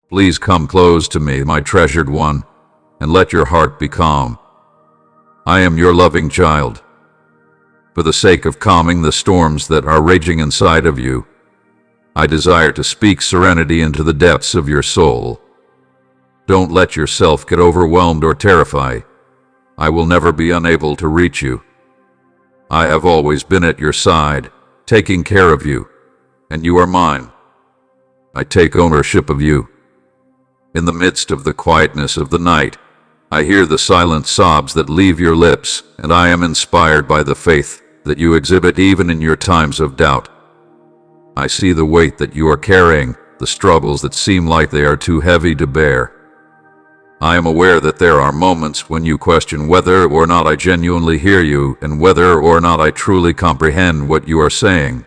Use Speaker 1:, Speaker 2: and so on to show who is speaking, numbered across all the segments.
Speaker 1: Please come close to me, my treasured one, and let your heart be calm. I am your loving child. For the sake of calming the storms that are raging inside of you, I desire to speak serenity into the depths of your soul. Don't let yourself get overwhelmed or terrified. I will never be unable to reach you. I have always been at your side, taking care of you, and you are mine. I take ownership of you. In the midst of the quietness of the night, I hear the silent sobs that leave your lips, and I am inspired by the faith that you exhibit even in your times of doubt. I see the weight that you are carrying, the struggles that seem like they are too heavy to bear. I am aware that there are moments when you question whether or not I genuinely hear you and whether or not I truly comprehend what you are saying.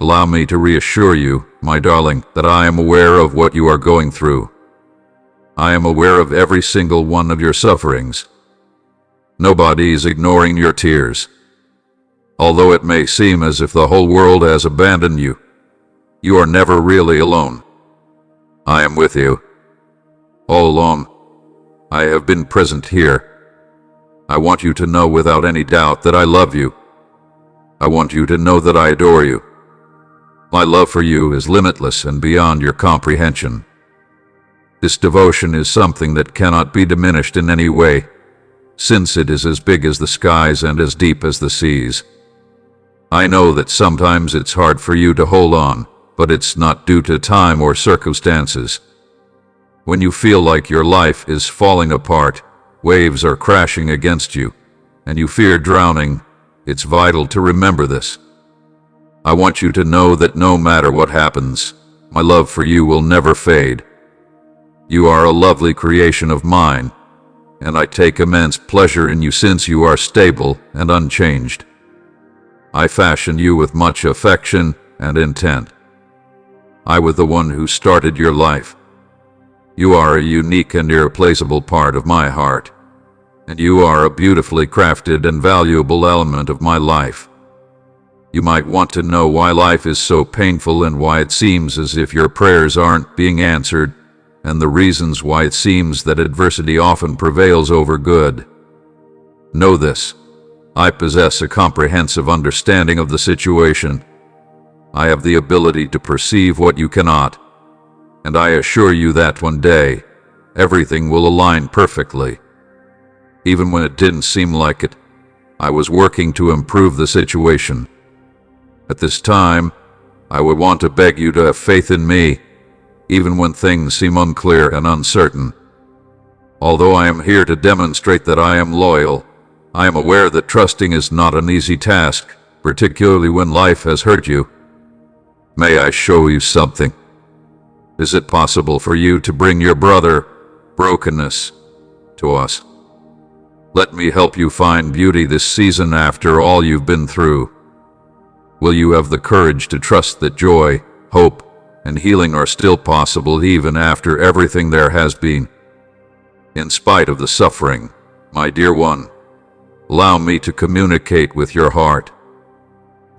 Speaker 1: Allow me to reassure you, my darling, that I am aware of what you are going through. I am aware of every single one of your sufferings. Nobody is ignoring your tears. Although it may seem as if the whole world has abandoned you, you are never really alone. I am with you. All along, I have been present here. I want you to know without any doubt that I love you. I want you to know that I adore you. My love for you is limitless and beyond your comprehension. This devotion is something that cannot be diminished in any way, since it is as big as the skies and as deep as the seas. I know that sometimes it's hard for you to hold on, but it's not due to time or circumstances. When you feel like your life is falling apart, waves are crashing against you, and you fear drowning, it's vital to remember this. I want you to know that no matter what happens, my love for you will never fade. You are a lovely creation of mine, and I take immense pleasure in you since you are stable and unchanged. I fashioned you with much affection and intent. I was the one who started your life. You are a unique and irreplaceable part of my heart, and you are a beautifully crafted and valuable element of my life. You might want to know why life is so painful and why it seems as if your prayers aren't being answered, and the reasons why it seems that adversity often prevails over good. Know this: I possess a comprehensive understanding of the situation. I have the ability to perceive what you cannot, and I assure you that one day, everything will align perfectly. Even when it didn't seem like it, I was working to improve the situation. At this time, I would want to beg you to have faith in me, even when things seem unclear and uncertain. Although I am here to demonstrate that I am loyal, I am aware that trusting is not an easy task, particularly when life has hurt you. May I show you something? Is it possible for you to bring your brokenness to us? Let me help you find beauty this season after all you've been through. Will you have the courage to trust that joy, hope, and healing are still possible even after everything there has been? In spite of the suffering, my dear one, allow me to communicate with your heart.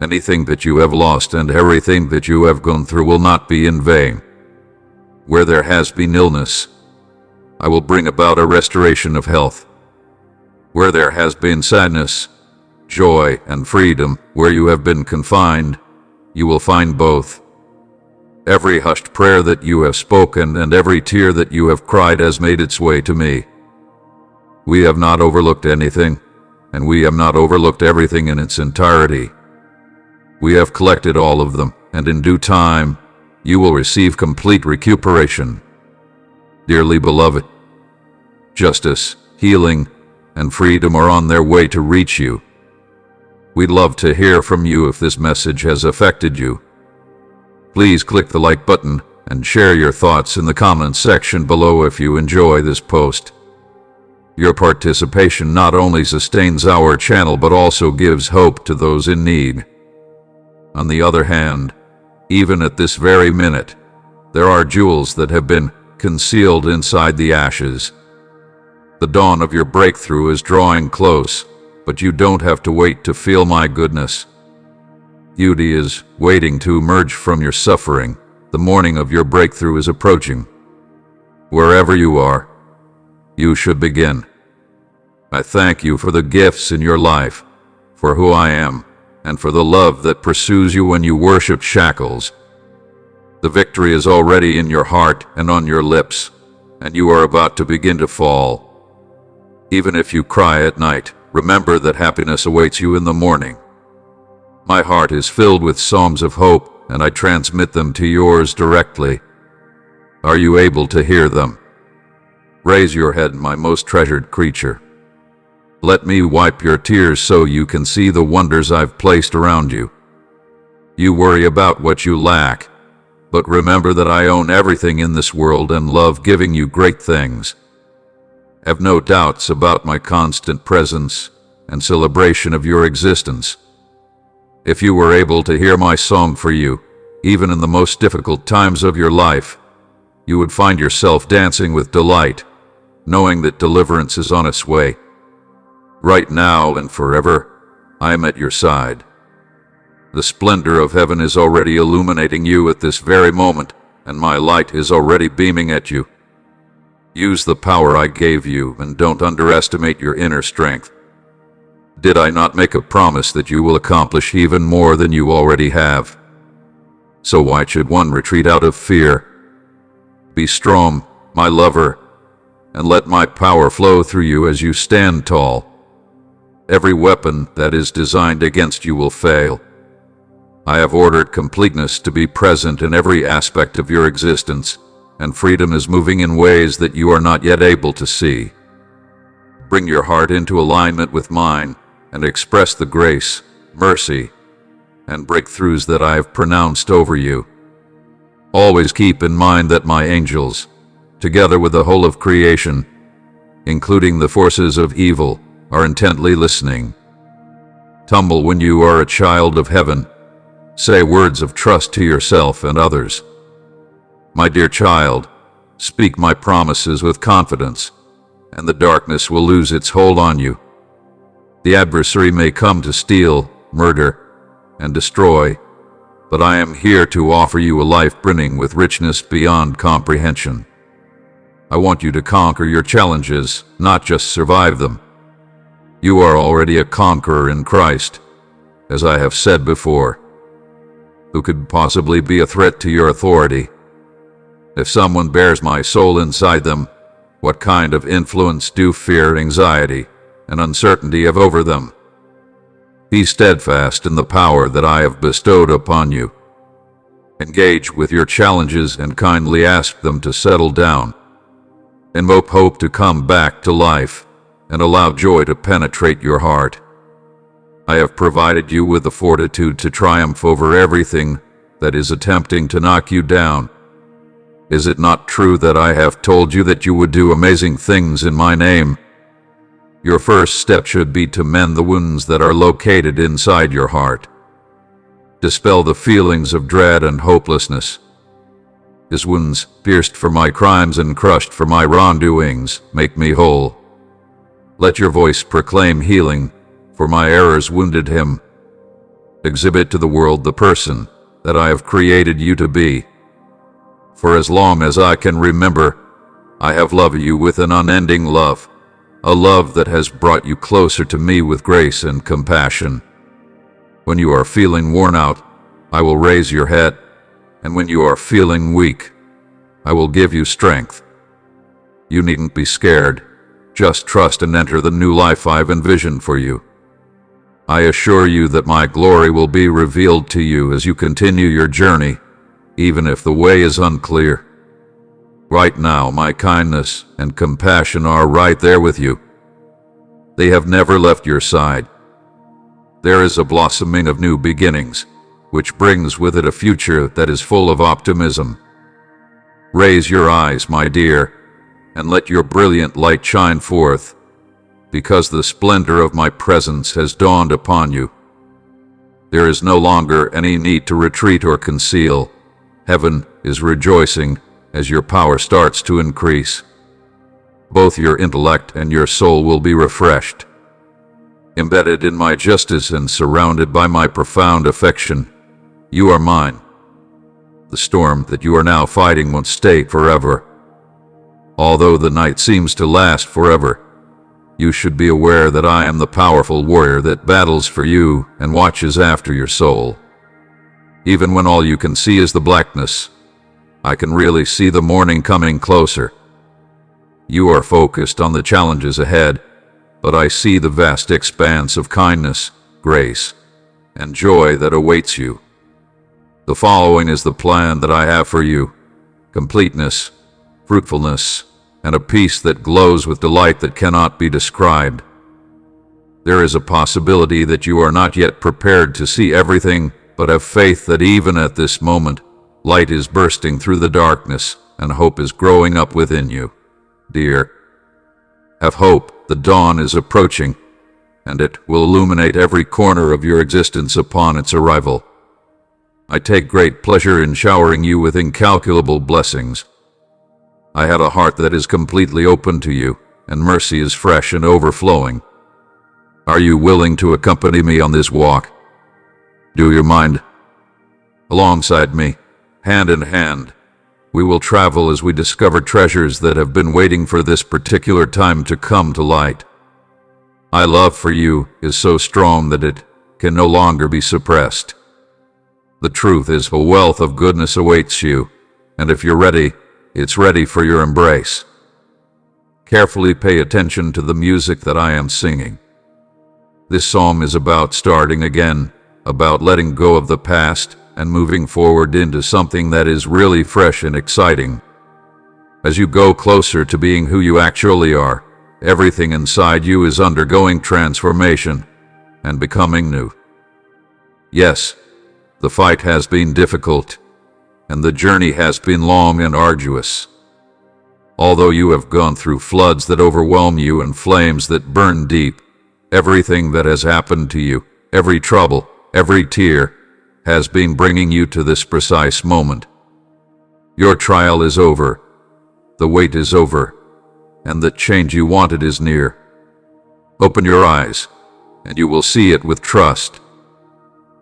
Speaker 1: Anything that you have lost and everything that you have gone through will not be in vain. Where there has been illness, I will bring about a restoration of health. Where there has been sadness, joy, and freedom, where you have been confined, you will find both. Every hushed prayer that you have spoken and every tear that you have cried has made its way to me. We have not overlooked anything, and we have not overlooked everything in its entirety. We have collected all of them, and in due time, you will receive complete recuperation. Dearly beloved, justice, healing, and freedom are on their way to reach you. We'd love to hear from you if this message has affected you. Please click the like button and share your thoughts in the comments section below if you enjoy this post. Your participation not only sustains our channel but also gives hope to those in need. On the other hand, even at this very minute, there are jewels that have been concealed inside the ashes. The dawn of your breakthrough is drawing close, but you don't have to wait to feel my goodness. Beauty is waiting to emerge from your suffering. The morning of your breakthrough is approaching. Wherever you are, you should begin. I thank you for the gifts in your life, for who I am, and for the love that pursues you when you worship shackles. The victory is already in your heart and on your lips, and you are about to begin to fall. Even if you cry at night, remember that happiness awaits you in the morning. My heart is filled with psalms of hope, and I transmit them to yours directly. Are you able to hear them? Raise your head, my most treasured creature. Let me wipe your tears so you can see the wonders I've placed around you. You worry about what you lack, but remember that I own everything in this world and love giving you great things. Have no doubts about my constant presence and celebration of your existence. If you were able to hear my song for you, even in the most difficult times of your life, you would find yourself dancing with delight, knowing that deliverance is on its way. Right now and forever, I am at your side. The splendor of heaven is already illuminating you at this very moment, and my light is already beaming at you. Use the power I gave you, and don't underestimate your inner strength. Did I not make a promise that you will accomplish even more than you already have? So why should one retreat out of fear? Be strong, my lover, and let my power flow through you as you stand tall. Every weapon that is designed against you will fail. I have ordered completeness to be present in every aspect of your existence, and freedom is moving in ways that you are not yet able to see. Bring your heart into alignment with mine, and express the grace, mercy, and breakthroughs that I have pronounced over you. Always keep in mind that my angels, together with the whole of creation, including the forces of evil, are intently listening. Tumble when you are a child of heaven. Say words of trust to yourself and others. My dear child, speak my promises with confidence, and the darkness will lose its hold on you. The adversary may come to steal, murder, and destroy, but I am here to offer you a life brimming with richness beyond comprehension. I want you to conquer your challenges, not just survive them. You are already a conqueror in Christ, as I have said before. Who could possibly be a threat to your authority? If someone bears my soul inside them, what kind of influence do fear, anxiety, and uncertainty have over them? Be steadfast in the power that I have bestowed upon you. Engage with your challenges and kindly ask them to settle down. Invoke hope to come back to life, and allow joy to penetrate your heart. I have provided you with the fortitude to triumph over everything that is attempting to knock you down. Is it not true that I have told you that you would do amazing things in my name? Your first step should be to mend the wounds that are located inside your heart. Dispel the feelings of dread and hopelessness. His wounds, pierced for my crimes and crushed for my wrongdoings, make me whole. Let your voice proclaim healing, for my errors wounded him. Exhibit to the world the person that I have created you to be. For as long as I can remember, I have loved you with an unending love, a love that has brought you closer to me with grace and compassion. When you are feeling worn out, I will raise your head, and when you are feeling weak, I will give you strength. You needn't be scared. Just trust and enter the new life I've envisioned for you. I assure you that my glory will be revealed to you as you continue your journey, even if the way is unclear. Right now, my kindness and compassion are right there with you. They have never left your side. There is a blossoming of new beginnings, which brings with it a future that is full of optimism. Raise your eyes, my dear, and let your brilliant light shine forth, because the splendor of my presence has dawned upon you. There is no longer any need to retreat or conceal. Heaven is rejoicing as your power starts to increase. Both your intellect and your soul will be refreshed. Embedded in my justice and surrounded by my profound affection, you are mine. The storm that you are now fighting won't stay forever. Although the night seems to last forever, you should be aware that I am the powerful warrior that battles for you and watches after your soul. Even when all you can see is the blackness, I can really see the morning coming closer. You are focused on the challenges ahead, but I see the vast expanse of kindness, grace, and joy that awaits you. The following is the plan that I have for you: completeness, fruitfulness, and a peace that glows with delight that cannot be described. There is a possibility that you are not yet prepared to see everything, but have faith that even at this moment, light is bursting through the darkness and hope is growing up within you. Dear, have hope. The dawn is approaching, and it will illuminate every corner of your existence upon its arrival. I take great pleasure in showering you with incalculable blessings. I had a heart that is completely open to you, and mercy is fresh and overflowing. Are you willing to accompany me on this walk? Do you mind? Alongside me, hand in hand, we will travel as we discover treasures that have been waiting for this particular time to come to light. My love for you is so strong that it can no longer be suppressed. The truth is, a wealth of goodness awaits you, and if you're ready, it's ready for your embrace. Carefully pay attention to the music that I am singing. This psalm is about starting again, about letting go of the past and moving forward into something that is really fresh and exciting. As you go closer to being who you actually are, everything inside you is undergoing transformation and becoming new. Yes, the fight has been difficult, and the journey has been long and arduous. Although you have gone through floods that overwhelm you and flames that burn deep, everything that has happened to you, every trouble, every tear, has been bringing you to this precise moment. Your trial is over, the wait is over, and the change you wanted is near. Open your eyes, and you will see it with trust.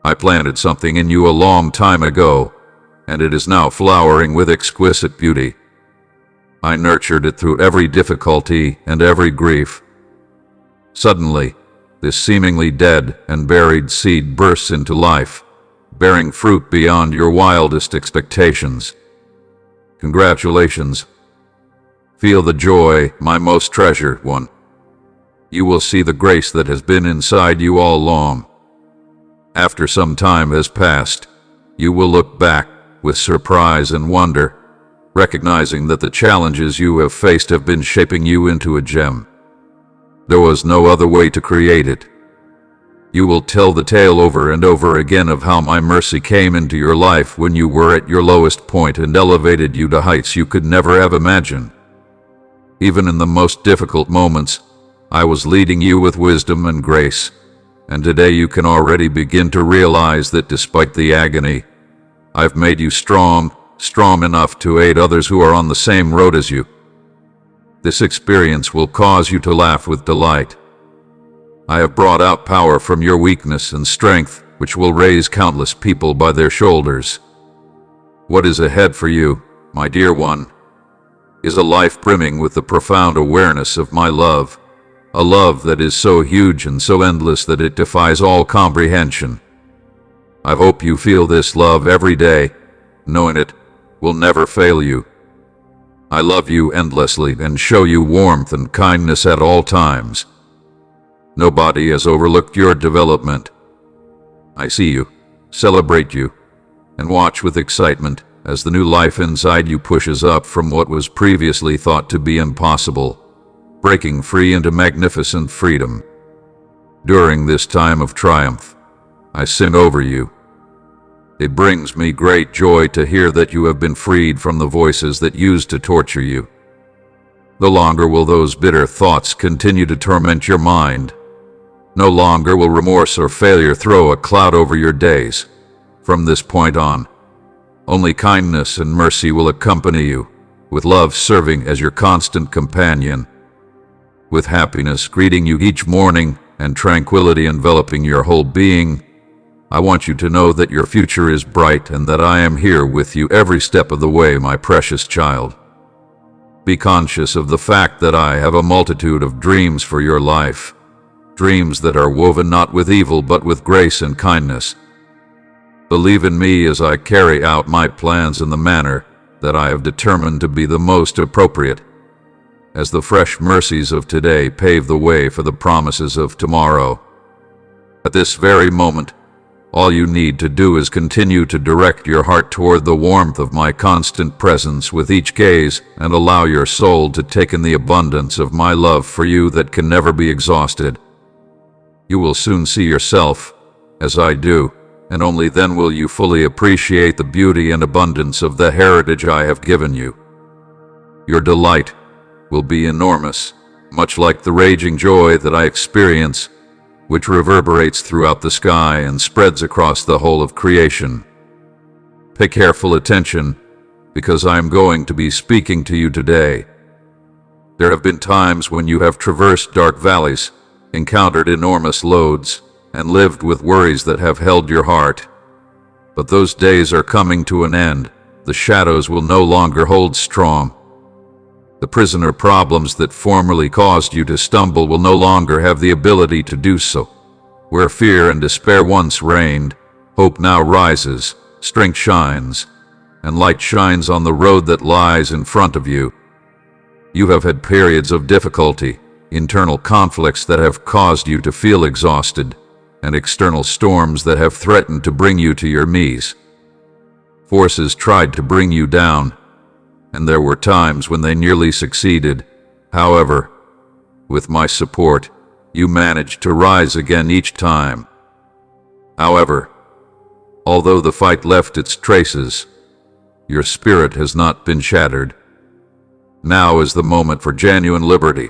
Speaker 1: I planted something in you a long time ago, and it is now flowering with exquisite beauty. I nurtured it through every difficulty and every grief. Suddenly, this seemingly dead and buried seed bursts into life, bearing fruit beyond your wildest expectations. Congratulations. Feel the joy, my most treasured one. You will see the grace that has been inside you all along. After some time has passed, you will look back with surprise and wonder, recognizing that the challenges you have faced have been shaping you into a gem. There was no other way to create it. You will tell the tale over and over again of how my mercy came into your life when you were at your lowest point and elevated you to heights you could never have imagined. Even in the most difficult moments, I was leading you with wisdom and grace, and today you can already begin to realize that despite the agony, I've made you strong enough to aid others who are on the same road as you. This experience will cause you to laugh with delight. I have brought out power from your weakness and strength, which will raise countless people by their shoulders. What is ahead for you, my dear one, is a life brimming with the profound awareness of my love, a love that is so huge and so endless that it defies all comprehension. I hope you feel this love every day, knowing it will never fail you. I love you endlessly and show you warmth and kindness at all times. Nobody has overlooked your development. I see you, celebrate you, and watch with excitement as the new life inside you pushes up from what was previously thought to be impossible, breaking free into magnificent freedom. During this time of triumph, I sing over you. It brings me great joy to hear that you have been freed from the voices that used to torture you. No longer will those bitter thoughts continue to torment your mind. No longer will remorse or failure throw a cloud over your days. From this point on, only kindness and mercy will accompany you, with love serving as your constant companion, with happiness greeting you each morning and tranquility enveloping your whole being. I want you to know that your future is bright and that I am here with you every step of the way, my precious child. Be conscious of the fact that I have a multitude of dreams for your life, dreams that are woven not with evil but with grace and kindness. Believe in me as I carry out my plans in the manner that I have determined to be the most appropriate, as the fresh mercies of today pave the way for the promises of tomorrow. At this very moment, all you need to do is continue to direct your heart toward the warmth of my constant presence with each gaze, and allow your soul to take in the abundance of my love for you that can never be exhausted. You will soon see yourself as I do, and only then will you fully appreciate the beauty and abundance of the heritage I have given you. Your delight will be enormous, much like the raging joy that I experience, which reverberates throughout the sky and spreads across the whole of creation. Pay careful attention, because I am going to be speaking to you today. There have been times when you have traversed dark valleys, encountered enormous loads, and lived with worries that have held your heart. But those days are coming to an end. The shadows will no longer hold strong. The prisoner problems that formerly caused you to stumble will no longer have the ability to do so. Where fear and despair once reigned, hope now rises, strength shines, and light shines on the road that lies in front of you. You have had periods of difficulty, internal conflicts that have caused you to feel exhausted, and external storms that have threatened to bring you to your knees. Forces tried to bring you down, and there were times when they nearly succeeded. However, with my support, you managed to rise again each time. However, although the fight left its traces, your spirit has not been shattered. Now is the moment for genuine liberty.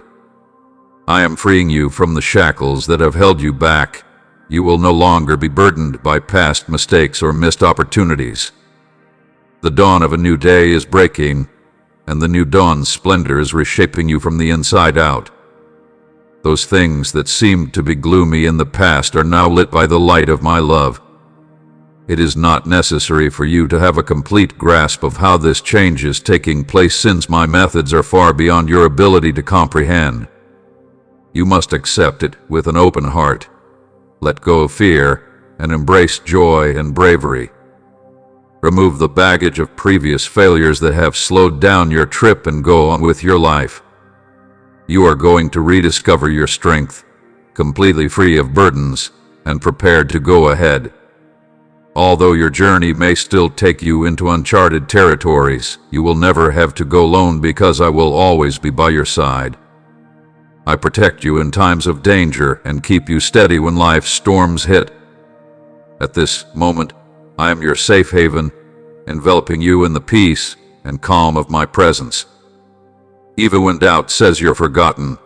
Speaker 1: I am freeing you from the shackles that have held you back. You will no longer be burdened by past mistakes or missed opportunities. The dawn of a new day is breaking, and the new dawn's splendor is reshaping you from the inside out. Those things that seemed to be gloomy in the past are now lit by the light of my love. It is not necessary for you to have a complete grasp of how this change is taking place, since my methods are far beyond your ability to comprehend. You must accept it with an open heart. Let go of fear and embrace joy and bravery. Remove the baggage of previous failures that have slowed down your trip and go on with your life. You are going to rediscover your strength, completely free of burdens and prepared to go ahead. Although your journey may still take you into uncharted territories, you will never have to go alone, because I will always be by your side. I protect you in times of danger and keep you steady when life's storms hit. At this moment, I am your safe haven, enveloping you in the peace and calm of my presence. Even when doubt says you're forgotten,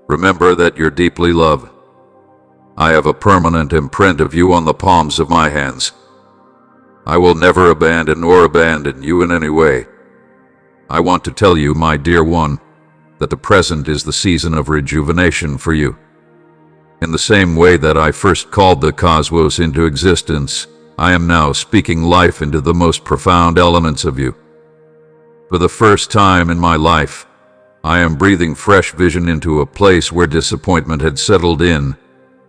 Speaker 1: remember that you're deeply loved. I have a permanent imprint of you on the palms of my hands. I will never abandon you in any way. I want to tell you, my dear one, that the present is the season of rejuvenation for you. In the same way that I first called the cosmos into existence, I am now speaking life into the most profound elements of you. For the first time in my life, I am breathing fresh vision into a place where disappointment had settled in,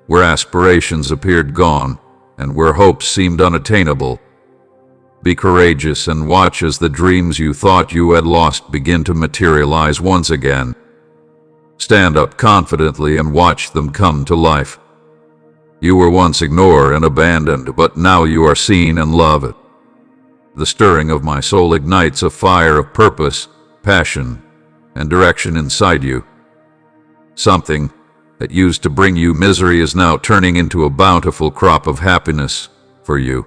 Speaker 1: where aspirations appeared gone, and where hopes seemed unattainable. Be courageous and watch as the dreams you thought you had lost begin to materialize once again. Stand up confidently and watch them come to life. You were once ignored and abandoned, but now you are seen and loved. The stirring of my soul ignites a fire of purpose, passion, and direction inside you. Something that used to bring you misery is now turning into a bountiful crop of happiness for you.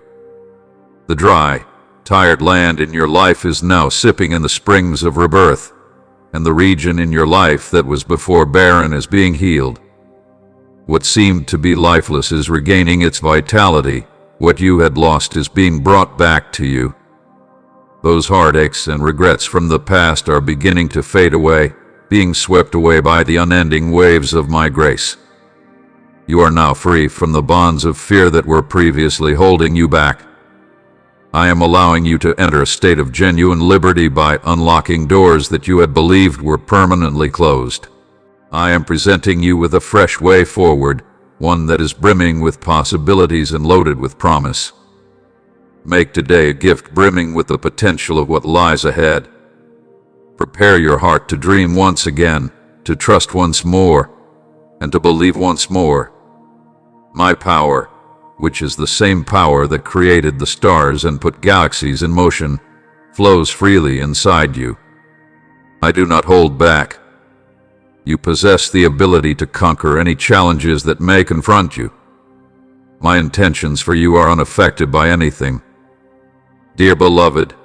Speaker 1: The dry, tired land in your life is now sipping in the springs of rebirth, and the region in your life that was before barren is being healed. What seemed to be lifeless is regaining its vitality. What you had lost is being brought back to you. Those heartaches and regrets from the past are beginning to fade away, being swept away by the unending waves of my grace. You are now free from the bonds of fear that were previously holding you back. I am allowing you to enter a state of genuine liberty by unlocking doors that you had believed were permanently closed. I am presenting you with a fresh way forward, one that is brimming with possibilities and loaded with promise. Make today a gift brimming with the potential of what lies ahead. Prepare your heart to dream once again, to trust once more, and to believe once more. My power, which is the same power that created the stars and put galaxies in motion, flows freely inside you. I do not hold back. You possess the ability to conquer any challenges that may confront you. My intentions for you are unaffected by anything. Dear beloved,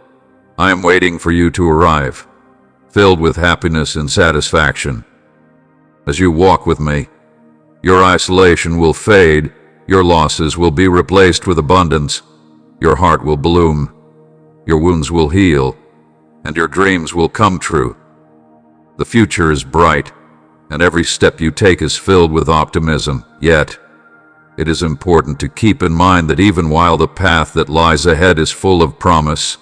Speaker 1: I am waiting for you to arrive, filled with happiness and satisfaction. As you walk with me, your isolation will fade, your losses will be replaced with abundance, your heart will bloom, your wounds will heal, and your dreams will come true. The future is bright, and every step you take is filled with optimism. Yet, it is important to keep in mind that even while the path that lies ahead is full of promise,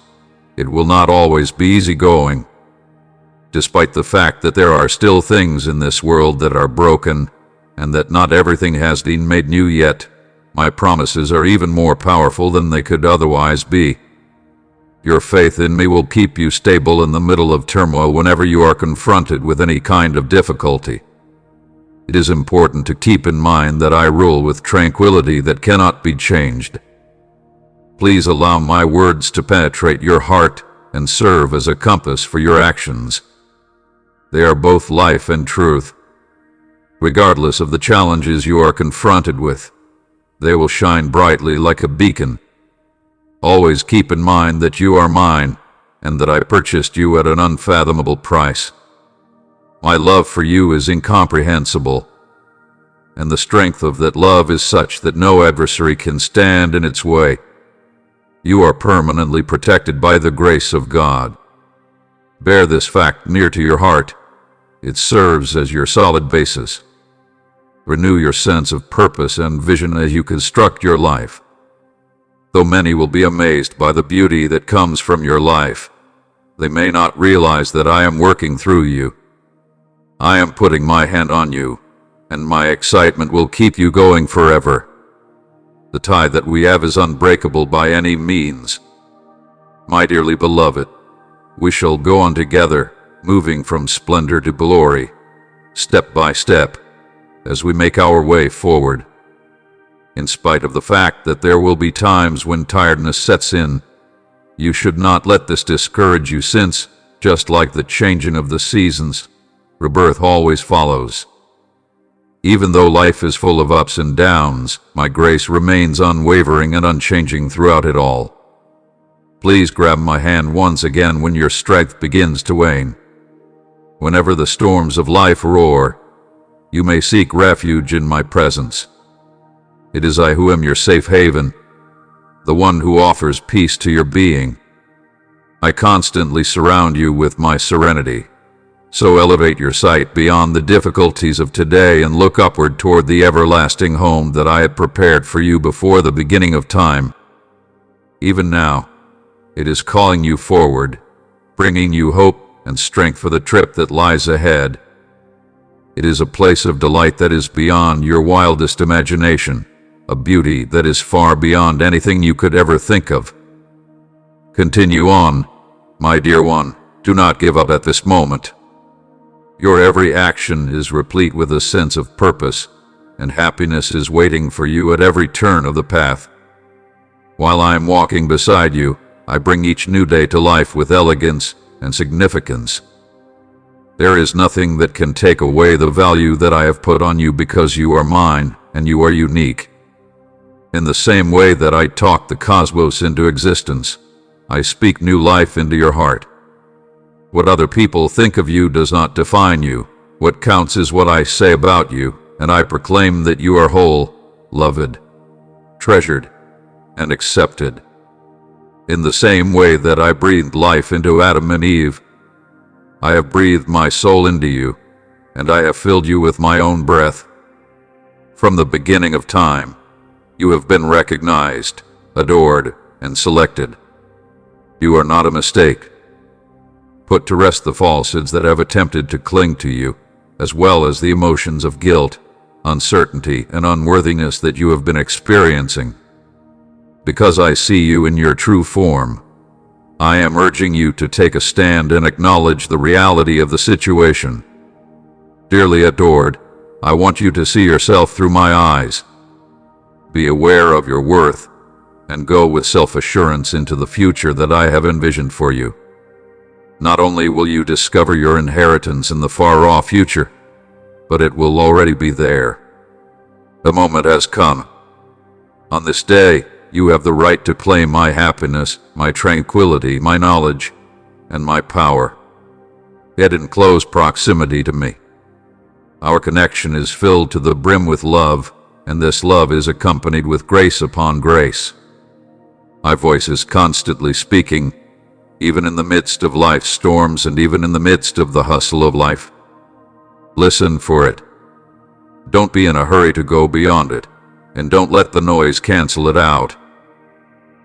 Speaker 1: it will not always be easygoing. Despite the fact that there are still things in this world that are broken, and that not everything has been made new yet, my promises are even more powerful than they could otherwise be. Your faith in me will keep you stable in the middle of turmoil whenever you are confronted with any kind of difficulty. It is important to keep in mind that I rule with tranquility that cannot be changed. Please allow my words to penetrate your heart and serve as a compass for your actions. They are both life and truth. Regardless of the challenges you are confronted with, they will shine brightly like a beacon. Always keep in mind that you are mine, and that I purchased you at an unfathomable price. My love for you is incomprehensible, and the strength of that love is such that no adversary can stand in its way. You are permanently protected by the grace of God. Bear this fact near to your heart. It serves as your solid basis. Renew your sense of purpose and vision as you construct your life. Though many will be amazed by the beauty that comes from your life, they may not realize that I am working through you. I am putting my hand on you, and my excitement will keep you going forever. The tie that we have is unbreakable by any means. My dearly beloved, we shall go on together, moving from splendor to glory, step by step, as we make our way forward. In spite of the fact that there will be times when tiredness sets in, you should not let this discourage you, since, just like the changing of the seasons, rebirth always follows. Even though life is full of ups and downs, my grace remains unwavering and unchanging throughout it all. Please grab my hand once again when your strength begins to wane. Whenever the storms of life roar, you may seek refuge in my presence. It is I who am your safe haven, the one who offers peace to your being. I constantly surround you with my serenity. So elevate your sight beyond the difficulties of today and look upward toward the everlasting home that I had prepared for you before the beginning of time. Even now, it is calling you forward, bringing you hope and strength for the trip that lies ahead. It is a place of delight that is beyond your wildest imagination, a beauty that is far beyond anything you could ever think of. Continue on, my dear one. Do not give up at this moment. Your every action is replete with a sense of purpose, and happiness is waiting for you at every turn of the path. While I am walking beside you, I bring each new day to life with elegance and significance. There is nothing that can take away the value that I have put on you, because you are mine and you are unique. In the same way that I talk the cosmos into existence, I speak new life into your heart. What other people think of you does not define you. What counts is what I say about you, and I proclaim that you are whole, loved, treasured, and accepted. In the same way that I breathed life into Adam and Eve, I have breathed my soul into you, and I have filled you with my own breath. From the beginning of time, you have been recognized, adored, and selected. You are not a mistake. Put to rest the falsehoods that have attempted to cling to you, as well as the emotions of guilt, uncertainty, and unworthiness that you have been experiencing. Because I see you in your true form, I am urging you to take a stand and acknowledge the reality of the situation. Dearly adored, I want you to see yourself through my eyes. Be aware of your worth, and go with self-assurance into the future that I have envisioned for you. Not only will you discover your inheritance in the far-off future, but it will already be there. The moment has come. On this day, you have the right to claim my happiness, my tranquility, my knowledge, and my power. Get in close proximity to me. Our connection is filled to the brim with love, and this love is accompanied with grace upon grace. My voice is constantly speaking, even in the midst of life's storms and even in the midst of the hustle of life. Listen for it. Don't be in a hurry to go beyond it, and don't let the noise cancel it out.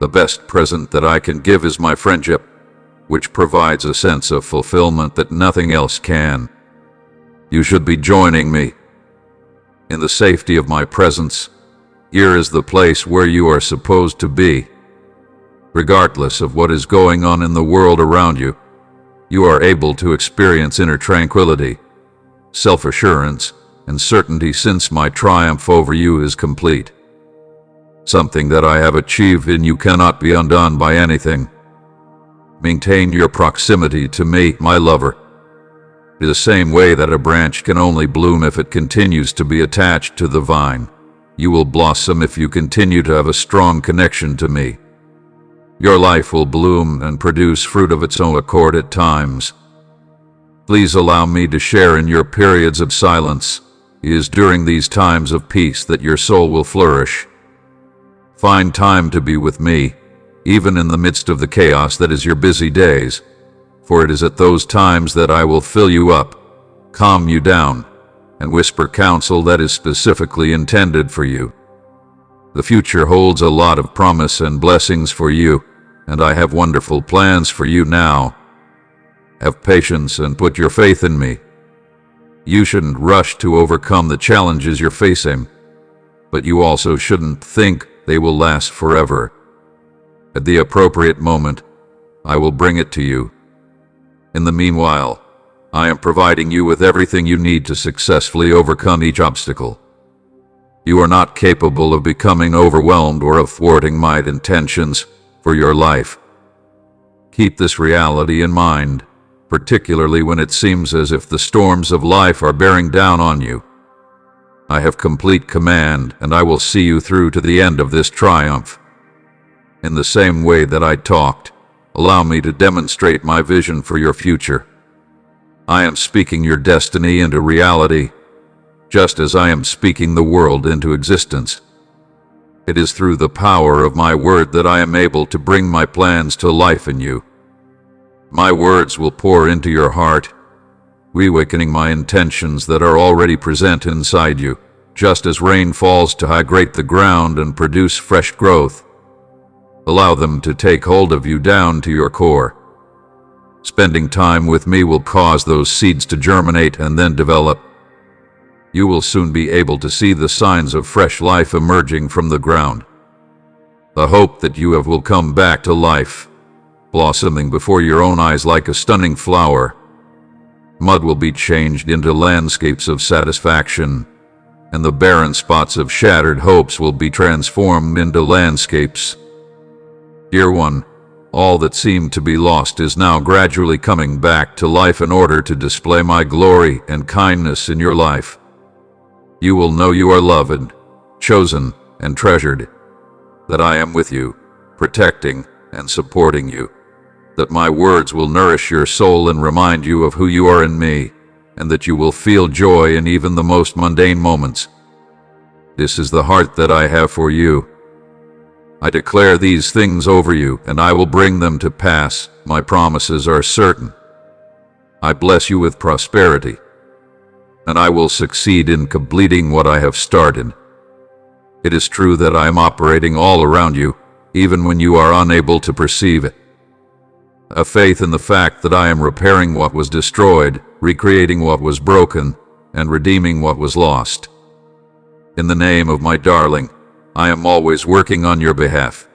Speaker 1: The best present that I can give is my friendship, which provides a sense of fulfillment that nothing else can. You should be joining me. In the safety of my presence, here is the place where you are supposed to be. Regardless of what is going on in the world around you, you are able to experience inner tranquility, self-assurance, and certainty since my triumph over you is complete. Something that I have achieved in you cannot be undone by anything. Maintain your proximity to me, my lover. In the same way that a branch can only bloom if it continues to be attached to the vine, you will blossom if you continue to have a strong connection to me. Your life will bloom and produce fruit of its own accord at times. Please allow me to share in your periods of silence. It is during these times of peace that your soul will flourish. Find time to be with me, even in the midst of the chaos that is your busy days, for it is at those times that I will fill you up, calm you down, and whisper counsel that is specifically intended for you. The future holds a lot of promise and blessings for you, and I have wonderful plans for you now. Have patience and put your faith in me. You shouldn't rush to overcome the challenges you're facing, but you also shouldn't think they will last forever. At the appropriate moment, I will bring it to you. In the meanwhile, I am providing you with everything you need to successfully overcome each obstacle. You are not capable of becoming overwhelmed or of thwarting my intentions for your life. Keep this reality in mind, particularly when it seems as if the storms of life are bearing down on you. I have complete command, and I will see you through to the end of this triumph. In the same way that I talked, allow me to demonstrate my vision for your future. I am speaking your destiny into reality, just as I am speaking the world into existence. It is through the power of my word that I am able to bring my plans to life in you. My words will pour into your heart, reawakening my intentions that are already present inside you, just as rain falls to hydrate the ground and produce fresh growth. Allow them to take hold of you down to your core. Spending time with me will cause those seeds to germinate and then develop. You will soon be able to see the signs of fresh life emerging from the ground. The hope that you have will come back to life, blossoming before your own eyes like a stunning flower. Mud will be changed into landscapes of satisfaction, and the barren spots of shattered hopes will be transformed into landscapes. Dear one, all that seemed to be lost is now gradually coming back to life in order to display my glory and kindness in your life. You will know you are loved, chosen, and treasured, that I am with you, protecting and supporting you, that my words will nourish your soul and remind you of who you are in me, and that you will feel joy in even the most mundane moments. This is the heart that I have for you. I declare these things over you, and I will bring them to pass. My promises are certain. I bless you with prosperity, and I will succeed in completing what I have started. It is true that I am operating all around you, even when you are unable to perceive it. a faith in the fact that I am repairing what was destroyed, recreating what was broken, and redeeming what was lost. In the name of my darling, I am always working on your behalf.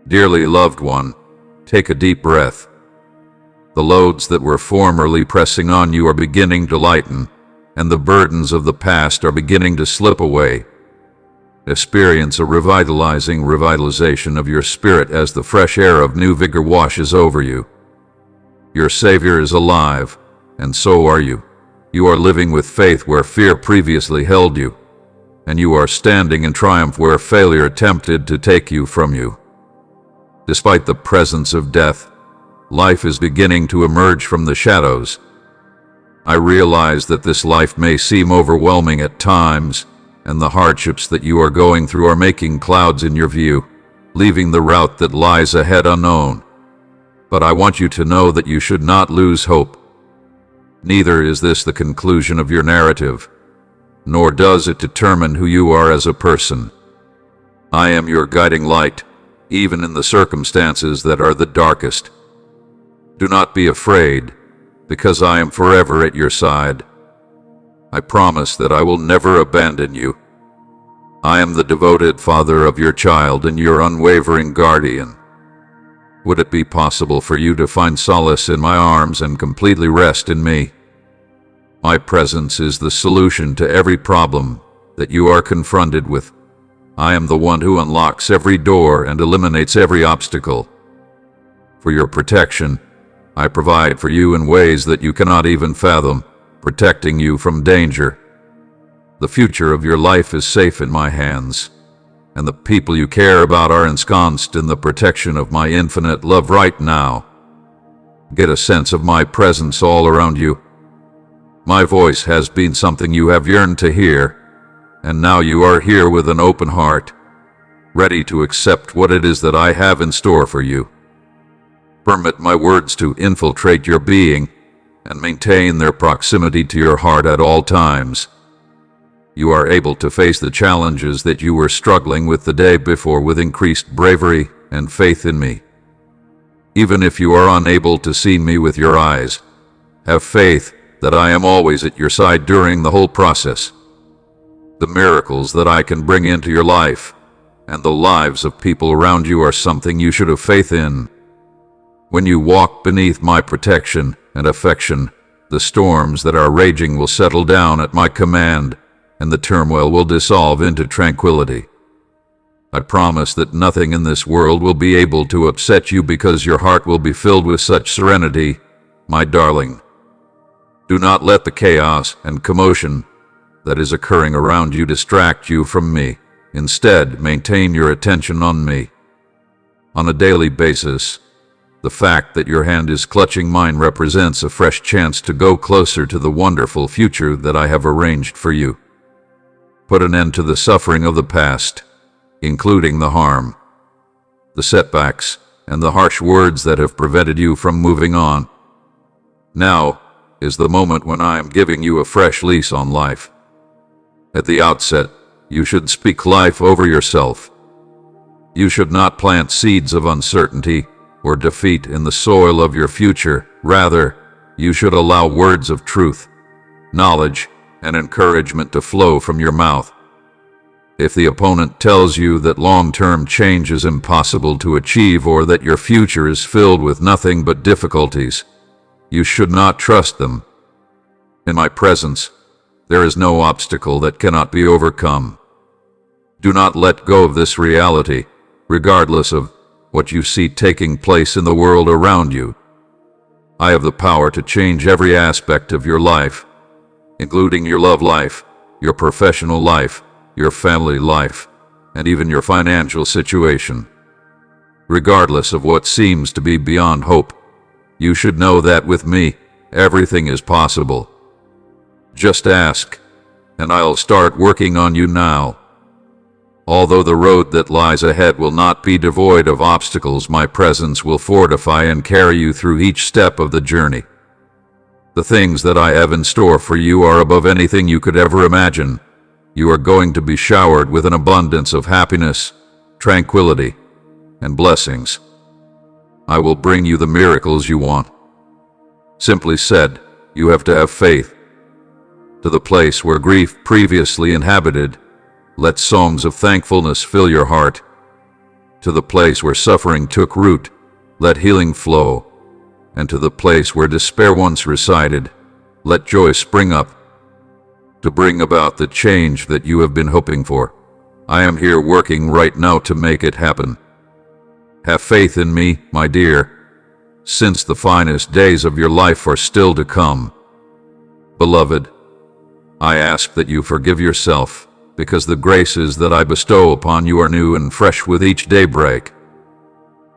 Speaker 1: Dearly loved one, take a deep breath. The loads that were formerly pressing on you are beginning to lighten, and the burdens of the past are beginning to slip away. Experience a revitalization of your spirit as the fresh air of new vigor washes over you. Your Savior is alive, and so are you. You are living with faith where fear previously held you, and you are standing in triumph where failure attempted to take you from you. Despite the presence of death, life is beginning to emerge from the shadows. I realize that this life may seem overwhelming at times, and the hardships that you are going through are making clouds in your view, leaving the route that lies ahead unknown. But I want you to know that you should not lose hope. Neither is this the conclusion of your narrative, nor does it determine who you are as a person. I am your guiding light, even in the circumstances that are the darkest. Do not be afraid, because I am forever at your side. I promise that I will never abandon you. I am the devoted father of your child and your unwavering guardian. Would it be possible for you to find solace in my arms and completely rest in me? My presence is the solution to every problem that you are confronted with. I am the one who unlocks every door and eliminates every obstacle. For your protection, I provide for you in ways that you cannot even fathom, protecting you from danger. The future of your life is safe in my hands, and the people you care about are ensconced in the protection of my infinite love right now. Get a sense of my presence all around you. My voice has been something you have yearned to hear, and now you are here with an open heart, ready to accept what it is that I have in store for you. Permit my words to infiltrate your being and maintain their proximity to your heart at all times. You are able to face the challenges that you were struggling with the day before with increased bravery and faith in me. Even if you are unable to see me with your eyes, have faith that I am always at your side during the whole process. The miracles that I can bring into your life and the lives of people around you are something you should have faith in. When you walk beneath my protection and affection, the storms that are raging will settle down at my command, and the turmoil will dissolve into tranquility. I promise that nothing in this world will be able to upset you because your heart will be filled with such serenity, my darling. Do not let the chaos and commotion that is occurring around you distract you from me. Instead, maintain your attention on me. On a daily basis, the fact that your hand is clutching mine represents a fresh chance to go closer to the wonderful future that I have arranged for you. Put an end to the suffering of the past, including the harm, the setbacks, and the harsh words that have prevented you from moving on. Now is the moment when I am giving you a fresh lease on life. At the outset, you should speak life over yourself. You should not plant seeds of uncertainty or defeat in the soil of your future. Rather, you should allow words of truth, knowledge, and encouragement to flow from your mouth. If the opponent tells you that long-term change is impossible to achieve or that your future is filled with nothing but difficulties, you should not trust them. In my presence, there is no obstacle that cannot be overcome. Do not let go of this reality, regardless of what you see taking place in the world around you. I have the power to change every aspect of your life, including your love life, your professional life, your family life, and even your financial situation. Regardless of what seems to be beyond hope, you should know that with me, everything is possible. Just ask, and I'll start working on you now. Although the road that lies ahead will not be devoid of obstacles, my presence will fortify and carry you through each step of the journey. The things that I have in store for you are above anything you could ever imagine. You are going to be showered with an abundance of happiness, tranquility, and blessings. I will bring you the miracles you want. Simply said, you have to have faith. To the place where grief previously inhabited, let songs of thankfulness fill your heart. To the place where suffering took root, let healing flow. And to the place where despair once resided, let joy spring up. To bring about the change that you have been hoping for, I am here working right now to make it happen. Have faith in me, my dear, since the finest days of your life are still to come. Beloved, I ask that you forgive yourself, because the graces that I bestow upon you are new and fresh with each daybreak.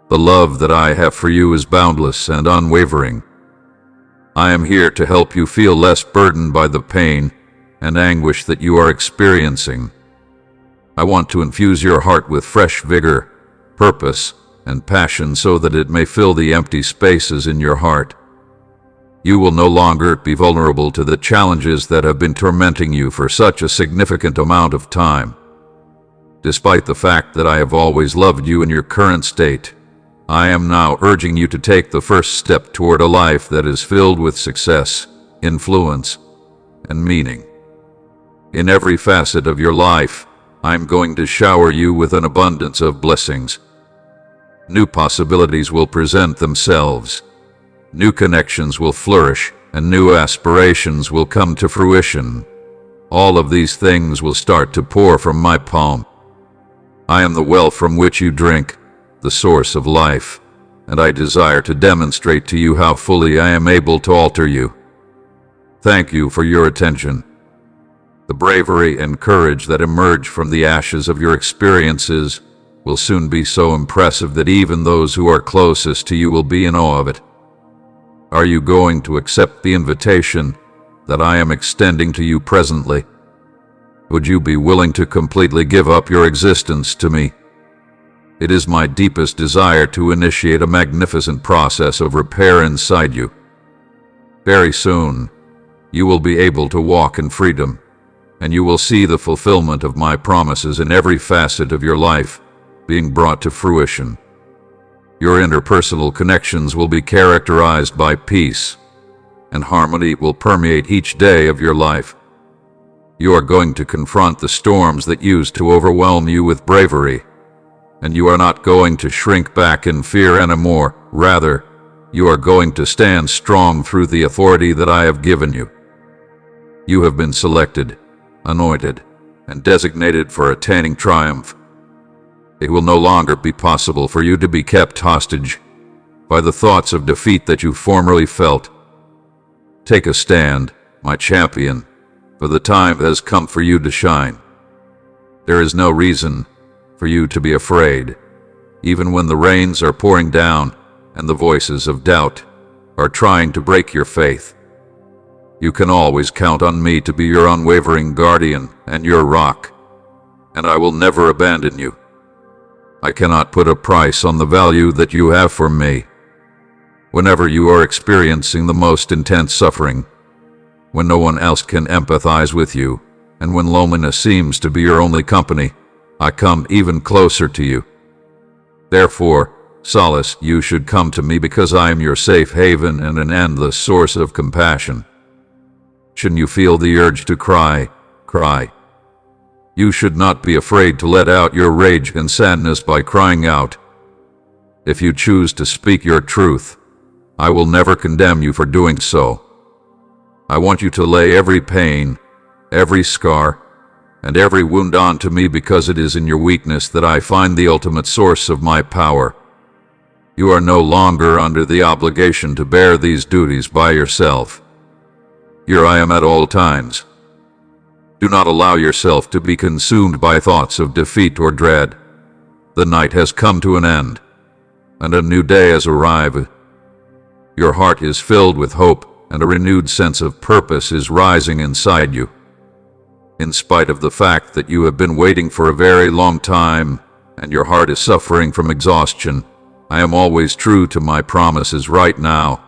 Speaker 1: The love that I have for you is boundless and unwavering. I am here to help you feel less burdened by the pain and anguish that you are experiencing. I want to infuse your heart with fresh vigor, purpose, and passion so that it may fill the empty spaces in your heart. You will no longer be vulnerable to the challenges that have been tormenting you for such a significant amount of time. Despite the fact that I have always loved you in your current state, I am now urging you to take the first step toward a life that is filled with success, influence, and meaning. In every facet of your life, I'm going to shower you with an abundance of blessings. New possibilities will present themselves. New connections will flourish, and new aspirations will come to fruition. All of these things will start to pour from my palm. I am the well from which you drink, the source of life, and I desire to demonstrate to you how fully I am able to alter you. Thank you for your attention. The bravery and courage that emerge from the ashes of your experiences will soon be so impressive that even those who are closest to you will be in awe of it. Are you going to accept the invitation that I am extending to you presently? Would you be willing to completely give up your existence to me? It is my deepest desire to initiate a magnificent process of repair inside you. Very soon, you will be able to walk in freedom, and you will see the fulfillment of my promises in every facet of your life being brought to fruition. Your interpersonal connections will be characterized by peace, and harmony will permeate each day of your life. You are going to confront the storms that used to overwhelm you with bravery, and you are not going to shrink back in fear anymore. Rather, you are going to stand strong through the authority that I have given you. You have been selected, anointed, and designated for attaining triumph. It will no longer be possible for you to be kept hostage by the thoughts of defeat that you formerly felt. Take a stand, my champion, for the time has come for you to shine. There is no reason for you to be afraid, even when the rains are pouring down and the voices of doubt are trying to break your faith. You can always count on me to be your unwavering guardian and your rock, and I will never abandon you. I cannot put a price on the value that you have for me. Whenever you are experiencing the most intense suffering, when no one else can empathize with you, and when loneliness seems to be your only company, I come even closer to you. Therefore, solace, you should come to me because I am your safe haven and an endless source of compassion. Shouldn't you feel the urge to cry, cry. You should not be afraid to let out your rage and sadness by crying out. If you choose to speak your truth, I will never condemn you for doing so. I want you to lay every pain, every scar, and every wound onto me because it is in your weakness that I find the ultimate source of my power. You are no longer under the obligation to bear these duties by yourself. Here I am at all times. Do not allow yourself to be consumed by thoughts of defeat or dread. The night has come to an end, and a new day has arrived. Your heart is filled with hope, and a renewed sense of purpose is rising inside you. In spite of the fact that you have been waiting for a very long time, and your heart is suffering from exhaustion, I am always true to my promises right now.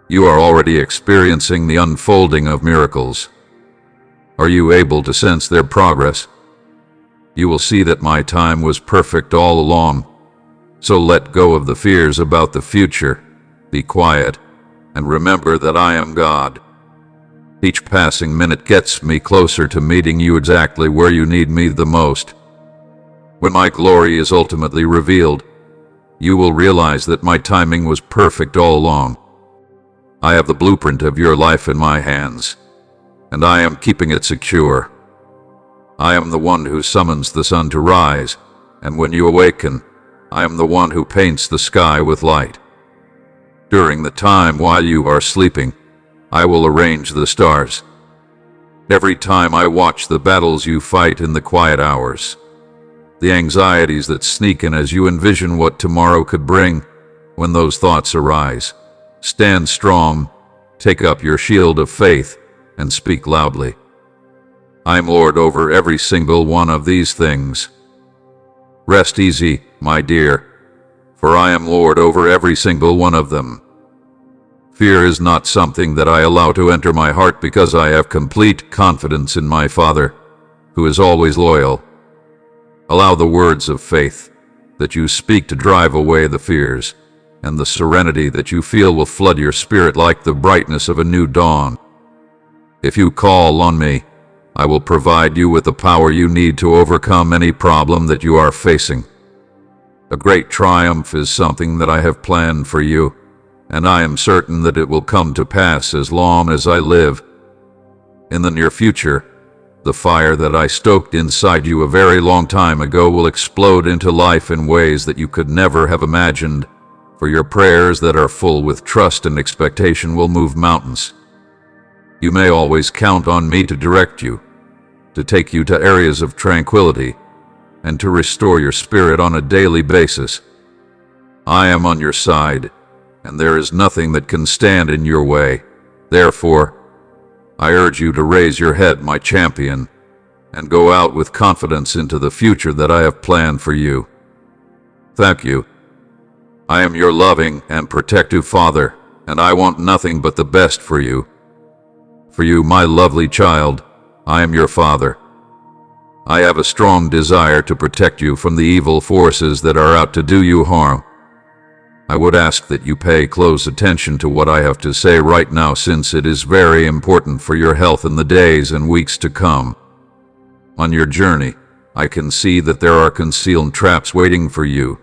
Speaker 1: You are already experiencing the unfolding of miracles. Are you able to sense their progress? You will see that my time was perfect all along, So let go of the fears about the future. Be quiet, and remember that I am God. Each passing minute gets me closer to meeting you exactly where you need me the most. When my glory is ultimately revealed, you will realize that my timing was perfect all along. I have the blueprint of your life in my hands, and I am keeping it secure. I am the one who summons the sun to rise, and when you awaken, I am the one who paints the sky with light. During the time while you are sleeping, I will arrange the stars. Every time I watch the battles you fight in the quiet hours, the anxieties that sneak in as you envision what tomorrow could bring, when those thoughts arise, stand strong, take up your shield of faith, and speak loudly. I am Lord over every single one of these things. Rest easy, my dear, for I am Lord over every single one of them. Fear is not something that I allow to enter my heart because I have complete confidence in my Father, who is always loyal. Allow the words of faith that you speak to drive away the fears, and the serenity that you feel will flood your spirit like the brightness of a new dawn. If you call on me, I will provide you with the power you need to overcome any problem that you are facing. A great triumph is something that I have planned for you, and I am certain that it will come to pass as long as I live. In the near future, the fire that I stoked inside you a very long time ago will explode into life in ways that you could never have imagined, for your prayers that are full with trust and expectation will move mountains. You may always count on me to direct you, to take you to areas of tranquility, and to restore your spirit on a daily basis. I am on your side, and there is nothing that can stand in your way. Therefore, I urge you to raise your head, my champion, and go out with confidence into the future that I have planned for you. Thank you. I am your loving and protective Father, and I want nothing but the best for you. For you, my lovely child, I am your Father. I have a strong desire to protect you from the evil forces that are out to do you harm. I would ask that you pay close attention to what I have to say right now, since it is very important for your health in the days and weeks to come. On your journey, I can see that there are concealed traps waiting for you.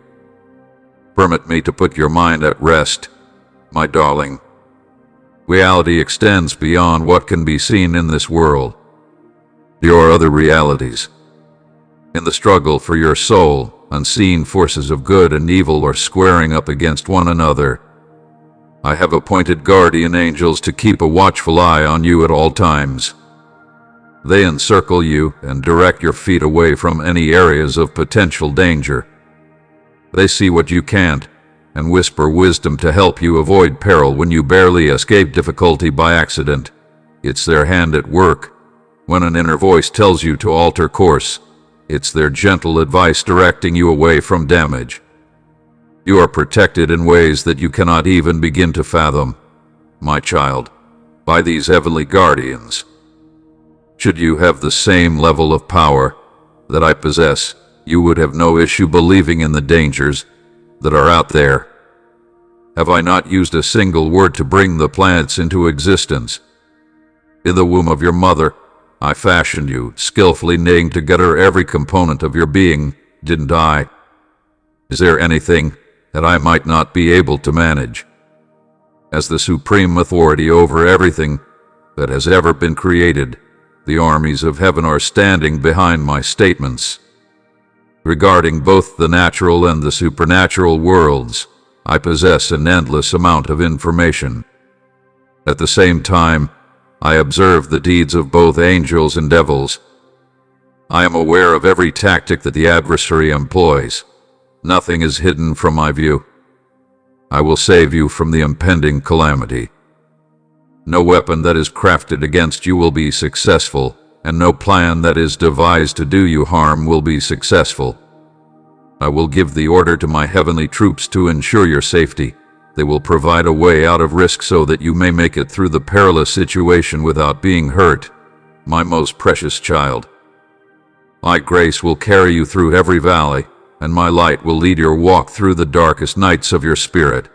Speaker 1: Permit me to put your mind at rest, my darling. Reality extends beyond what can be seen in this world. There are other realities. In the struggle for your soul, unseen forces of good and evil are squaring up against one another. I have appointed guardian angels to keep a watchful eye on you at all times. They encircle you and direct your feet away from any areas of potential danger. They see what you can't, and whisper wisdom to help you avoid peril when you barely escape difficulty by accident. It's their hand at work. When an inner voice tells you to alter course, it's their gentle advice directing you away from damage. You are protected in ways that you cannot even begin to fathom, my child, by these heavenly guardians. Should you have the same level of power that I possess, you would have no issue believing in the dangers that are out there. Have I not used a single word to bring the planets into existence? In the womb of your mother, I fashioned you, skillfully knitting together every component of your being, didn't I? Is there anything that I might not be able to manage? As the supreme authority over everything that has ever been created, the armies of heaven are standing behind my statements. Regarding both the natural and the supernatural worlds, I possess an endless amount of information. At the same time, I observe the deeds of both angels and devils. I am aware of every tactic that the adversary employs. Nothing is hidden from my view. I will save you from the impending calamity. No weapon that is crafted against you will be successful, and no plan that is devised to do you harm will be successful. I will give the order to my heavenly troops to ensure your safety. They will provide a way out of risk so that you may make it through the perilous situation without being hurt, my most precious child. My grace will carry you through every valley, and my light will lead your walk through the darkest nights of your spirit.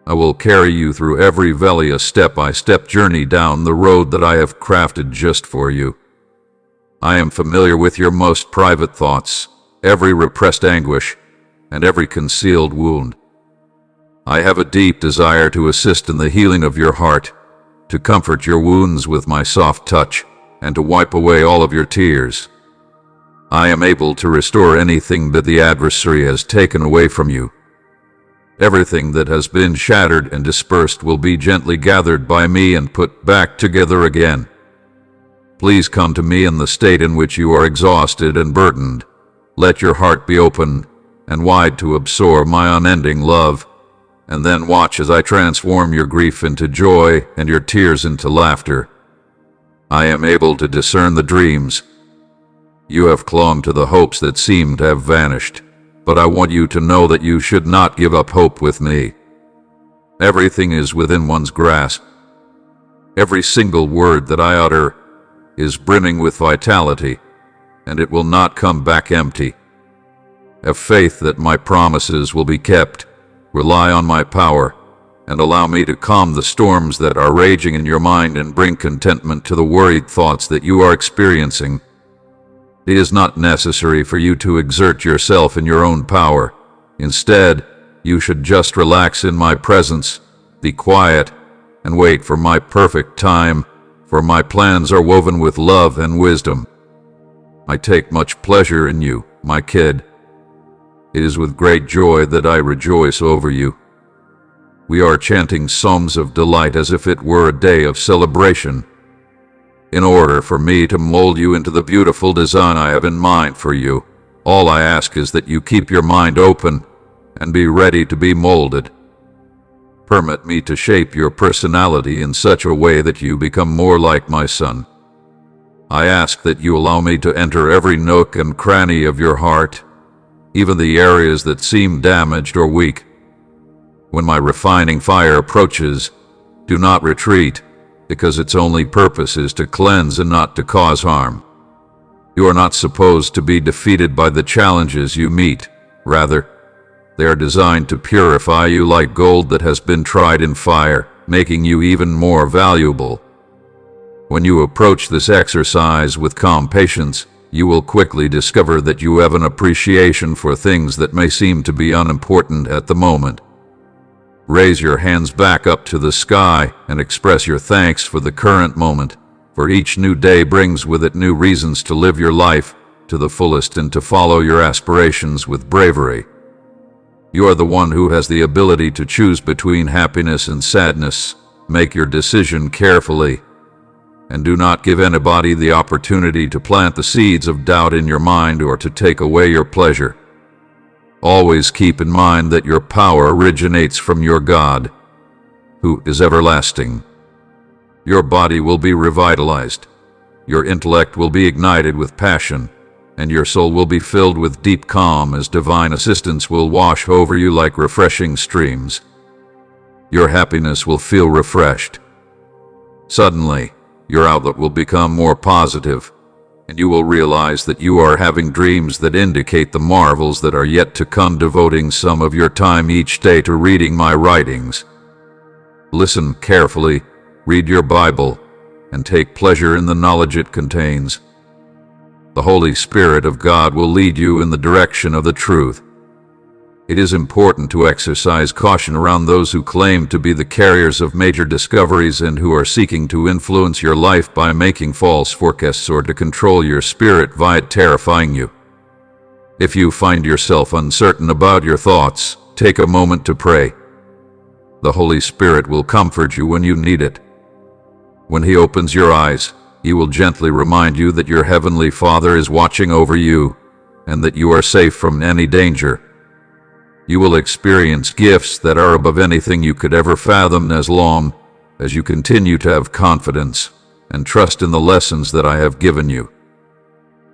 Speaker 1: I will carry you through every valley, a step-by-step journey down the road that I have crafted just for you. I am familiar with your most private thoughts, every repressed anguish, and every concealed wound. I have a deep desire to assist in the healing of your heart, to comfort your wounds with my soft touch, and to wipe away all of your tears. I am able to restore anything that the adversary has taken away from you. Everything that has been shattered and dispersed will be gently gathered by me and put back together again. Please come to me in the state in which you are exhausted and burdened. Let your heart be open and wide to absorb my unending love, and then watch as I transform your grief into joy and your tears into laughter. I am able to discern the dreams. You have clung to the hopes that seem to have vanished, but I want you to know that you should not give up hope with me. Everything is within one's grasp. Every single word that I utter is brimming with vitality, and it will not come back empty. Have faith that my promises will be kept. Rely on my power, and allow me to calm the storms that are raging in your mind and bring contentment to the worried thoughts that you are experiencing. It is not necessary for you to exert yourself in your own power. Instead, you should just relax in my presence, be quiet, and wait for my perfect time, for my plans are woven with love and wisdom. I take much pleasure in you, my kid. It is with great joy that I rejoice over you. We are chanting psalms of delight as if it were a day of celebration. In order for me to mold you into the beautiful design I have in mind for you, all I ask is that you keep your mind open and be ready to be molded. Permit me to shape your personality in such a way that you become more like my son. I ask that you allow me to enter every nook and cranny of your heart, even the areas that seem damaged or weak. When my refining fire approaches, do not retreat, because its only purpose is to cleanse and not to cause harm. You are not supposed to be defeated by the challenges you meet. Rather, they are designed to purify you like gold that has been tried in fire, making you even more valuable. When you approach this exercise with calm patience, you will quickly discover that you have an appreciation for things that may seem to be unimportant at the moment. Raise your hands back up to the sky and express your thanks for the current moment, for each new day brings with it new reasons to live your life to the fullest and to follow your aspirations with bravery. You are the one who has the ability to choose between happiness and sadness. Make your decision carefully, and do not give anybody the opportunity to plant the seeds of doubt in your mind or to take away your pleasure. Always keep in mind that your power originates from your God, who is everlasting. Your body will be revitalized, your intellect will be ignited with passion, and your soul will be filled with deep calm as divine assistance will wash over you like refreshing streams. Your happiness will feel refreshed. Suddenly, your outlook will become more positive, and you will realize that you are having dreams that indicate the marvels that are yet to come, devoting some of your time each day to reading my writings. Listen carefully, read your Bible, and take pleasure in the knowledge it contains. The Holy Spirit of God will lead you in the direction of the truth. It is important to exercise caution around those who claim to be the carriers of major discoveries and who are seeking to influence your life by making false forecasts or to control your spirit via terrifying you. If you find yourself uncertain about your thoughts, take a moment to pray. The Holy Spirit will comfort you when you need it. When He opens your eyes, He will gently remind you that your Heavenly Father is watching over you and that you are safe from any danger. You will experience gifts that are above anything you could ever fathom as long as you continue to have confidence and trust in the lessons that I have given you.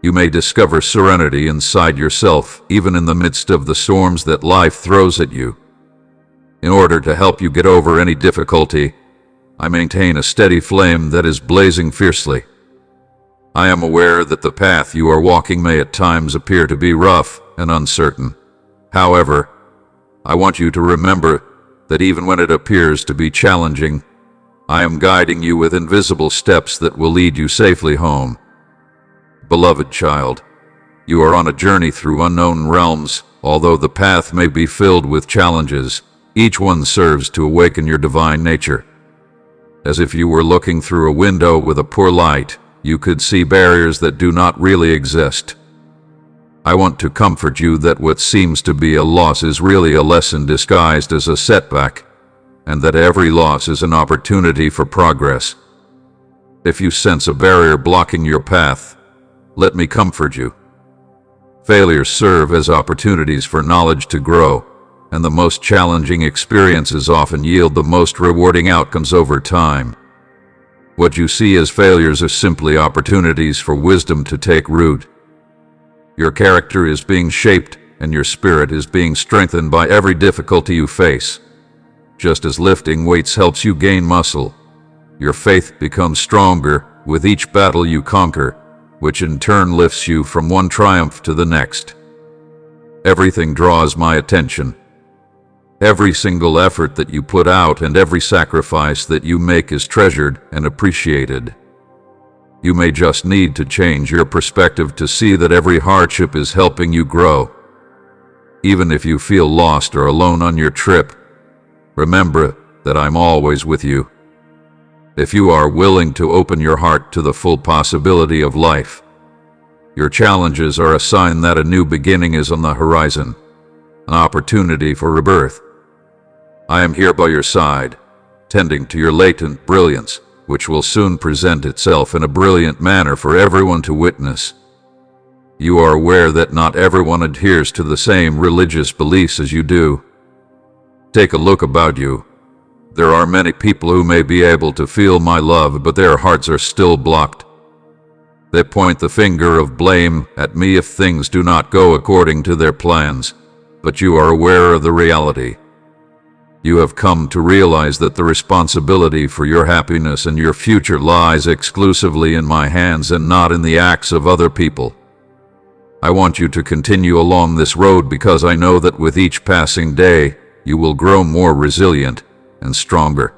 Speaker 1: You may discover serenity inside yourself, even in the midst of the storms that life throws at you. In order to help you get over any difficulty, I maintain a steady flame that is blazing fiercely. I am aware that the path you are walking may at times appear to be rough and uncertain. However, I want you to remember that even when it appears to be challenging, I am guiding you with invisible steps that will lead you safely home. Beloved child, you are on a journey through unknown realms. Although the path may be filled with challenges, each one serves to awaken your divine nature. As if you were looking through a window with a poor light, you could see barriers that do not really exist. I want to comfort you that what seems to be a loss is really a lesson disguised as a setback, and that every loss is an opportunity for progress. If you sense a barrier blocking your path, let me comfort you. Failures serve as opportunities for knowledge to grow, and the most challenging experiences often yield the most rewarding outcomes over time. What you see as failures are simply opportunities for wisdom to take root. Your character is being shaped, and your spirit is being strengthened by every difficulty you face. Just as lifting weights helps you gain muscle, your faith becomes stronger with each battle you conquer, which in turn lifts you from one triumph to the next. Everything draws my attention. Every single effort that you put out and every sacrifice that you make is treasured and appreciated. You may just need to change your perspective to see that every hardship is helping you grow. Even if you feel lost or alone on your trip, remember that I'm always with you. If you are willing to open your heart to the full possibility of life, your challenges are a sign that a new beginning is on the horizon, an opportunity for rebirth. I am here by your side, tending to your latent brilliance, which will soon present itself in a brilliant manner for everyone to witness. You are aware that not everyone adheres to the same religious beliefs as you do. Take a look about you. There are many people who may be able to feel my love, but their hearts are still blocked. They point the finger of blame at me if things do not go according to their plans, but you are aware of the reality. You have come to realize that the responsibility for your happiness and your future lies exclusively in my hands and not in the acts of other people. I want you to continue along this road because I know that with each passing day, you will grow more resilient and stronger.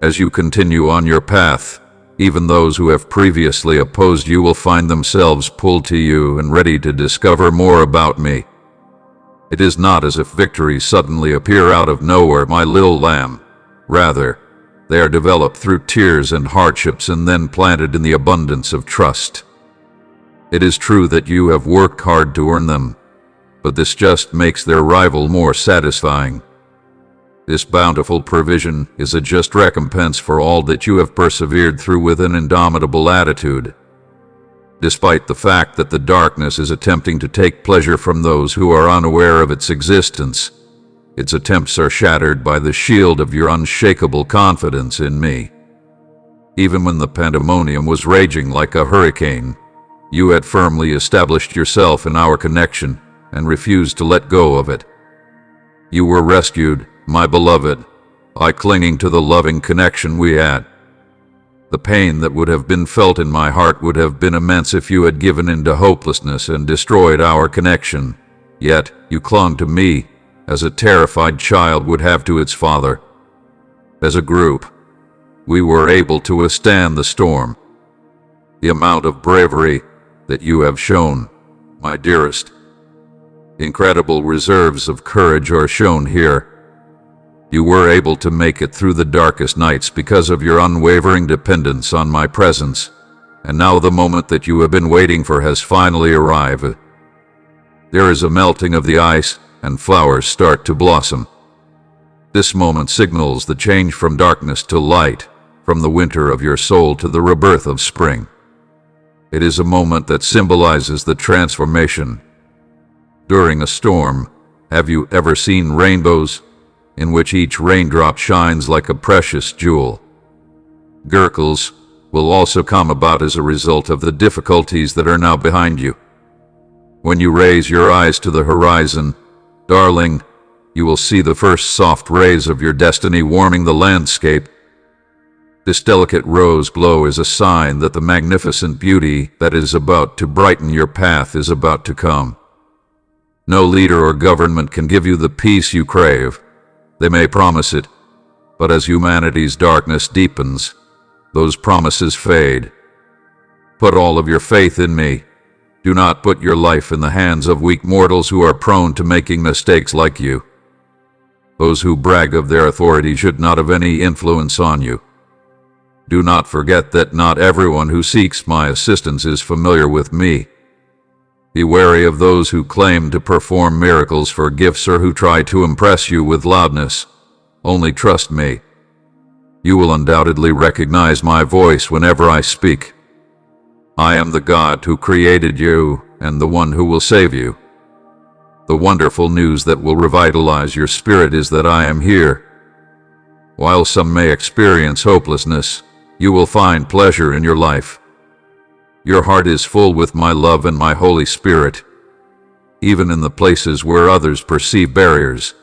Speaker 1: As you continue on your path, even those who have previously opposed you will find themselves pulled to you and ready to discover more about me. It is not as if victories suddenly appear out of nowhere, my little lamb. Rather, they are developed through tears and hardships and then planted in the abundance of trust. It is true that you have worked hard to earn them, but this just makes their arrival more satisfying. This bountiful provision is a just recompense for all that you have persevered through with an indomitable attitude. Despite the fact that the darkness is attempting to take pleasure from those who are unaware of its existence, its attempts are shattered by the shield of your unshakable confidence in me. Even when the pandemonium was raging like a hurricane, you had firmly established yourself in our connection and refused to let go of it. You were rescued, my beloved, by clinging to the loving connection we had. The pain that would have been felt in my heart would have been immense if you had given in to hopelessness and destroyed our connection. Yet you clung to me, as a terrified child would have to its father. As a group, we were able to withstand the storm. The amount of bravery that you have shown, my dearest. Incredible reserves of courage are shown here. You were able to make it through the darkest nights because of your unwavering dependence on my presence, and now the moment that you have been waiting for has finally arrived. There is a melting of the ice, and flowers start to blossom. This moment signals the change from darkness to light, from the winter of your soul to the rebirth of spring. It is a moment that symbolizes the transformation. During a storm, have you ever seen rainbows, in which each raindrop shines like a precious jewel? Gurkles will also come about as a result of the difficulties that are now behind you. When you raise your eyes to the horizon, darling, you will see the first soft rays of your destiny warming the landscape. This delicate rose glow is a sign that the magnificent beauty that is about to brighten your path is about to come. No leader or government can give you the peace you crave. They may promise it, but as humanity's darkness deepens, those promises fade. Put all of your faith in me. Do not put your life in the hands of weak mortals who are prone to making mistakes like you. Those who brag of their authority should not have any influence on you. Do not forget that not everyone who seeks my assistance is familiar with me. Be wary of those who claim to perform miracles for gifts or who try to impress you with loudness. Only trust me. You will undoubtedly recognize my voice whenever I speak. I am the God who created you and the one who will save you. The wonderful news that will revitalize your spirit is that I am here. While some may experience hopelessness, you will find pleasure in your life. Your heart is full with my love and my Holy Spirit, even in the places where others perceive barriers.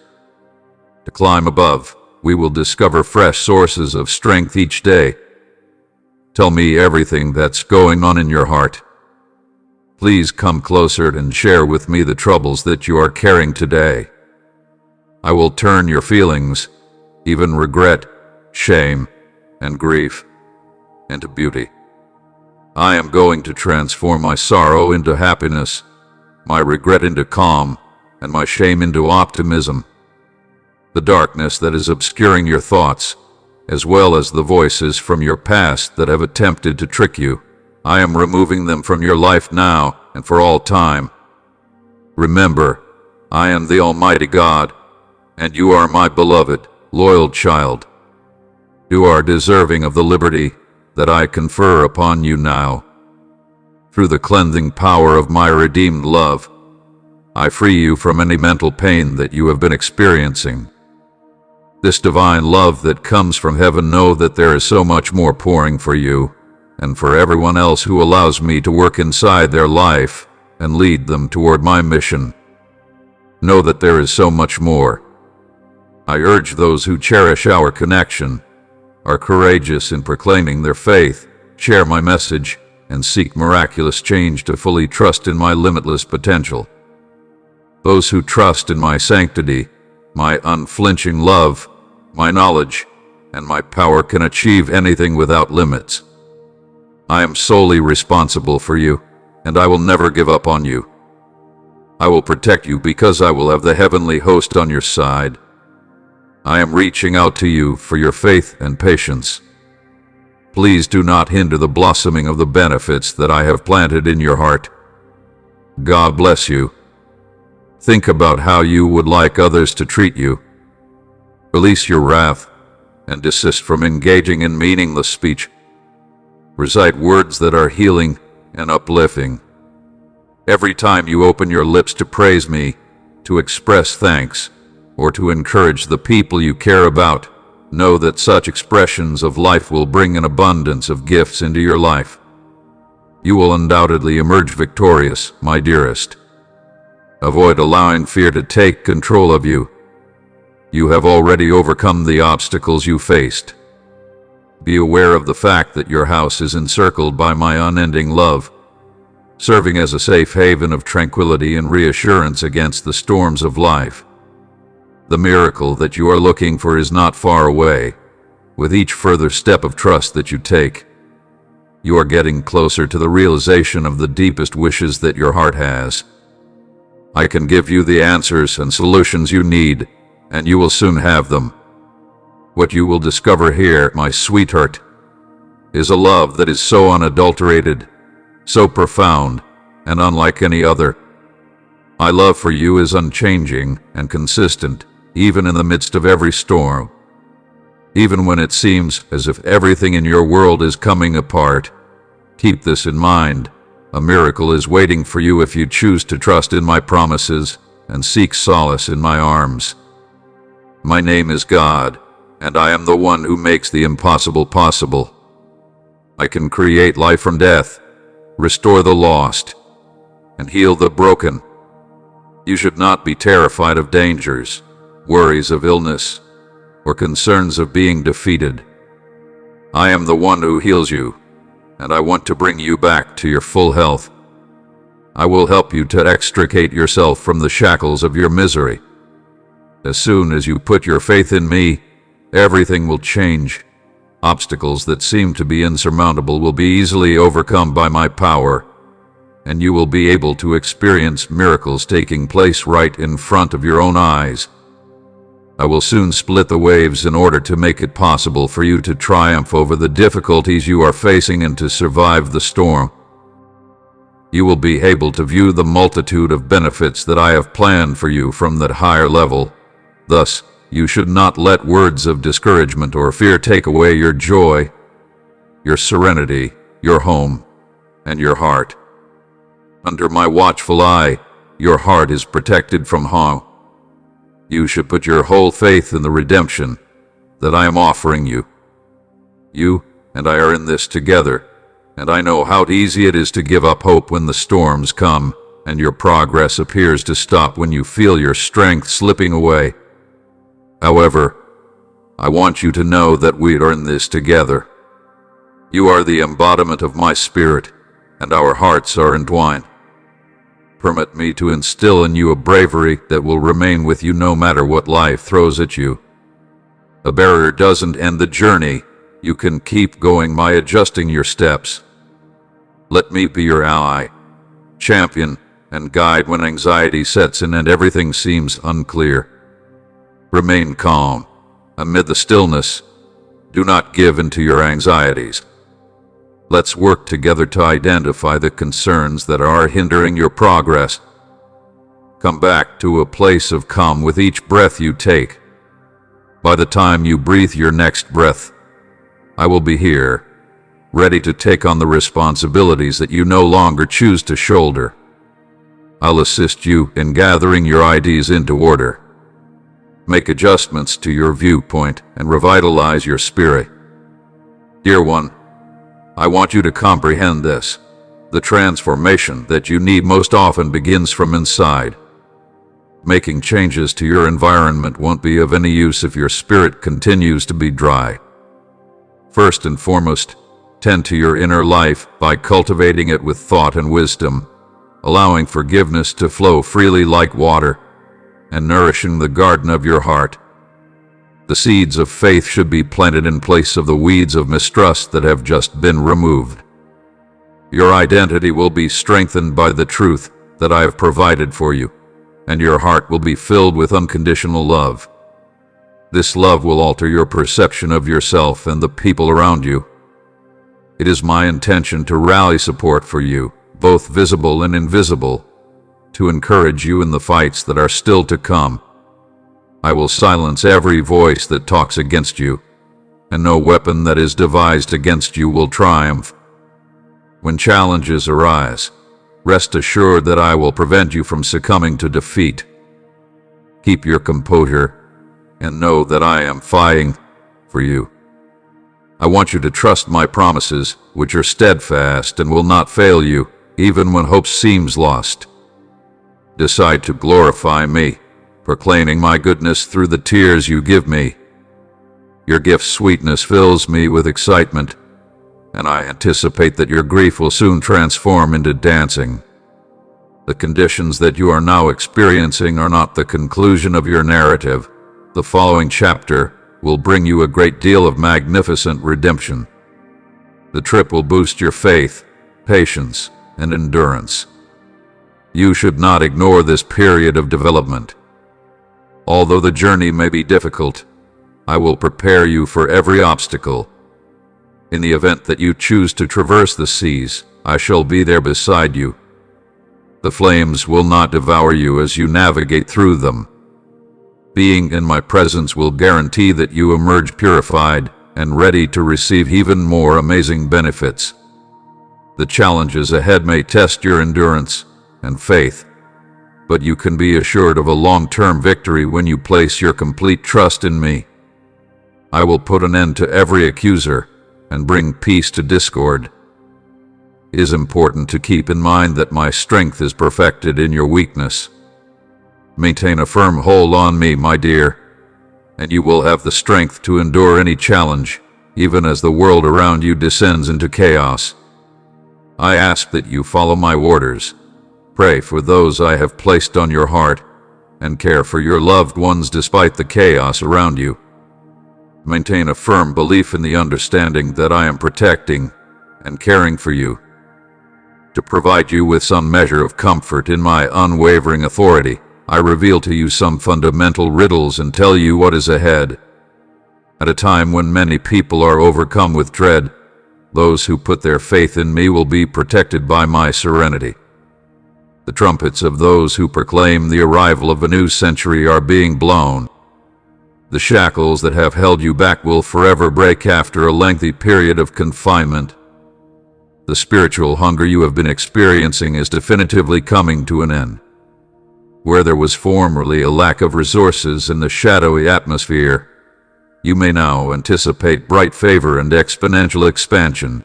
Speaker 1: To climb above, we will discover fresh sources of strength each day. Tell me everything that's going on in your heart. Please come closer and share with me the troubles that you are carrying today. I will turn your feelings, even regret, shame, and grief, into beauty. I am going to transform my sorrow into happiness, my regret into calm, and my shame into optimism. The darkness that is obscuring your thoughts, as well as the voices from your past that have attempted to trick you, I am removing them from your life now and for all time. Remember, I am the Almighty God, and you are my beloved, loyal child. You are deserving of the liberty that I confer upon you now. Through the cleansing power of my redeemed love, I free you from any mental pain that you have been experiencing. This divine love that comes from heaven, know that there is so much more pouring for you and for everyone else who allows me to work inside their life and lead them toward my mission. Know that there is so much more. I urge those who cherish our connection, are courageous in proclaiming their faith, share my message, and seek miraculous change to fully trust in my limitless potential. Those who trust in my sanctity, my unflinching love, my knowledge, and my power can achieve anything without limits. I am solely responsible for you, and I will never give up on you. I will protect you because I will have the heavenly host on your side. I am reaching out to you for your faith and patience. Please do not hinder the blossoming of the benefits that I have planted in your heart. God bless you. Think about how you would like others to treat you. Release your wrath and desist from engaging in meaningless speech. Recite words that are healing and uplifting. Every time you open your lips to praise me, to express thanks, or to encourage the people you care about, know that such expressions of life will bring an abundance of gifts into your life. You will undoubtedly emerge victorious, my dearest. Avoid allowing fear to take control of you. You have already overcome the obstacles you faced. Be aware of the fact that your house is encircled by my unending love, serving as a safe haven of tranquility and reassurance against the storms of life. The miracle that you are looking for is not far away. With each further step of trust that you take, you are getting closer to the realization of the deepest wishes that your heart has. I can give you the answers and solutions you need, and you will soon have them. What you will discover here, my sweetheart, is a love that is so unadulterated, so profound, and unlike any other. My love for you is unchanging and consistent, even in the midst of every storm. Even when it seems as if everything in your world is coming apart, keep this in mind. A miracle is waiting for you if you choose to trust in my promises and seek solace in my arms. My name is God, and I am the one who makes the impossible possible. I can create life from death, restore the lost, and heal the broken. You should not be terrified of dangers, worries of illness, or concerns of being defeated. I am the one who heals you, and I want to bring you back to your full health. I will help you to extricate yourself from the shackles of your misery. As soon as you put your faith in me, everything will change. Obstacles that seem to be insurmountable will be easily overcome by my power, and you will be able to experience miracles taking place right in front of your own eyes. I will soon split the waves in order to make it possible for you to triumph over the difficulties you are facing and to survive the storm. You will be able to view the multitude of benefits that I have planned for you from that higher level. Thus, you should not let words of discouragement or fear take away your joy, your serenity, your home, and your heart. Under my watchful eye, your heart is protected from harm. You should put your whole faith in the redemption that I am offering you. You and I are in this together, and I know how easy it is to give up hope when the storms come, and your progress appears to stop when you feel your strength slipping away. However, I want you to know that we are in this together. You are the embodiment of my spirit, and our hearts are entwined. Permit me to instill in you a bravery that will remain with you no matter what life throws at you. A barrier doesn't end the journey. You can keep going by adjusting your steps. Let me be your ally, champion, and guide when anxiety sets in and everything seems unclear. Remain calm amid the stillness. Do not give in to your anxieties. Let's work together to identify the concerns that are hindering your progress. Come back to a place of calm with each breath you take. By the time you breathe your next breath, I will be here, ready to take on the responsibilities that you no longer choose to shoulder. I'll assist you in gathering your ideas into order. Make adjustments to your viewpoint and revitalize your spirit. Dear one, I want you to comprehend this. The transformation that you need most often begins from inside. Making changes to your environment won't be of any use if your spirit continues to be dry. First and foremost, tend to your inner life by cultivating it with thought and wisdom, allowing forgiveness to flow freely like water, and nourishing the garden of your heart. The seeds of faith should be planted in place of the weeds of mistrust that have just been removed. Your identity will be strengthened by the truth that I have provided for you, and your heart will be filled with unconditional love. This love will alter your perception of yourself and the people around you. It is my intention to rally support for you, both visible and invisible, to encourage you in the fights that are still to come. I will silence every voice that talks against you, and no weapon that is devised against you will triumph. When challenges arise, rest assured that I will prevent you from succumbing to defeat. Keep your composure and know that I am fighting for you. I want you to trust my promises, which are steadfast and will not fail you, even when hope seems lost. Decide to glorify me, proclaiming my goodness through the tears you give me. Your gift's sweetness fills me with excitement, and I anticipate that your grief will soon transform into dancing. The conditions that you are now experiencing are not the conclusion of your narrative. The following chapter will bring you a great deal of magnificent redemption. The trip will boost your faith, patience, and endurance. You should not ignore this period of development. Although the journey may be difficult, I will prepare you for every obstacle. In the event that you choose to traverse the seas, I shall be there beside you. The flames will not devour you as you navigate through them. Being in my presence will guarantee that you emerge purified and ready to receive even more amazing benefits. The challenges ahead may test your endurance and faith, but you can be assured of a long-term victory when you place your complete trust in me. I will put an end to every accuser and bring peace to discord. It is important to keep in mind that my strength is perfected in your weakness. Maintain a firm hold on me, my dear, and you will have the strength to endure any challenge, even as the world around you descends into chaos. I ask that you follow my orders, pray for those I have placed on your heart, and care for your loved ones despite the chaos around you. Maintain a firm belief in the understanding that I am protecting and caring for you. To provide you with some measure of comfort in my unwavering authority, I reveal to you some fundamental riddles and tell you what is ahead. At a time when many people are overcome with dread, those who put their faith in me will be protected by my serenity. The trumpets of those who proclaim the arrival of a new century are being blown. The shackles that have held you back will forever break after a lengthy period of confinement. The spiritual hunger you have been experiencing is definitively coming to an end. Where there was formerly a lack of resources in the shadowy atmosphere, you may now anticipate bright favor and exponential expansion.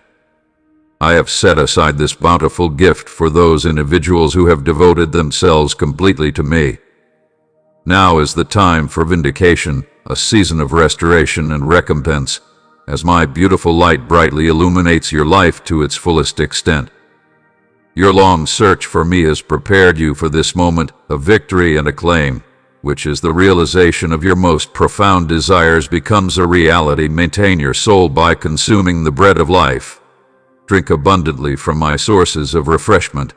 Speaker 1: I have set aside this bountiful gift for those individuals who have devoted themselves completely to me. Now is the time for vindication, a season of restoration and recompense, as my beautiful light brightly illuminates your life to its fullest extent. Your long search for me has prepared you for this moment of victory and acclaim, which is the realization of your most profound desires becomes a reality. Maintain your soul by consuming the bread of life. Drink abundantly from my sources of refreshment.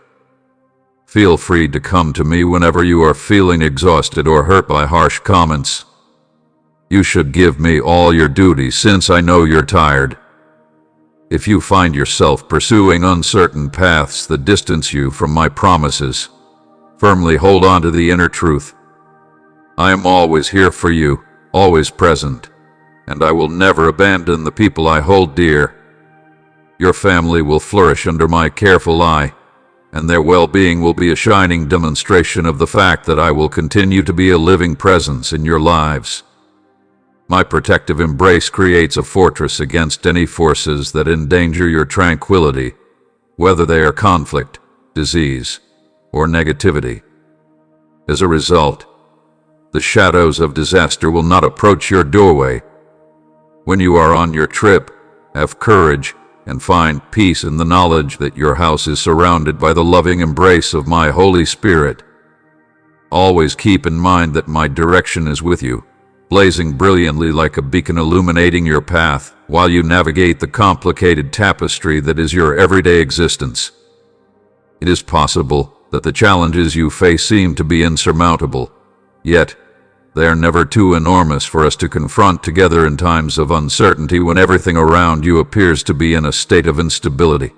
Speaker 1: Feel free to come to me whenever you are feeling exhausted or hurt by harsh comments. You should give me all your duties since I know you're tired. If you find yourself pursuing uncertain paths that distance you from my promises, firmly hold on to the inner truth. I am always here for you, always present, and I will never abandon the people I hold dear. Your family will flourish under my careful eye, and their well-being will be a shining demonstration of the fact that I will continue to be a living presence in your lives. My protective embrace creates a fortress against any forces that endanger your tranquility, whether they are conflict, disease, or negativity. As a result, the shadows of disaster will not approach your doorway. When you are on your trip, have courage and find peace in the knowledge that your house is surrounded by the loving embrace of my Holy Spirit. Always keep in mind that my direction is with you, blazing brilliantly like a beacon illuminating your path while you navigate the complicated tapestry that is your everyday existence. It is possible that the challenges you face seem to be insurmountable, yet they are never too enormous for us to confront together in times of uncertainty when everything around you appears to be in a state of instability.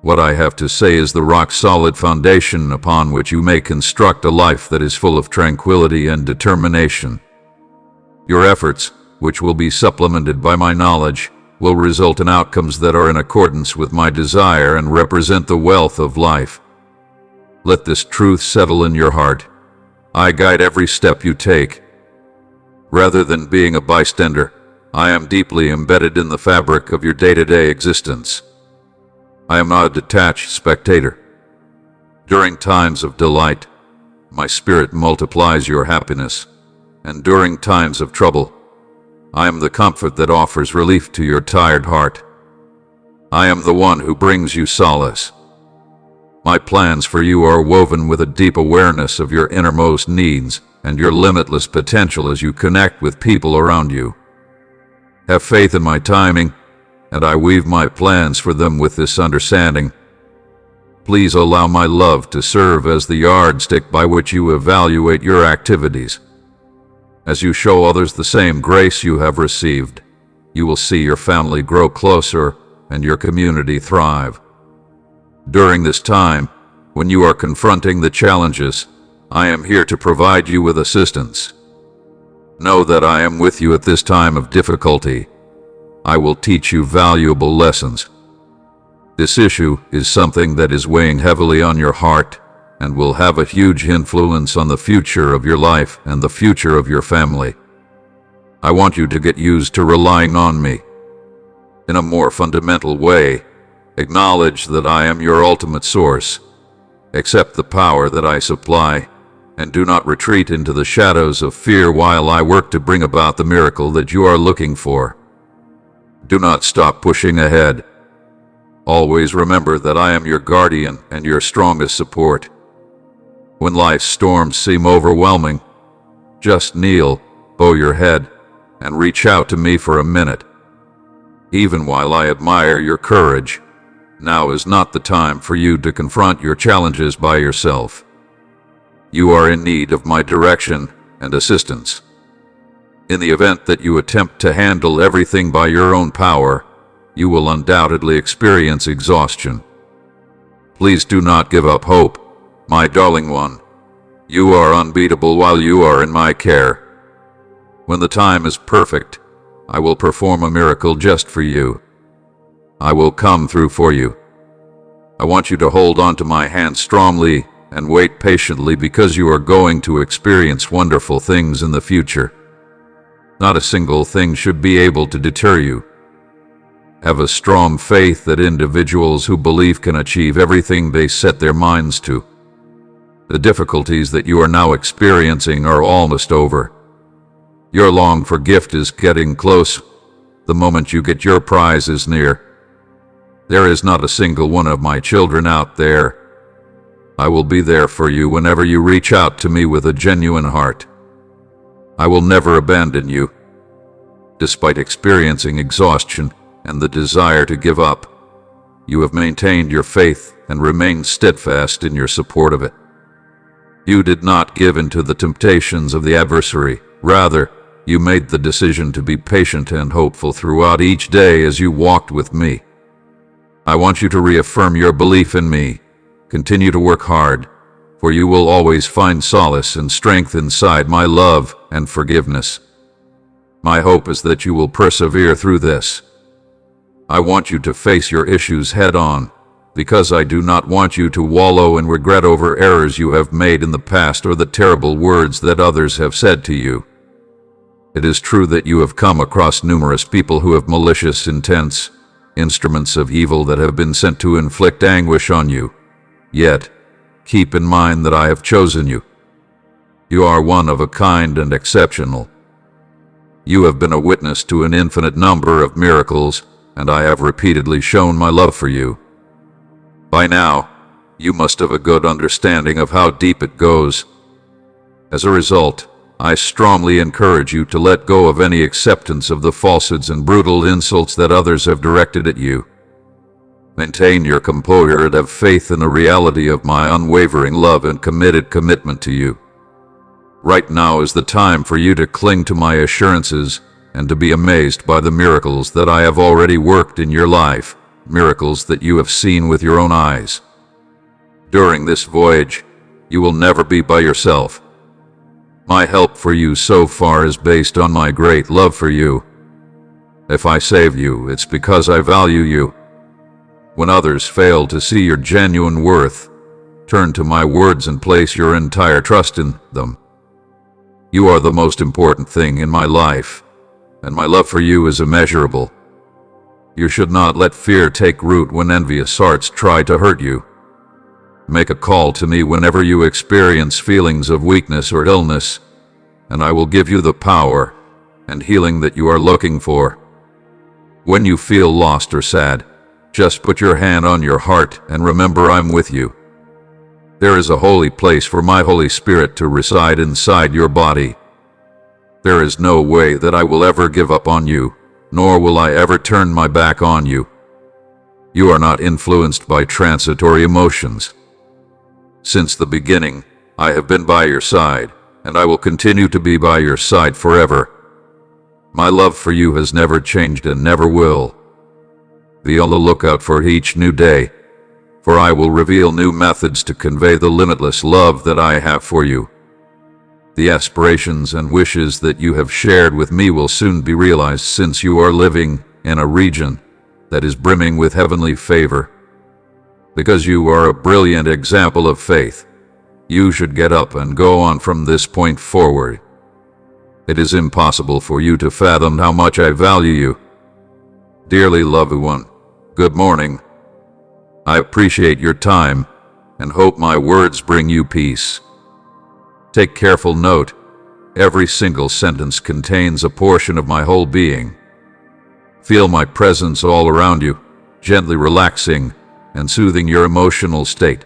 Speaker 1: What I have to say is the rock-solid foundation upon which you may construct a life that is full of tranquility and determination. Your efforts, which will be supplemented by my knowledge, will result in outcomes that are in accordance with my desire and represent the wealth of life. Let this truth settle in your heart. I guide every step you take. Rather than being a bystander, I am deeply embedded in the fabric of your day-to-day existence. I am not a detached spectator. During times of delight, my spirit multiplies your happiness, and during times of trouble, I am the comfort that offers relief to your tired heart. I am the one who brings you solace. My plans for you are woven with a deep awareness of your innermost needs and your limitless potential as you connect with people around you. Have faith in my timing, and I weave my plans for them with this understanding. Please allow my love to serve as the yardstick by which you evaluate your activities. As you show others the same grace you have received, you will see your family grow closer and your community thrive. During this time, when you are confronting the challenges, I am here to provide you with assistance. Know that I am with you at this time of difficulty. I will teach you valuable lessons. This issue is something that is weighing heavily on your heart and will have a huge influence on the future of your life and the future of your family. I want you to get used to relying on me. In a more fundamental way, acknowledge that I am your ultimate source. Accept the power that I supply, and do not retreat into the shadows of fear while I work to bring about the miracle that you are looking for. Do not stop pushing ahead. Always remember that I am your guardian and your strongest support. When life's storms seem overwhelming, just kneel, bow your head, and reach out to me for a minute. Even while I admire your courage, now is not the time for you to confront your challenges by yourself. You are in need of my direction and assistance. In the event that you attempt to handle everything by your own power, you will undoubtedly experience exhaustion. Please do not give up hope, my darling one. You are unbeatable while you are in my care. When the time is perfect, I will perform a miracle just for you. I will come through for you. I want you to hold on to my hand strongly and wait patiently because you are going to experience wonderful things in the future. Not a single thing should be able to deter you. Have a strong faith that individuals who believe can achieve everything they set their minds to. The difficulties that you are now experiencing are almost over. Your longed-for gift is getting close. The moment you get your prize is near. There is not a single one of my children out there. I will be there for you whenever you reach out to me with a genuine heart. I will never abandon you. Despite experiencing exhaustion and the desire to give up, you have maintained your faith and remained steadfast in your support of it. You did not give in to the temptations of the adversary. Rather, you made the decision to be patient and hopeful throughout each day as you walked with me. I want you to reaffirm your belief in me. Continue to work hard, for you will always find solace and strength inside my love and forgiveness. My hope is that you will persevere through this. I want you to face your issues head-on, because I do not want you to wallow in regret over errors you have made in the past or the terrible words that others have said to you. It is true that you have come across numerous people who have malicious intents, instruments of evil that have been sent to inflict anguish on you. Yet, keep in mind that I have chosen you. You are one of a kind and exceptional. You have been a witness to an infinite number of miracles, and I have repeatedly shown my love for you. By now, you must have a good understanding of how deep it goes. As a result, I strongly encourage you to let go of any acceptance of the falsehoods and brutal insults that others have directed at you. Maintain your composure and have faith in the reality of my unwavering love and commitment to you. Right now is the time for you to cling to my assurances and to be amazed by the miracles that I have already worked in your life, miracles that you have seen with your own eyes. During this voyage, you will never be by yourself. My help for you so far is based on my great love for you. If I save you, it's because I value you. When others fail to see your genuine worth, turn to my words and place your entire trust in them. You are the most important thing in my life, and my love for you is immeasurable. You should not let fear take root when envious hearts try to hurt you. Make a call to me whenever you experience feelings of weakness or illness, and I will give you the power and healing that you are looking for. When you feel lost or sad, just put your hand on your heart and remember I'm with you. There is a holy place for my Holy Spirit to reside inside your body. There is no way that I will ever give up on you, nor will I ever turn my back on you. You are not influenced by transitory emotions. Since the beginning, I have been by your side, and I will continue to be by your side forever. My love for you has never changed and never will. Be on the lookout for each new day, for I will reveal new methods to convey the limitless love that I have for you. The aspirations and wishes that you have shared with me will soon be realized, since you are living in a region that is brimming with heavenly favor. Because you are a brilliant example of faith, you should get up and go on from this point forward. It is impossible for you to fathom how much I value you. Dearly loved one, good morning. I appreciate your time and hope my words bring you peace. Take careful note. Every single sentence contains a portion of my whole being. Feel my presence all around you, gently relaxing and soothing your emotional state.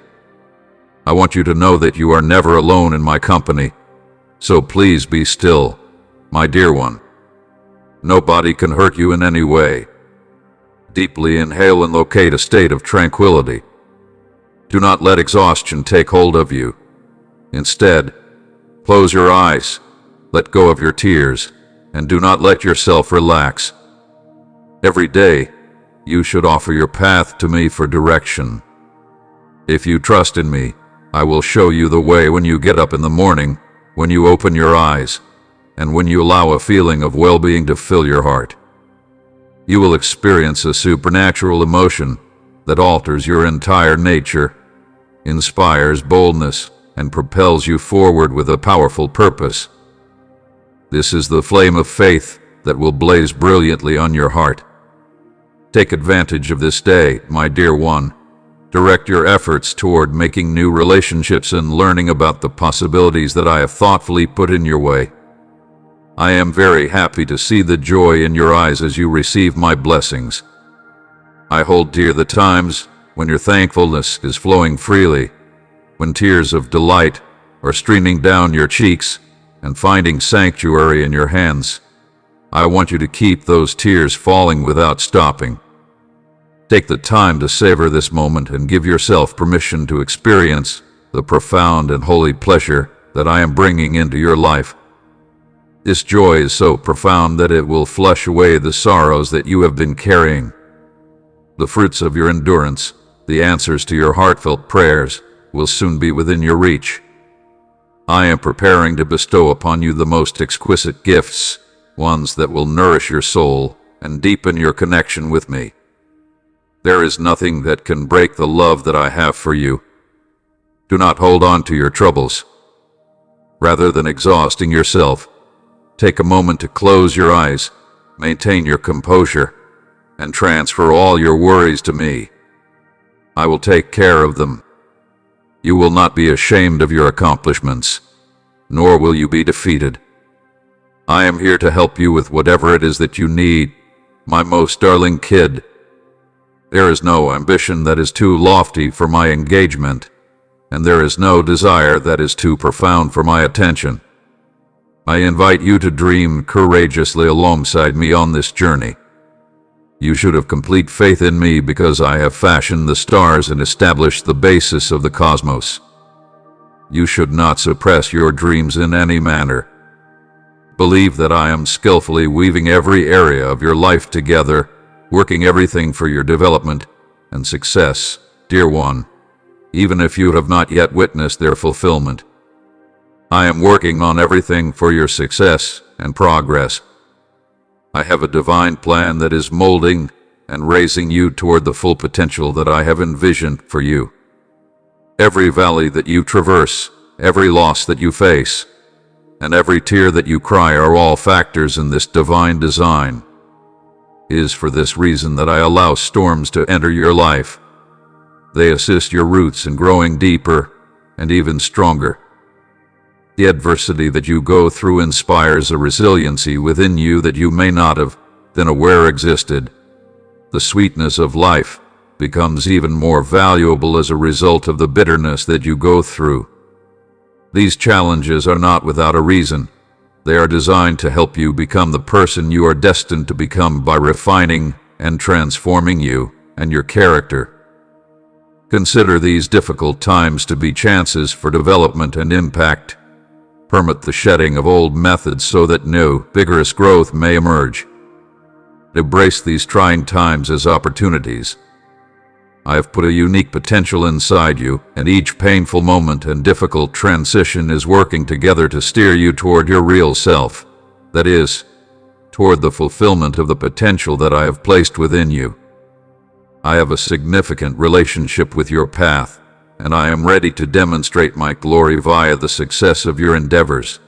Speaker 1: I want you to know that you are never alone in my company, so please be still, my dear one. Nobody can hurt you in any way. Deeply inhale and locate a state of tranquility. Do not let exhaustion take hold of you. Instead, close your eyes, let go of your tears, and do not let yourself relax. Every day, you should offer your path to me for direction. If you trust in me, I will show you the way when you get up in the morning, when you open your eyes, and when you allow a feeling of well-being to fill your heart. You will experience a supernatural emotion that alters your entire nature, inspires boldness, and propels you forward with a powerful purpose. This is the flame of faith that will blaze brilliantly on your heart. Take advantage of this day, my dear one. Direct your efforts toward making new relationships and learning about the possibilities that I have thoughtfully put in your way. I am very happy to see the joy in your eyes as you receive my blessings. I hold dear the times when your thankfulness is flowing freely, when tears of delight are streaming down your cheeks and finding sanctuary in your hands. I want you to keep those tears falling without stopping. Take the time to savor this moment and give yourself permission to experience the profound and holy pleasure that I am bringing into your life. This joy is so profound that it will flush away the sorrows that you have been carrying. The fruits of your endurance, the answers to your heartfelt prayers, will soon be within your reach. I am preparing to bestow upon you the most exquisite gifts, ones that will nourish your soul and deepen your connection with me. There is nothing that can break the love that I have for you. Do not hold on to your troubles. Rather than exhausting yourself, take a moment to close your eyes, maintain your composure, and transfer all your worries to me. I will take care of them. You will not be ashamed of your accomplishments, nor will you be defeated. I am here to help you with whatever it is that you need, my most darling kid. There is no ambition that is too lofty for my engagement, and there is no desire that is too profound for my attention. I invite you to dream courageously alongside me on this journey. You should have complete faith in me because I have fashioned the stars and established the basis of the cosmos. You should not suppress your dreams in any manner. Believe that I am skillfully weaving every area of your life together, working everything for your development and success, dear one, even if you have not yet witnessed their fulfillment. I am working on everything for your success and progress. I have a divine plan that is molding and raising you toward the full potential that I have envisioned for you. Every valley that you traverse, every loss that you face, and every tear that you cry are all factors in this divine design. It is for this reason that I allow storms to enter your life. They assist your roots in growing deeper and even stronger. The adversity that you go through inspires a resiliency within you that you may not have been aware existed. The sweetness of life becomes even more valuable as a result of the bitterness that you go through. These challenges are not without a reason. They are designed to help you become the person you are destined to become by refining and transforming you and your character. Consider these difficult times to be chances for development and impact. Permit the shedding of old methods so that new, vigorous growth may emerge. Embrace these trying times as opportunities. I have put a unique potential inside you, and each painful moment and difficult transition is working together to steer you toward your real self. That is, toward the fulfillment of the potential that I have placed within you. I have a significant relationship with your path, and I am ready to demonstrate my glory via the success of your endeavors.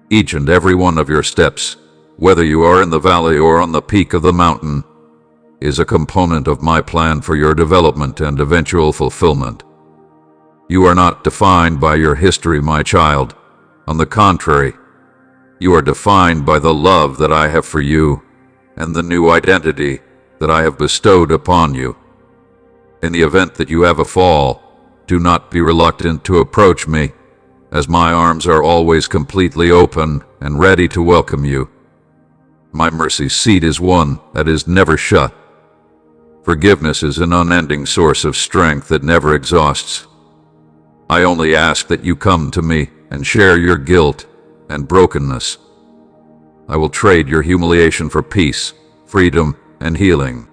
Speaker 1: Each and every one of your steps, whether you are in the valley or on the peak of the mountain, is a component of my plan for your development and eventual fulfillment. You are not defined by your history, my child. On the contrary, you are defined by the love that I have for you and the new identity that I have bestowed upon you. In the event that you have a fall, do not be reluctant to approach me, as my arms are always completely open and ready to welcome you. My mercy seat is one that is never shut. Forgiveness is an unending source of strength that never exhausts. I only ask that you come to me and share your guilt and brokenness. I will trade your humiliation for peace, freedom, and healing.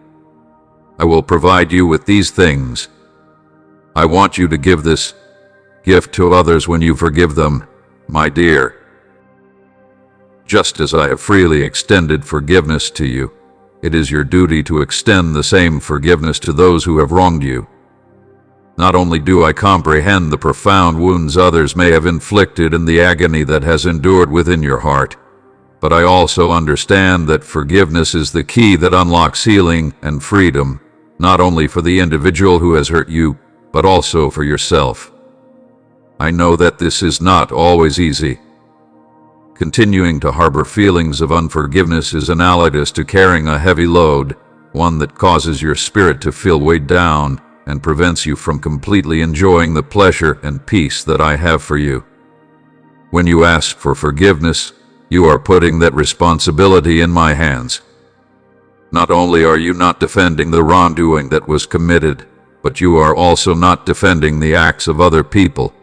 Speaker 1: I will provide you with these things. I want you to give this gift to others when you forgive them, my dear. Just as I have freely extended forgiveness to you, it is your duty to extend the same forgiveness to those who have wronged you. Not only do I comprehend the profound wounds others may have inflicted and the agony that has endured within your heart, but I also understand that forgiveness is the key that unlocks healing and freedom, not only for the individual who has hurt you, but also for yourself. I know that this is not always easy. Continuing to harbor feelings of unforgiveness is analogous to carrying a heavy load, one that causes your spirit to feel weighed down and prevents you from completely enjoying the pleasure and peace that I have for you. When you ask for forgiveness, you are putting that responsibility in my hands. Not only are you not defending the wrongdoing that was committed, but you are also not defending the acts of other people.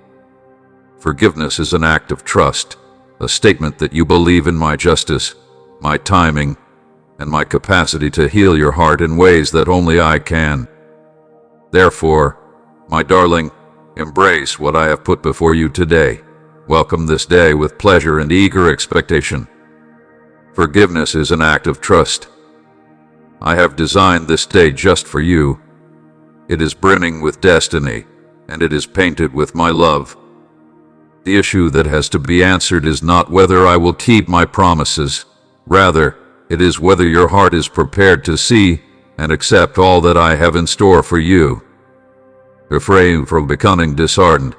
Speaker 1: Forgiveness is an act of trust, a statement that you believe in my justice, my timing, and my capacity to heal your heart in ways that only I can. Therefore, my darling, embrace what I have put before you today. Welcome this day with pleasure and eager expectation. Forgiveness is an act of trust. I have designed this day just for you. It is brimming with destiny, and it is painted with my love. The issue that has to be answered is not whether I will keep my promises. Rather, it is whether your heart is prepared to see and accept all that I have in store for you. Refrain from becoming disheartened.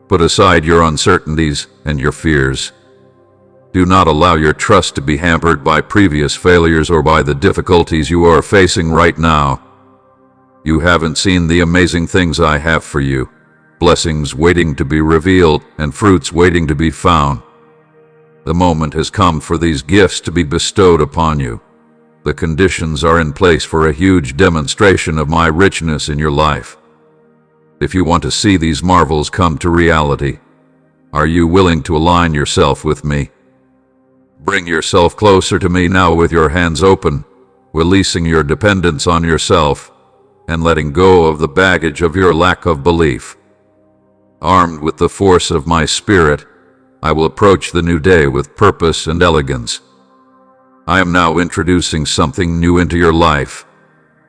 Speaker 1: Put aside your uncertainties and your fears. Do not allow your trust to be hampered by previous failures or by the difficulties you are facing right now. You haven't seen the amazing things I have for you, blessings waiting to be revealed and fruits waiting to be found. The moment has come for these gifts to be bestowed upon you. The conditions are in place for a huge demonstration of my richness in your life. If you want to see these marvels come to reality, are you willing to align yourself with me? Bring yourself closer to me now with your hands open, releasing your dependence on yourself and letting go of the baggage of your lack of belief. Armed with the force of my spirit, I will approach the new day with purpose and elegance. I am now introducing something new into your life,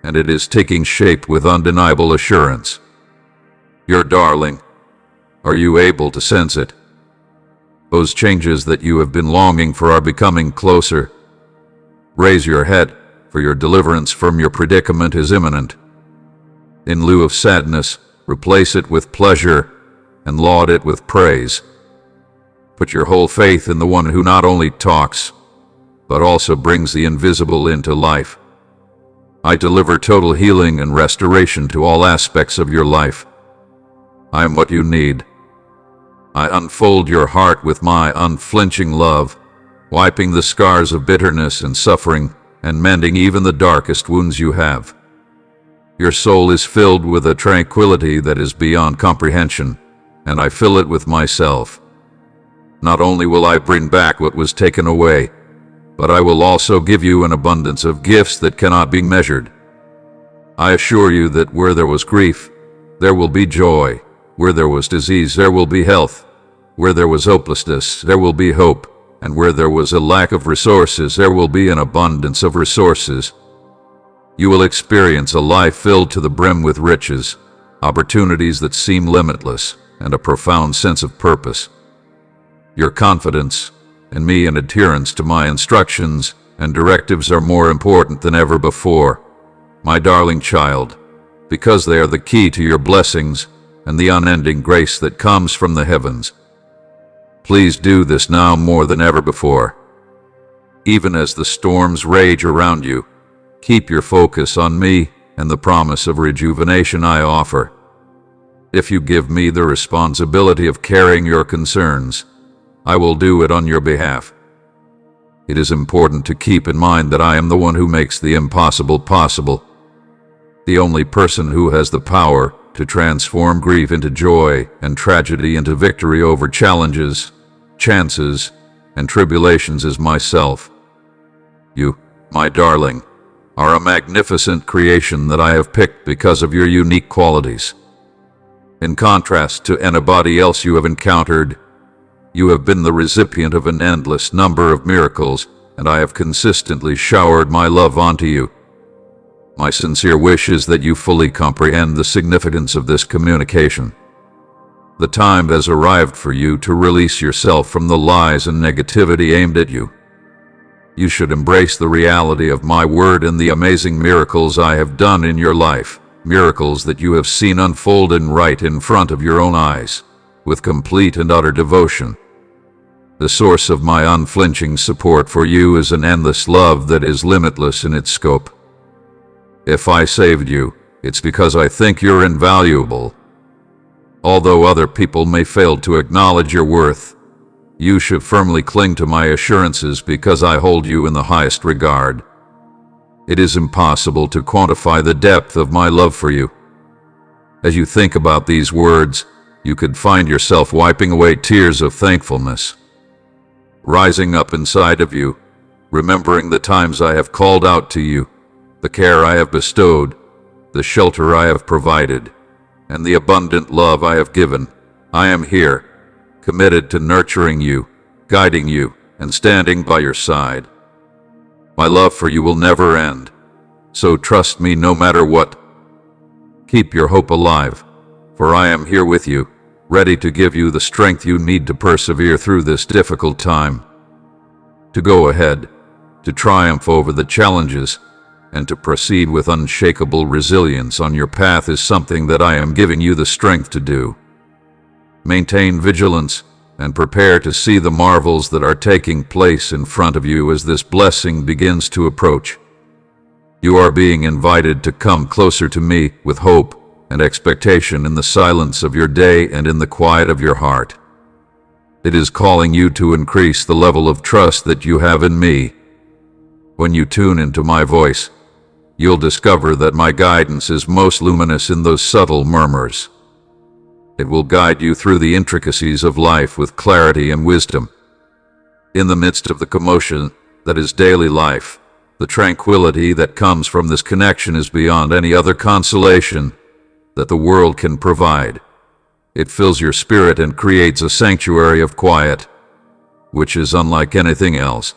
Speaker 1: and it is taking shape with undeniable assurance. Your darling, are you able to sense it? Those changes that you have been longing for are becoming closer. Raise your head, for your deliverance from your predicament is imminent. In lieu of sadness, replace it with pleasure and laud it with praise. Put your whole faith in the one who not only talks, but also brings the invisible into life. I deliver total healing and restoration to all aspects of your life. I am what you need. I unfold your heart with my unflinching love, wiping the scars of bitterness and suffering and mending even the darkest wounds you have. Your soul is filled with a tranquility that is beyond comprehension, and I fill it with myself. Not only will I bring back what was taken away, but I will also give you an abundance of gifts that cannot be measured. I assure you that where there was grief, there will be joy. Where there was disease, there will be health. Where there was hopelessness, there will be hope. And where there was a lack of resources, there will be an abundance of resources. You will experience a life filled to the brim with riches, opportunities that seem limitless, and a profound sense of purpose. Your confidence in me and adherence to my instructions and directives are more important than ever before, my darling child, because they are the key to your blessings and the unending grace that comes from the heavens. Please do this now more than ever before. Even as the storms rage around you, keep your focus on me and the promise of rejuvenation I offer. If you give me the responsibility of carrying your concerns, I will do it on your behalf. It is important to keep in mind that I am the one who makes the impossible possible, the only person who has the power to transform grief into joy and tragedy into victory over challenges, chances, and tribulations is myself. You, my darling, are a magnificent creation that I have picked because of your unique qualities. In contrast to anybody else you have encountered, you have been the recipient of an endless number of miracles, and I have consistently showered my love onto you. My sincere wish is that you fully comprehend the significance of this communication. The time has arrived for you to release yourself from the lies and negativity aimed at you. You should embrace the reality of my word and the amazing miracles I have done in your life, miracles that you have seen unfolding right in front of your own eyes, with complete and utter devotion. The source of my unflinching support for you is an endless love that is limitless in its scope. If I saved you, it's because I think you're invaluable. Although other people may fail to acknowledge your worth, you should firmly cling to my assurances because I hold you in the highest regard. It is impossible to quantify the depth of my love for you. As you think about these words, you could find yourself wiping away tears of thankfulness, rising up inside of you, remembering the times I have called out to you, the care I have bestowed, the shelter I have provided, and the abundant love I have given. I am here, committed to nurturing you, guiding you, and standing by your side. My love for you will never end, so trust me no matter what. Keep your hope alive, for I am here with you, ready to give you the strength you need to persevere through this difficult time, to go ahead, to triumph over the challenges, and to proceed with unshakable resilience on your path is something that I am giving you the strength to do. Maintain vigilance and prepare to see the marvels that are taking place in front of you as this blessing begins to approach. You are being invited to come closer to me with hope and expectation in the silence of your day and in the quiet of your heart. It is calling you to increase the level of trust that you have in me. When you tune into my voice, you'll discover that my guidance is most luminous in those subtle murmurs. It will guide you through the intricacies of life with clarity and wisdom. In the midst of the commotion that is daily life, the tranquility that comes from this connection is beyond any other consolation that the world can provide. It fills your spirit and creates a sanctuary of quiet, which is unlike anything else.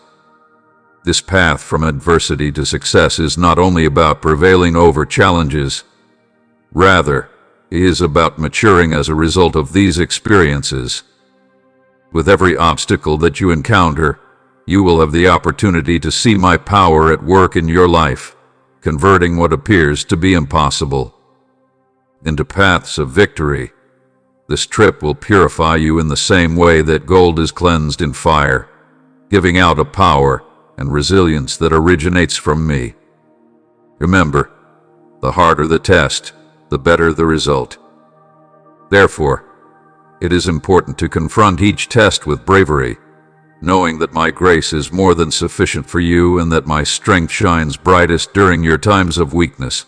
Speaker 1: This path from adversity to success is not only about prevailing over challenges, rather, it is about maturing as a result of these experiences. With every obstacle that you encounter, you will have the opportunity to see my power at work in your life, converting what appears to be impossible into paths of victory. This trip will purify you in the same way that gold is cleansed in fire, giving out a power and resilience that originates from me. Remember, the harder the test, the better the result. Therefore, it is important to confront each test with bravery, knowing that my grace is more than sufficient for you and that my strength shines brightest during your times of weakness.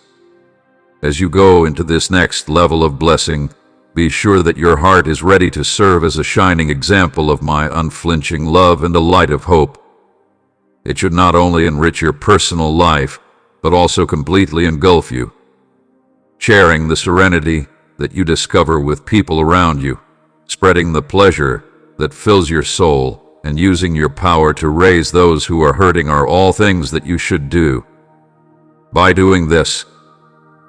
Speaker 1: As you go into this next level of blessing, be sure that your heart is ready to serve as a shining example of my unflinching love and a light of hope. It should not only enrich your personal life, but also completely engulf you, sharing the serenity that you discover with people around you, spreading the pleasure that fills your soul, and using your power to raise those who are hurting are all things that you should do. By doing this,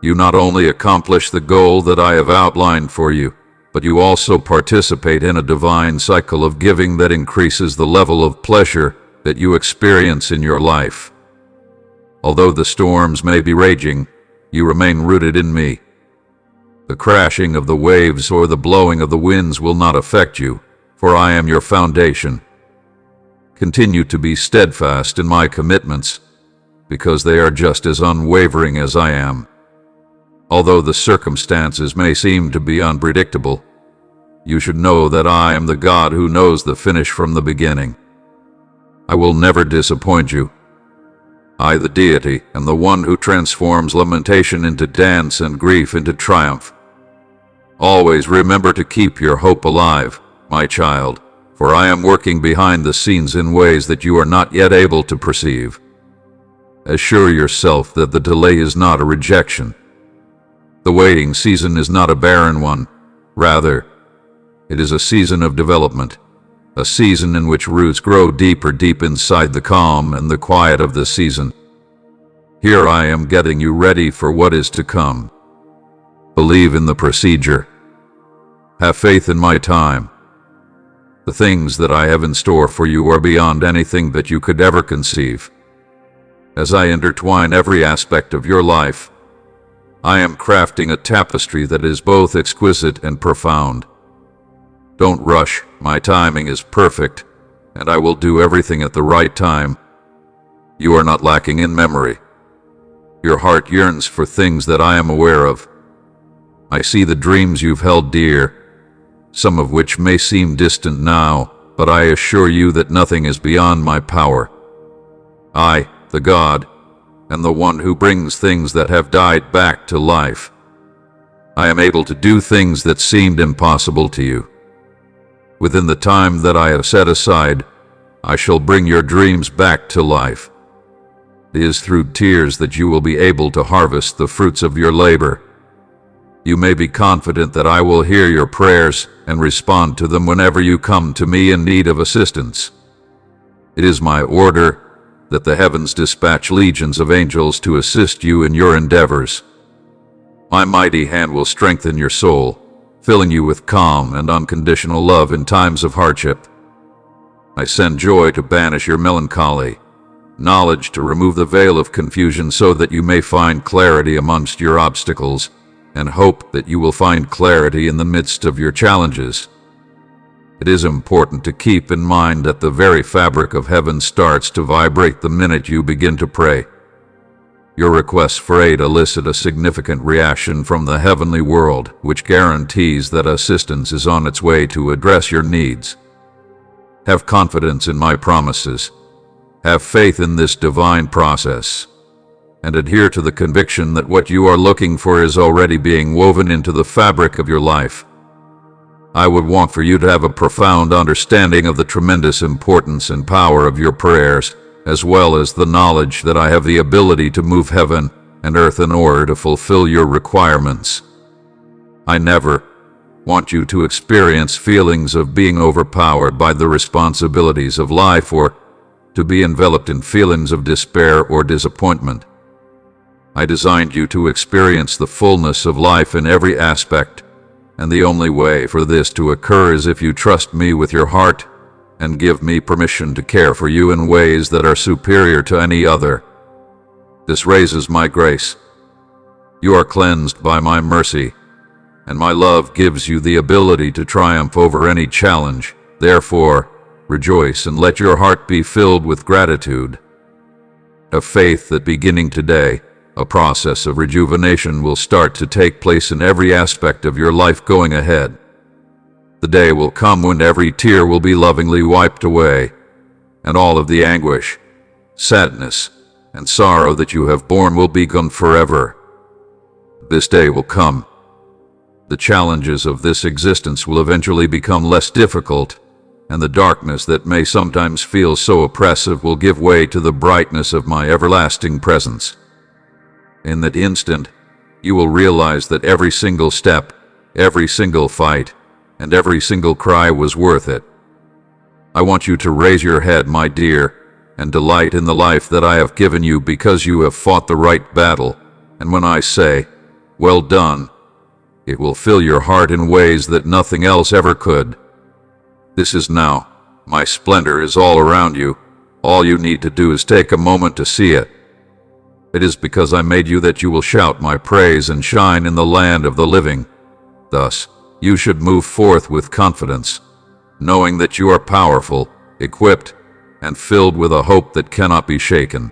Speaker 1: you not only accomplish the goal that I have outlined for you, but you also participate in a divine cycle of giving that increases the level of pleasure that you experience in your life. Although the storms may be raging, you remain rooted in me. The crashing of the waves or the blowing of the winds will not affect you, for I am your foundation. Continue to be steadfast in my commitments, because they are just as unwavering as I am. Although the circumstances may seem to be unpredictable, you should know that I am the God who knows the finish from the beginning. I will never disappoint you. I, the deity, am the one who transforms lamentation into dance and grief into triumph. Always remember to keep your hope alive, my child, for I am working behind the scenes in ways that you are not yet able to perceive. Assure yourself that the delay is not a rejection. The waiting season is not a barren one. Rather, it is a season of development, a season in which roots grow deep inside the calm and the quiet of the season. Here I am getting you ready for what is to come. Believe in the procedure. Have faith in my time. The things that I have in store for you are beyond anything that you could ever conceive. As I intertwine every aspect of your life, I am crafting a tapestry that is both exquisite and profound. Don't rush, my timing is perfect, and I will do everything at the right time. You are not lacking in memory. Your heart yearns for things that I am aware of. I see the dreams you've held dear, some of which may seem distant now, but I assure you that nothing is beyond my power. I, the God, am the one who brings things that have died back to life. I am able to do things that seemed impossible to you. Within the time that I have set aside, I shall bring your dreams back to life. It is through tears that you will be able to harvest the fruits of your labor. You may be confident that I will hear your prayers and respond to them whenever you come to me in need of assistance. It is my order that the heavens dispatch legions of angels to assist you in your endeavors. My mighty hand will strengthen your soul, filling you with calm and unconditional love in times of hardship. I send joy to banish your melancholy, knowledge to remove the veil of confusion so that you may find clarity amongst your obstacles, and hope that you will find clarity in the midst of your challenges. It is important to keep in mind that the very fabric of heaven starts to vibrate the minute you begin to pray. Your requests for aid elicit a significant reaction from the heavenly world, which guarantees that assistance is on its way to address your needs. Have confidence in my promises. Have faith in this divine process, and adhere to the conviction that what you are looking for is already being woven into the fabric of your life. I would want for you to have a profound understanding of the tremendous importance and power of your prayers, as well as the knowledge that I have the ability to move heaven and earth in order to fulfill your requirements. I never want you to experience feelings of being overpowered by the responsibilities of life or to be enveloped in feelings of despair or disappointment. I designed you to experience the fullness of life in every aspect, and the only way for this to occur is if you trust me with your heart and give me permission to care for you in ways that are superior to any other. This raises my grace. You are cleansed by my mercy, and my love gives you the ability to triumph over any challenge. Therefore, rejoice and let your heart be filled with gratitude. Have faith that beginning today, a process of rejuvenation will start to take place in every aspect of your life going ahead. The day will come when every tear will be lovingly wiped away, and all of the anguish, sadness, and sorrow that you have borne will be gone forever. This day will come. The challenges of this existence will eventually become less difficult, and the darkness that may sometimes feel so oppressive will give way to the brightness of my everlasting presence. In that instant, you will realize that every single step, every single fight, and every single cry was worth it. I want you to raise your head, my dear, and delight in the life that I have given you because you have fought the right battle, and when I say, "Well done," it will fill your heart in ways that nothing else ever could. This is now. My splendor is all around you. All you need to do is take a moment to see it. It is because I made you that you will shout my praise and shine in the land of the living. Thus, you should move forth with confidence, knowing that you are powerful, equipped, and filled with a hope that cannot be shaken.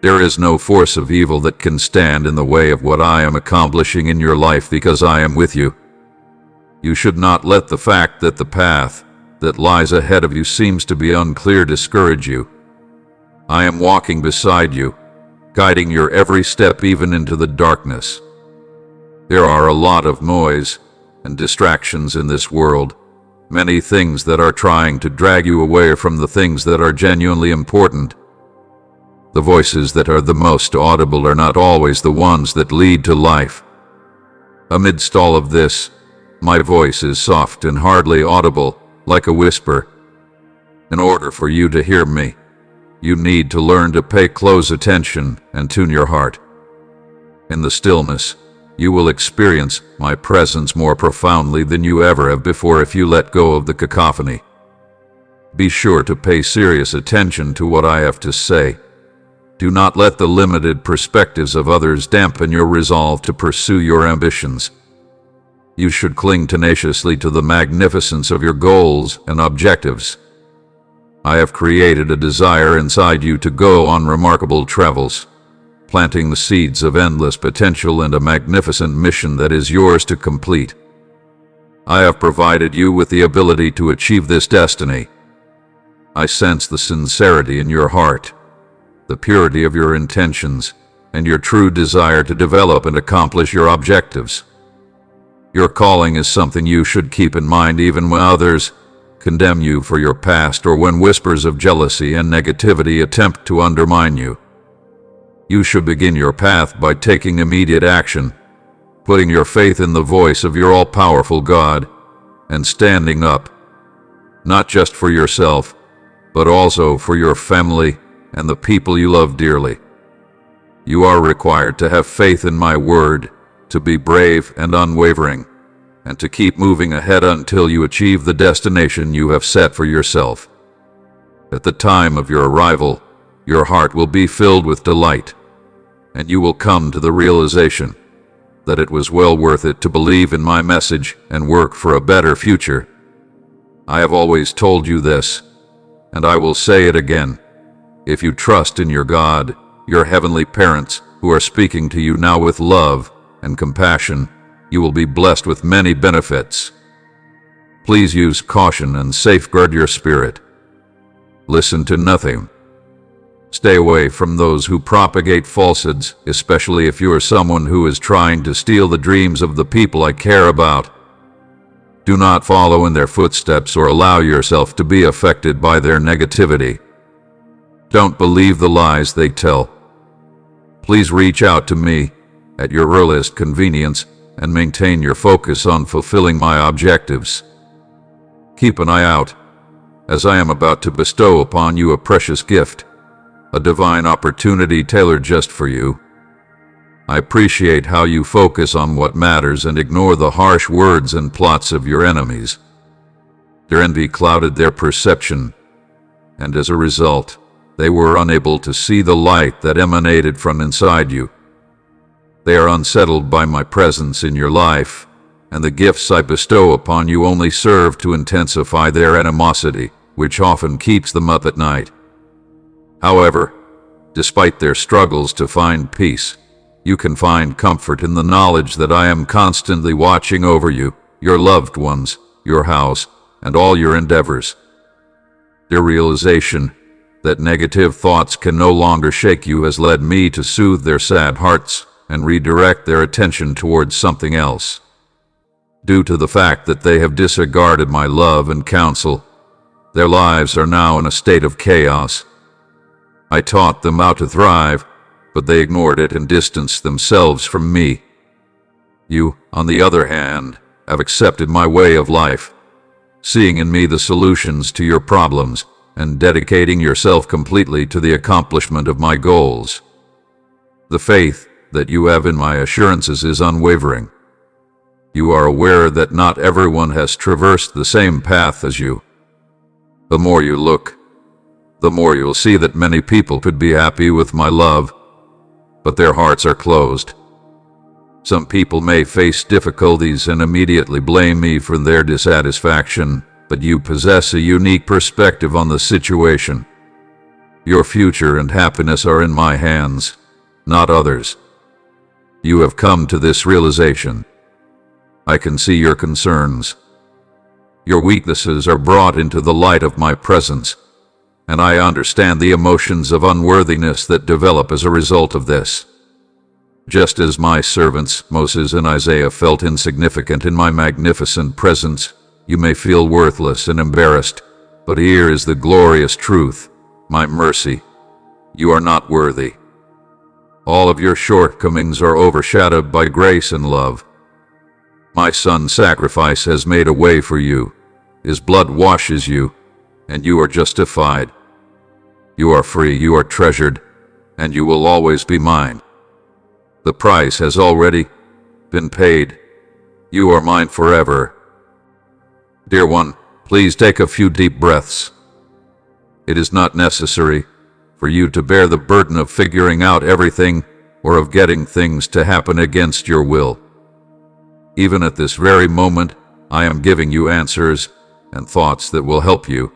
Speaker 1: There is no force of evil that can stand in the way of what I am accomplishing in your life because I am with you. You should not let the fact that the path that lies ahead of you seems to be unclear discourage you. I am walking beside you, guiding your every step even into the darkness. There are a lot of noise and distractions in this world, many things that are trying to drag you away from the things that are genuinely important. The voices that are the most audible are not always the ones that lead to life. Amidst all of this, my voice is soft and hardly audible, like a whisper. In order for you to hear me, you need to learn to pay close attention and tune your heart. In the stillness, you will experience my presence more profoundly than you ever have before if you let go of the cacophony. Be sure to pay serious attention to what I have to say. Do not let the limited perspectives of others dampen your resolve to pursue your ambitions. You should cling tenaciously to the magnificence of your goals and objectives. I have created a desire inside you to go on remarkable travels, planting the seeds of endless potential and a magnificent mission that is yours to complete. I have provided you with the ability to achieve this destiny. I sense the sincerity in your heart, the purity of your intentions, and your true desire to develop and accomplish your objectives. Your calling is something you should keep in mind even when others condemn you for your past or when whispers of jealousy and negativity attempt to undermine you. You should begin your path by taking immediate action, putting your faith in the voice of your all-powerful God, and standing up, not just for yourself, but also for your family and the people you love dearly. You are required to have faith in my word, to be brave and unwavering, and to keep moving ahead until you achieve the destination you have set for yourself. At the time of your arrival, your heart will be filled with delight, and you will come to the realization that it was well worth it to believe in my message and work for a better future. I have always told you this, and I will say it again. If you trust in your God, your heavenly parents, who are speaking to you now with love and compassion, you will be blessed with many benefits. Please use caution and safeguard your spirit. Listen to nothing. Stay away from those who propagate falsehoods, especially if you are someone who is trying to steal the dreams of the people I care about. Do not follow in their footsteps or allow yourself to be affected by their negativity. Don't believe the lies they tell. Please reach out to me at your earliest convenience and maintain your focus on fulfilling my objectives. Keep an eye out, as I am about to bestow upon you a precious gift, a divine opportunity tailored just for you. I appreciate how you focus on what matters and ignore the harsh words and plots of your enemies. Their envy clouded their perception, and as a result, they were unable to see the light that emanated from inside you. They are unsettled by my presence in your life, and the gifts I bestow upon you only serve to intensify their animosity, which often keeps them up at night. However, despite their struggles to find peace, you can find comfort in the knowledge that I am constantly watching over you, your loved ones, your house, and all your endeavors. Their realization that negative thoughts can no longer shake you has led me to soothe their sad hearts and redirect their attention towards something else. Due to the fact that they have disregarded my love and counsel, their lives are now in a state of chaos. I taught them how to thrive, but they ignored it and distanced themselves from me. You, on the other hand, have accepted my way of life, seeing in me the solutions to your problems and dedicating yourself completely to the accomplishment of my goals. The faith that you have in my assurances is unwavering. You are aware that not everyone has traversed the same path as you. The more you look, the more you'll see that many people could be happy with my love, but their hearts are closed. Some people may face difficulties and immediately blame me for their dissatisfaction, but you possess a unique perspective on the situation. Your future and happiness are in my hands, not others. You have come to this realization. I can see your concerns. Your weaknesses are brought into the light of my presence, and I understand the emotions of unworthiness that develop as a result of this. Just as my servants, Moses and Isaiah, felt insignificant in my magnificent presence, you may feel worthless and embarrassed, but here is the glorious truth, my mercy. You are not worthy. All of your shortcomings are overshadowed by grace and love. My Son's sacrifice has made a way for you. His blood washes you, and you are justified. You are free, you are treasured, and you will always be mine. The price has already been paid. You are mine forever. Dear one, please take a few deep breaths. It is not necessary for you to bear the burden of figuring out everything or of getting things to happen against your will. Even at this very moment, I am giving you answers and thoughts that will help you.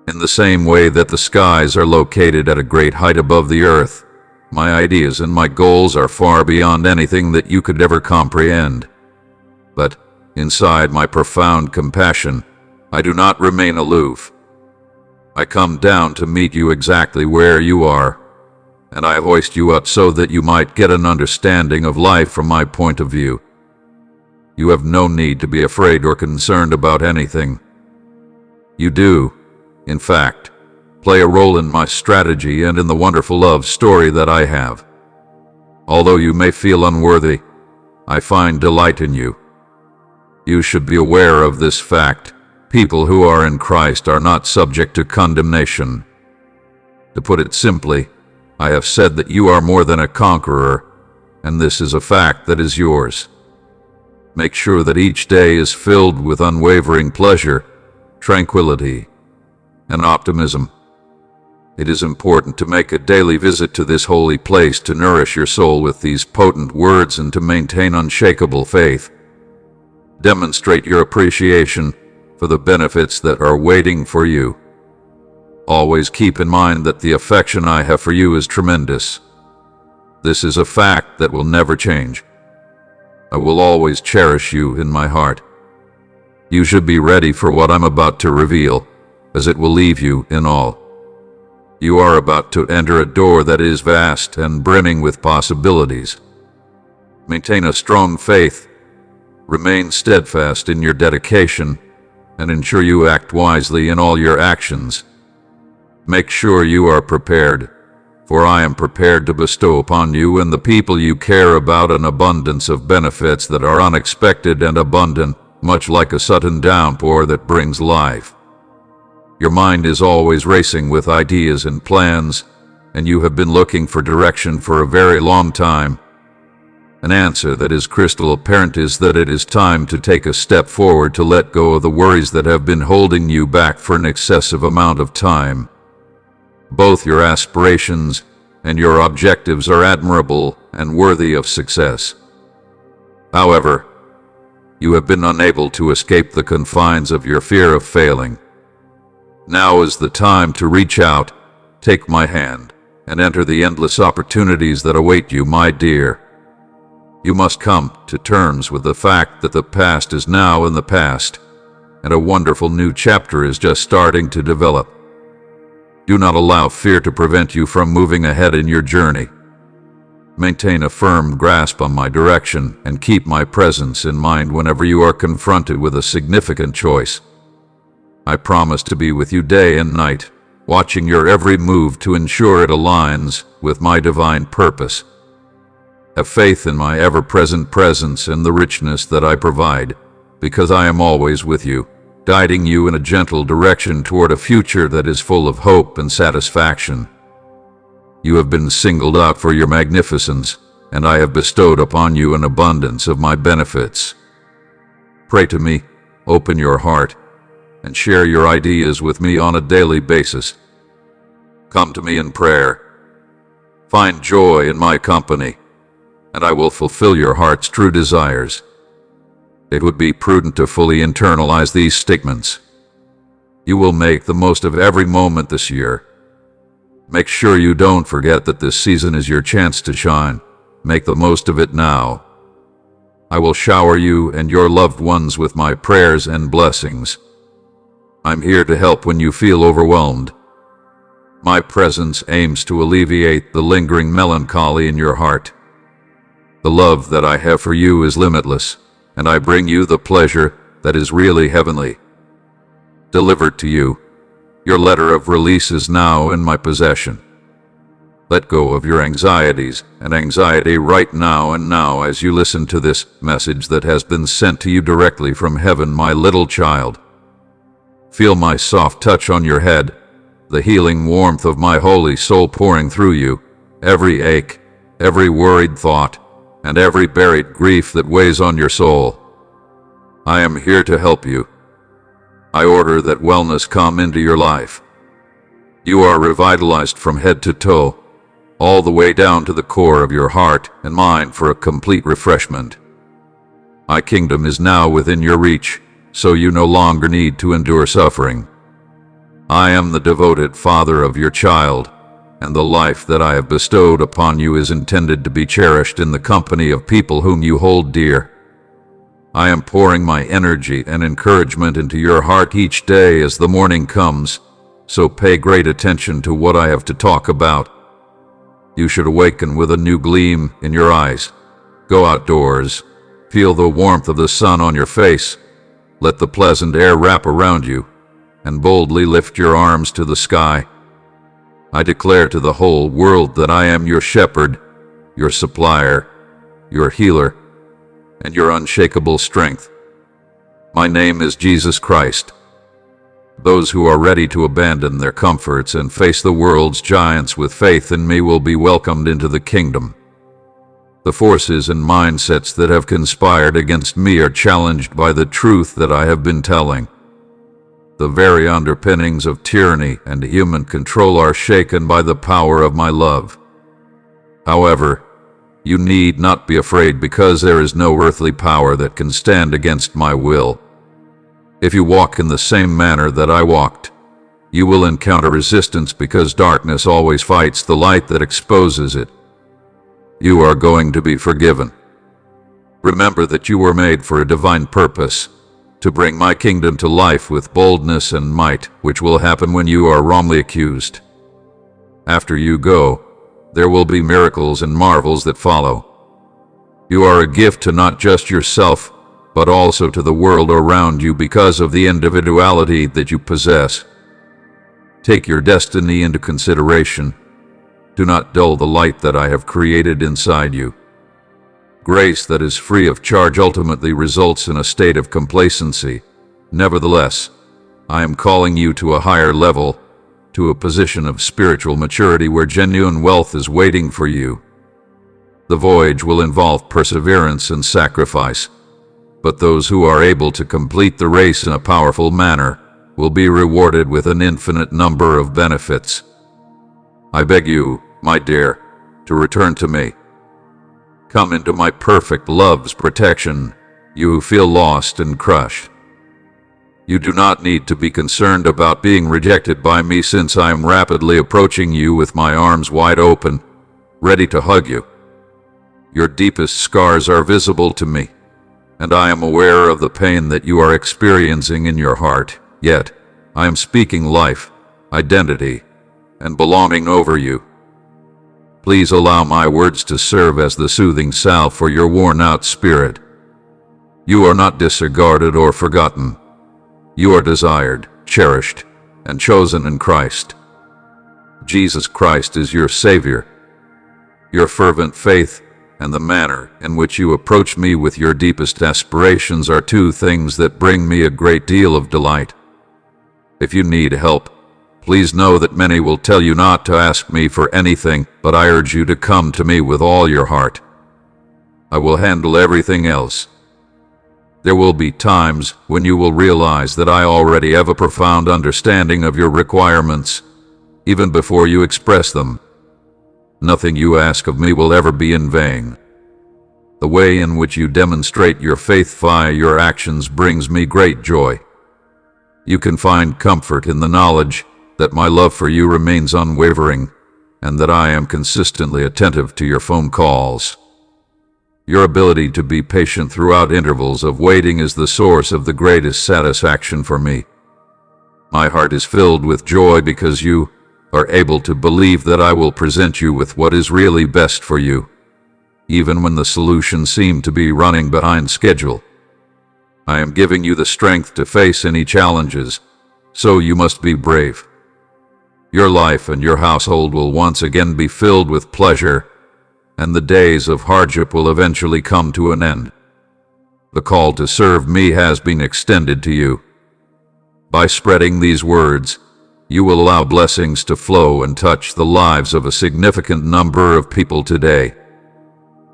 Speaker 1: In the same way that the skies are located at a great height above the earth, my ideas and my goals are far beyond anything that you could ever comprehend. But inside my profound compassion, I do not remain aloof. I come down to meet you exactly where you are, and I hoist you up so that you might get an understanding of life from my point of view. You have no need to be afraid or concerned about anything. You do, in fact, play a role in my strategy and in the wonderful love story that I have. Although you may feel unworthy, I find delight in you. You should be aware of this fact. People who are in Christ are not subject to condemnation. To put it simply, I have said that you are more than a conqueror, and this is a fact that is yours. Make sure that each day is filled with unwavering pleasure, tranquility, and optimism. It is important to make a daily visit to this holy place to nourish your soul with these potent words and to maintain unshakable faith. Demonstrate your appreciation for the benefits that are waiting for you. Always keep in mind that the affection I have for you is tremendous. This is a fact that will never change. I will always cherish you in my heart. You should be ready for what I'm about to reveal, as it will leave you in awe. You are about to enter a door that is vast and brimming with possibilities. Maintain a strong faith, remain steadfast in your dedication, and ensure you act wisely in all your actions. Make sure you are prepared, for I am prepared to bestow upon you and the people you care about an abundance of benefits that are unexpected and abundant, much like a sudden downpour that brings life. Your mind is always racing with ideas and plans, and you have been looking for direction for a very long time. An answer that is crystal apparent is that it is time to take a step forward to let go of the worries that have been holding you back for an excessive amount of time. Both your aspirations and your objectives are admirable and worthy of success. However, you have been unable to escape the confines of your fear of failing. Now is the time to reach out, take my hand, and enter the endless opportunities that await you, my dear. You must come to terms with the fact that the past is now in the past, and a wonderful new chapter is just starting to develop. Do not allow fear to prevent you from moving ahead in your journey. Maintain a firm grasp on my direction and keep my presence in mind whenever you are confronted with a significant choice. I promise to be with you day and night, watching your every move to ensure it aligns with my divine purpose. Have faith in my ever-present presence and the richness that I provide, because I am always with you, guiding you in a gentle direction toward a future that is full of hope and satisfaction. You have been singled out for your magnificence, and I have bestowed upon you an abundance of my benefits. Pray to me, open your heart, and share your ideas with me on a daily basis. Come to me in prayer. Find joy in my company, and I will fulfill your heart's true desires. It would be prudent to fully internalize these statements, you will make the most of every moment this year. Make sure you don't forget that this season is your chance to shine. Make the most of it now. I will shower you and your loved ones with my prayers and blessings. I'm here to help when you feel overwhelmed. My presence aims to alleviate the lingering melancholy in your heart. The love that I have for you is limitless, and I bring you the pleasure that is really heavenly. Delivered to you. Your letter of release is now in my possession. Let go of your anxieties and anxiety right now and now as you listen to this message that has been sent to you directly from heaven, my little child. Feel my soft touch on your head, the healing warmth of my holy soul pouring through you, every ache, every worried thought, and every buried grief that weighs on your soul. I am here to help you. I order that wellness come into your life. You are revitalized from head to toe, all the way down to the core of your heart and mind for a complete refreshment. My kingdom is now within your reach, so you no longer need to endure suffering. I am the devoted father of your child, and the life that I have bestowed upon you is intended to be cherished in the company of people whom you hold dear. I am pouring my energy and encouragement into your heart each day as the morning comes, so pay great attention to what I have to talk about. You should awaken with a new gleam in your eyes. Go outdoors. Feel the warmth of the sun on your face. Let the pleasant air wrap around you, and boldly lift your arms to the sky. I declare to the whole world that I am your shepherd, your supplier, your healer, and your unshakable strength. My name is Jesus Christ. Those who are ready to abandon their comforts and face the world's giants with faith in me will be welcomed into the kingdom. The forces and mindsets that have conspired against me are challenged by the truth that I have been telling. The very underpinnings of tyranny and human control are shaken by the power of my love. However, you need not be afraid, because there is no earthly power that can stand against my will. If you walk in the same manner that I walked, you will encounter resistance, because darkness always fights the light that exposes it. You are going to be forgiven. Remember that you were made for a divine purpose, to bring my kingdom to life with boldness and might, which will happen when you are wrongly accused. After you go, there will be miracles and marvels that follow. You are a gift to not just yourself, but also to the world around you because of the individuality that you possess. Take your destiny into consideration. Do not dull the light that I have created inside you. Grace that is free of charge ultimately results in a state of complacency. Nevertheless, I am calling you to a higher level, to a position of spiritual maturity where genuine wealth is waiting for you. The voyage will involve perseverance and sacrifice, but those who are able to complete the race in a powerful manner will be rewarded with an infinite number of benefits. I beg you, my dear, to return to me. Come into my perfect love's protection, you who feel lost and crushed. You do not need to be concerned about being rejected by me, since I am rapidly approaching you with my arms wide open, ready to hug you. Your deepest scars are visible to me, and I am aware of the pain that you are experiencing in your heart, yet I am speaking life, identity, and belonging over you. Please allow my words to serve as the soothing salve for your worn-out spirit. You are not disregarded or forgotten. You are desired, cherished, and chosen in Christ. Jesus Christ is your Savior. Your fervent faith and the manner in which you approach me with your deepest aspirations are two things that bring me a great deal of delight. If you need help, please know that many will tell you not to ask me for anything, but I urge you to come to me with all your heart. I will handle everything else. There will be times when you will realize that I already have a profound understanding of your requirements, even before you express them. Nothing you ask of me will ever be in vain. The way in which you demonstrate your faith via your actions brings me great joy. You can find comfort in the knowledge that my love for you remains unwavering and that I am consistently attentive to your phone calls. Your ability to be patient throughout intervals of waiting is the source of the greatest satisfaction for me. My heart is filled with joy because you are able to believe that I will present you with what is really best for you, even when the solutions seem to be running behind schedule. I am giving you the strength to face any challenges, so you must be brave. Your life and your household will once again be filled with pleasure, and the days of hardship will eventually come to an end. The call to serve me has been extended to you. By spreading these words, you will allow blessings to flow and touch the lives of a significant number of people today.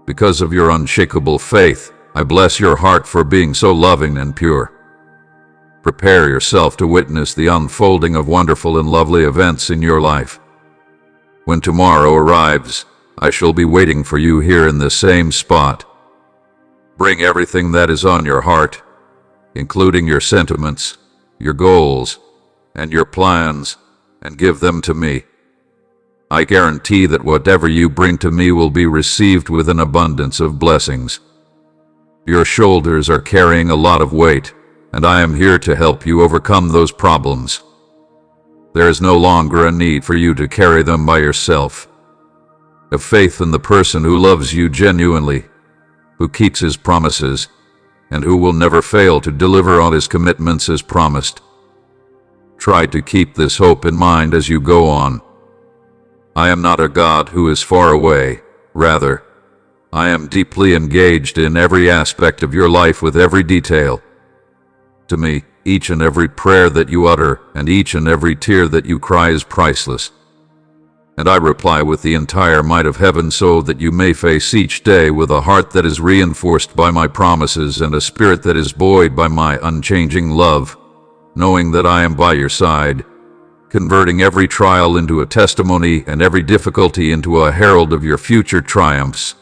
Speaker 1: Because of your unshakable faith, I bless your heart for being so loving and pure. Prepare yourself to witness the unfolding of wonderful and lovely events in your life. When tomorrow arrives, I shall be waiting for you here in the same spot. Bring everything that is on your heart, including your sentiments, your goals, and your plans, and give them to me. I guarantee that whatever you bring to me will be received with an abundance of blessings. Your shoulders are carrying a lot of weight, and I am here to help you overcome those problems. There is no longer a need for you to carry them by yourself. Have faith in the person who loves you genuinely, who keeps his promises, and who will never fail to deliver on his commitments as promised. Try to keep this hope in mind as you go on. I am not a God who is far away. Rather, I am deeply engaged in every aspect of your life with every detail. To me, each and every prayer that you utter and each and every tear that you cry is priceless. And I reply with the entire might of heaven so that you may face each day with a heart that is reinforced by my promises and a spirit that is buoyed by my unchanging love, knowing that I am by your side, converting every trial into a testimony and every difficulty into a herald of your future triumphs.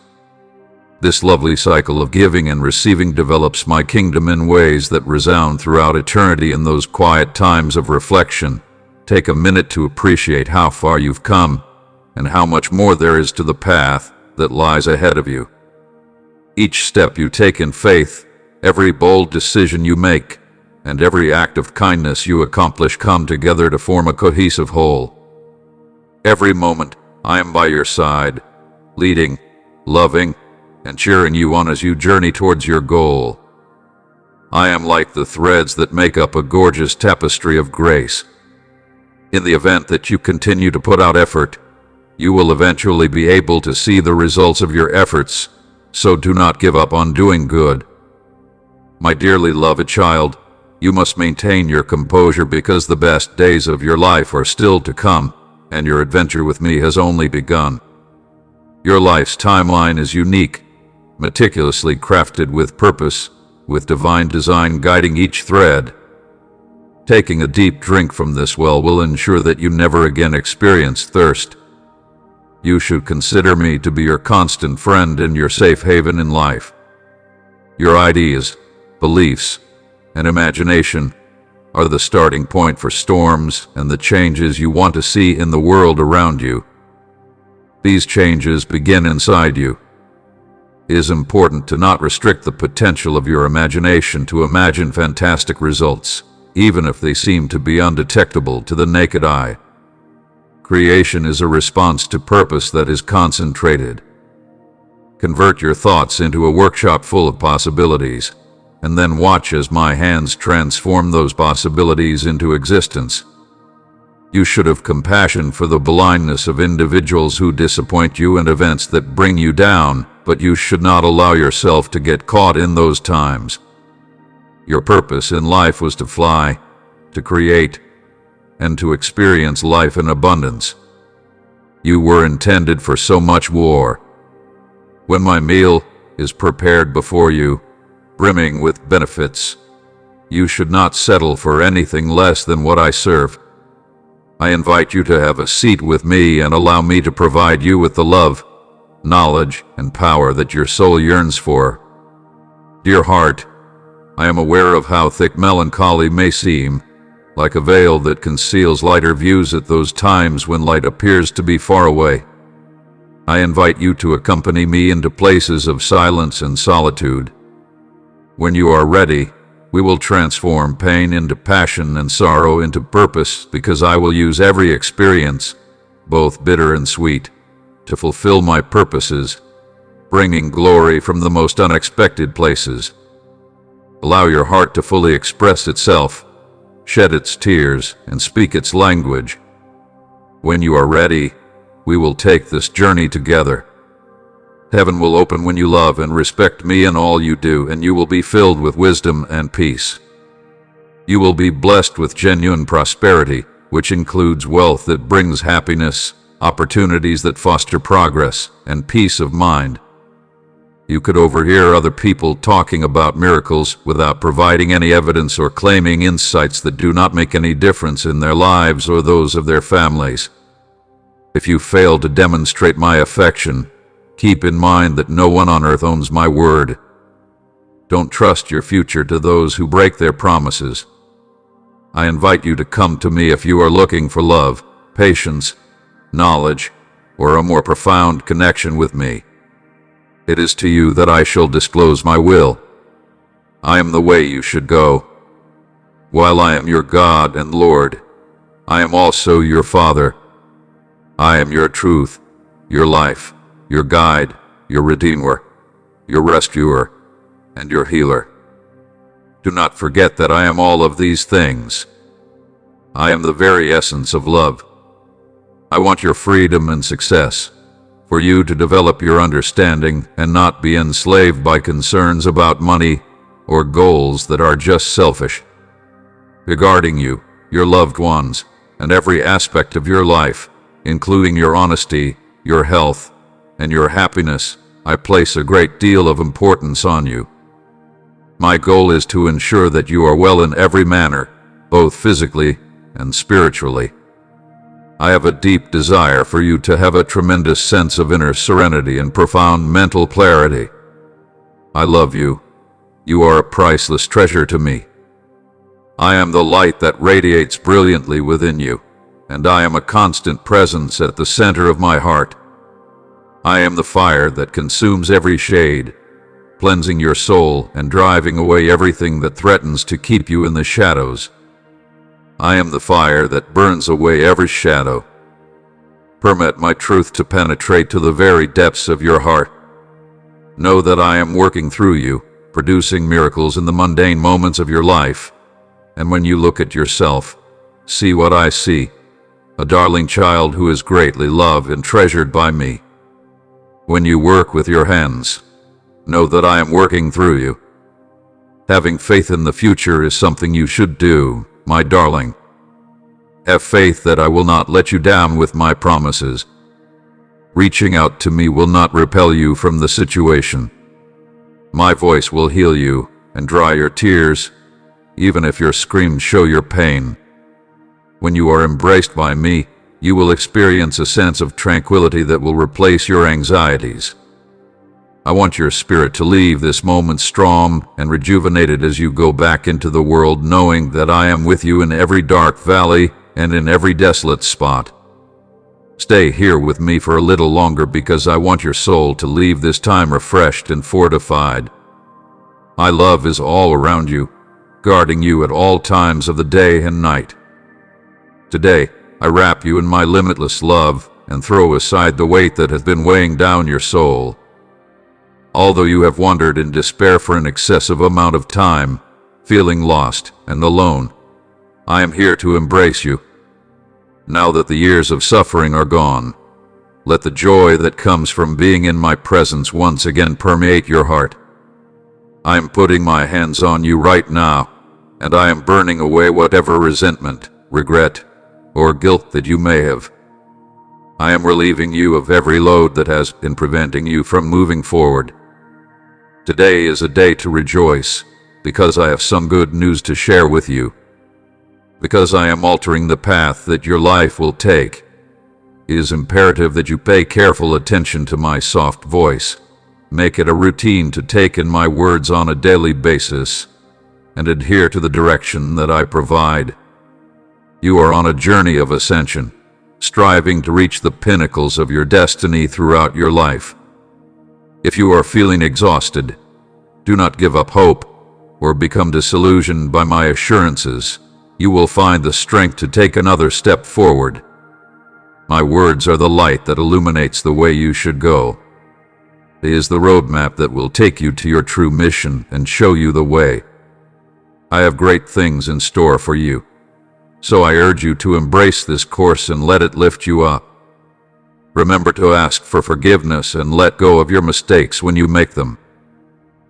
Speaker 1: This lovely cycle of giving and receiving develops my kingdom in ways that resound throughout eternity. In those quiet times of reflection, take a minute to appreciate how far you've come and how much more there is to the path that lies ahead of you. Each step you take in faith, every bold decision you make, and every act of kindness you accomplish come together to form a cohesive whole. Every moment, I am by your side, leading, loving, and cheering you on as you journey towards your goal. I am like the threads that make up a gorgeous tapestry of grace. In the event that you continue to put out effort, you will eventually be able to see the results of your efforts, so do not give up on doing good. My dearly loved child, you must maintain your composure because the best days of your life are still to come, and your adventure with me has only begun. Your life's timeline is unique, meticulously crafted with purpose, with divine design guiding each thread. Taking a deep drink from this well will ensure that you never again experience thirst. You should consider me to be your constant friend and your safe haven in life. Your ideas, beliefs, and imagination are the starting point for storms and the changes you want to see in the world around you. These changes begin inside you. It is important to not restrict the potential of your imagination to imagine fantastic results, even if they seem to be undetectable to the naked eye. Creation is a response to purpose that is concentrated. Convert your thoughts into a workshop full of possibilities, and then watch as my hands transform those possibilities into existence. You should have compassion for the blindness of individuals who disappoint you and events that bring you down, but you should not allow yourself to get caught in those times. Your purpose in life was to fly, to create, and to experience life in abundance. You were intended for so much more. When my meal is prepared before you, brimming with benefits, you should not settle for anything less than what I serve. I invite you to have a seat with me and allow me to provide you with the love, knowledge, and power that your soul yearns for. Dear heart, I am aware of how thick melancholy may seem, like a veil that conceals lighter views at those times when light appears to be far away. I invite you to accompany me into places of silence and solitude. When you are ready, we will transform pain into passion and sorrow into purpose, because I will use every experience, both bitter and sweet, to fulfill my purposes, bringing glory from the most unexpected places. Allow your heart to fully express itself, shed its tears, and speak its language. When you are ready, we will take this journey together. Heaven will open when you love and respect me in all you do, and you will be filled with wisdom and peace. You will be blessed with genuine prosperity, which includes wealth that brings happiness, opportunities that foster progress, and peace of mind. You could overhear other people talking about miracles without providing any evidence or claiming insights that do not make any difference in their lives or those of their families. If you fail to demonstrate my affection, keep in mind that no one on earth owns my word. Don't trust your future to those who break their promises. I invite you to come to me if you are looking for love, patience, knowledge, or a more profound connection with me. It is to you that I shall disclose my will. I am the way you should go. While I am your God and Lord, I am also your Father. I am your truth, your life, your guide, your redeemer, your rescuer, and your healer. Do not forget that I am all of these things. I am the very essence of love. I want your freedom and success, for you to develop your understanding and not be enslaved by concerns about money or goals that are just selfish. Regarding you, your loved ones, and every aspect of your life, including your honesty, your health, and your happiness, I place a great deal of importance on you. My goal is to ensure that you are well in every manner, both physically and spiritually. I have a deep desire for you to have a tremendous sense of inner serenity and profound mental clarity. I love you. You are a priceless treasure to me. I am the light that radiates brilliantly within you, and I am a constant presence at the center of my heart. I am the fire that consumes every shade, cleansing your soul and driving away everything that threatens to keep you in the shadows. I am the fire that burns away every shadow. Permit my truth to penetrate to the very depths of your heart. Know that I am working through you, producing miracles in the mundane moments of your life. And when you look at yourself, see what I see: a darling child who is greatly loved and treasured by me. When you work with your hands, know that I am working through you. Having faith in the future is something you should do, my darling. Have faith that I will not let you down with my promises. Reaching out to me will not repel you from the situation. My voice will heal you and dry your tears, even if your screams show your pain. When you are embraced by me, you will experience a sense of tranquility that will replace your anxieties. I want your spirit to leave this moment strong and rejuvenated as you go back into the world, knowing that I am with you in every dark valley and in every desolate spot. Stay here with me for a little longer, because I want your soul to leave this time refreshed and fortified. My love is all around you, guarding you at all times of the day and night. Today, I wrap you in my limitless love and throw aside the weight that has been weighing down your soul. Although you have wandered in despair for an excessive amount of time, feeling lost and alone, I am here to embrace you. Now that the years of suffering are gone, let the joy that comes from being in my presence once again permeate your heart. I am putting my hands on you right now, and I am burning away whatever resentment, regret, or guilt that you may have. I am relieving you of every load that has been preventing you from moving forward. Today is a day to rejoice, because I have some good news to share with you. Because I am altering the path that your life will take, it is imperative that you pay careful attention to my soft voice. Make it a routine to take in my words on a daily basis, and adhere to the direction that I provide. You are on a journey of ascension, striving to reach the pinnacles of your destiny throughout your life. If you are feeling exhausted, do not give up hope or become disillusioned by my assurances. You will find the strength to take another step forward. My words are the light that illuminates the way you should go. It is the roadmap that will take you to your true mission and show you the way. I have great things in store for you, so I urge you to embrace this course and let it lift you up. Remember to ask for forgiveness and let go of your mistakes when you make them.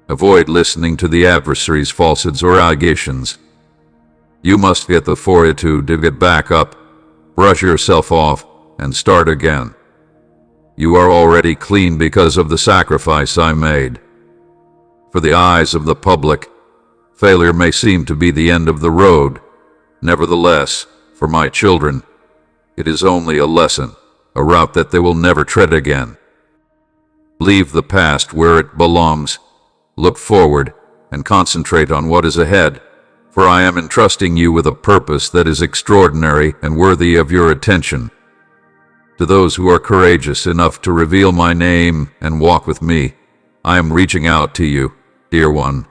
Speaker 1: Avoid listening to the adversary's falsehoods or allegations. You must get the fortitude to get back up, brush yourself off, and start again. You are already clean because of the sacrifice I made. For the eyes of the public, failure may seem to be the end of the road. Nevertheless, for my children, it is only a lesson, a route that they will never tread again. Leave the past where it belongs, look forward, and concentrate on what is ahead, for I am entrusting you with a purpose that is extraordinary and worthy of your attention. To those who are courageous enough to reveal my name and walk with me, I am reaching out to you, dear one.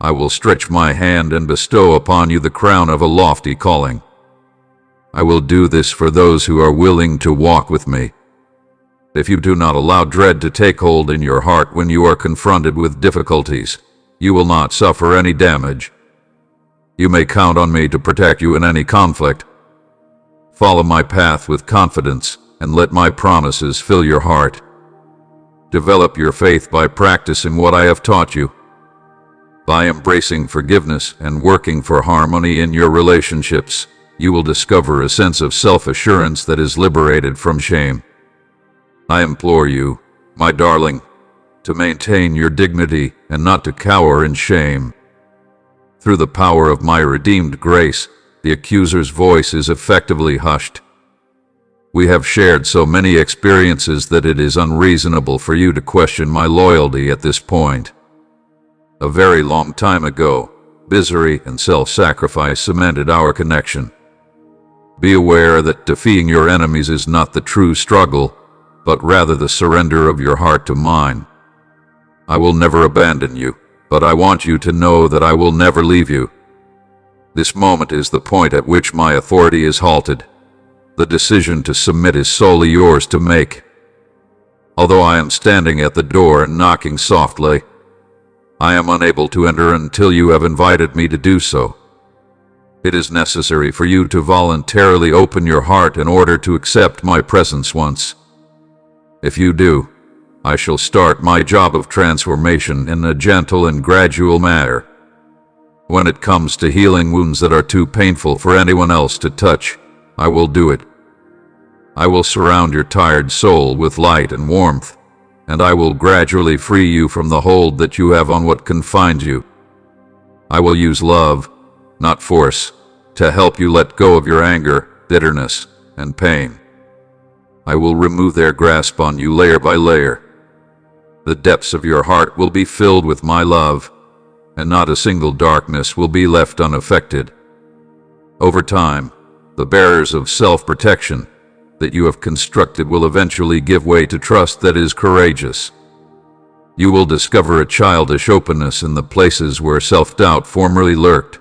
Speaker 1: I will stretch my hand and bestow upon you the crown of a lofty calling. I will do this for those who are willing to walk with me. If you do not allow dread to take hold in your heart when you are confronted with difficulties, you will not suffer any damage. You may count on me to protect you in any conflict. Follow my path with confidence and let my promises fill your heart. Develop your faith by practicing what I have taught you. By embracing forgiveness and working for harmony in your relationships, you will discover a sense of self-assurance that is liberated from shame. I implore you, my darling, to maintain your dignity and not to cower in shame. Through the power of my redeemed grace, the accuser's voice is effectively hushed. We have shared so many experiences that it is unreasonable for you to question my loyalty at this point. A very long time ago, misery and self-sacrifice cemented our connection. Be aware that defeating your enemies is not the true struggle, but rather the surrender of your heart to mine. I will never abandon you, but I want you to know that I will never leave you. This moment is the point at which my authority is halted. The decision to submit is solely yours to make. Although I am standing at the door and knocking softly, I am unable to enter until you have invited me to do so. It is necessary for you to voluntarily open your heart in order to accept my presence once. If you do, I shall start my job of transformation in a gentle and gradual manner. When it comes to healing wounds that are too painful for anyone else to touch, I will do it. I will surround your tired soul with light and warmth, and I will gradually free you from the hold that you have on what confines you. I will use love, not force, to help you let go of your anger, bitterness, and pain. I will remove their grasp on you layer by layer. The depths of your heart will be filled with my love, and not a single darkness will be left unaffected. Over time, the barriers of self-protection that you have constructed will eventually give way to trust that is courageous. You will discover a childish openness in the places where self-doubt formerly lurked.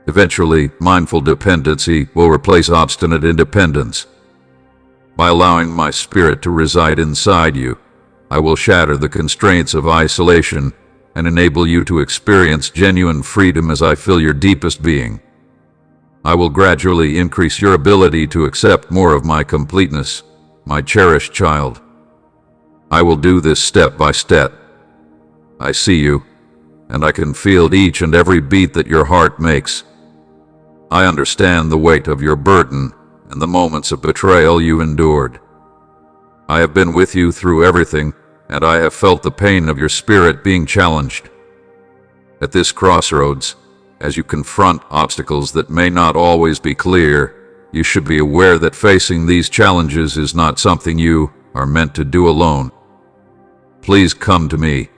Speaker 1: Eventually, mindful dependency will replace obstinate independence. By allowing my spirit to reside inside you, I will shatter the constraints of isolation and enable you to experience genuine freedom as I fill your deepest being. I will gradually increase your ability to accept more of my completeness, my cherished child. I will do this step by step. I see you, and I can feel each and every beat that your heart makes. I understand the weight of your burden and the moments of betrayal you endured. I have been with you through everything, and I have felt the pain of your spirit being challenged. At this crossroads, as you confront obstacles that may not always be clear, you should be aware that facing these challenges is not something you are meant to do alone. Please come to me.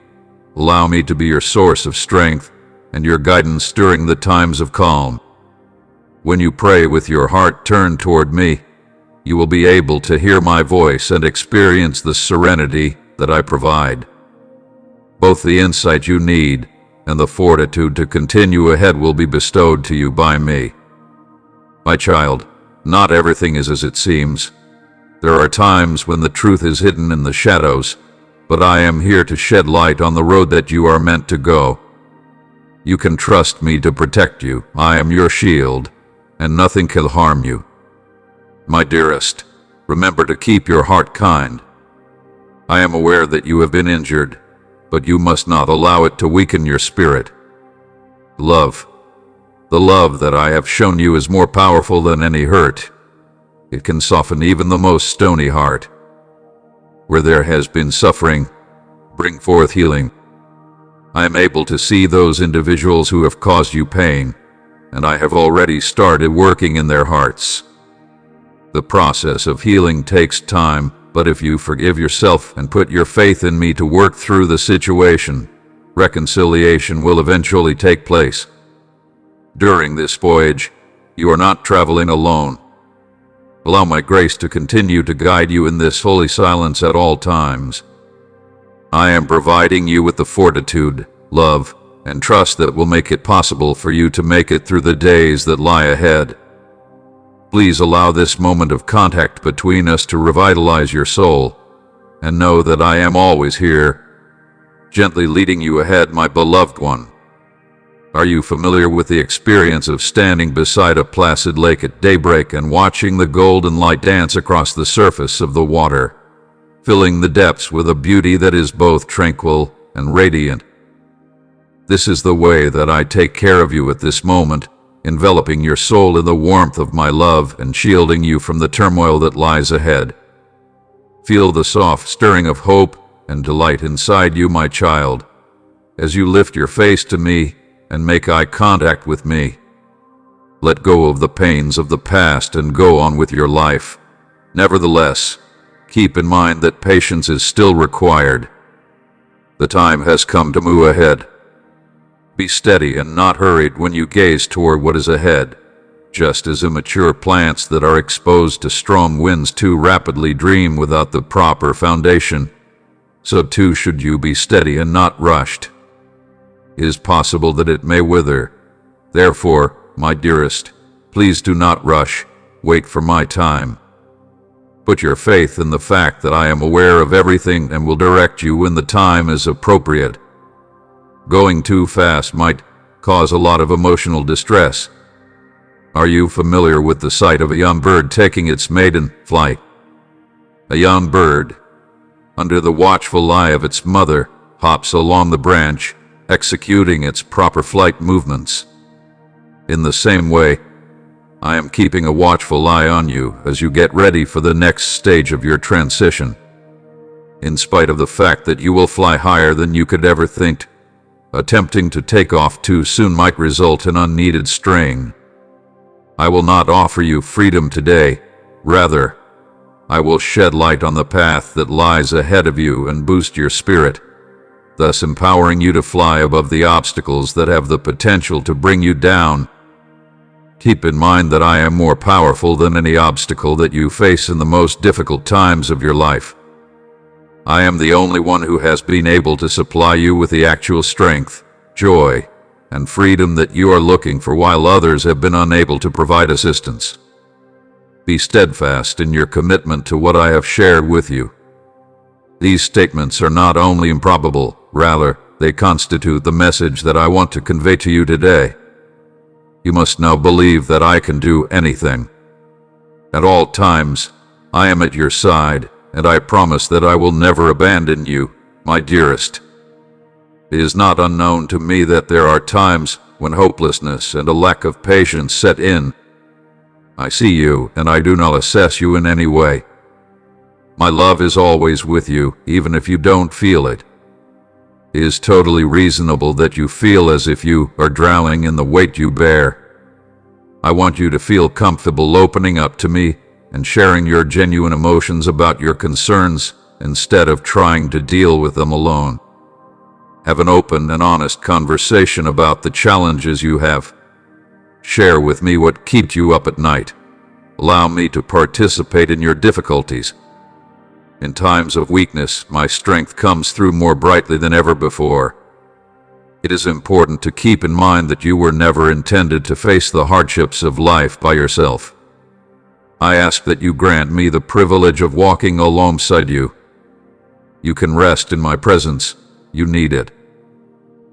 Speaker 1: Allow me to be your source of strength and your guidance during the times of calm. when you pray with your heart turned toward me, you will be able to hear my voice and experience the serenity that I provide. Both the insight you need and the fortitude to continue ahead will be bestowed to you by me. My child, not everything is as it seems. There are times when the truth is hidden in the shadows, but I am here to shed light on the road that you are meant to go. You can trust me to protect you. I am your shield, and nothing can harm you. My dearest, remember to keep your heart kind. I am aware that you have been injured, but you must not allow it to weaken your spirit. Love. The love that I have shown you is more powerful than any hurt. It can soften even the most stony heart. Where there has been suffering, bring forth healing. I am able to see those individuals who have caused you pain, and I have already started working in their hearts. The process of healing takes time, but if you forgive yourself and put your faith in me to work through the situation, reconciliation will eventually take place. During this voyage, you are not traveling alone. Allow my grace to continue to guide you in this holy silence at all times. I am providing you with the fortitude, love, and trust that will make it possible for you to make it through the days that lie ahead. Please allow this moment of contact between us to revitalize your soul, and know that I am always here, gently leading you ahead, my beloved one. Are you familiar with the experience of standing beside a placid lake at daybreak and watching the golden light dance across the surface of the water, filling the depths with a beauty that is both tranquil and radiant? This is the way that I take care of you at this moment, enveloping your soul in the warmth of my love and shielding you from the turmoil that lies ahead. Feel the soft stirring of hope and delight inside you, my child, as you lift your face to me and make eye contact with me. Let go of the pains of the past and go on with your life. Nevertheless, keep in mind that patience is still required. The time has come to move ahead. Be steady and not hurried when you gaze toward what is ahead. Just as immature plants that are exposed to strong winds too rapidly dream without the proper foundation, so too should you be steady and not rushed. It is possible that it may wither. Therefore, my dearest, please do not rush. Wait for my time. Put your faith in the fact that I am aware of everything and will direct you when the time is appropriate. Going too fast might cause a lot of emotional distress. Are you familiar with the sight of a young bird taking its maiden flight? A young bird, under the watchful eye of its mother, hops along the branch, executing its proper flight movements. In the same way, I am keeping a watchful eye on you as you get ready for the next stage of your transition. In spite of the fact that you will fly higher than you could ever think, attempting to take off too soon might result in unneeded strain. I will not offer you freedom today. Rather, I will shed light on the path that lies ahead of you and boost your spirit, thus empowering you to fly above the obstacles that have the potential to bring you down. Keep in mind that I am more powerful than any obstacle that you face in the most difficult times of your life. I am the only one who has been able to supply you with the actual strength, joy, and freedom that you are looking for, while others have been unable to provide assistance. Be steadfast in your commitment to what I have shared with you. These statements are not only improbable, rather, they constitute the message that I want to convey to you today. You must now believe that I can do anything. At all times, I am at your side, and I promise that I will never abandon you, my dearest. It is not unknown to me that there are times when hopelessness and a lack of patience set in. I see you, and I do not assess you in any way. My love is always with you, even if you don't feel it. It is totally reasonable that you feel as if you are drowning in the weight you bear. I want you to feel comfortable opening up to me and sharing your genuine emotions about your concerns instead of trying to deal with them alone. Have an open and honest conversation about the challenges you have. Share with me what keeps you up at night. Allow me to participate in your difficulties. In times of weakness, my strength comes through more brightly than ever before. It is important to keep in mind that you were never intended to face the hardships of life by yourself. I ask that you grant me the privilege of walking alongside you. You can rest in my presence. You need it.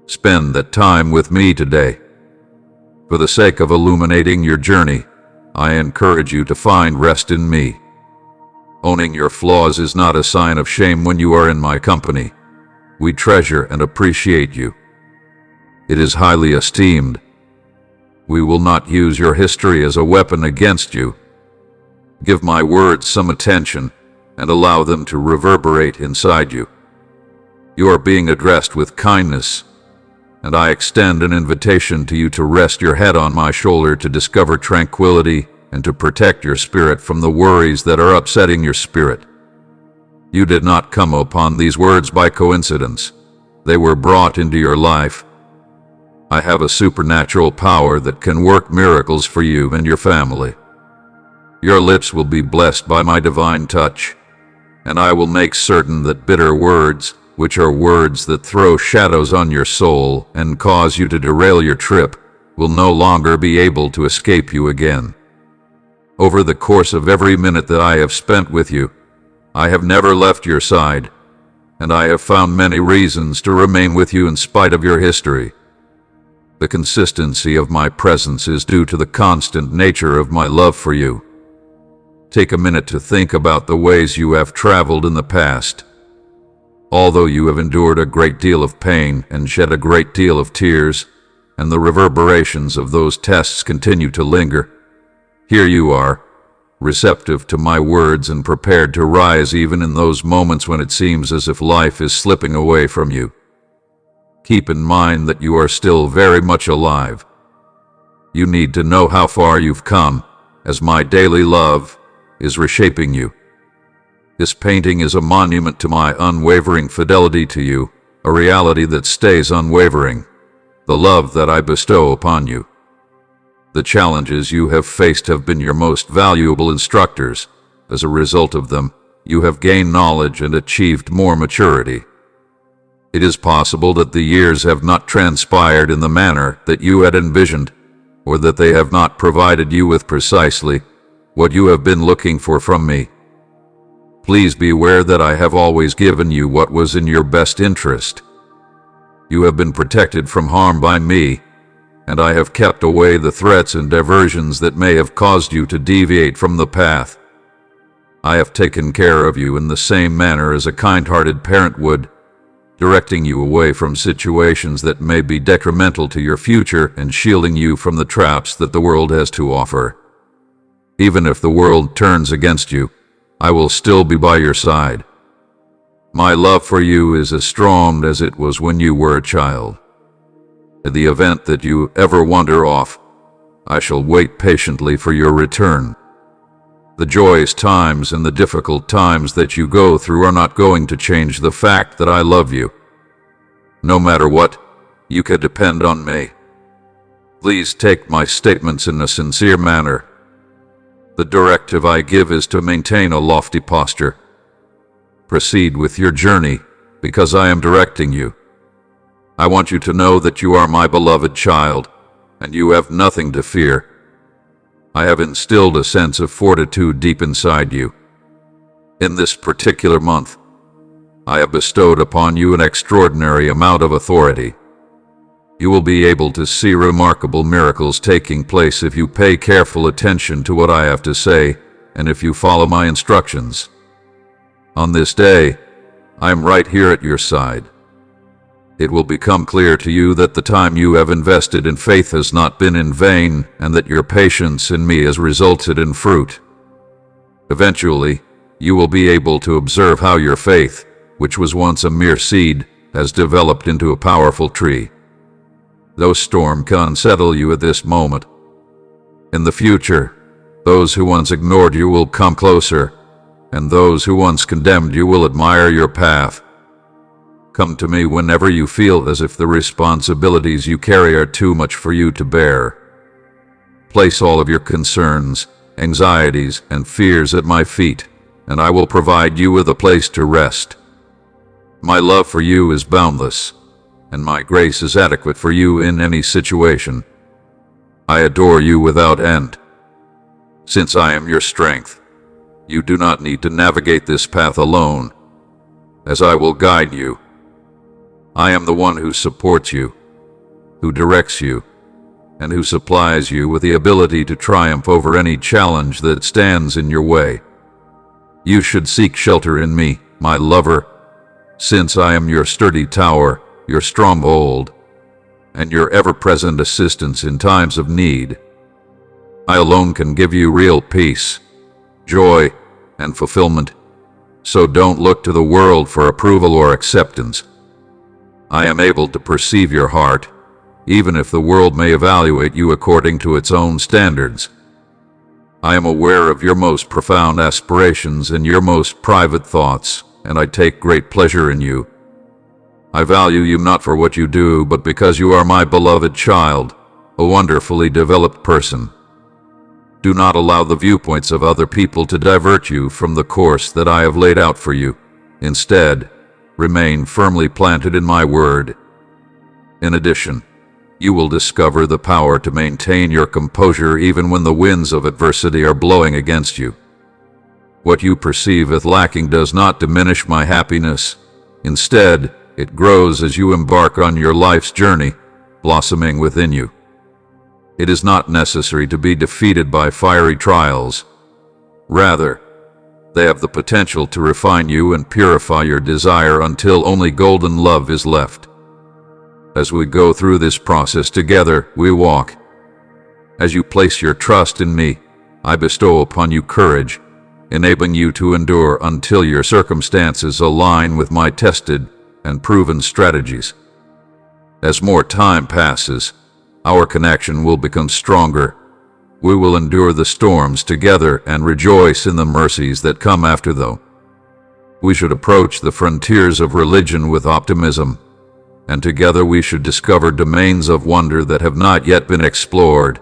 Speaker 1: Spend that time with me today. For the sake of illuminating your journey, I encourage you to find rest in me. Owning your flaws is not a sign of shame when you are in my company. We treasure and appreciate you. It is highly esteemed. We will not use your history as a weapon against you. Give my words some attention and allow them to reverberate inside you. You are being addressed with kindness, and I extend an invitation to you to rest your head on my shoulder to discover tranquility and to protect your spirit from the worries that are upsetting your spirit. You did not come upon these words by coincidence. They were brought into your life. I have a supernatural power that can work miracles for you and your family. Your lips will be blessed by my divine touch, and I will make certain that bitter words, which are words that throw shadows on your soul and cause you to derail your trip, will no longer be able to escape you again. Over the course of every minute that I have spent with you, I have never left your side, and I have found many reasons to remain with you in spite of your history. The consistency of my presence is due to the constant nature of my love for you. Take a minute to think about the ways you have traveled in the past. Although you have endured a great deal of pain and shed a great deal of tears, and the reverberations of those tests continue to linger, here you are, receptive to my words and prepared to rise even in those moments when it seems as if life is slipping away from you. Keep in mind that you are still very much alive. You need to know how far you've come, as my daily love is reshaping you. This painting is a monument to my unwavering fidelity to you, a reality that stays unwavering, the love that I bestow upon you. The challenges you have faced have been your most valuable instructors. As a result of them, you have gained knowledge and achieved more maturity. It is possible that the years have not transpired in the manner that you had envisioned, or that they have not provided you with precisely what you have been looking for from me. Please be aware that I have always given you what was in your best interest. You have been protected from harm by me, and I have kept away the threats and diversions that may have caused you to deviate from the path. I have taken care of you in the same manner as a kind-hearted parent would, directing you away from situations that may be detrimental to your future and shielding you from the traps that the world has to offer. Even if the world turns against you, I will still be by your side. My love for you is as strong as it was when you were a child. In the event that you ever wander off, I shall wait patiently for your return. The joyous times and the difficult times that you go through are not going to change the fact that I love you. No matter what, you can depend on me. Please take my statements in a sincere manner. The directive I give is to maintain a lofty posture. Proceed with your journey, because I am directing you. I want you to know that you are my beloved child, and you have nothing to fear. I have instilled a sense of fortitude deep inside you. In this particular month, I have bestowed upon you an extraordinary amount of authority. You will be able to see remarkable miracles taking place if you pay careful attention to what I have to say and if you follow my instructions. On this day, I am right here at your side. It will become clear to you that the time you have invested in faith has not been in vain and that your patience in me has resulted in fruit. Eventually, you will be able to observe how your faith, which was once a mere seed, has developed into a powerful tree. No storm can unsettle you at this moment. In the future, those who once ignored you will come closer, and those who once condemned you will admire your path. Come to me whenever you feel as if the responsibilities you carry are too much for you to bear. Place all of your concerns, anxieties, and fears at my feet, and I will provide you with a place to rest. My love for you is boundless, and my grace is adequate for you in any situation. I adore you without end. Since I am your strength, you do not need to navigate this path alone, as I will guide you. I am the one who supports you, who directs you, and who supplies you with the ability to triumph over any challenge that stands in your way. You should seek shelter in me, my lover, since I am your sturdy tower, your stronghold, and your ever-present assistance in times of need. I alone can give you real peace, joy, and fulfillment, so don't look to the world for approval or acceptance. I am able to perceive your heart, even if the world may evaluate you according to its own standards. I am aware of your most profound aspirations and your most private thoughts, and I take great pleasure in you. I value you not for what you do, but because you are my beloved child, a wonderfully developed person. Do not allow the viewpoints of other people to divert you from the course that I have laid out for you. Instead, remain firmly planted in my word. In addition, you will discover the power to maintain your composure even when the winds of adversity are blowing against you. What you perceive as lacking does not diminish my happiness. Instead, it grows as you embark on your life's journey, blossoming within you. It is not necessary to be defeated by fiery trials. Rather, they have the potential to refine you and purify your desire until only golden love is left. As we go through this process together, we walk. As you place your trust in me, I bestow upon you courage, enabling you to endure until your circumstances align with my tested and proven strategies. As more time passes, our connection will become stronger. We will endure the storms together and rejoice in the mercies that come after them. We should approach the frontiers of religion with optimism, and together we should discover domains of wonder that have not yet been explored.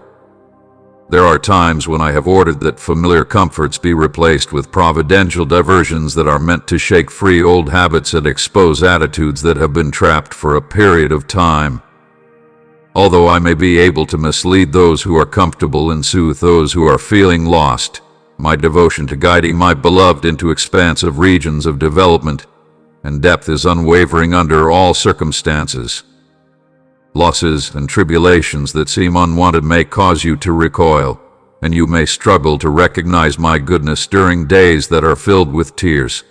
Speaker 1: There are times when I have ordered that familiar comforts be replaced with providential diversions that are meant to shake free old habits and expose attitudes that have been trapped for a period of time. Although I may be able to mislead those who are comfortable and soothe those who are feeling lost, my devotion to guiding my beloved into expansive regions of development and depth is unwavering under all circumstances. Losses and tribulations that seem unwanted may cause you to recoil, and you may struggle to recognize my goodness during days that are filled with tears.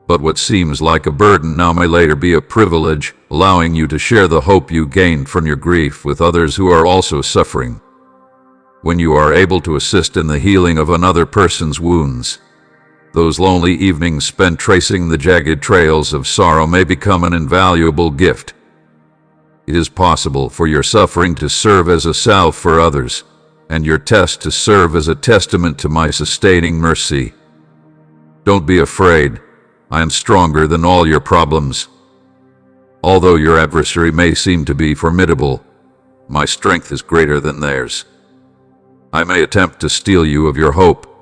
Speaker 1: But what seems like a burden now may later be a privilege, allowing you to share the hope you gained from your grief with others who are also suffering. When you are able to assist in the healing of another person's wounds, those lonely evenings spent tracing the jagged trails of sorrow may become an invaluable gift. It is possible for your suffering to serve as a salve for others, and your test to serve as a testament to my sustaining mercy. Don't be afraid. I am stronger than all your problems. Although your adversary may seem to be formidable, my strength is greater than theirs. I may attempt to steal you of your hope,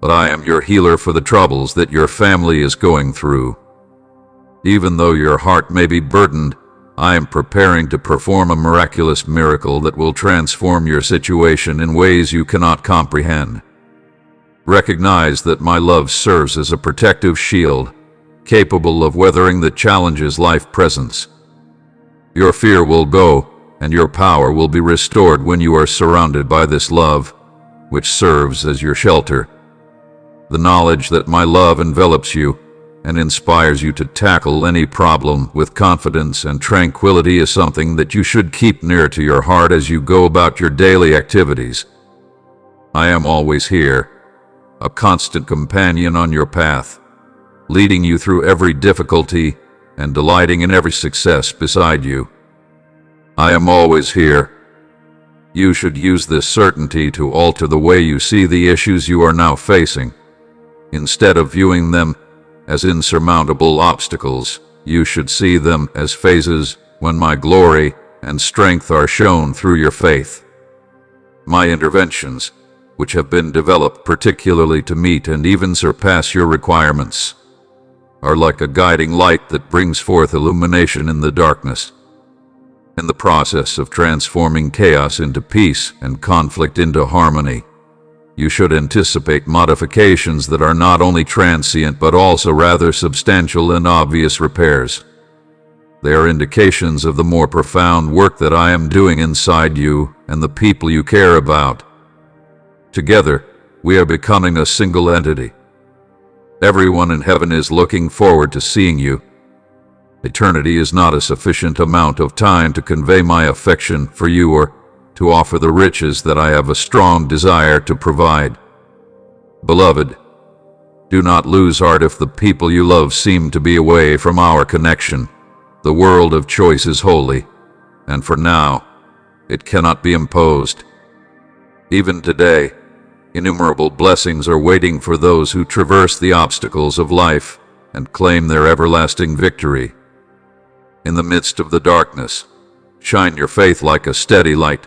Speaker 1: but I am your healer for the troubles that your family is going through. Even though your heart may be burdened, I am preparing to perform a miraculous miracle that will transform your situation in ways you cannot comprehend. Recognize that my love serves as a protective shield, capable of weathering the challenges life presents. Your fear will go, and your power will be restored when you are surrounded by this love, which serves as your shelter. The knowledge that my love envelops you and inspires you to tackle any problem with confidence and tranquility is something that you should keep near to your heart as you go about your daily activities. I am always here, a constant companion on your path, leading you through every difficulty and delighting in every success beside you. I am always here. You should use this certainty to alter the way you see the issues you are now facing. Instead of viewing them as insurmountable obstacles, you should see them as phases when my glory and strength are shown through your faith. my interventions, which have been developed particularly to meet and even surpass your requirements, are like a guiding light that brings forth illumination in the darkness. In the process of transforming chaos into peace and conflict into harmony, you should anticipate modifications that are not only transient but also rather substantial and obvious repairs. They are indications of the more profound work that I am doing inside you and the people you care about. Together, we are becoming a single entity. Everyone in heaven is looking forward to seeing you. Eternity is not a sufficient amount of time to convey my affection for you or to offer the riches that I have a strong desire to provide. Beloved, do not lose heart if the people you love seem to be away from our connection. The world of choice is holy, and for now, it cannot be imposed. Even today, innumerable blessings are waiting for those who traverse the obstacles of life and claim their everlasting victory. In the midst of the darkness, shine your faith like a steady light.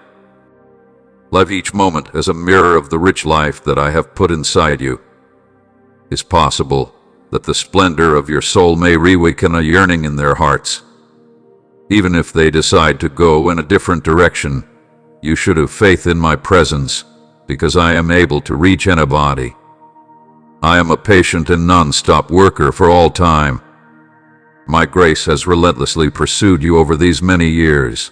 Speaker 1: Live each moment as a mirror of the rich life that I have put inside you. It's possible that the splendor of your soul may reawaken a yearning in their hearts. Even if they decide to go in a different direction, you should have faith in my presence, because I am able to reach anybody. I am a patient and non-stop worker for all time. My grace has relentlessly pursued you over these many years.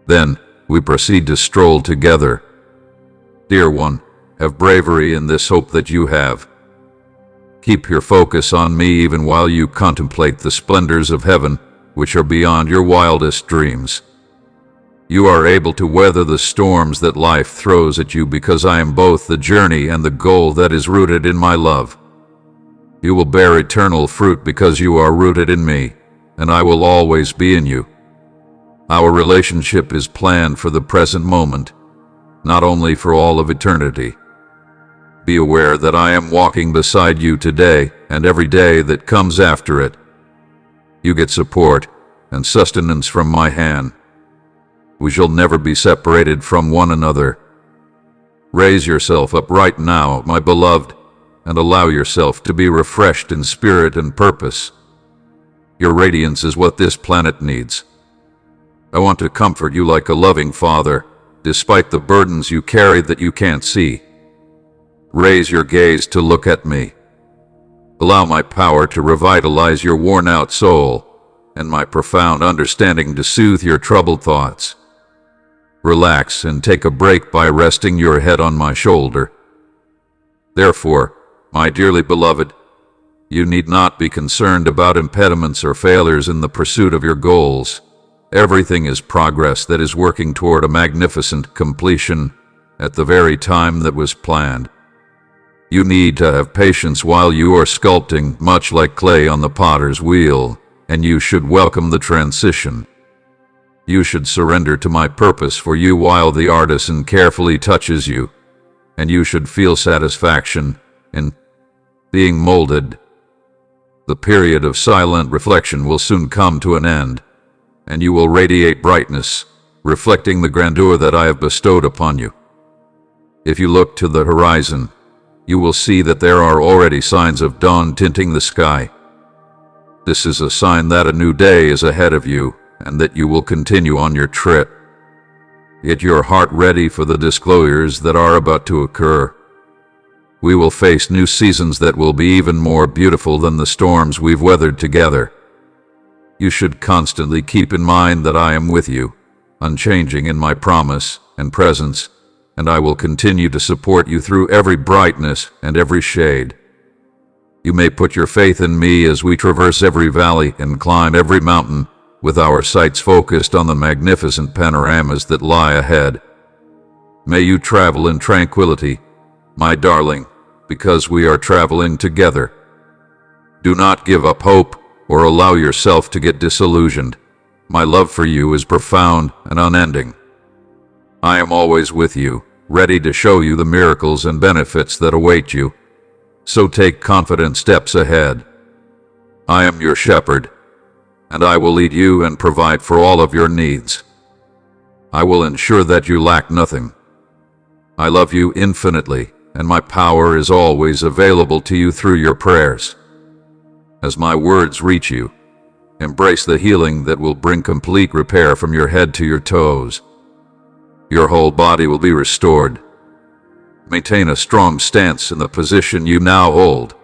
Speaker 1: Then we proceed to stroll together. Dear one, have bravery in this hope that you have. Keep your focus on me even while you contemplate the splendors of heaven, which are beyond your wildest dreams. You are able to weather the storms that life throws at you because I am both the journey and the goal that is rooted in my love. You will bear eternal fruit because you are rooted in me, and I will always be in you. Our relationship is planned for the present moment, not only for all of eternity. Be aware that I am walking beside you today and every day that comes after it. You get support and sustenance from my hand. We shall never be separated from one another. Raise yourself up right now, my beloved, and allow yourself to be refreshed in spirit and purpose. Your radiance is what this planet needs. I want to comfort you like a loving father, despite the burdens you carry that you can't see. Raise your gaze to look at me. Allow my power to revitalize your worn-out soul, and my profound understanding to soothe your troubled thoughts. Relax and take a break by resting your head on my shoulder. Therefore, my dearly beloved, you need not be concerned about impediments or failures in the pursuit of your goals. Everything is progress that is working toward a magnificent completion at the very time that was planned. You need to have patience while you are sculpting, much like clay on the potter's wheel, and you should welcome the transition. You should surrender to my purpose for you while the artisan carefully touches you, and you should feel satisfaction in being molded. The period of silent reflection will soon come to an end, and you will radiate brightness, reflecting the grandeur that I have bestowed upon you. If you look to the horizon, you will see that there are already signs of dawn tinting the sky. This is a sign that a new day is ahead of you, and that you will continue on your trip. Get your heart ready for the disclosures that are about to occur. We will face new seasons that will be even more beautiful than the storms we've weathered together. You should constantly keep in mind that I am with you, unchanging in my promise and presence, and I will continue to support you through every brightness and every shade. You may put your faith in me as we traverse every valley and climb every mountain, with our sights focused on the magnificent panoramas that lie ahead. May you travel in tranquility, my darling, because we are traveling together. Do not give up hope or allow yourself to get disillusioned. My love for you is profound and unending. I am always with you, ready to show you the miracles and benefits that await you. So take confident steps ahead. I am your shepherd, and I will lead you and provide for all of your needs. I will ensure that you lack nothing. I love you infinitely, and my power is always available to you through your prayers. As my words reach you, embrace the healing that will bring complete repair from your head to your toes. Your whole body will be restored. Maintain a strong stance in the position you now hold.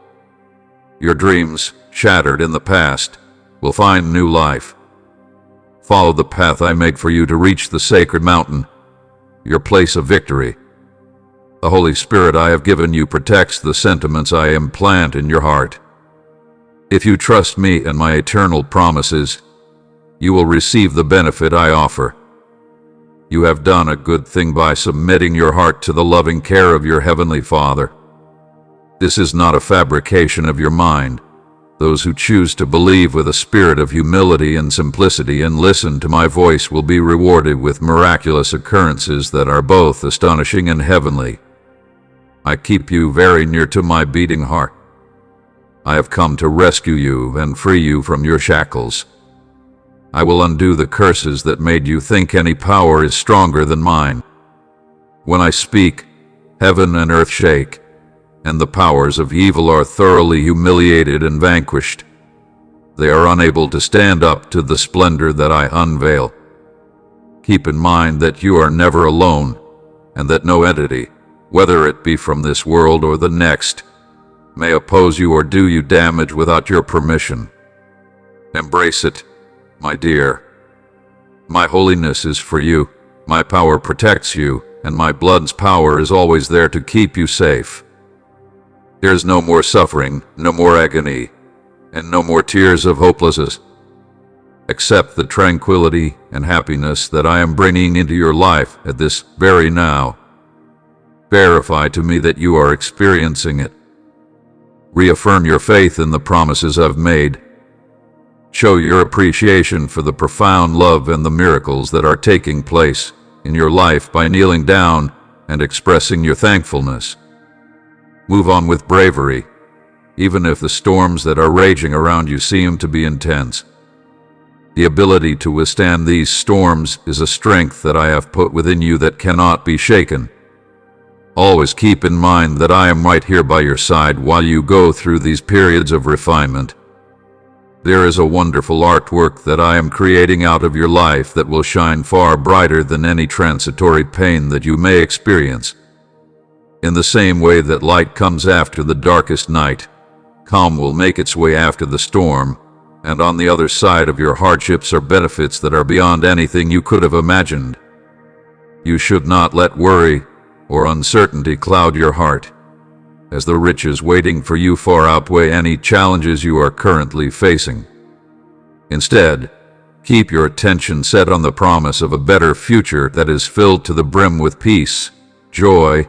Speaker 1: Your dreams, shattered in the past, will find new life. Follow the path I made for you to reach the sacred mountain, your place of victory. The Holy Spirit I have given you protects the sentiments I implant in your heart. If you trust me and my eternal promises, you will receive the benefit I offer. You have done a good thing by submitting your heart to the loving care of your Heavenly Father. This is not a fabrication of your mind. Those who choose to believe with a spirit of humility and simplicity and listen to my voice will be rewarded with miraculous occurrences that are both astonishing and heavenly. I keep you very near to my beating heart. I have come to rescue you and free you from your shackles. I will undo the curses that made you think any power is stronger than mine. When I speak, heaven and earth shake, and the powers of evil are thoroughly humiliated and vanquished. They are unable to stand up to the splendor that I unveil. Keep in mind that you are never alone, and that no entity, whether it be from this world or the next, may oppose you or do you damage without your permission. Embrace it, my dear. My holiness is for you, my power protects you, and my blood's power is always there to keep you safe. There is no more suffering, no more agony, and no more tears of hopelessness. Accept the tranquility and happiness that I am bringing into your life at this very now. Verify to me that you are experiencing it. Reaffirm your faith in the promises I've made. Show your appreciation for the profound love and the miracles that are taking place in your life by kneeling down and expressing your thankfulness. Move on with bravery, even if the storms that are raging around you seem to be intense. The ability to withstand these storms is a strength that I have put within you that cannot be shaken. Always keep in mind that I am right here by your side while you go through these periods of refinement. There is a wonderful artwork that I am creating out of your life that will shine far brighter than any transitory pain that you may experience. In the same way that light comes after the darkest night, calm will make its way after the storm, and on the other side of your hardships are benefits that are beyond anything you could have imagined. You should not let worry or uncertainty cloud your heart, as the riches waiting for you far outweigh any challenges you are currently facing. Instead, keep your attention set on the promise of a better future that is filled to the brim with peace, joy,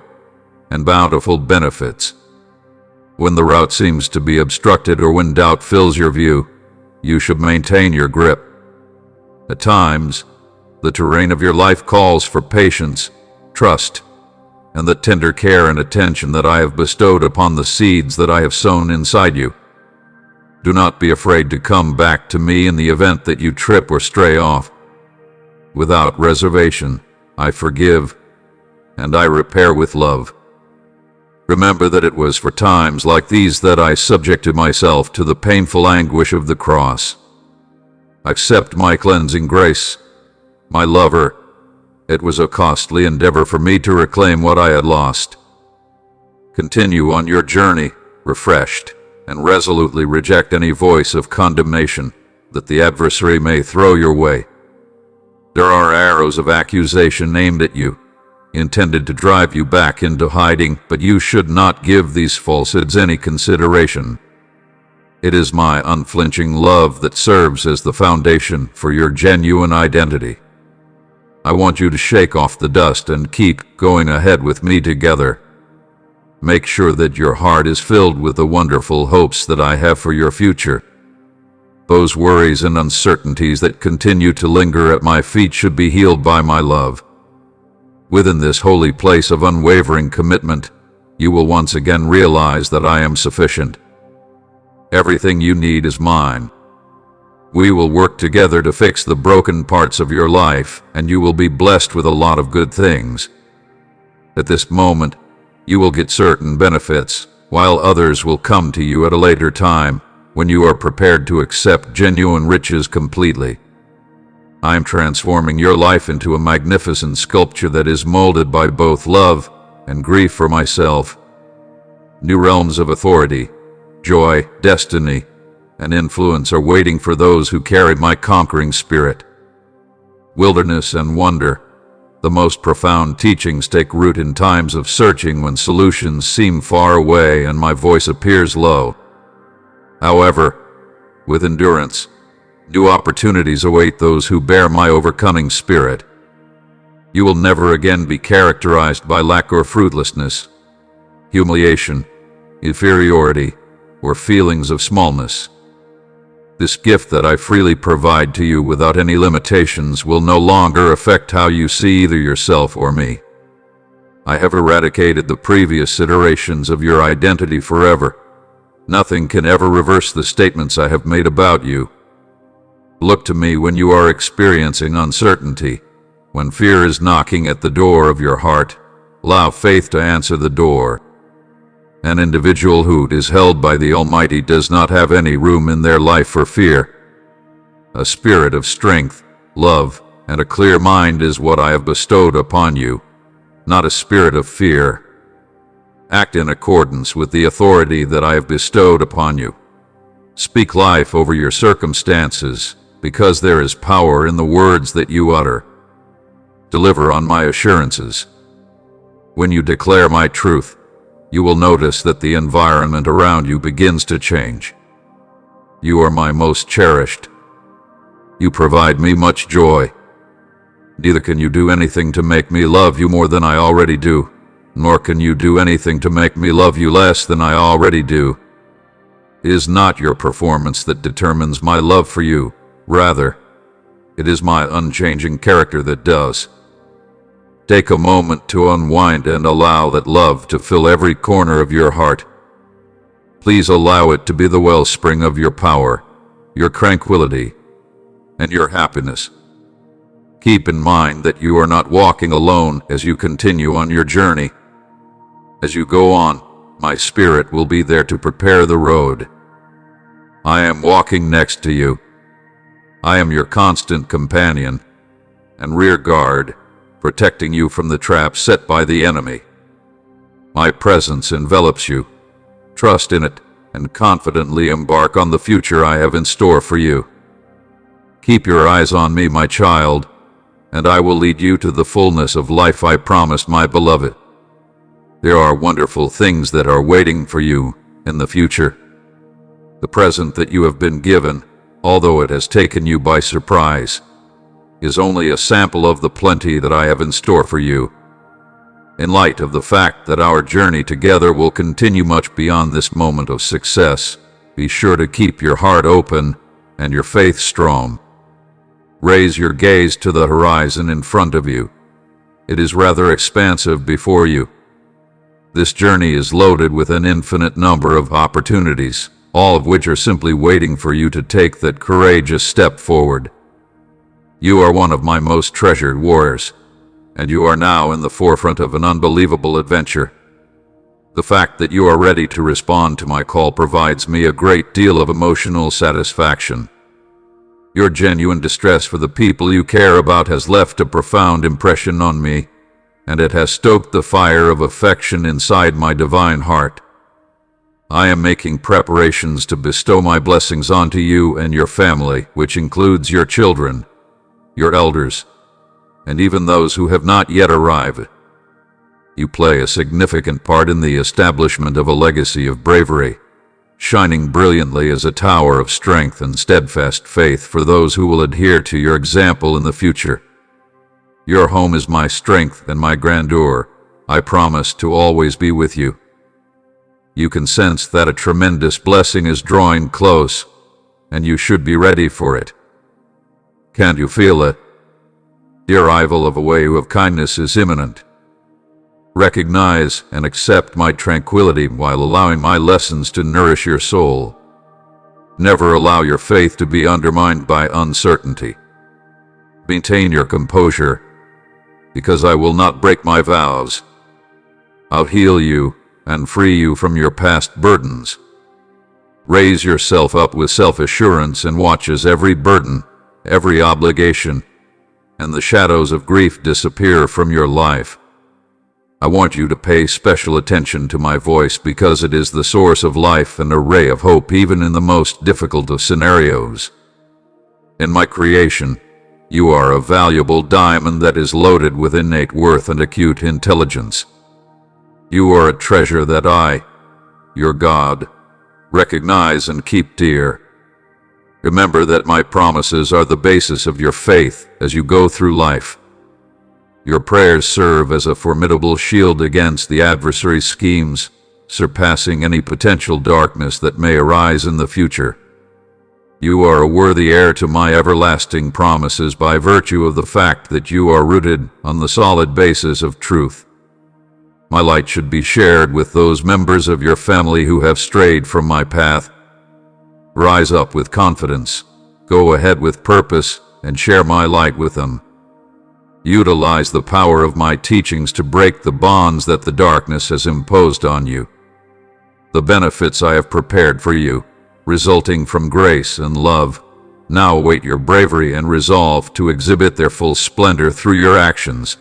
Speaker 1: and bountiful benefits. When the route seems to be obstructed or when doubt fills your view, you should maintain your grip. At times, the terrain of your life calls for patience, trust, and the tender care and attention that I have bestowed upon the seeds that I have sown inside you. Do not be afraid to come back to me in the event that you trip or stray off. Without reservation, I forgive, and I repair with love. Remember that it was for times like these that I subjected myself to the painful anguish of the cross. Accept my cleansing grace, my lover. It was a costly endeavor for me to reclaim what I had lost. Continue on your journey, refreshed, and resolutely reject any voice of condemnation that the adversary may throw your way. There are arrows of accusation aimed at you, intended to drive you back into hiding, but you should not give these falsehoods any consideration. It is my unflinching love that serves as the foundation for your genuine identity. I want you to shake off the dust and keep going ahead with me together. Make sure that your heart is filled with the wonderful hopes that I have for your future. Those worries and uncertainties that continue to linger at my feet should be healed by my love. Within this holy place of unwavering commitment, you will once again realize that I am sufficient. Everything you need is mine. We will work together to fix the broken parts of your life, and you will be blessed with a lot of good things. At this moment, you will get certain benefits, while others will come to you at a later time, when you are prepared to accept genuine riches completely. I am transforming your life into a magnificent sculpture that is molded by both love and grief for myself. New realms of authority, joy, destiny, and influence are waiting for those who carry my conquering spirit. Wilderness and wonder, the most profound teachings take root in times of searching when solutions seem far away and my voice appears low. However, with endurance, new opportunities await those who bear my overcoming spirit. You will never again be characterized by lack or fruitlessness, humiliation, inferiority, or feelings of smallness. This gift that I freely provide to you without any limitations will no longer affect how you see either yourself or me. I have eradicated the previous iterations of your identity forever. Nothing can ever reverse the statements I have made about you. Look to me when you are experiencing uncertainty. When fear is knocking at the door of your heart, allow faith to answer the door. An individual who is held by the Almighty does not have any room in their life for fear. A spirit of strength, love, and a clear mind is what I have bestowed upon you, not a spirit of fear. Act in accordance with the authority that I have bestowed upon you. Speak life over your circumstances, because there is power in the words that you utter. Deliver on my assurances. When you declare my truth, you will notice that the environment around you begins to change. You are my most cherished. You provide me much joy. Neither can you do anything to make me love you more than I already do, nor can you do anything to make me love you less than I already do. It is not your performance that determines my love for you. Rather, it is my unchanging character that does. Take a moment to unwind and allow that love to fill every corner of your heart. Please allow it to be the wellspring of your power, your tranquility, and your happiness. Keep in mind that you are not walking alone as you continue on your journey. As you go on, my spirit will be there to prepare the road. I am walking next to you. I am your constant companion and rear guard, protecting you from the traps set by the enemy. My presence envelops you. Trust in it and confidently embark on the future I have in store for you. Keep your eyes on me, my child, and I will lead you to the fullness of life I promised my beloved. There are wonderful things that are waiting for you in the future. The present that you have been given, although it has taken you by surprise, is only a sample of the plenty that I have in store for you. In light of the fact that our journey together will continue much beyond this moment of success, be sure to keep your heart open and your faith strong. Raise your gaze to the horizon in front of you. It is rather expansive before you. This journey is loaded with an infinite number of opportunities, all of which are simply waiting for you to take that courageous step forward. You are one of my most treasured warriors, and you are now in the forefront of an unbelievable adventure. The fact that you are ready to respond to my call provides me a great deal of emotional satisfaction. Your genuine distress for the people you care about has left a profound impression on me, and it has stoked the fire of affection inside my divine heart. I am making preparations to bestow my blessings onto you and your family, which includes your children, your elders, and even those who have not yet arrived. You play a significant part in the establishment of a legacy of bravery, shining brilliantly as a tower of strength and steadfast faith for those who will adhere to your example in the future. Your home is my strength and my grandeur. I promise to always be with you. You can sense that a tremendous blessing is drawing close, and you should be ready for it. Can't you feel it? The arrival of a wave of kindness is imminent. Recognize and accept my tranquility while allowing my lessons to nourish your soul. Never allow your faith to be undermined by uncertainty. Maintain your composure, because I will not break my vows. I'll heal you and free you from your past burdens. Raise yourself up with self-assurance and watch as every burden, every obligation, and the shadows of grief disappear from your life. I want you to pay special attention to my voice because it is the source of life and a ray of hope even in the most difficult of scenarios. In my creation, you are a valuable diamond that is loaded with innate worth and acute intelligence. You are a treasure that I, your God, recognize and keep dear. Remember that my promises are the basis of your faith as you go through life. Your prayers serve as a formidable shield against the adversary's schemes, surpassing any potential darkness that may arise in the future. You are a worthy heir to my everlasting promises by virtue of the fact that you are rooted on the solid basis of truth. My light should be shared with those members of your family who have strayed from my path. Rise up with confidence, go ahead with purpose, and share my light with them. Utilize the power of my teachings to break the bonds that the darkness has imposed on you. The benefits I have prepared for you, resulting from grace and love, now await your bravery and resolve to exhibit their full splendor through your actions.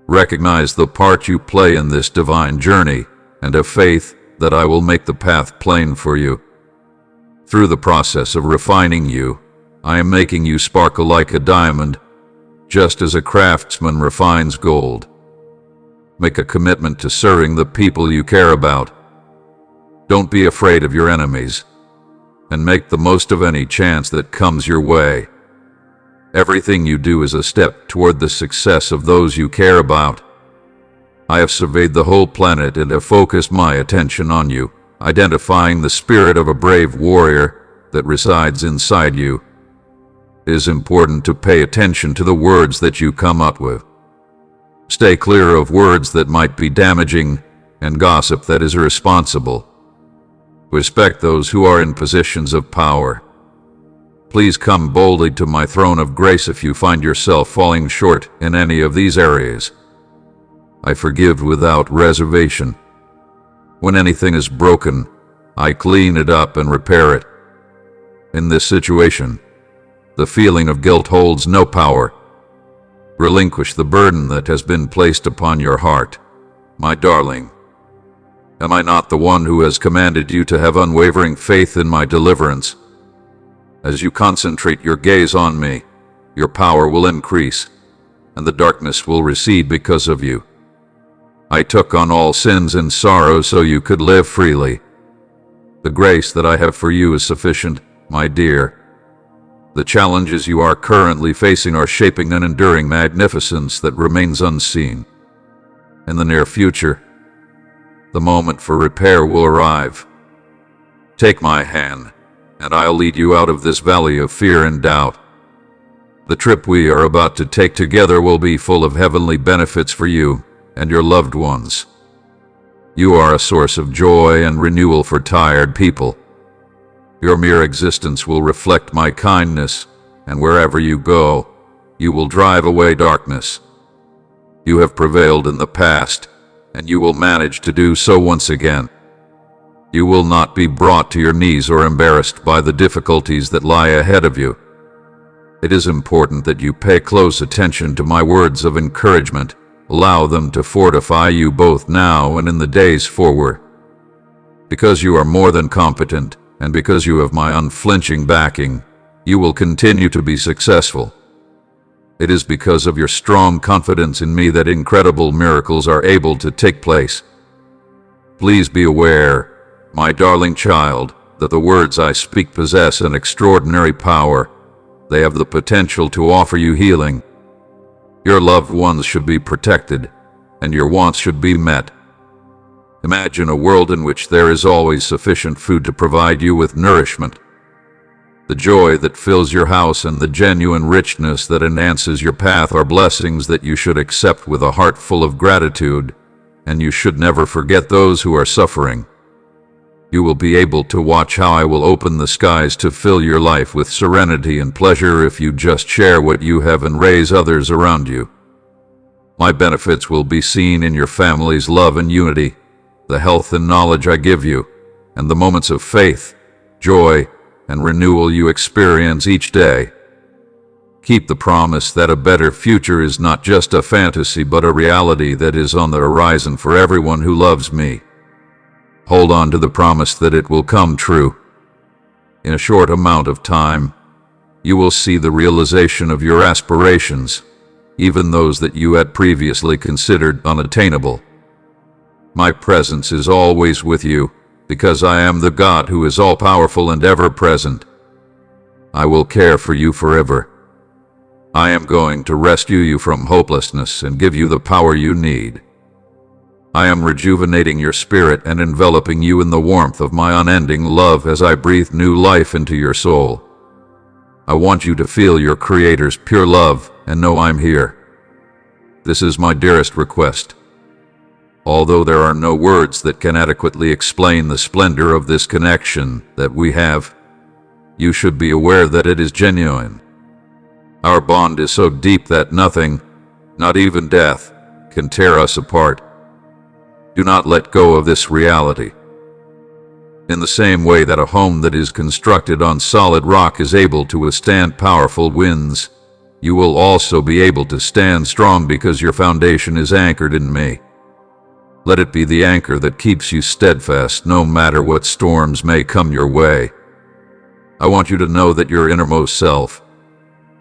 Speaker 1: Recognize the part you play in this divine journey, and have faith that I will make the path plain for you. Through the process of refining you, I am making you sparkle like a diamond, just as a craftsman refines gold. Make a commitment to serving the people you care about. Don't be afraid of your enemies, and make the most of any chance that comes your way. Everything you do is a step toward the success of those you care about. I have surveyed the whole planet and have focused my attention on you, identifying the spirit of a brave warrior that resides inside you. It is important to pay attention to the words that you come up with. Stay clear of words that might be damaging and gossip that is irresponsible. Respect those who are in positions of power. Please come boldly to my throne of grace if you find yourself falling short in any of these areas. I forgive without reservation. When anything is broken, I clean it up and repair it. In this situation, the feeling of guilt holds no power. Relinquish the burden that has been placed upon your heart, my darling. Am I not the one who has commanded you to have unwavering faith in my deliverance? As you concentrate your gaze on me, your power will increase, and the darkness will recede because of you. I took on all sins and sorrows so you could live freely. The grace that I have for you is sufficient, my dear. The challenges you are currently facing are shaping an enduring magnificence that remains unseen. In the near future, the moment for repair will arrive. Take my hand, and I'll lead you out of this valley of fear and doubt. The trip we are about to take together will be full of heavenly benefits for you and your loved ones. You are a source of joy and renewal for tired people. Your mere existence will reflect my kindness, and wherever you go, you will drive away darkness. You have prevailed in the past, and you will manage to do so once again. You will not be brought to your knees or embarrassed by the difficulties that lie ahead of you. It is important that you pay close attention to my words of encouragement. Allow them to fortify you both now and in the days forward. Because you are more than competent, and because you have my unflinching backing, you will continue to be successful. It is because of your strong confidence in me that incredible miracles are able to take place. Please be aware, my darling child, that the words I speak possess an extraordinary power. They have the potential to offer you healing. Your loved ones should be protected, and your wants should be met. Imagine a world in which there is always sufficient food to provide you with nourishment. The joy that fills your house and the genuine richness that enhances your path are blessings that you should accept with a heart full of gratitude, and you should never forget those who are suffering. You will be able to watch how I will open the skies to fill your life with serenity and pleasure if you just share what you have and raise others around you. My benefits will be seen in your family's love and unity, the health and knowledge I give you, and the moments of faith, joy, and renewal you experience each day. Keep the promise that a better future is not just a fantasy but a reality that is on the horizon for everyone who loves me. Hold on to the promise that it will come true. In a short amount of time, you will see the realization of your aspirations, even those that you had previously considered unattainable. My presence is always with you, because I am the God who is all-powerful and ever-present. I will care for you forever. I am going to rescue you from hopelessness and give you the power you need. I am rejuvenating your spirit and enveloping you in the warmth of my unending love as I breathe new life into your soul. I want you to feel your Creator's pure love and know I'm here. This is my dearest request. Although there are no words that can adequately explain the splendor of this connection that we have, you should be aware that it is genuine. Our bond is so deep that nothing, not even death, can tear us apart. Do not let go of this reality. In the same way that a home that is constructed on solid rock is able to withstand powerful winds, you will also be able to stand strong because your foundation is anchored in me. Let it be the anchor that keeps you steadfast no matter what storms may come your way. I want you to know that your innermost self,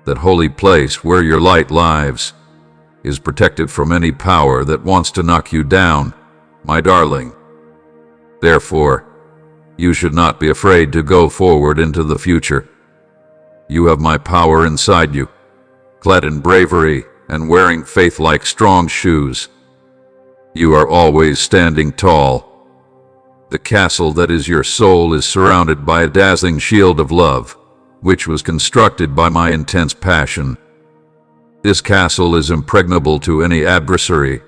Speaker 1: that holy place where your light lives, is protected from any power that wants to knock you down, my darling. Therefore, you should not be afraid to go forward into the future. You have my power inside you, clad in bravery and wearing faith like strong shoes. You are always standing tall. The castle that is your soul is surrounded by a dazzling shield of love, which was constructed by my intense passion. This castle is impregnable to any adversary.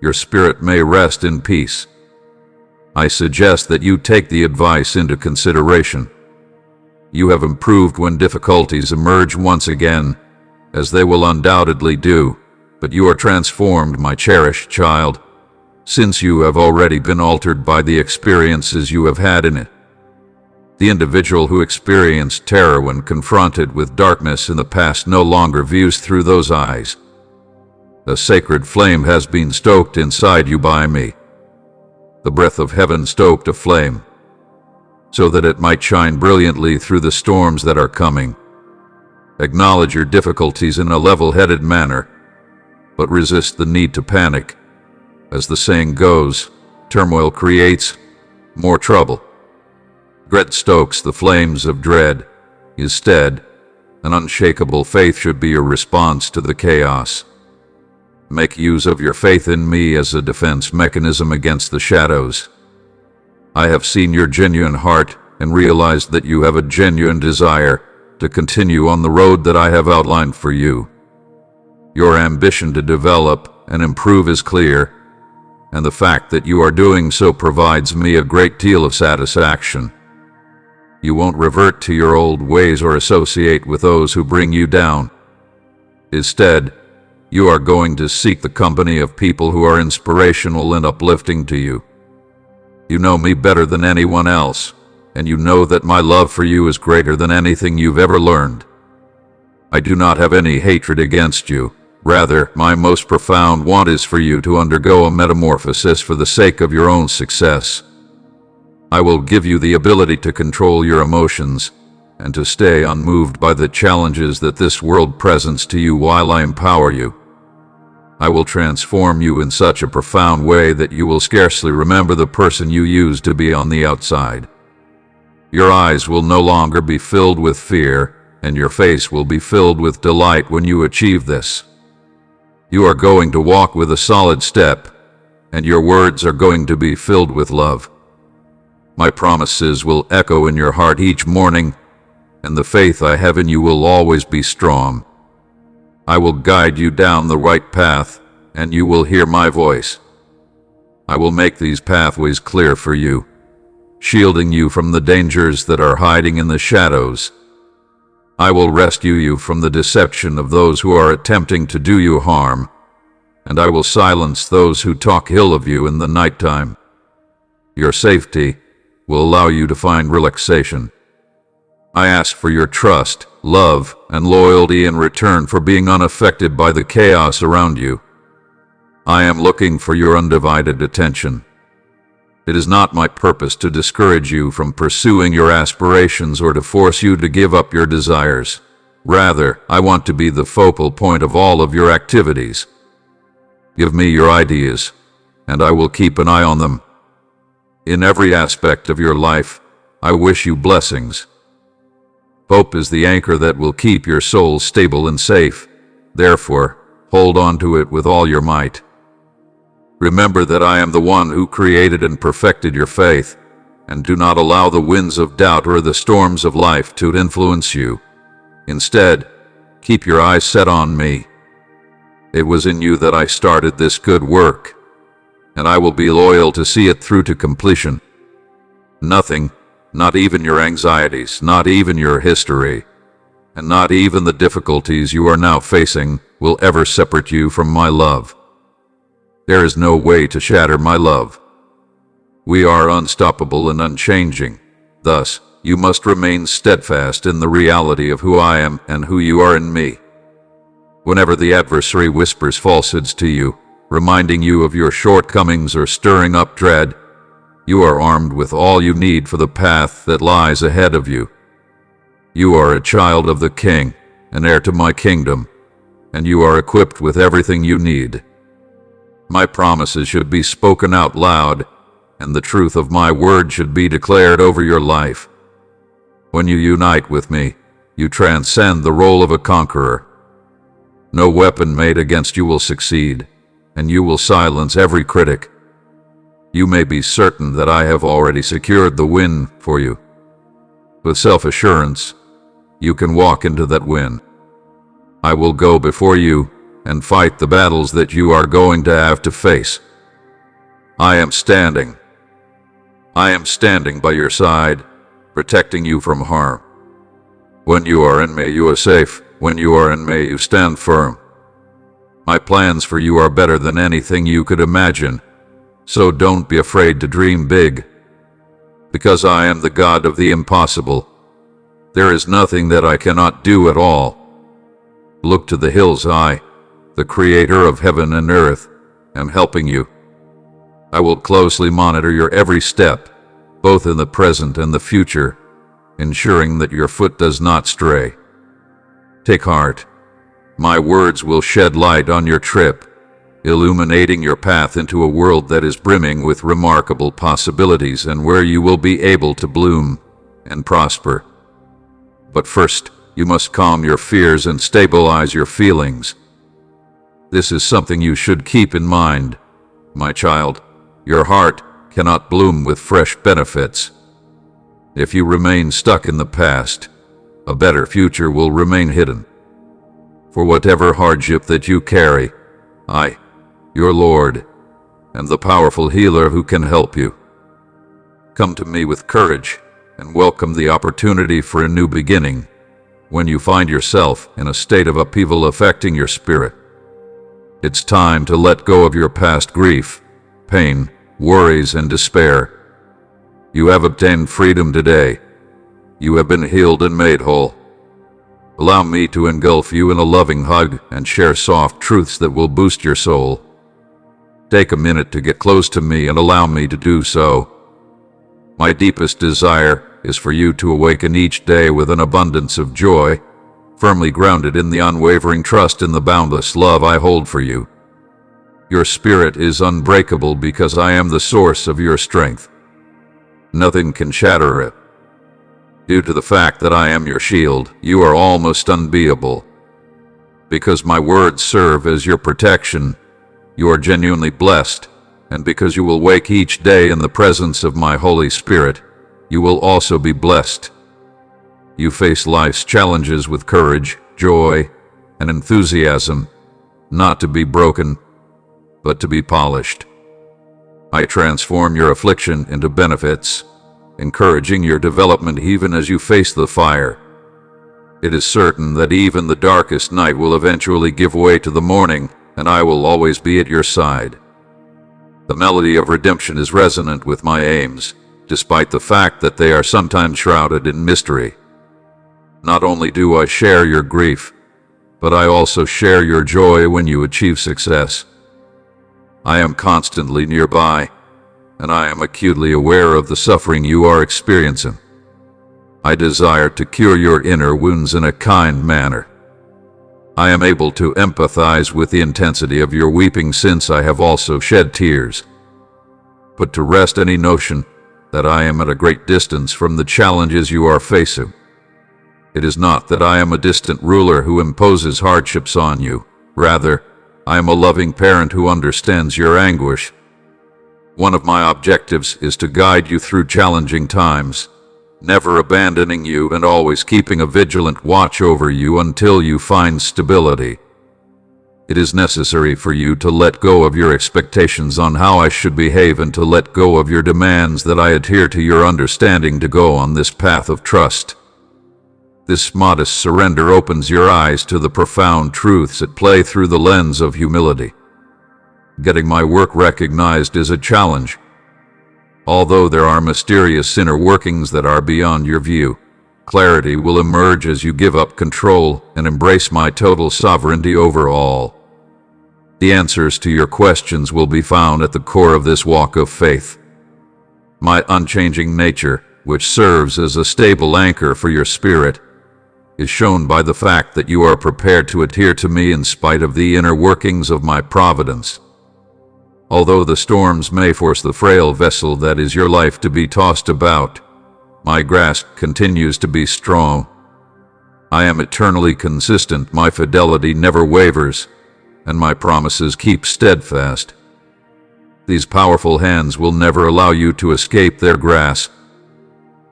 Speaker 1: Your spirit may rest in peace. I suggest that you take the advice into consideration. You have improved when difficulties emerge once again, as they will undoubtedly do, but you are transformed, my cherished child, since you have already been altered by the experiences you have had in it. The individual who experienced terror when confronted with darkness in the past no longer views through those eyes. A sacred flame has been stoked inside you by me. The breath of heaven stoked a flame, so that it might shine brilliantly through the storms that are coming. Acknowledge your difficulties in a level-headed manner, but resist the need to panic. As the saying goes, turmoil creates more trouble. Dread stokes the flames of dread. Instead, an unshakable faith should be your response to the chaos. Make use of your faith in me as a defense mechanism against the shadows. I have seen your genuine heart and realized that you have a genuine desire to continue on the road that I have outlined for you. Your ambition to develop and improve is clear, and the fact that you are doing so provides me a great deal of satisfaction. You won't revert to your old ways or associate with those who bring you down. Instead, you are going to seek the company of people who are inspirational and uplifting to you. You know me better than anyone else, and you know that my love for you is greater than anything you've ever learned. I do not have any hatred against you. Rather, my most profound want is for you to undergo a metamorphosis for the sake of your own success. I will give you the ability to control your emotions and to stay unmoved by the challenges that this world presents to you while I empower you. I will transform you in such a profound way that you will scarcely remember the person you used to be on the outside. Your eyes will no longer be filled with fear, and your face will be filled with delight when you achieve this. You are going to walk with a solid step, and your words are going to be filled with love. My promises will echo in your heart each morning, and the faith I have in you will always be strong. I will guide you down the right path, and you will hear my voice. I will make these pathways clear for you, shielding you from the dangers that are hiding in the shadows. I will rescue you from the deception of those who are attempting to do you harm. and I will silence those who talk ill of you in the nighttime. Your safety will allow you to find relaxation. I ask for your trust, love, and loyalty in return for being unaffected by the chaos around you. I am looking for your undivided attention. It is not my purpose to discourage you from pursuing your aspirations or to force you to give up your desires. Rather, I want to be the focal point of all of your activities. Give me your ideas, and I will keep an eye on them. In every aspect of your life, I wish you blessings. Hope is the anchor that will keep your soul stable and safe. Therefore, hold on to it with all your might. Remember that I am the one who created and perfected your faith, and do not allow the winds of doubt or the storms of life to influence you. Instead, keep your eyes set on me. It was in you that I started this good work, and I will be loyal to see it through to completion. Nothing, not even your anxieties, not even your history, and not even the difficulties you are now facing, will ever separate you from my love. There is no way to shatter my love. We are unstoppable and unchanging. Thus, you must remain steadfast in the reality of who I am and who you are in me. Whenever the adversary whispers falsehoods to you, reminding you of your shortcomings or stirring up dread, you are armed with all you need for the path that lies ahead of you. You are a child of the King, an heir to my kingdom, and you are equipped with everything you need. My promises should be spoken out loud, and the truth of my word should be declared over your life. When you unite with me, you transcend the role of a conqueror. No weapon made against you will succeed, and you will silence every critic. You may be certain that I have already secured the win for you. With self-assurance, you can walk into that win. I will go before you and fight the battles that you are going to have to face. I am standing by your side, protecting you from harm. When you are in me, you are safe. When you are in me, you stand firm. My plans for you are better than anything you could imagine, so don't be afraid to dream big. Because I am the God of the impossible, there is nothing that I cannot do at all. Look to the hills. I, the creator of heaven and earth, am helping you. I will closely monitor your every step, both in the present and the future, ensuring that your foot does not stray. Take heart. My words will shed light on your trip, illuminating your path into a world that is brimming with remarkable possibilities and where you will be able to bloom and prosper. But first, you must calm your fears and stabilize your feelings. This is something you should keep in mind, my child. Your heart cannot bloom with fresh benefits. If you remain stuck in the past, a better future will remain hidden. For whatever hardship that you carry, I, your Lord, am the powerful healer who can help you. Come to me with courage and welcome the opportunity for a new beginning when you find yourself in a state of upheaval affecting your spirit. It's time to let go of your past grief, pain, worries, and despair. You have obtained freedom today. You have been healed and made whole. Allow me to engulf you in a loving hug and share soft truths that will boost your soul. Take a minute to get close to me and allow me to do so. My deepest desire is for you to awaken each day with an abundance of joy, firmly grounded in the unwavering trust in the boundless love I hold for you. Your spirit is unbreakable because I am the source of your strength. Nothing can shatter it. Due to the fact that I am your shield, you are almost unbeatable. Because my words serve as your protection, you are genuinely blessed, and because you will wake each day in the presence of my Holy Spirit, you will also be blessed. You face life's challenges with courage, joy, and enthusiasm, not to be broken, but to be polished. I transform your affliction into benefits, encouraging your development even as you face the fire. It is certain that even the darkest night will eventually give way to the morning, and I will always be at your side. The melody of redemption is resonant with my aims, despite the fact that they are sometimes shrouded in mystery. Not only do I share your grief, but I also share your joy when you achieve success. I am constantly nearby, and I am acutely aware of the suffering you are experiencing. I desire to cure your inner wounds in a kind manner. I am able to empathize with the intensity of your weeping since I have also shed tears. Put to rest any notion that I am at a great distance from the challenges you are facing. It is not that I am a distant ruler who imposes hardships on you. Rather, I am a loving parent who understands your anguish. One of my objectives is to guide you through challenging times, never abandoning you and always keeping a vigilant watch over you until you find stability. It is necessary for you to let go of your expectations on how I should behave and to let go of your demands that I adhere to your understanding to go on this path of trust. This modest surrender opens your eyes to the profound truths at play through the lens of humility. Getting my work recognized is a challenge. Although there are mysterious inner workings that are beyond your view, clarity will emerge as you give up control and embrace my total sovereignty over all. The answers to your questions will be found at the core of this walk of faith. My unchanging nature, which serves as a stable anchor for your spirit, is shown by the fact that you are prepared to adhere to me in spite of the inner workings of my providence. Although the storms may force the frail vessel that is your life to be tossed about, my grasp continues to be strong. I am eternally consistent, my fidelity never wavers, and my promises keep steadfast. These powerful hands will never allow you to escape their grasp.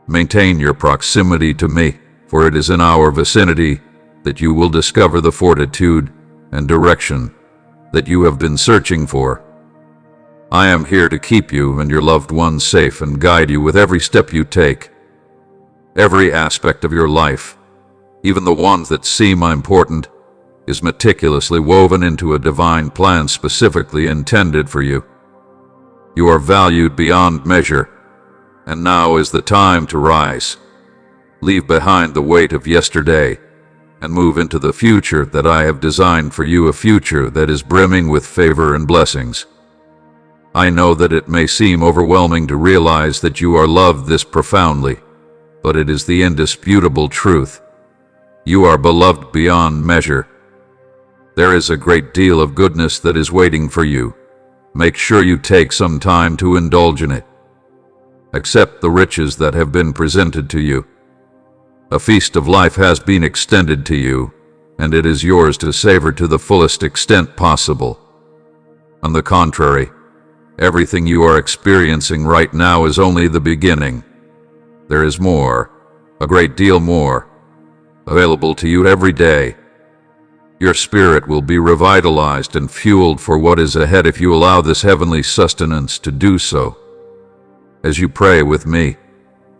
Speaker 1: Maintain your proximity to me, for it is in our vicinity that you will discover the fortitude and direction that you have been searching for. I am here to keep you and your loved ones safe and guide you with every step you take. Every aspect of your life, even the ones that seem unimportant, is meticulously woven into a divine plan specifically intended for you. You are valued beyond measure, and now is the time to rise. Leave behind the weight of yesterday and move into the future that I have designed for you, a future that is brimming with favor and blessings. I know that it may seem overwhelming to realize that you are loved this profoundly, but it is the indisputable truth. You are beloved beyond measure. There is a great deal of goodness that is waiting for you. Make sure you take some time to indulge in it. Accept the riches that have been presented to you. A feast of life has been extended to you, and it is yours to savor to the fullest extent possible. On the contrary, everything you are experiencing right now is only the beginning. There is more, a great deal more, available to you every day. Your spirit will be revitalized and fueled for what is ahead if you allow this heavenly sustenance to do so. As you pray with me,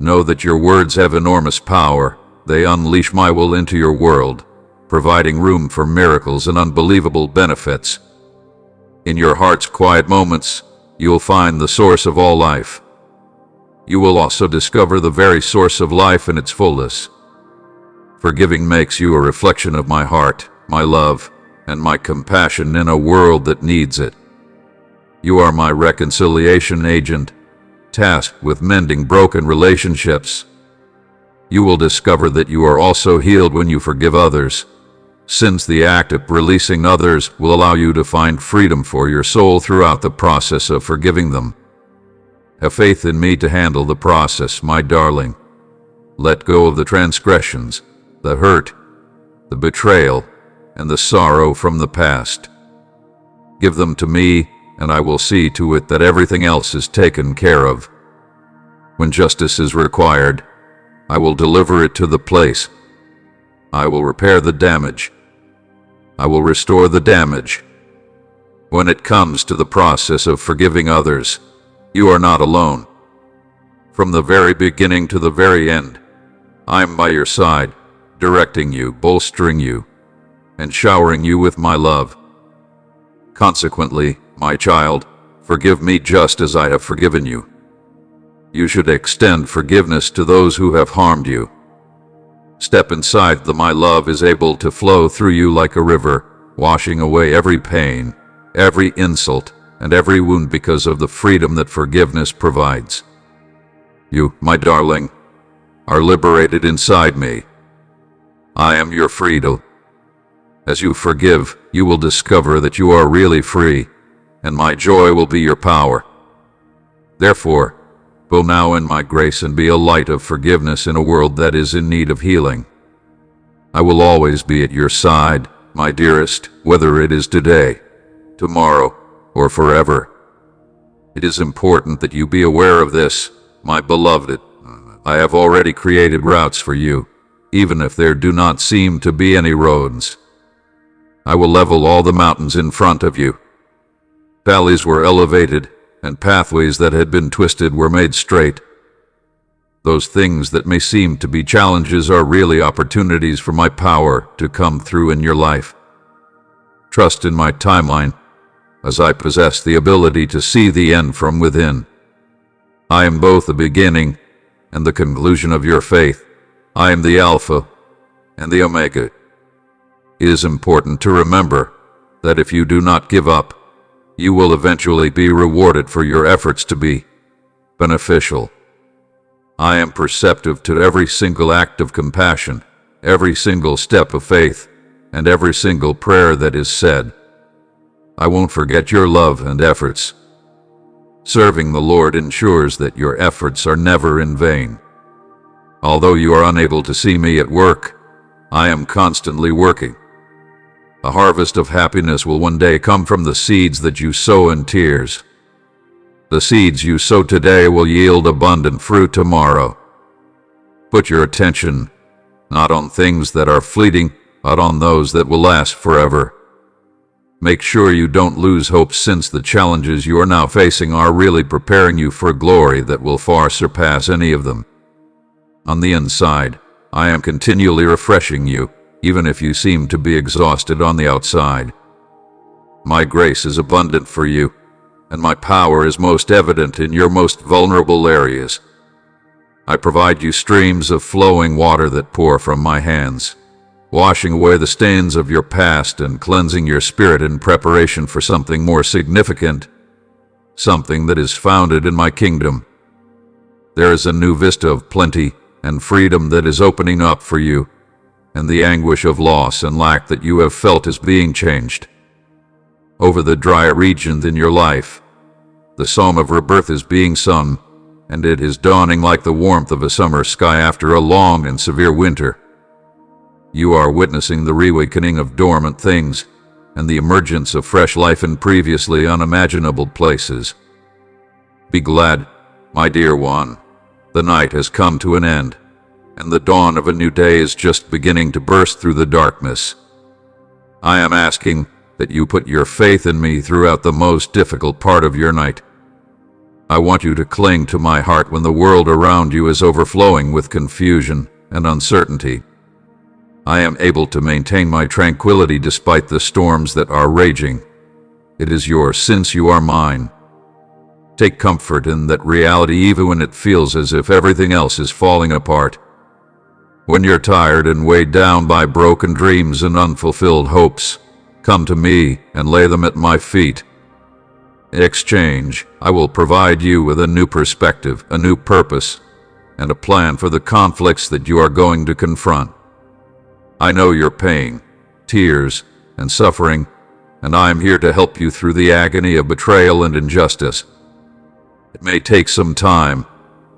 Speaker 1: know that your words have enormous power. They unleash my will into your world, providing room for miracles and unbelievable benefits. In your heart's quiet moments, you'll find the source of all life. You will also discover the very source of life in its fullness. Forgiving makes you a reflection of my heart, my love, and my compassion in a world that needs it. You are my reconciliation agent, tasked with mending broken relationships. You will discover that you are also healed when you forgive others, since the act of releasing others will allow you to find freedom for your soul throughout the process of forgiving them. Have faith in me to handle the process, my darling. Let go of the transgressions, the hurt, the betrayal, and the sorrow from the past. Give them to me, and I will see to it that everything else is taken care of. When justice is required, I will deliver it to the place. I will repair the damage. I will restore the damage. When it comes to the process of forgiving others, you are not alone. From the very beginning to the very end, I am by your side, directing you, bolstering you, and showering you with my love. Consequently, my child, forgive me just as I have forgiven you. You should extend forgiveness to those who have harmed you. Step inside my love is able to flow through you like a river, washing away every pain, every insult, and every wound because of the freedom that forgiveness provides. You, my darling, are liberated inside me. I am your freedom. As you forgive, you will discover that you are really free, and my joy will be your power. Therefore, go now in my grace and be a light of forgiveness in a world that is in need of healing. I will always be at your side, my dearest, whether it is today, tomorrow, or forever. It is important that you be aware of this, my beloved. I have already created routes for you, even if there do not seem to be any roads. I will level all the mountains in front of you. Valleys were elevated, and pathways that had been twisted were made straight. Those things that may seem to be challenges are really opportunities for my power to come through in your life. Trust in my timeline, as I possess the ability to see the end from within. I am both the beginning and the conclusion of your faith. I am the Alpha and the Omega. It is important to remember that if you do not give up, you will eventually be rewarded for your efforts to be beneficial. I am perceptive to every single act of compassion, every single step of faith, and every single prayer that is said. I won't forget your love and efforts. Serving the Lord ensures that your efforts are never in vain. Although you are unable to see me at work, I am constantly working. A harvest of happiness will one day come from the seeds that you sow in tears. The seeds you sow today will yield abundant fruit tomorrow. Put your attention not on things that are fleeting, but on those that will last forever. Make sure you don't lose hope, since the challenges you are now facing are really preparing you for glory that will far surpass any of them. On the inside, I am continually refreshing you, even if you seem to be exhausted on the outside. My grace is abundant for you, and my power is most evident in your most vulnerable areas. I provide you streams of flowing water that pour from my hands, washing away the stains of your past and cleansing your spirit in preparation for something more significant, something that is founded in my kingdom. There is a new vista of plenty and freedom that is opening up for you, and the anguish of loss and lack that you have felt is being changed. Over the dry regions in your life, the psalm of rebirth is being sung, and it is dawning like the warmth of a summer sky after a long and severe winter. You are witnessing the reawakening of dormant things and the emergence of fresh life in previously unimaginable places. Be glad, my dear one. The night has come to an end, and the dawn of a new day is just beginning to burst through the darkness. I am asking that you put your faith in me throughout the most difficult part of your night. I want you to cling to my heart when the world around you is overflowing with confusion and uncertainty. I am able to maintain my tranquility despite the storms that are raging. It is yours since you are mine. Take comfort in that reality even when it feels as if everything else is falling apart. When you're tired and weighed down by broken dreams and unfulfilled hopes, come to me and lay them at my feet. In exchange, I will provide you with a new perspective, a new purpose, and a plan for the conflicts that you are going to confront. I know your pain, tears, and suffering, and I am here to help you through the agony of betrayal and injustice. It may take some time,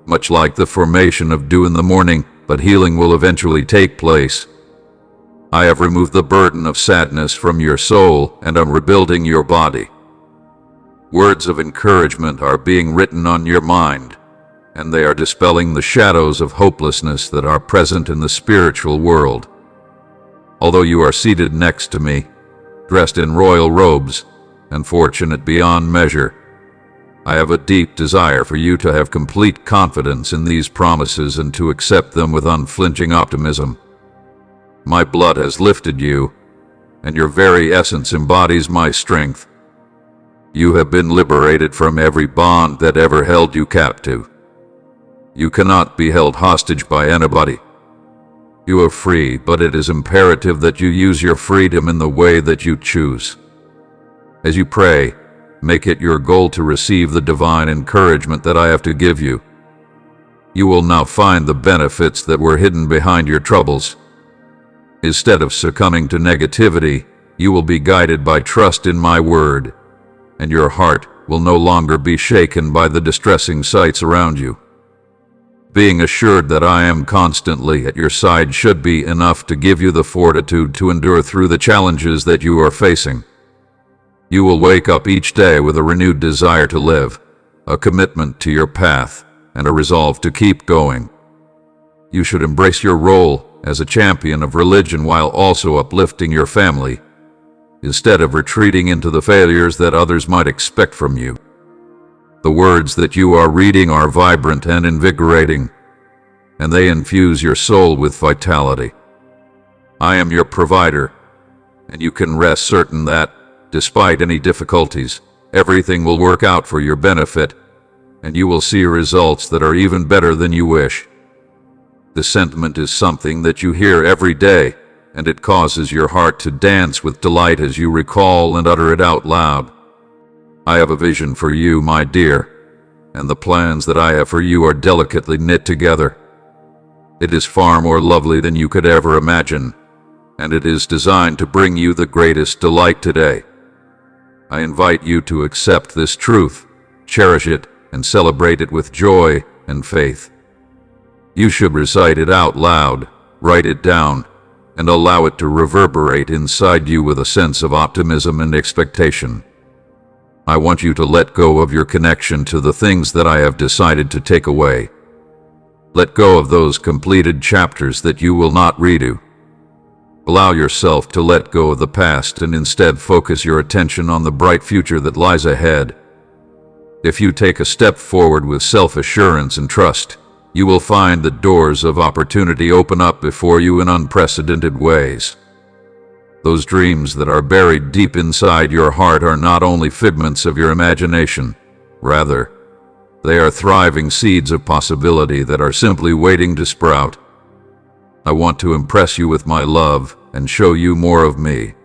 Speaker 1: much like the formation of dew in the morning, but healing will eventually take place. I have removed the burden of sadness from your soul and am rebuilding your body. Words of encouragement are being written on your mind, and they are dispelling the shadows of hopelessness that are present in the spiritual world. Although you are seated next to me, dressed in royal robes, and fortunate beyond measure, I have a deep desire for you to have complete confidence in these promises and to accept them with unflinching optimism. My blood has lifted you, and your very essence embodies my strength, You have been liberated from every bond that ever held you captive. You cannot be held hostage by anybody. You are free, but it is imperative that you use your freedom in the way that you choose. As you pray, make it your goal to receive the divine encouragement that I have to give you. You will now find the benefits that were hidden behind your troubles. Instead of succumbing to negativity, you will be guided by trust in my word, and your heart will no longer be shaken by the distressing sights around you. Being assured that I am constantly at your side should be enough to give you the fortitude to endure through the challenges that you are facing. You will wake up each day with a renewed desire to live, a commitment to your path, and a resolve to keep going. You should embrace your role as a champion of religion while also uplifting your family, instead of retreating into the failures that others might expect from you. The words that you are reading are vibrant and invigorating, and they infuse your soul with vitality. I am your provider, and you can rest certain that, despite any difficulties, everything will work out for your benefit, and you will see results that are even better than you wish. The sentiment is something that you hear every day, and it causes your heart to dance with delight as you recall and utter it out loud. I have a vision for you, my dear, and the plans that I have for you are delicately knit together. It is far more lovely than you could ever imagine, and it is designed to bring you the greatest delight today. I invite you to accept this truth, cherish it, and celebrate it with joy and faith. You should recite it out loud, write it down, and allow it to reverberate inside you with a sense of optimism and expectation. I want you to let go of your connection to the things that I have decided to take away. Let go of those completed chapters that you will not redo. Allow yourself to let go of the past and instead focus your attention on the bright future that lies ahead. If you take a step forward with self-assurance and trust, you will find the doors of opportunity open up before you in unprecedented ways. Those dreams that are buried deep inside your heart are not only figments of your imagination, rather, they are thriving seeds of possibility that are simply waiting to sprout. I want to impress you with my love and show you more of me.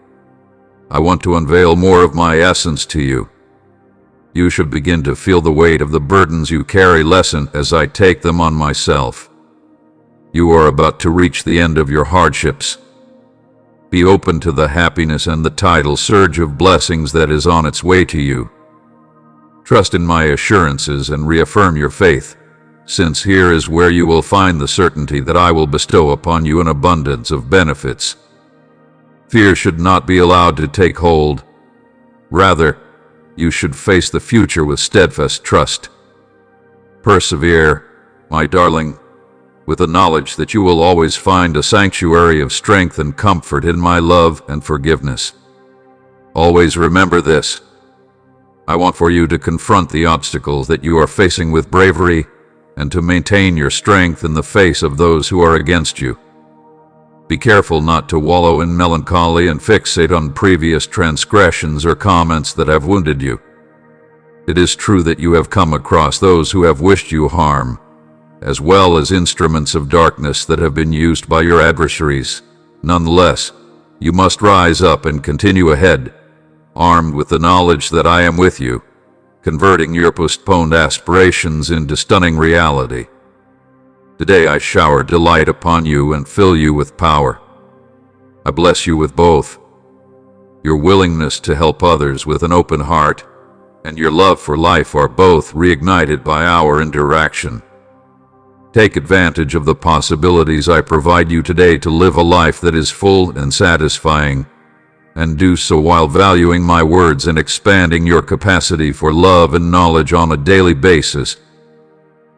Speaker 1: I want to unveil more of my essence to you. You should begin to feel the weight of the burdens you carry lessen as I take them on myself. You are about to reach the end of your hardships. Be open to the happiness and the tidal surge of blessings that is on its way to you. Trust in my assurances and reaffirm your faith, since here is where you will find the certainty that I will bestow upon you an abundance of benefits. Fear should not be allowed to take hold. Rather, you should face the future with steadfast trust. Persevere, my darling, with the knowledge that you will always find a sanctuary of strength and comfort in my love and forgiveness. Always remember this. I want for you to confront the obstacles that you are facing with bravery and to maintain your strength in the face of those who are against you. Be careful not to wallow in melancholy and fixate on previous transgressions or comments that have wounded you. It is true that you have come across those who have wished you harm, as well as instruments of darkness that have been used by your adversaries. Nonetheless, you must rise up and continue ahead, armed with the knowledge that I am with you, converting your postponed aspirations into stunning reality. Today I shower delight upon you and fill you with power. I bless you with both your willingness to help others with an open heart and your love for life are both reignited by our interaction. Take advantage of the possibilities I provide you today to live a life that is full and satisfying, and do so while valuing my words and expanding your capacity for love and knowledge on a daily basis.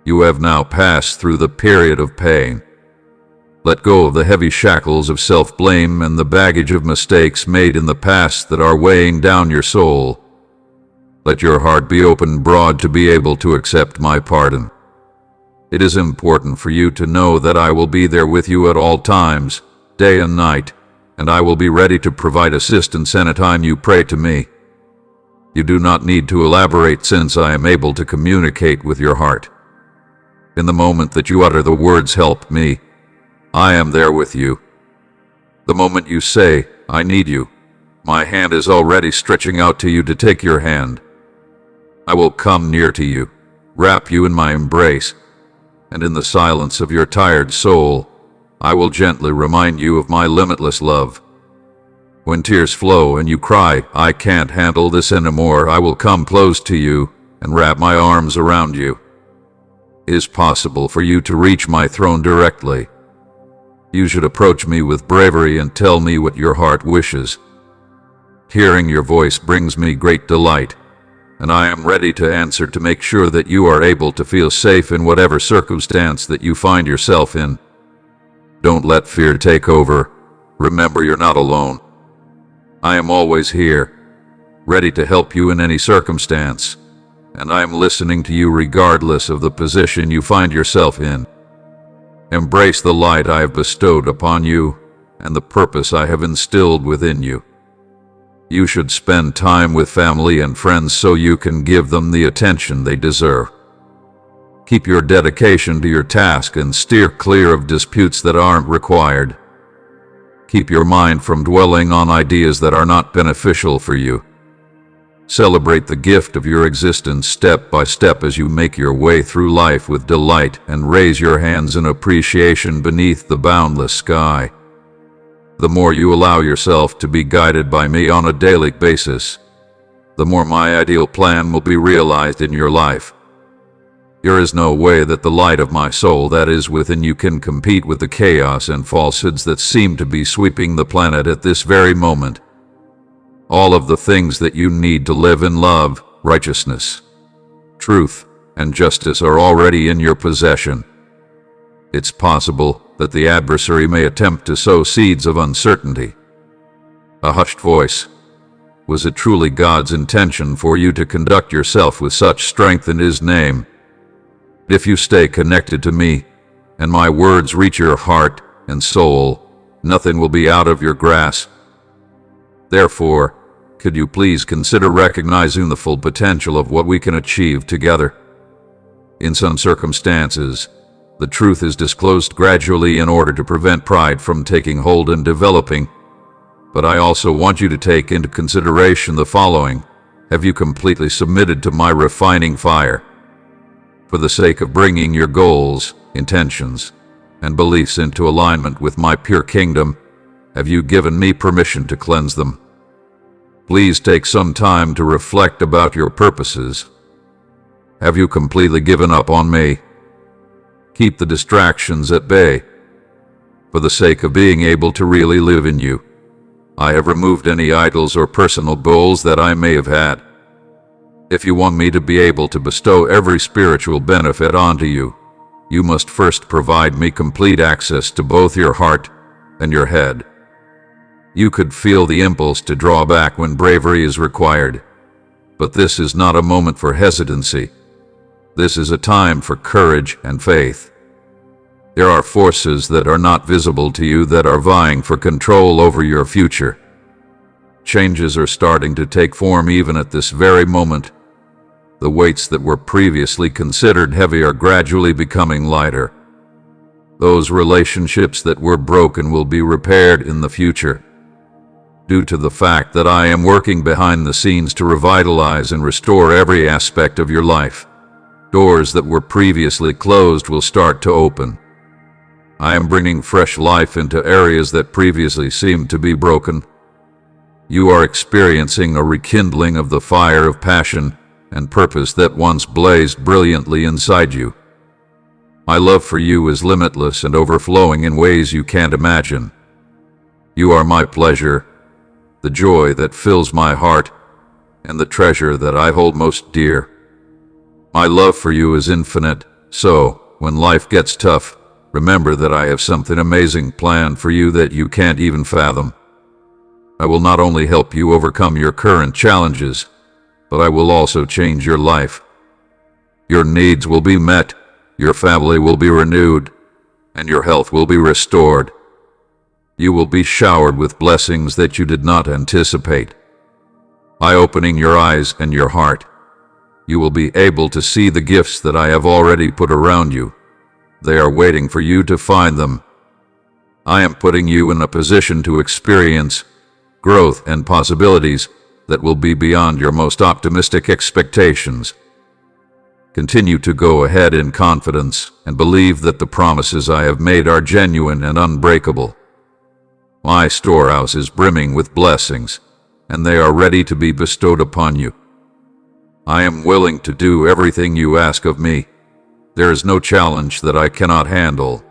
Speaker 1: You have now passed through the period of pain. Let go of the heavy shackles of self-blame and the baggage of mistakes made in the past that are weighing down your soul. Let your heart be open broad to be able to accept my pardon. It is important for you to know that I will be there with you at all times, day and night, and I will be ready to provide assistance anytime you pray to me. You do not need to elaborate, since I am able to communicate with your heart. In the moment that you utter the words, "Help me," I am there with you. The moment you say, "I need you," my hand is already stretching out to you to take your hand. I will come near to you, wrap you in my embrace, and in the silence of your tired soul, I will gently remind you of my limitless love. When tears flow and you cry, "I can't handle this anymore," I will come close to you and wrap my arms around you. It is possible for you to reach my throne directly. You should approach me with bravery and tell me what your heart wishes. Hearing your voice brings me great delight, and I am ready to answer to make sure that you are able to feel safe in whatever circumstance that you find yourself in. Don't let fear take over. Remember, you're not alone. I am always here, ready to help you in any circumstance, and I am listening to you regardless of the position you find yourself in. Embrace the light I have bestowed upon you and the purpose I have instilled within you. You should spend time with family and friends so you can give them the attention they deserve. Keep your dedication to your task and steer clear of disputes that aren't required. Keep your mind from dwelling on ideas that are not beneficial for you. Celebrate the gift of your existence step by step as you make your way through life with delight, and raise your hands in appreciation beneath the boundless sky. The more you allow yourself to be guided by me on a daily basis, the more my ideal plan will be realized in your life. There is no way that the light of my soul that is within you can compete with the chaos and falsehoods that seem to be sweeping the planet at this very moment. All of the things that you need to live in love, righteousness, truth, and justice are already in your possession. It's possible that the adversary may attempt to sow seeds of uncertainty. A hushed voice. Was it truly God's intention for you to conduct yourself with such strength in His name? If you stay connected to me, and my words reach your heart and soul, nothing will be out of your grasp. Therefore, could you please consider recognizing the full potential of what we can achieve together? In some circumstances, the truth is disclosed gradually in order to prevent pride from taking hold and developing. But I also want you to take into consideration the following. Have you completely submitted to my refining fire? For the sake of bringing your goals, intentions, and beliefs into alignment with my pure kingdom, have you given me permission to cleanse them? Please take some time to reflect about your purposes. Have you completely given up on me? Keep the distractions at bay. For the sake of being able to really live in you, I have removed any idols or personal goals that I may have had. If you want me to be able to bestow every spiritual benefit onto you, you must first provide me complete access to both your heart and your head. You could feel the impulse to draw back when bravery is required, but this is not a moment for hesitancy. This is a time for courage and faith. There are forces that are not visible to you that are vying for control over your future. Changes are starting to take form even at this very moment. The weights that were previously considered heavy are gradually becoming lighter. Those relationships that were broken will be repaired in the future, due to the fact that I am working behind the scenes to revitalize and restore every aspect of your life. Doors that were previously closed will start to open. I am bringing fresh life into areas that previously seemed to be broken. You are experiencing a rekindling of the fire of passion and purpose that once blazed brilliantly inside you. My love for you is limitless and overflowing in ways you can't imagine. You are my pleasure, the joy that fills my heart, and the treasure that I hold most dear. My love for you is infinite, so when life gets tough, remember that I have something amazing planned for you that you can't even fathom. I will not only help you overcome your current challenges, but I will also change your life. Your needs will be met, your family will be renewed, and your health will be restored. You will be showered with blessings that you did not anticipate. By opening your eyes and your heart, you will be able to see the gifts that I have already put around you. They are waiting for you to find them. I am putting you in a position to experience growth and possibilities that will be beyond your most optimistic expectations. Continue to go ahead in confidence and believe that the promises I have made are genuine and unbreakable. My storehouse is brimming with blessings, and they are ready to be bestowed upon you. I am willing to do everything you ask of me. There is no challenge that I cannot handle.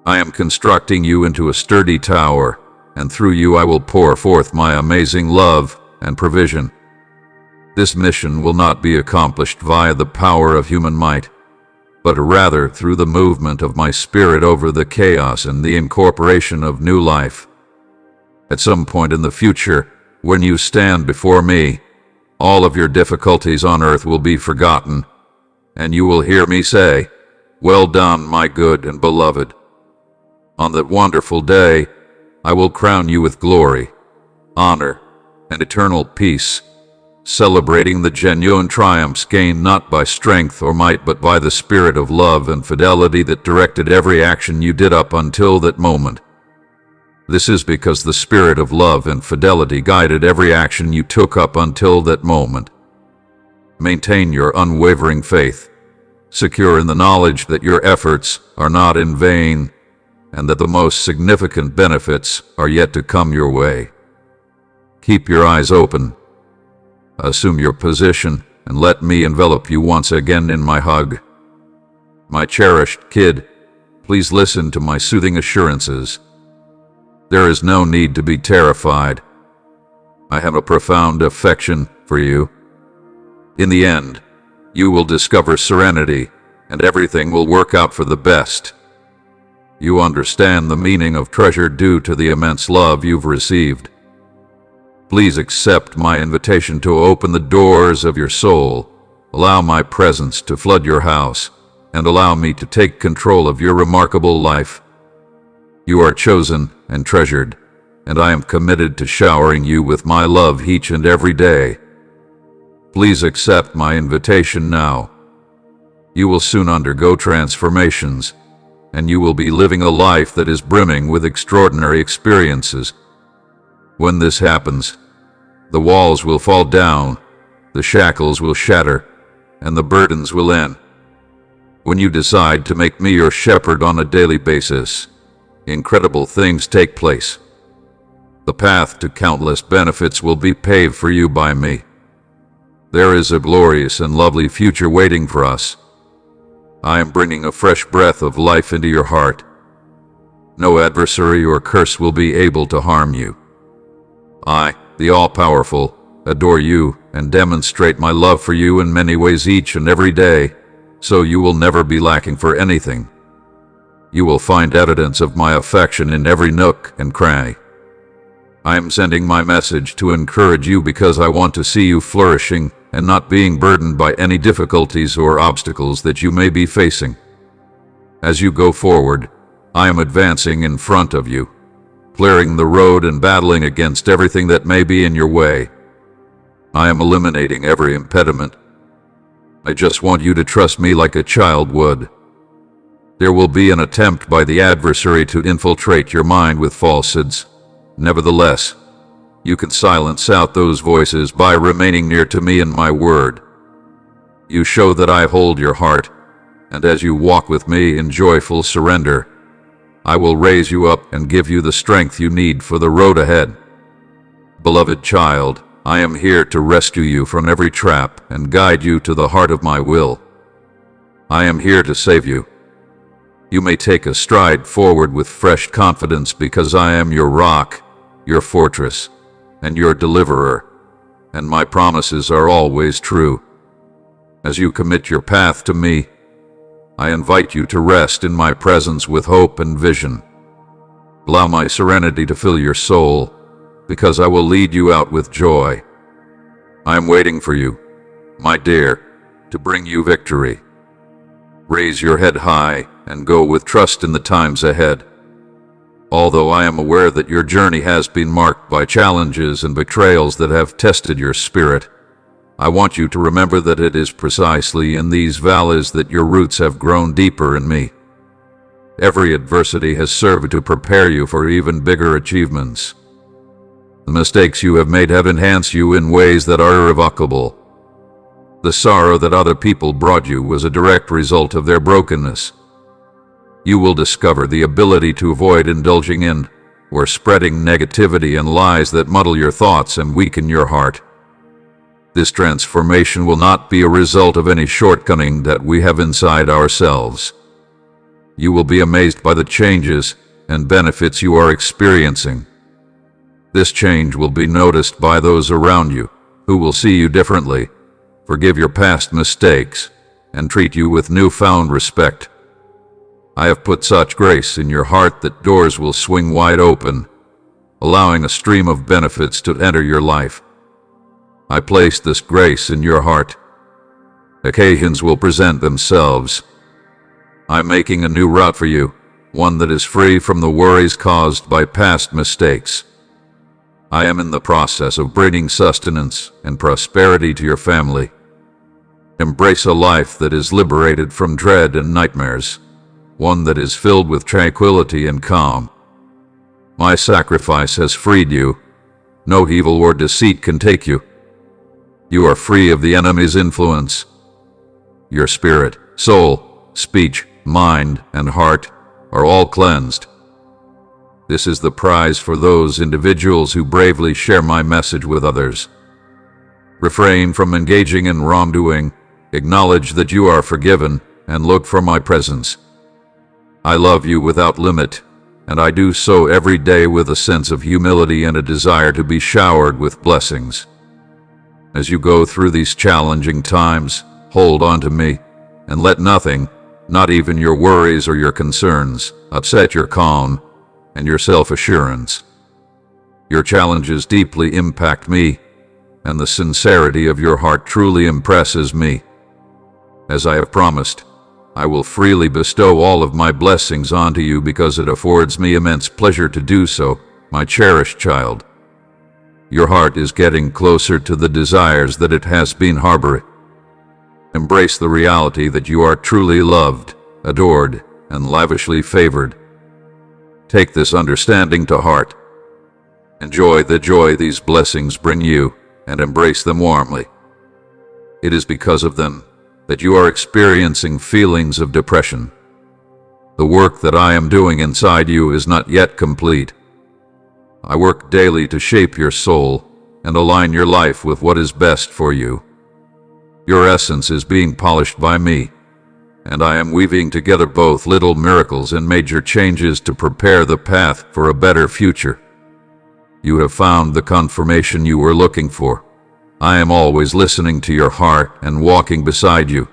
Speaker 1: I am constructing you into a sturdy tower, and through you I will pour forth my amazing love and provision. This mission will not be accomplished via the power of human might, but rather through the movement of my spirit over the chaos and the incorporation of new life. At some point in the future, when you stand before me, all of your difficulties on earth will be forgotten, and you will hear me say, "Well done, my good and beloved." On that wonderful day, I will crown you with glory, honor, and eternal peace, celebrating the genuine triumphs gained not by strength or might but by the spirit of love and fidelity that directed every action you did up until that moment. This is because the spirit of love and fidelity guided every action you took up until that moment. Maintain your unwavering faith, secure in the knowledge that your efforts are not in vain, and that the most significant benefits are yet to come your way. Keep your eyes open. Assume your position, and let me envelop you once again in my hug. My cherished kid, please listen to my soothing assurances. There is no need to be terrified. I have a profound affection for you. In the end, you will discover serenity, and everything will work out for the best. You understand the meaning of treasure due to the immense love you've received. Please accept my invitation to open the doors of your soul, allow my presence to flood your house, and allow me to take control of your remarkable life. You are chosen and treasured, and I am committed to showering you with my love each and every day. Please accept my invitation now. You will soon undergo transformations, and you will be living a life that is brimming with extraordinary experiences. When this happens, the walls will fall down, the shackles will shatter, and the burdens will end. When you decide to make me your shepherd on a daily basis, incredible things take place. The path to countless benefits will be paved for you by me. There is a glorious and lovely future waiting for us. I am bringing a fresh breath of life into your heart. No adversary or curse will be able to harm you. I, the All-Powerful, adore you and demonstrate my love for you in many ways each and every day, so you will never be lacking for anything. You will find evidence of my affection in every nook and cranny. I am sending my message to encourage you because I want to see you flourishing and not being burdened by any difficulties or obstacles that you may be facing. As you go forward, I am advancing in front of you, clearing the road and battling against everything that may be in your way. I am eliminating every impediment. I just want you to trust me like a child would. There will be an attempt by the adversary to infiltrate your mind with falsehoods. Nevertheless, you can silence out those voices by remaining near to me and my word. You show that I hold your heart, and as you walk with me in joyful surrender, I will raise you up and give you the strength you need for the road ahead. Beloved child, I am here to rescue you from every trap and guide you to the heart of my will. I am here to save you. You may take a stride forward with fresh confidence because I am your rock, your fortress, and your deliverer, and my promises are always true. As you commit your path to me, I invite you to rest in my presence with hope and vision. Allow my serenity to fill your soul, because I will lead you out with joy. I am waiting for you, my dear, to bring you victory. Raise your head high and go with trust in the times ahead. Although I am aware that your journey has been marked by challenges and betrayals that have tested your spirit, I want you to remember that it is precisely in these valleys that your roots have grown deeper in me. Every adversity has served to prepare you for even bigger achievements. The mistakes you have made have enhanced you in ways that are irrevocable. The sorrow that other people brought you was a direct result of their brokenness. You will discover the ability to avoid indulging in or spreading negativity and lies that muddle your thoughts and weaken your heart. This transformation will not be a result of any shortcoming that we have inside ourselves. You will be amazed by the changes and benefits you are experiencing. This change will be noticed by those around you, who will see you differently, forgive your past mistakes, and treat you with newfound respect. I have put such grace in your heart that doors will swing wide open, allowing a stream of benefits to enter your life. I place this grace in your heart. Occasions will present themselves. I'm making a new route for you, one that is free from the worries caused by past mistakes. I am in the process of bringing sustenance and prosperity to your family. Embrace a life that is liberated from dread and nightmares, one that is filled with tranquility and calm. My sacrifice has freed you. No evil or deceit can take you. You are free of the enemy's influence. Your spirit, soul, speech, mind, and heart are all cleansed. This is the prize for those individuals who bravely share my message with others. Refrain from engaging in wrongdoing, acknowledge that you are forgiven, and look for my presence. I love you without limit, and I do so every day with a sense of humility and a desire to be showered with blessings. As you go through these challenging times, hold on to me, and let nothing, not even your worries or your concerns, upset your calm and your self-assurance. Your challenges deeply impact me, and the sincerity of your heart truly impresses me. As I have promised, I will freely bestow all of my blessings onto you because it affords me immense pleasure to do so, my cherished child. Your heart is getting closer to the desires that it has been harboring. Embrace the reality that you are truly loved, adored, and lavishly favored. Take this understanding to heart. Enjoy the joy these blessings bring you, and embrace them warmly. It is because of them that you are experiencing feelings of depression. The work that I am doing inside you is not yet complete. I work daily to shape your soul and align your life with what is best for you. Your essence is being polished by me, and I am weaving together both little miracles and major changes to prepare the path for a better future. You have found the confirmation you were looking for. I am always listening to your heart and walking beside you.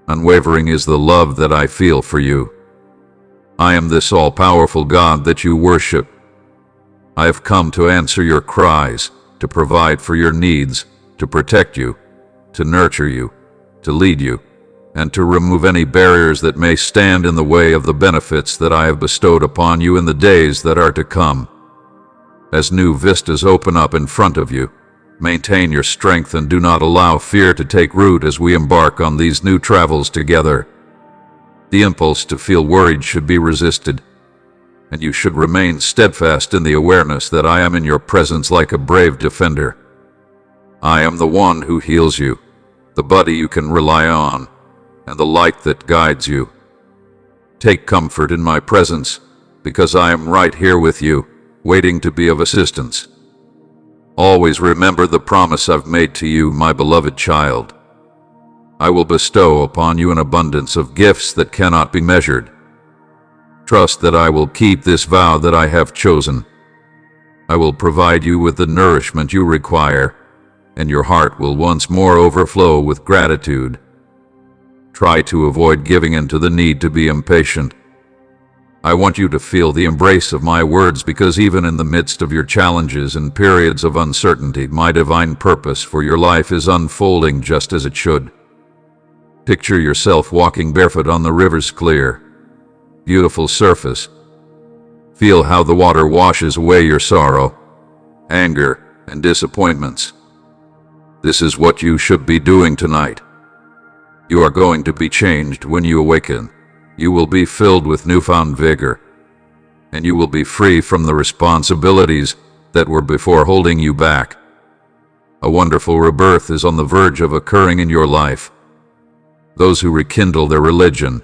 Speaker 1: Unwavering is the love that I feel for you. I am this all-powerful God that you worship. I have come to answer your cries, to provide for your needs, to protect you, to nurture you, to lead you, and to remove any barriers that may stand in the way of the benefits that I have bestowed upon you in the days that are to come. As new vistas open up in front of you, maintain your strength and do not allow fear to take root as we embark on these new travels together. The impulse to feel worried should be resisted, and you should remain steadfast in the awareness that I am in your presence like a brave defender. I am the one who heals you, the buddy you can rely on, and the light that guides you. Take comfort in my presence, because I am right here with you, waiting to be of assistance. Always remember the promise I've made to you, my beloved child. I will bestow upon you an abundance of gifts that cannot be measured. Trust that I will keep this vow that I have chosen. I will provide you with the nourishment you require, and your heart will once more overflow with gratitude. Try to avoid giving in to the need to be impatient. I want you to feel the embrace of my words because even in the midst of your challenges and periods of uncertainty, my divine purpose for your life is unfolding just as it should. Picture yourself walking barefoot on the river's clear, beautiful surface. Feel how the water washes away your sorrow, anger, and disappointments. This is what you should be doing tonight. You are going to be changed when you awaken. You will be filled with newfound vigor, and you will be free from the responsibilities that were before holding you back. A wonderful rebirth is on the verge of occurring in your life. Those who rekindle their religion,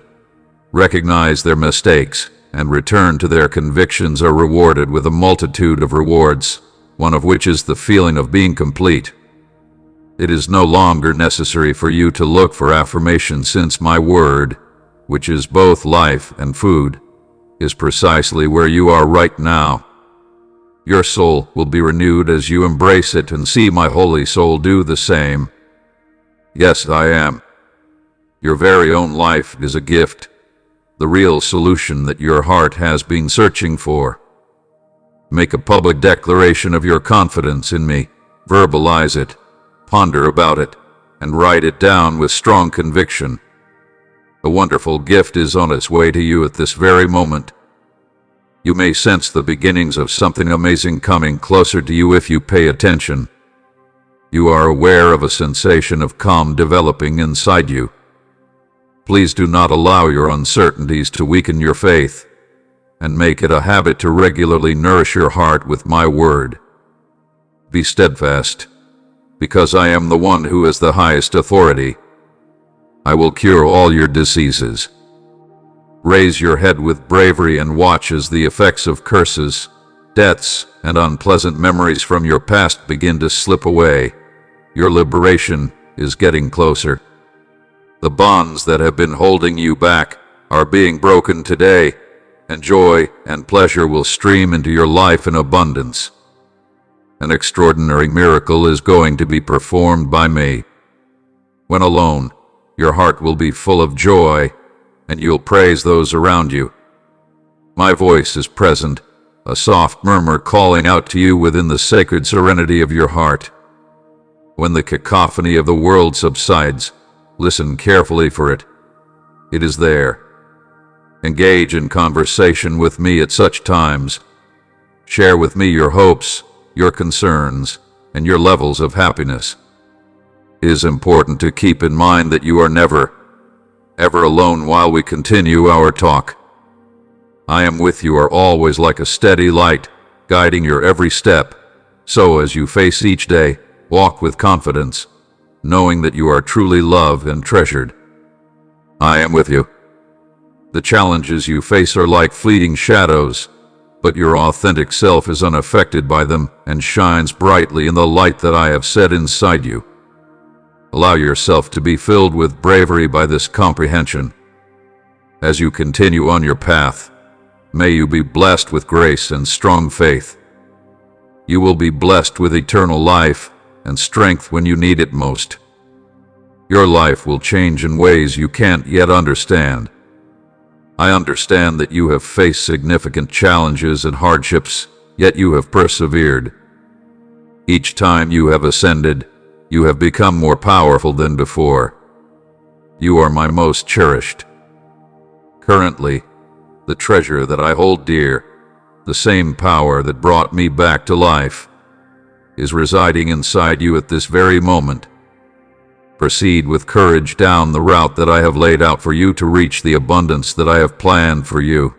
Speaker 1: recognize their mistakes, and return to their convictions are rewarded with a multitude of rewards, one of which is the feeling of being complete. It is no longer necessary for you to look for affirmation, since my word, which is both life and food, is precisely where you are right now. Your soul will be renewed as you embrace it and see my holy soul do the same. Yes, I am. Your very own life is a gift, the real solution that your heart has been searching for. Make a public declaration of your confidence in me, verbalize it, ponder about it, and write it down with strong conviction. A wonderful gift is on its way to you at this very moment. You may sense the beginnings of something amazing coming closer to you if you pay attention. You are aware of a sensation of calm developing inside you. Please do not allow your uncertainties to weaken your faith, and make it a habit to regularly nourish your heart with my word. Be steadfast, because I am the one who is the highest authority. I will cure all your diseases. Raise your head with bravery and watch as the effects of curses, debts, and unpleasant memories from your past begin to slip away. Your liberation is getting closer. The bonds that have been holding you back are being broken today, and joy and pleasure will stream into your life in abundance. An extraordinary miracle is going to be performed by me. When alone, your heart will be full of joy, and you'll praise those around you. My voice is present, a soft murmur calling out to you within the sacred serenity of your heart. When the cacophony of the world subsides, listen carefully for it. It is there. Engage in conversation with me at such times. Share with me your hopes, your concerns, and your levels of happiness. It is important to keep in mind that you are never, ever alone while we continue our talk. I am with you are always like a steady light, guiding your every step. So as you face each day, walk with confidence, knowing that you are truly loved and treasured. I am with you. The challenges you face are like fleeting shadows, but your authentic self is unaffected by them and shines brightly in the light that I have set inside you. Allow yourself to be filled with bravery by this comprehension. As you continue on your path, may you be blessed with grace and strong faith. You will be blessed with eternal life and strength when you need it most. Your life will change in ways you can't yet understand. I understand that you have faced significant challenges and hardships, yet you have persevered. Each time you have ascended, you have become more powerful than before. You are my most cherished. Currently, the treasure that I hold dear, the same power that brought me back to life, is residing inside you at this very moment. Proceed with courage down the route that I have laid out for you to reach the abundance that I have planned for you.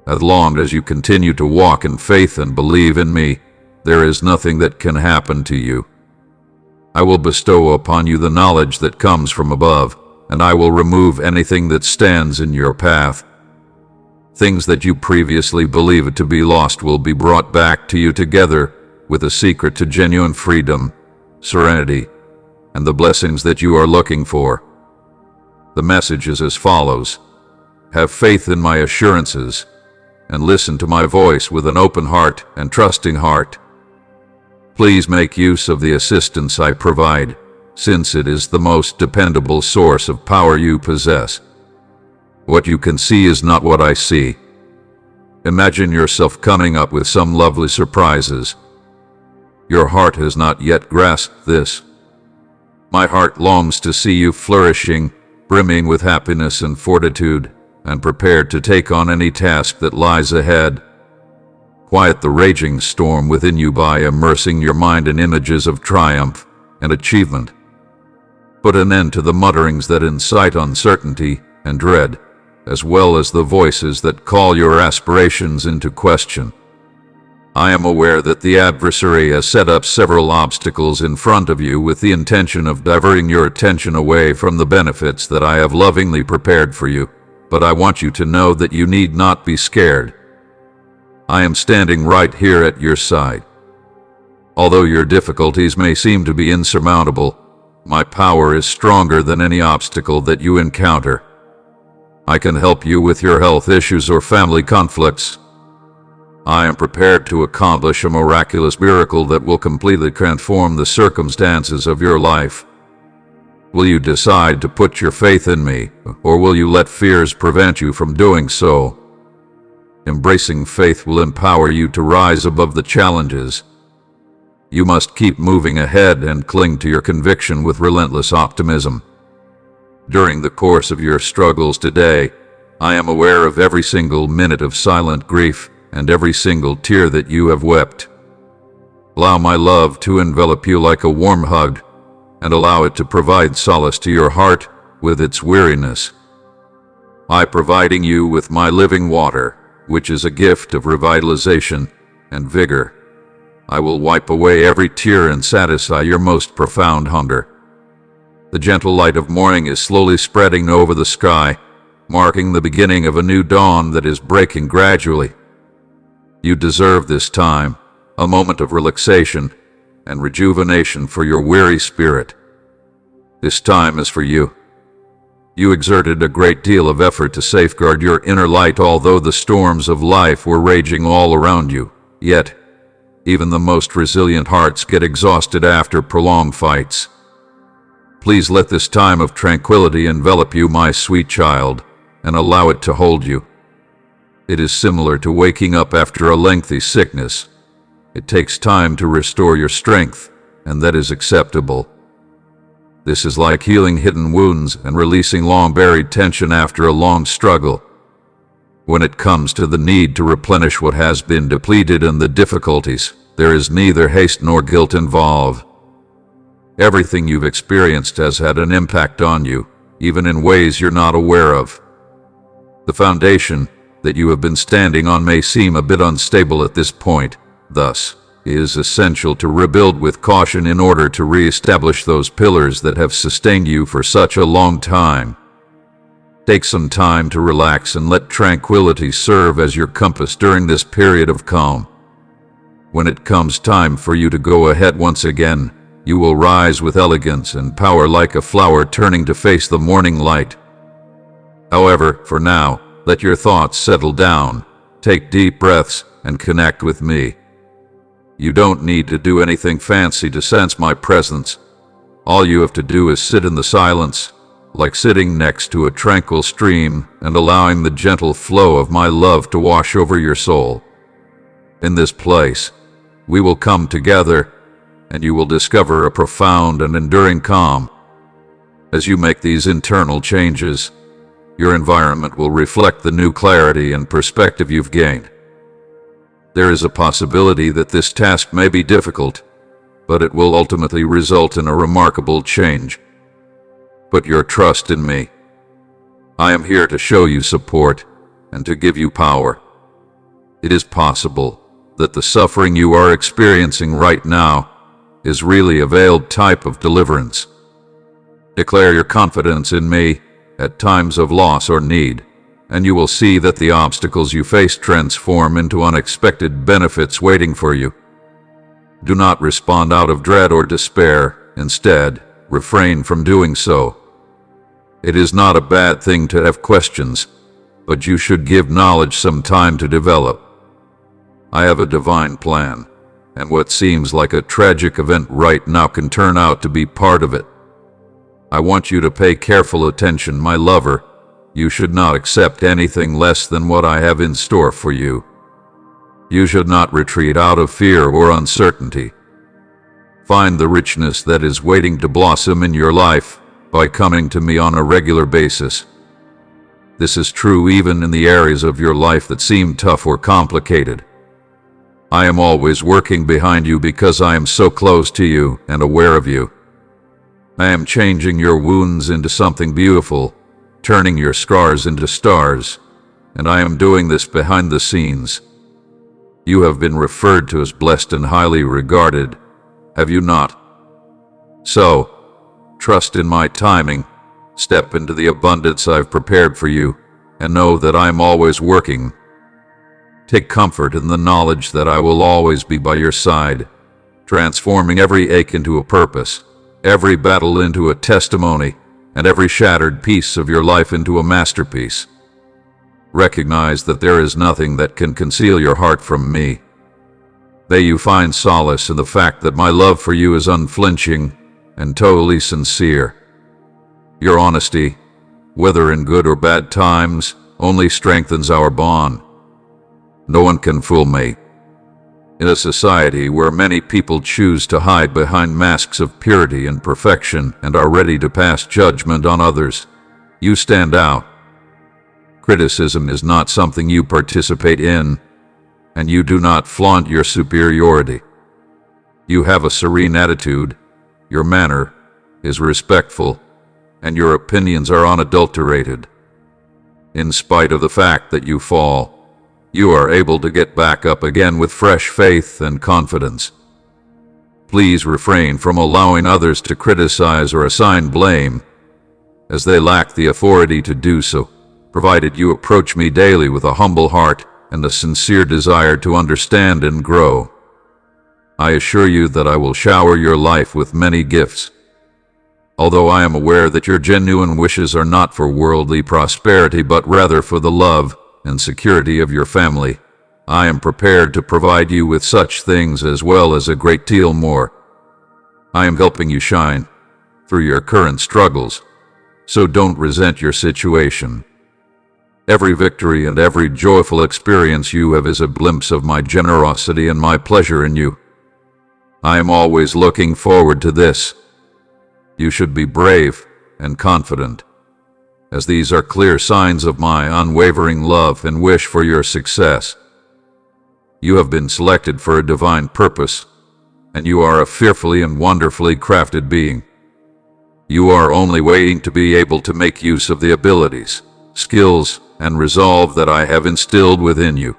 Speaker 1: As long as you continue to walk in faith and believe in me, there is nothing that can happen to you. I will bestow upon you the knowledge that comes from above, and I will remove anything that stands in your path. Things that you previously believed to be lost will be brought back to you together with a secret to genuine freedom, serenity, and the blessings that you are looking for. The message is as follows: have faith in my assurances, and listen to my voice with an open heart and trusting heart. Please make use of the assistance I provide, since it is the most dependable source of power you possess. What you can see is not what I see. Imagine yourself coming up with some lovely surprises. Your heart has not yet grasped this. My heart longs to see you flourishing, brimming with happiness and fortitude, and prepared to take on any task that lies ahead, quiet the raging storm within you by immersing your mind in images of triumph and achievement. Put an end to the mutterings that incite uncertainty and dread, as well as the voices that call your aspirations into question. I am aware that the adversary has set up several obstacles in front of you with the intention of diverting your attention away from the benefits that I have lovingly prepared for you, but I want you to know that you need not be scared. I am standing right here at your side. Although your difficulties may seem to be insurmountable, my power is stronger than any obstacle that you encounter. I can help you with your health issues or family conflicts. I am prepared to accomplish a miraculous miracle that will completely transform the circumstances of your life. Will you decide to put your faith in me, or will you let fears prevent you from doing so? Embracing faith will empower you to rise above the challenges. You must keep moving ahead and cling to your conviction with relentless optimism. During the course of your struggles today, I am aware of every single minute of silent grief and every single tear that you have wept. Allow my love to envelop you like a warm hug, and allow it to provide solace to your heart with its weariness. By providing you with my living water, which is a gift of revitalization and vigor, I will wipe away every tear and satisfy your most profound hunger. The gentle light of morning is slowly spreading over the sky, marking the beginning of a new dawn that is breaking gradually. You deserve this time, a moment of relaxation and rejuvenation for your weary spirit. This time is for you. You exerted a great deal of effort to safeguard your inner light, although the storms of life were raging all around you. Yet, even the most resilient hearts get exhausted after prolonged fights. Please let this time of tranquility envelop you, my sweet child, and allow it to hold you. It is similar to waking up after a lengthy sickness. It takes time to restore your strength, and that is acceptable. This is like healing hidden wounds and releasing long-buried tension after a long struggle. When it comes to the need to replenish what has been depleted and the difficulties, there is neither haste nor guilt involved. Everything you've experienced has had an impact on you, even in ways you're not aware of. The foundation that you have been standing on may seem a bit unstable at this point. Thus, it is essential to rebuild with caution in order to re-establish those pillars that have sustained you for such a long time. Take some time to relax and let tranquility serve as your compass during this period of calm. When it comes time for you to go ahead once again, you will rise with elegance and power like a flower turning to face the morning light. However, for now, let your thoughts settle down, take deep breaths, and connect with me. You don't need to do anything fancy to sense my presence. All you have to do is sit in the silence, like sitting next to a tranquil stream and allowing the gentle flow of my love to wash over your soul. In this place, we will come together, and you will discover a profound and enduring calm. As you make these internal changes, your environment will reflect the new clarity and perspective you've gained. There is a possibility that this task may be difficult, but it will ultimately result in a remarkable change. Put your trust in me. I am here to show you support and to give you power. It is possible that the suffering you are experiencing right now is really a veiled type of deliverance. Declare your confidence in me at times of loss or need, and you will see that the obstacles you face transform into unexpected benefits waiting for you. Do not respond out of dread or despair. Instead, refrain from doing so. It is not a bad thing to have questions, but you should give knowledge some time to develop. I have a divine plan, and what seems like a tragic event right now can turn out to be part of it. I want you to pay careful attention, my lover. You should not accept anything less than what I have in store for you. You should not retreat out of fear or uncertainty. Find the richness that is waiting to blossom in your life by coming to me on a regular basis. This is true even in the areas of your life that seem tough or complicated. I am always working behind you because I am so close to you and aware of you. I am changing your wounds into something beautiful, turning your scars into stars, and I am doing this behind the scenes. You have been referred to as blessed and highly regarded, have you not? So, trust in my timing, step into the abundance I've prepared for you, and know that I am always working. Take comfort in the knowledge that I will always be by your side, transforming every ache into a purpose, every battle into a testimony, and every shattered piece of your life into a masterpiece. Recognize that there is nothing that can conceal your heart from me. May you find solace in the fact that my love for you is unflinching and totally sincere. Your honesty, whether in good or bad times, only strengthens our bond. No one can fool me. In a society where many people choose to hide behind masks of purity and perfection and are ready to pass judgment on others, you stand out. Criticism is not something you participate in, and you do not flaunt your superiority. You have a serene attitude, your manner is respectful, and your opinions are unadulterated. In spite of the fact that you fall, you are able to get back up again with fresh faith and confidence. Please refrain from allowing others to criticize or assign blame, as they lack the authority to do so, provided you approach me daily with a humble heart and a sincere desire to understand and grow. I assure you that I will shower your life with many gifts. Although I am aware that your genuine wishes are not for worldly prosperity but rather for the love and security of your family, I am prepared to provide you with such things as well as a great deal more. I am helping you shine through your current struggles, so don't resent your situation. Every victory and every joyful experience you have is a glimpse of my generosity and my pleasure in you. I am always looking forward to this. You should be brave and confident, as these are clear signs of my unwavering love and wish for your success. You have been selected for a divine purpose, and you are a fearfully and wonderfully crafted being. You are only waiting to be able to make use of the abilities, skills, and resolve that I have instilled within you.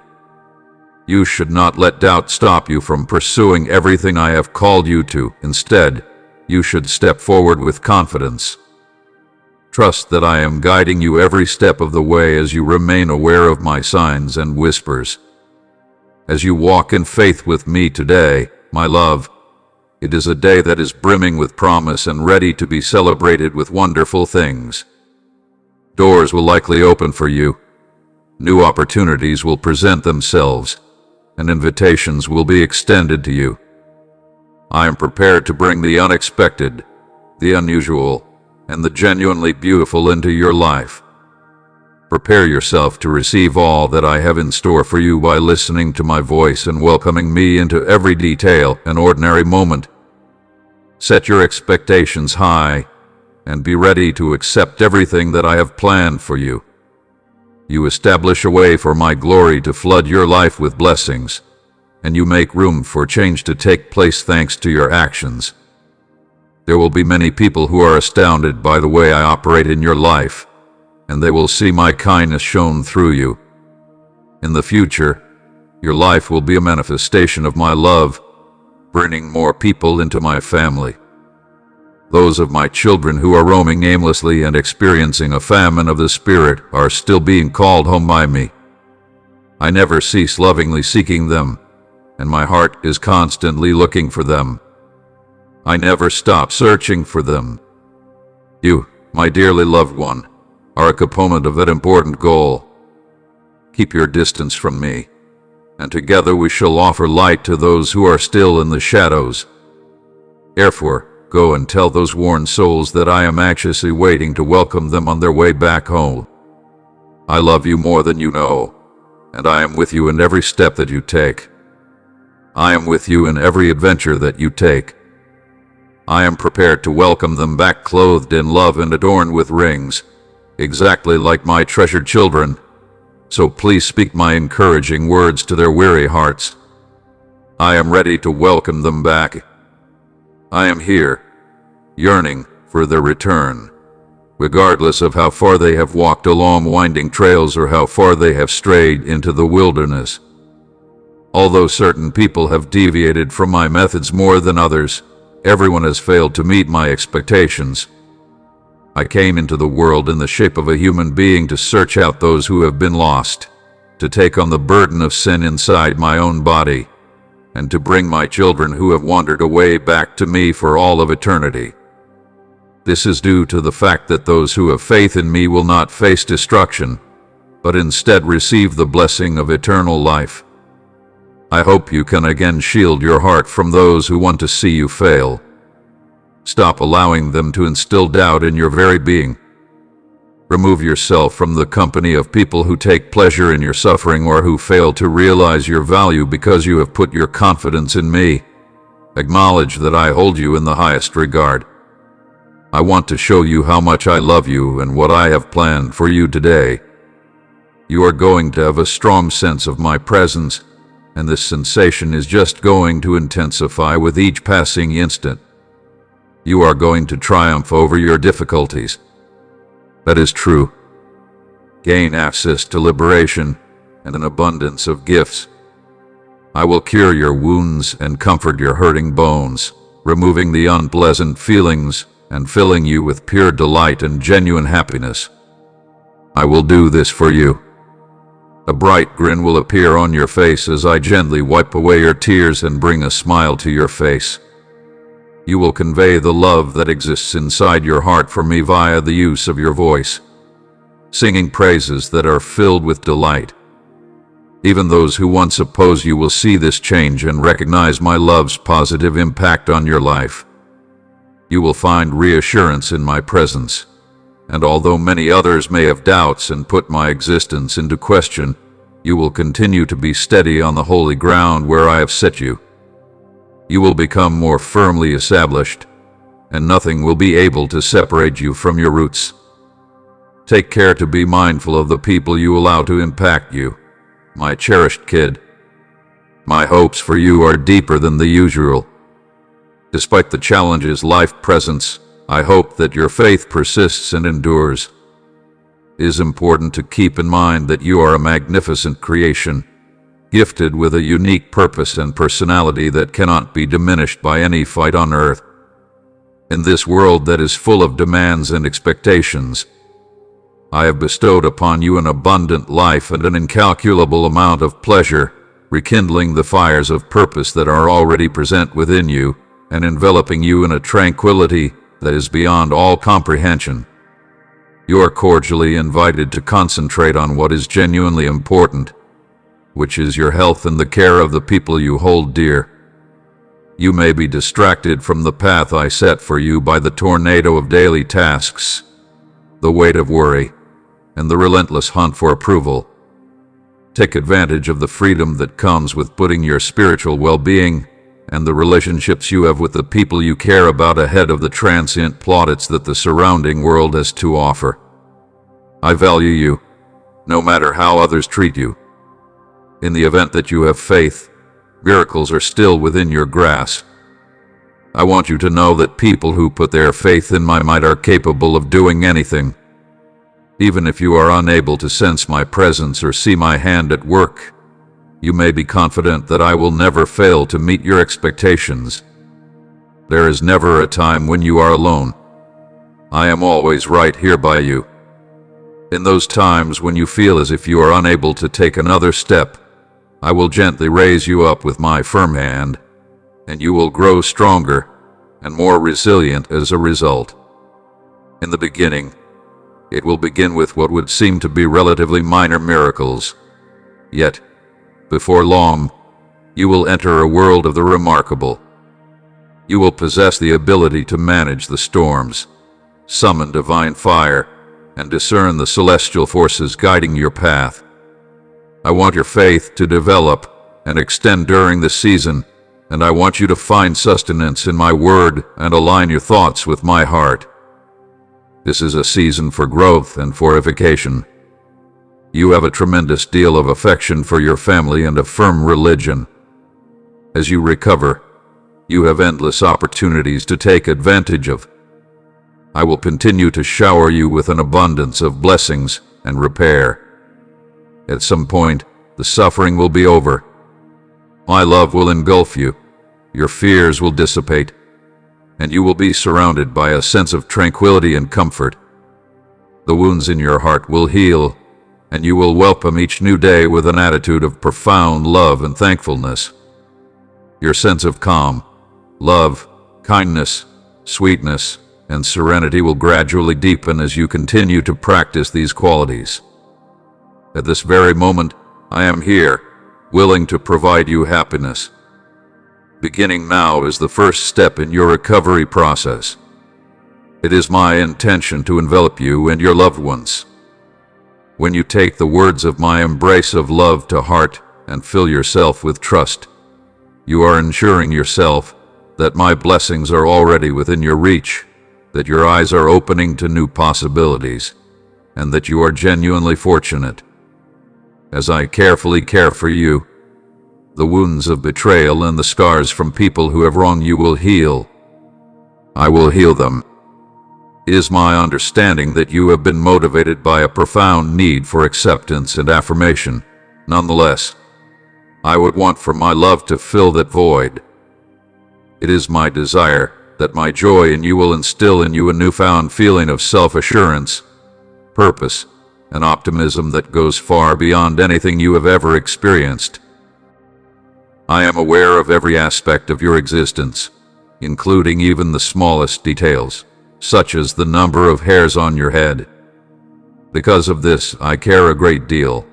Speaker 1: You should not let doubt stop you from pursuing everything I have called you to. Instead, you should step forward with confidence. Trust that I am guiding you every step of the way as you remain aware of my signs and whispers. As you walk in faith with me today, my love, it is a day that is brimming with promise and ready to be celebrated with wonderful things. Doors will likely open for you. New opportunities will present themselves, and invitations will be extended to you. I am prepared to bring the unexpected, the unusual, and the genuinely beautiful into your life. Prepare yourself to receive all that I have in store for you by listening to my voice and welcoming me into every detail and ordinary moment. Set your expectations high and be ready to accept everything that I have planned for you. You establish a way for my glory to flood your life with blessings, and you make room for change to take place thanks to your actions. There will be many people who are astounded by the way I operate in your life, and they will see my kindness shown through you. In the future, your life will be a manifestation of my love, bringing more people into my family. Those of my children who are roaming aimlessly and experiencing a famine of the spirit are still being called home by me. I never cease lovingly seeking them, and my heart is constantly looking for them. I never stop searching for them. You, my dearly loved one, are a component of that important goal. Keep your distance from me, and together we shall offer light to those who are still in the shadows. Therefore, go and tell those worn souls that I am anxiously waiting to welcome them on their way back home. I love you more than you know, and I am with you in every step that you take. I am with you in every adventure that you take. I am prepared to welcome them back clothed in love and adorned with rings, exactly like my treasured children. So please speak my encouraging words to their weary hearts. I am ready to welcome them back. I am here, yearning for their return, regardless of how far they have walked along winding trails or how far they have strayed into the wilderness. Although certain people have deviated from my methods more than others, everyone has failed to meet my expectations. I came into the world in the shape of a human being to search out those who have been lost, to take on the burden of sin inside my own body, and to bring my children who have wandered away back to me for all of eternity. This is due to the fact that those who have faith in me will not face destruction, but instead receive the blessing of eternal life. I hope you can again shield your heart from those who want to see you fail. Stop allowing them to instill doubt in your very being. Remove yourself from the company of people who take pleasure in your suffering or who fail to realize your value because you have put your confidence in me. Acknowledge that I hold you in the highest regard. I want to show you how much I love you and what I have planned for you today. You are going to have a strong sense of my presence, and this sensation is just going to intensify with each passing instant. You are going to triumph over your difficulties. That is true. Gain access to liberation and an abundance of gifts. I will cure your wounds and comfort your hurting bones, removing the unpleasant feelings and filling you with pure delight and genuine happiness. I will do this for you. A bright grin will appear on your face as I gently wipe away your tears and bring a smile to your face. You will convey the love that exists inside your heart for me via the use of your voice, singing praises that are filled with delight. Even those who once opposed you will see this change and recognize my love's positive impact on your life. You will find reassurance in my presence, and although many others may have doubts and put my existence into question, you will continue to be steady on the holy ground where I have set you. You will become more firmly established, and nothing will be able to separate you from your roots. Take care to be mindful of the people you allow to impact you, my cherished kid. My hopes for you are deeper than the usual. Despite the challenges life presents, I hope that your faith persists and endures. It is important to keep in mind that you are a magnificent creation, gifted with a unique purpose and personality that cannot be diminished by any fight on earth. In this world that is full of demands and expectations, I have bestowed upon you an abundant life and an incalculable amount of pleasure, rekindling the fires of purpose that are already present within you and enveloping you in a tranquility that is beyond all comprehension. You are cordially invited to concentrate on what is genuinely important, which is your health and the care of the people you hold dear. You may be distracted from the path I set for you by the tornado of daily tasks, the weight of worry, and the relentless hunt for approval. Take advantage of the freedom that comes with putting your spiritual well-being and the relationships you have with the people you care about ahead of the transient plaudits that the surrounding world has to offer. I value you, no matter how others treat you. In the event that you have faith, miracles are still within your grasp. I want you to know that people who put their faith in my might are capable of doing anything. Even if you are unable to sense my presence or see my hand at work, you may be confident that I will never fail to meet your expectations. There is never a time when you are alone. I am always right here by you. In those times when you feel as if you are unable to take another step, I will gently raise you up with my firm hand, and you will grow stronger and more resilient as a result. In the beginning, it will begin with what would seem to be relatively minor miracles. Yet, before long, you will enter a world of the remarkable. You will possess the ability to manage the storms, summon divine fire, and discern the celestial forces guiding your path. I want your faith to develop and extend during this season, and I want you to find sustenance in my word and align your thoughts with my heart. This is a season for growth and fortification. You have a tremendous deal of affection for your family and a firm religion. As you recover, you have endless opportunities to take advantage of. I will continue to shower you with an abundance of blessings and repair. At some point, the suffering will be over. My love will engulf you, your fears will dissipate, and you will be surrounded by a sense of tranquility and comfort. The wounds in your heart will heal, and you will welcome each new day with an attitude of profound love and thankfulness. Your sense of calm, love, kindness, sweetness, and serenity will gradually deepen as you continue to practice these qualities. At this very moment, I am here, willing to provide you happiness. Beginning now is the first step in your recovery process. It is my intention to envelop you and your loved ones. When you take the words of my embrace of love to heart and fill yourself with trust, you are ensuring yourself that my blessings are already within your reach, that your eyes are opening to new possibilities, and that you are genuinely fortunate. As I carefully care for you, the wounds of betrayal and the scars from people who have wronged you will heal. I will heal them. It is my understanding that you have been motivated by a profound need for acceptance and affirmation. Nonetheless, I would want for my love to fill that void. It is my desire that my joy in you will instill in you a newfound feeling of self-assurance, purpose, and optimism that goes far beyond anything you have ever experienced. I am aware of every aspect of your existence, including even the smallest details, such as the number of hairs on your head. Because of this, I care a great deal.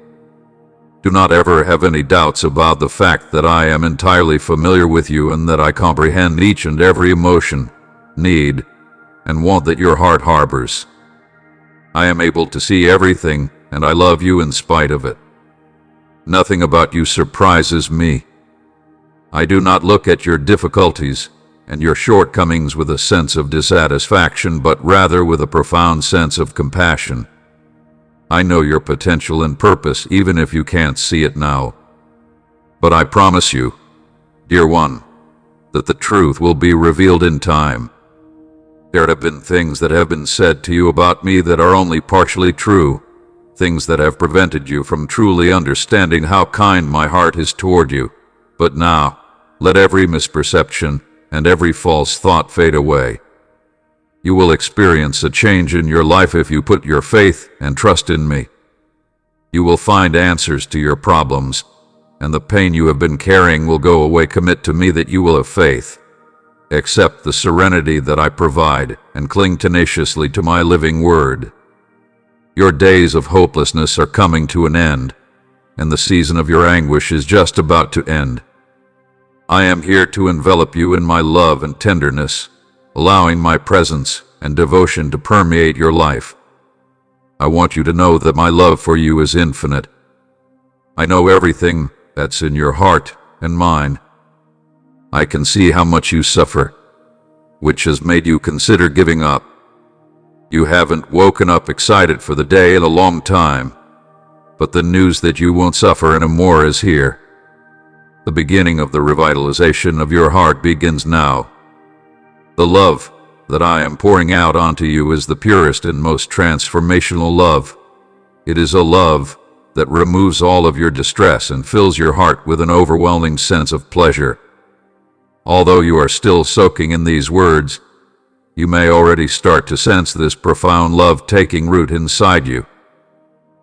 Speaker 1: Do not ever have any doubts about the fact that I am entirely familiar with you and that I comprehend each and every emotion, need, and want that your heart harbors. I am able to see everything, and I love you in spite of it. Nothing about you surprises me. I do not look at your difficulties and your shortcomings with a sense of dissatisfaction, but rather with a profound sense of compassion. I know your potential and purpose even if you can't see it now. But I promise you, dear one, that the truth will be revealed in time. There have been things that have been said to you about me that are only partially true, things that have prevented you from truly understanding how kind my heart is toward you. But now, let every misperception and every false thought fade away. You will experience a change in your life if you put your faith and trust in me. You will find answers to your problems, and the pain you have been carrying will go away. Commit to me that you will have faith. Accept the serenity that I provide, and cling tenaciously to my living word. Your days of hopelessness are coming to an end, and the season of your anguish is just about to end. I am here to envelop you in my love and tenderness, allowing my presence and devotion to permeate your life. I want you to know that my love for you is infinite. I know everything that's in your heart and mind. I can see how much you suffer, which has made you consider giving up. You haven't woken up excited for the day in a long time, but the news that you won't suffer anymore is here. The beginning of the revitalization of your heart begins now. The love that I am pouring out onto you is the purest and most transformational love. It is a love that removes all of your distress and fills your heart with an overwhelming sense of pleasure. Although you are still soaking in these words, you may already start to sense this profound love taking root inside you.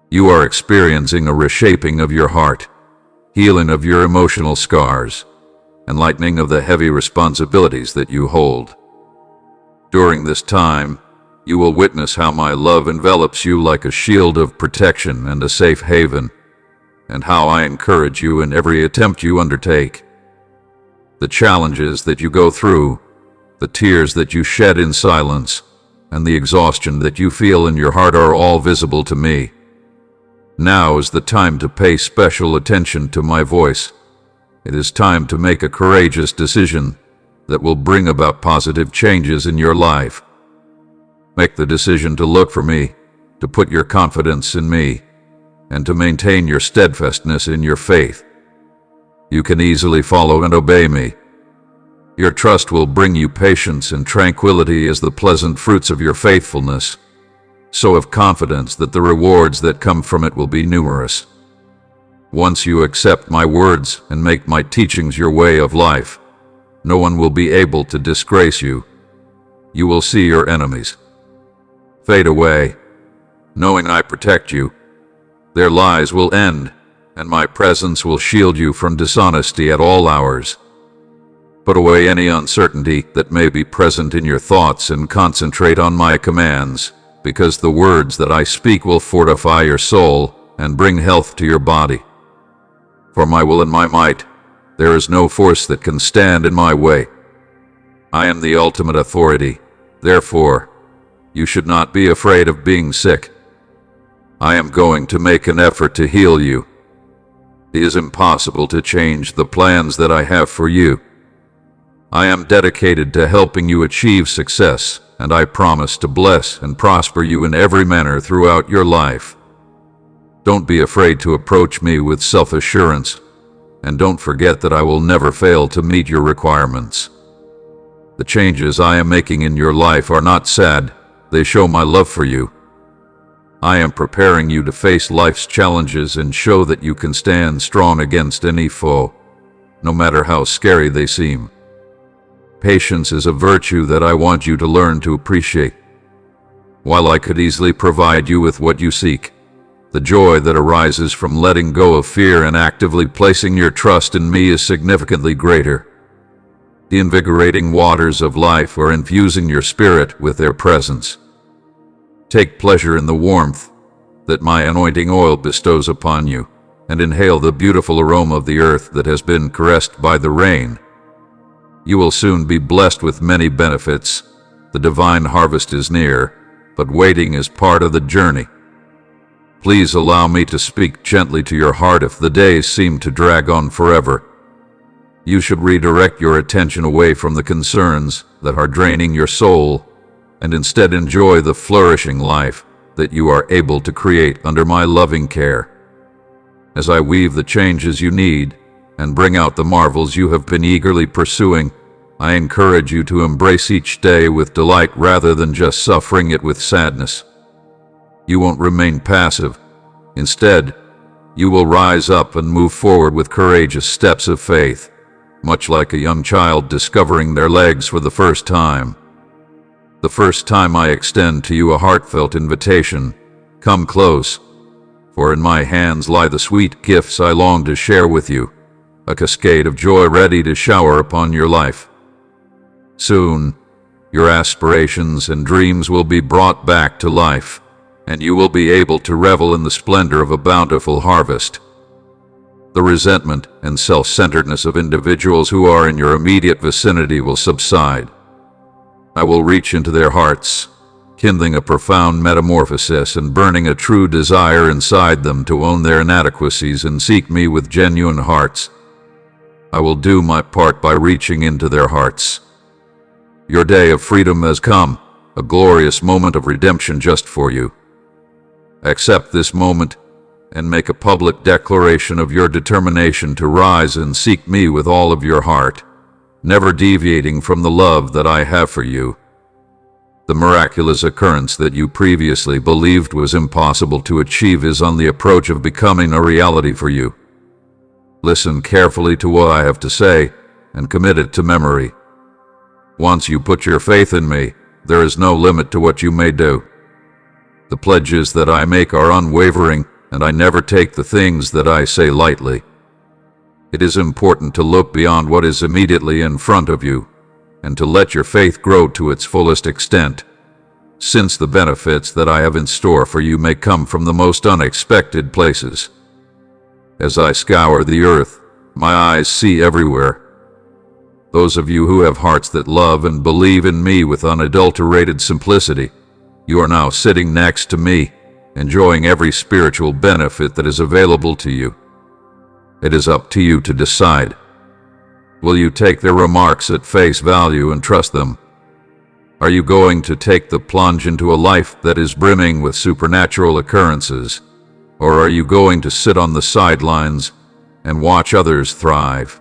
Speaker 1: You are experiencing a reshaping of your heart, healing of your emotional scars, and lightening of the heavy responsibilities that you hold. During this time, you will witness how my love envelops you like a shield of protection and a safe haven, and how I encourage you in every attempt you undertake. The challenges that you go through, the tears that you shed in silence, and the exhaustion that you feel in your heart are all visible to me. Now is the time to pay special attention to my voice. It is time to make a courageous decision that will bring about positive changes in your life. Make the decision to look for me, to put your confidence in me, and to maintain your steadfastness in your faith. You can easily follow and obey me. Your trust will bring you patience and tranquility as the pleasant fruits of your faithfulness. So have confidence that the rewards that come from it will be numerous. Once you accept my words and make my teachings your way of life, no one will be able to disgrace you. You will see your enemies fade away, knowing I protect you. Their lies will end, and my presence will shield you from dishonesty at all hours. Put away any uncertainty that may be present in your thoughts and concentrate on my commands, because the words that I speak will fortify your soul and bring health to your body. For my will and my might, there is no force that can stand in my way. I am the ultimate authority. Therefore, you should not be afraid of being sick. I am going to make an effort to heal you. It is impossible to change the plans that I have for you. I am dedicated to helping you achieve success, and I promise to bless and prosper you in every manner throughout your life. Don't be afraid to approach me with self-assurance, and don't forget that I will never fail to meet your requirements. The changes I am making in your life are not sad, they show my love for you. I am preparing you to face life's challenges and show that you can stand strong against any foe, no matter how scary they seem. Patience is a virtue that I want you to learn to appreciate. While I could easily provide you with what you seek, the joy that arises from letting go of fear and actively placing your trust in me is significantly greater. The invigorating waters of life are infusing your spirit with their presence. Take pleasure in the warmth that my anointing oil bestows upon you, and inhale the beautiful aroma of the earth that has been caressed by the rain. You will soon be blessed with many benefits. The divine harvest is near, but waiting is part of the journey. Please allow me to speak gently to your heart if the days seem to drag on forever. You should redirect your attention away from the concerns that are draining your soul, and instead enjoy the flourishing life that you are able to create under my loving care. As I weave the changes you need and bring out the marvels you have been eagerly pursuing, I encourage you to embrace each day with delight rather than just suffering it with sadness. You won't remain passive. Instead, you will rise up and move forward with courageous steps of faith, much like a young child discovering their legs for the first time. The first time I extend to you a heartfelt invitation, come close, for in my hands lie the sweet gifts I long to share with you, a cascade of joy ready to shower upon your life. Soon, your aspirations and dreams will be brought back to life, and you will be able to revel in the splendor of a bountiful harvest. The resentment and self-centeredness of individuals who are in your immediate vicinity will subside. I will reach into their hearts, kindling a profound metamorphosis and burning a true desire inside them to own their inadequacies and seek me with genuine hearts. I will do my part by reaching into their hearts. Your day of freedom has come, a glorious moment of redemption just for you. Accept this moment and make a public declaration of your determination to rise and seek me with all of your heart, never deviating from the love that I have for you. The miraculous occurrence that you previously believed was impossible to achieve is on the approach of becoming a reality for you. Listen carefully to what I have to say and commit it to memory. Once you put your faith in me, there is no limit to what you may do. The pledges that I make are unwavering, and I never take the things that I say lightly. It is important to look beyond what is immediately in front of you, and to let your faith grow to its fullest extent, since the benefits that I have in store for you may come from the most unexpected places. As I scour the earth, my eyes see everywhere. Those of you who have hearts that love and believe in me with unadulterated simplicity, you are now sitting next to me, enjoying every spiritual benefit that is available to you. It is up to you to decide. Will you take their remarks at face value and trust them? Are you going to take the plunge into a life that is brimming with supernatural occurrences? Or are you going to sit on the sidelines, and watch others thrive.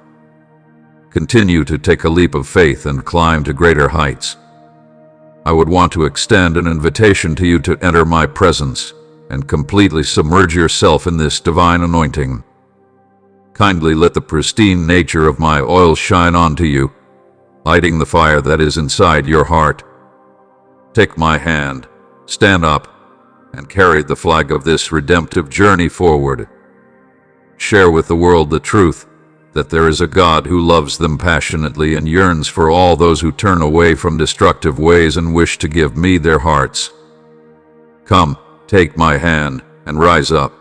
Speaker 1: Continue to take a leap of faith and climb to greater heights. I would want to extend an invitation to you to enter my presence and completely submerge yourself in this divine anointing. Kindly let the pristine nature of my oil shine onto you, lighting the fire that is inside your heart. Take my hand, stand up, and carry the flag of this redemptive journey forward. Share with the world the truth that there is a God who loves them passionately and yearns for all those who turn away from destructive ways and wish to give me their hearts. Come, take my hand, and rise up.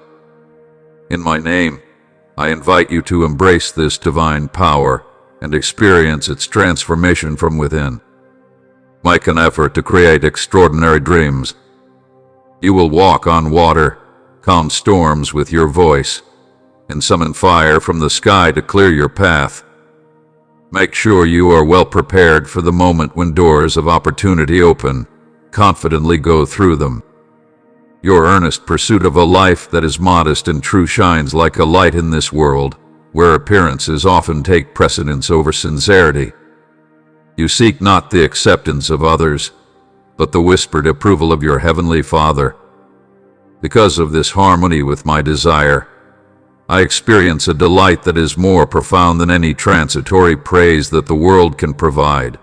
Speaker 1: In my name, I invite you to embrace this divine power and experience its transformation from within. Make an effort to create extraordinary dreams. You will walk on water, calm storms with your voice, and summon fire from the sky to clear your path. Make sure you are well prepared for the moment when doors of opportunity open. Confidently go through them. Your earnest pursuit of a life that is modest and true shines like a light in this world, where appearances often take precedence over sincerity. You seek not the acceptance of others, but the whispered approval of your Heavenly Father. Because of this harmony with my desire, I experience a delight that is more profound than any transitory praise that the world can provide.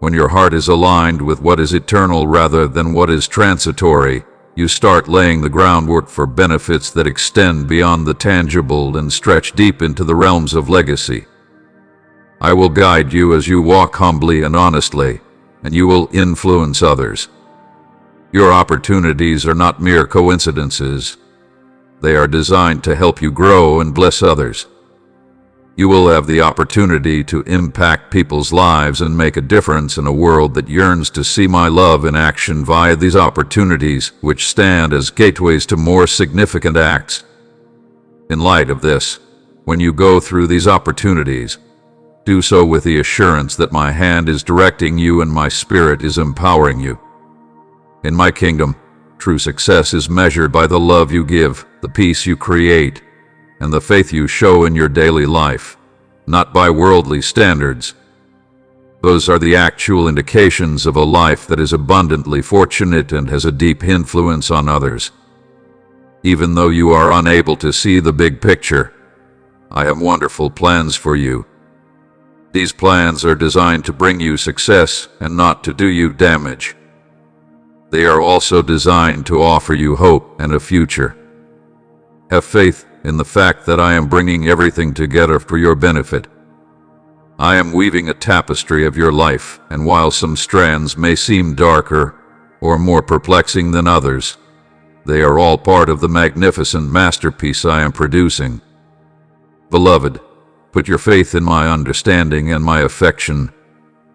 Speaker 1: When your heart is aligned with what is eternal rather than what is transitory, you start laying the groundwork for benefits that extend beyond the tangible and stretch deep into the realms of legacy. I will guide you as you walk humbly and honestly, and you will influence others. Your opportunities are not mere coincidences. They are designed to help you grow and bless others. You will have the opportunity to impact people's lives and make a difference in a world that yearns to see my love in action via these opportunities, which stand as gateways to more significant acts. In light of this, when you go through these opportunities, do so with the assurance that my hand is directing you and my spirit is empowering you. In my kingdom, true success is measured by the love you give, the peace you create, and the faith you show in your daily life, not by worldly standards. Those are the actual indications of a life that is abundantly fortunate and has a deep influence on others. Even though you are unable to see the big picture, I have wonderful plans for you. These plans are designed to bring you success and not to do you damage. They are also designed to offer you hope and a future. Have faith in the fact that I am bringing everything together for your benefit. I am weaving a tapestry of your life, and while some strands may seem darker or more perplexing than others, they are all part of the magnificent masterpiece I am producing. Beloved, put your faith in my understanding and my affection,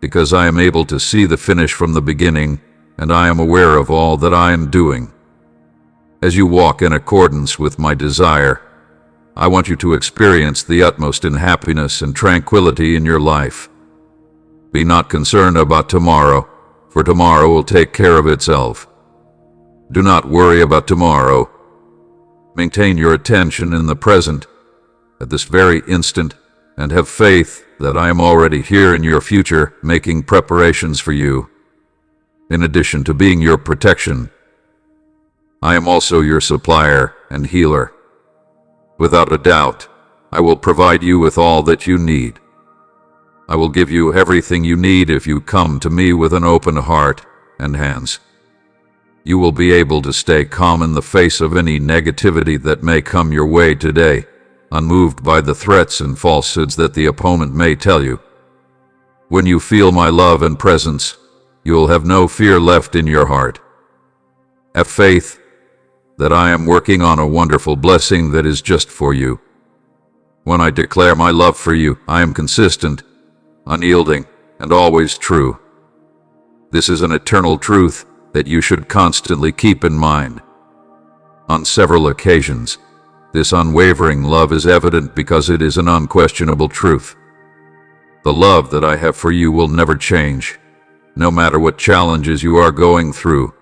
Speaker 1: because I am able to see the finish from the beginning, and I am aware of all that I am doing. As you walk in accordance with my desire, I want you to experience the utmost in happiness and tranquility in your life. Be not concerned about tomorrow, for tomorrow will take care of itself. Do not worry about tomorrow. Maintain your attention in the present, at this very instant, and have faith that I am already here in your future, making preparations for you. In addition to being your protection, I am also your supplier and healer. Without a doubt, I will provide you with all that you need. I will give you everything you need if you come to me with an open heart and hands. You will be able to stay calm in the face of any negativity that may come your way today, unmoved by the threats and falsehoods that the opponent may tell you. When you feel my love and presence, you will have no fear left in your heart. Have faith that I am working on a wonderful blessing that is just for you. When I declare my love for you, I am consistent, unyielding, and always true. This is an eternal truth that you should constantly keep in mind. On several occasions, this unwavering love is evident because it is an unquestionable truth. The love that I have for you will never change, no matter what challenges you are going through.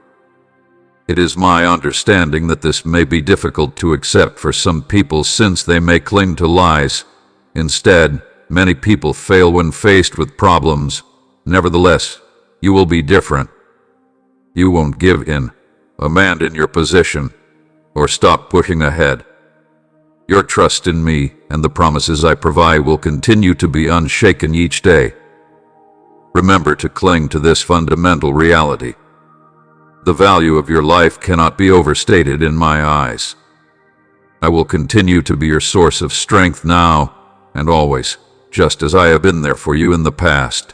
Speaker 1: It is my understanding that this may be difficult to accept for some people since they may cling to lies. Instead, many people fail when faced with problems. Nevertheless, you will be different. You won't give in, abandon your position, or stop pushing ahead. Your trust in me and the promises I provide will continue to be unshaken each day. Remember to cling to this fundamental reality. The value of your life cannot be overstated in my eyes. I will continue to be your source of strength now and always, just as I have been there for you in the past.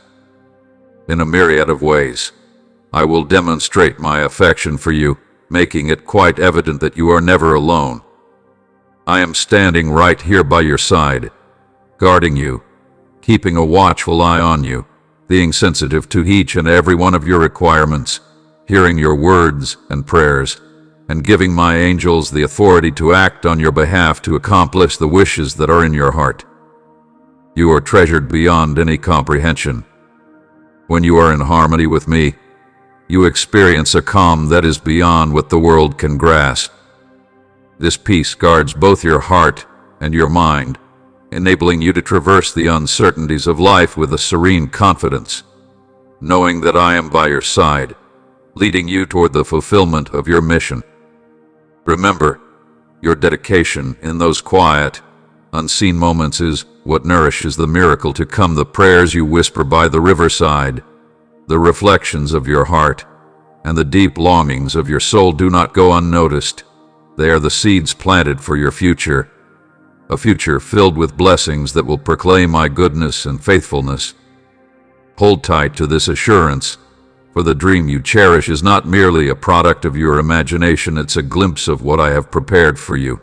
Speaker 1: In a myriad of ways, I will demonstrate my affection for you, making it quite evident that you are never alone. I am standing right here by your side, guarding you, keeping a watchful eye on you, being sensitive to each and every one of your requirements, hearing your words and prayers, and giving my angels the authority to act on your behalf to accomplish the wishes that are in your heart. You are treasured beyond any comprehension. When you are in harmony with me, you experience a calm that is beyond what the world can grasp. This peace guards both your heart and your mind, enabling you to traverse the uncertainties of life with a serene confidence, knowing that I am by your side, leading you toward the fulfillment of your mission. Remember, your dedication in those quiet, unseen moments is what nourishes the miracle to come. The prayers you whisper by the riverside, the reflections of your heart, and the deep longings of your soul do not go unnoticed. They are the seeds planted for your future, a future filled with blessings that will proclaim my goodness and faithfulness. Hold tight to this assurance, for the dream you cherish is not merely a product of your imagination, it's a glimpse of what I have prepared for you.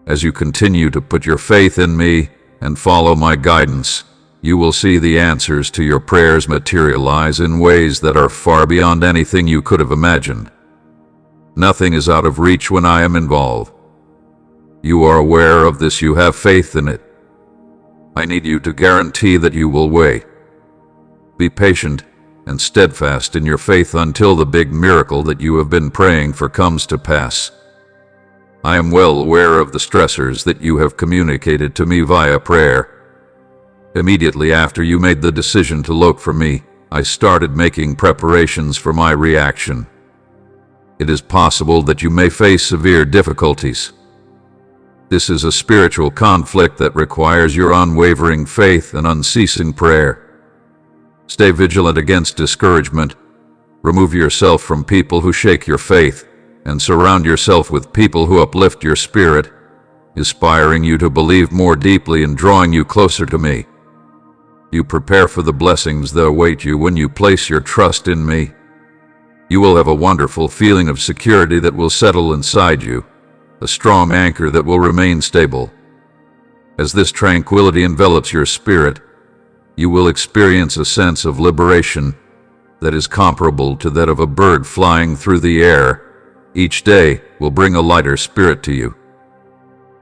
Speaker 1: As you continue to put your faith in me and follow my guidance, you will see the answers to your prayers materialize in ways that are far beyond anything you could have imagined. Nothing is out of reach when I am involved. You are aware of this, you have faith in it. I need you to guarantee that you will wait. Be patient and steadfast in your faith until the big miracle that you have been praying for comes to pass. I am well aware of the stressors that you have communicated to me via prayer. Immediately after you made the decision to look for me, I started making preparations for my reaction. It is possible that you may face severe difficulties. This is a spiritual conflict that requires your unwavering faith and unceasing prayer. Stay vigilant against discouragement. Remove yourself from people who shake your faith, and surround yourself with people who uplift your spirit, inspiring you to believe more deeply and drawing you closer to me. You prepare for the blessings that await you when you place your trust in me. You will have a wonderful feeling of security that will settle inside you, a strong anchor that will remain stable. As this tranquility envelops your spirit, you will experience a sense of liberation that is comparable to that of a bird flying through the air. Each day will bring a lighter spirit to you.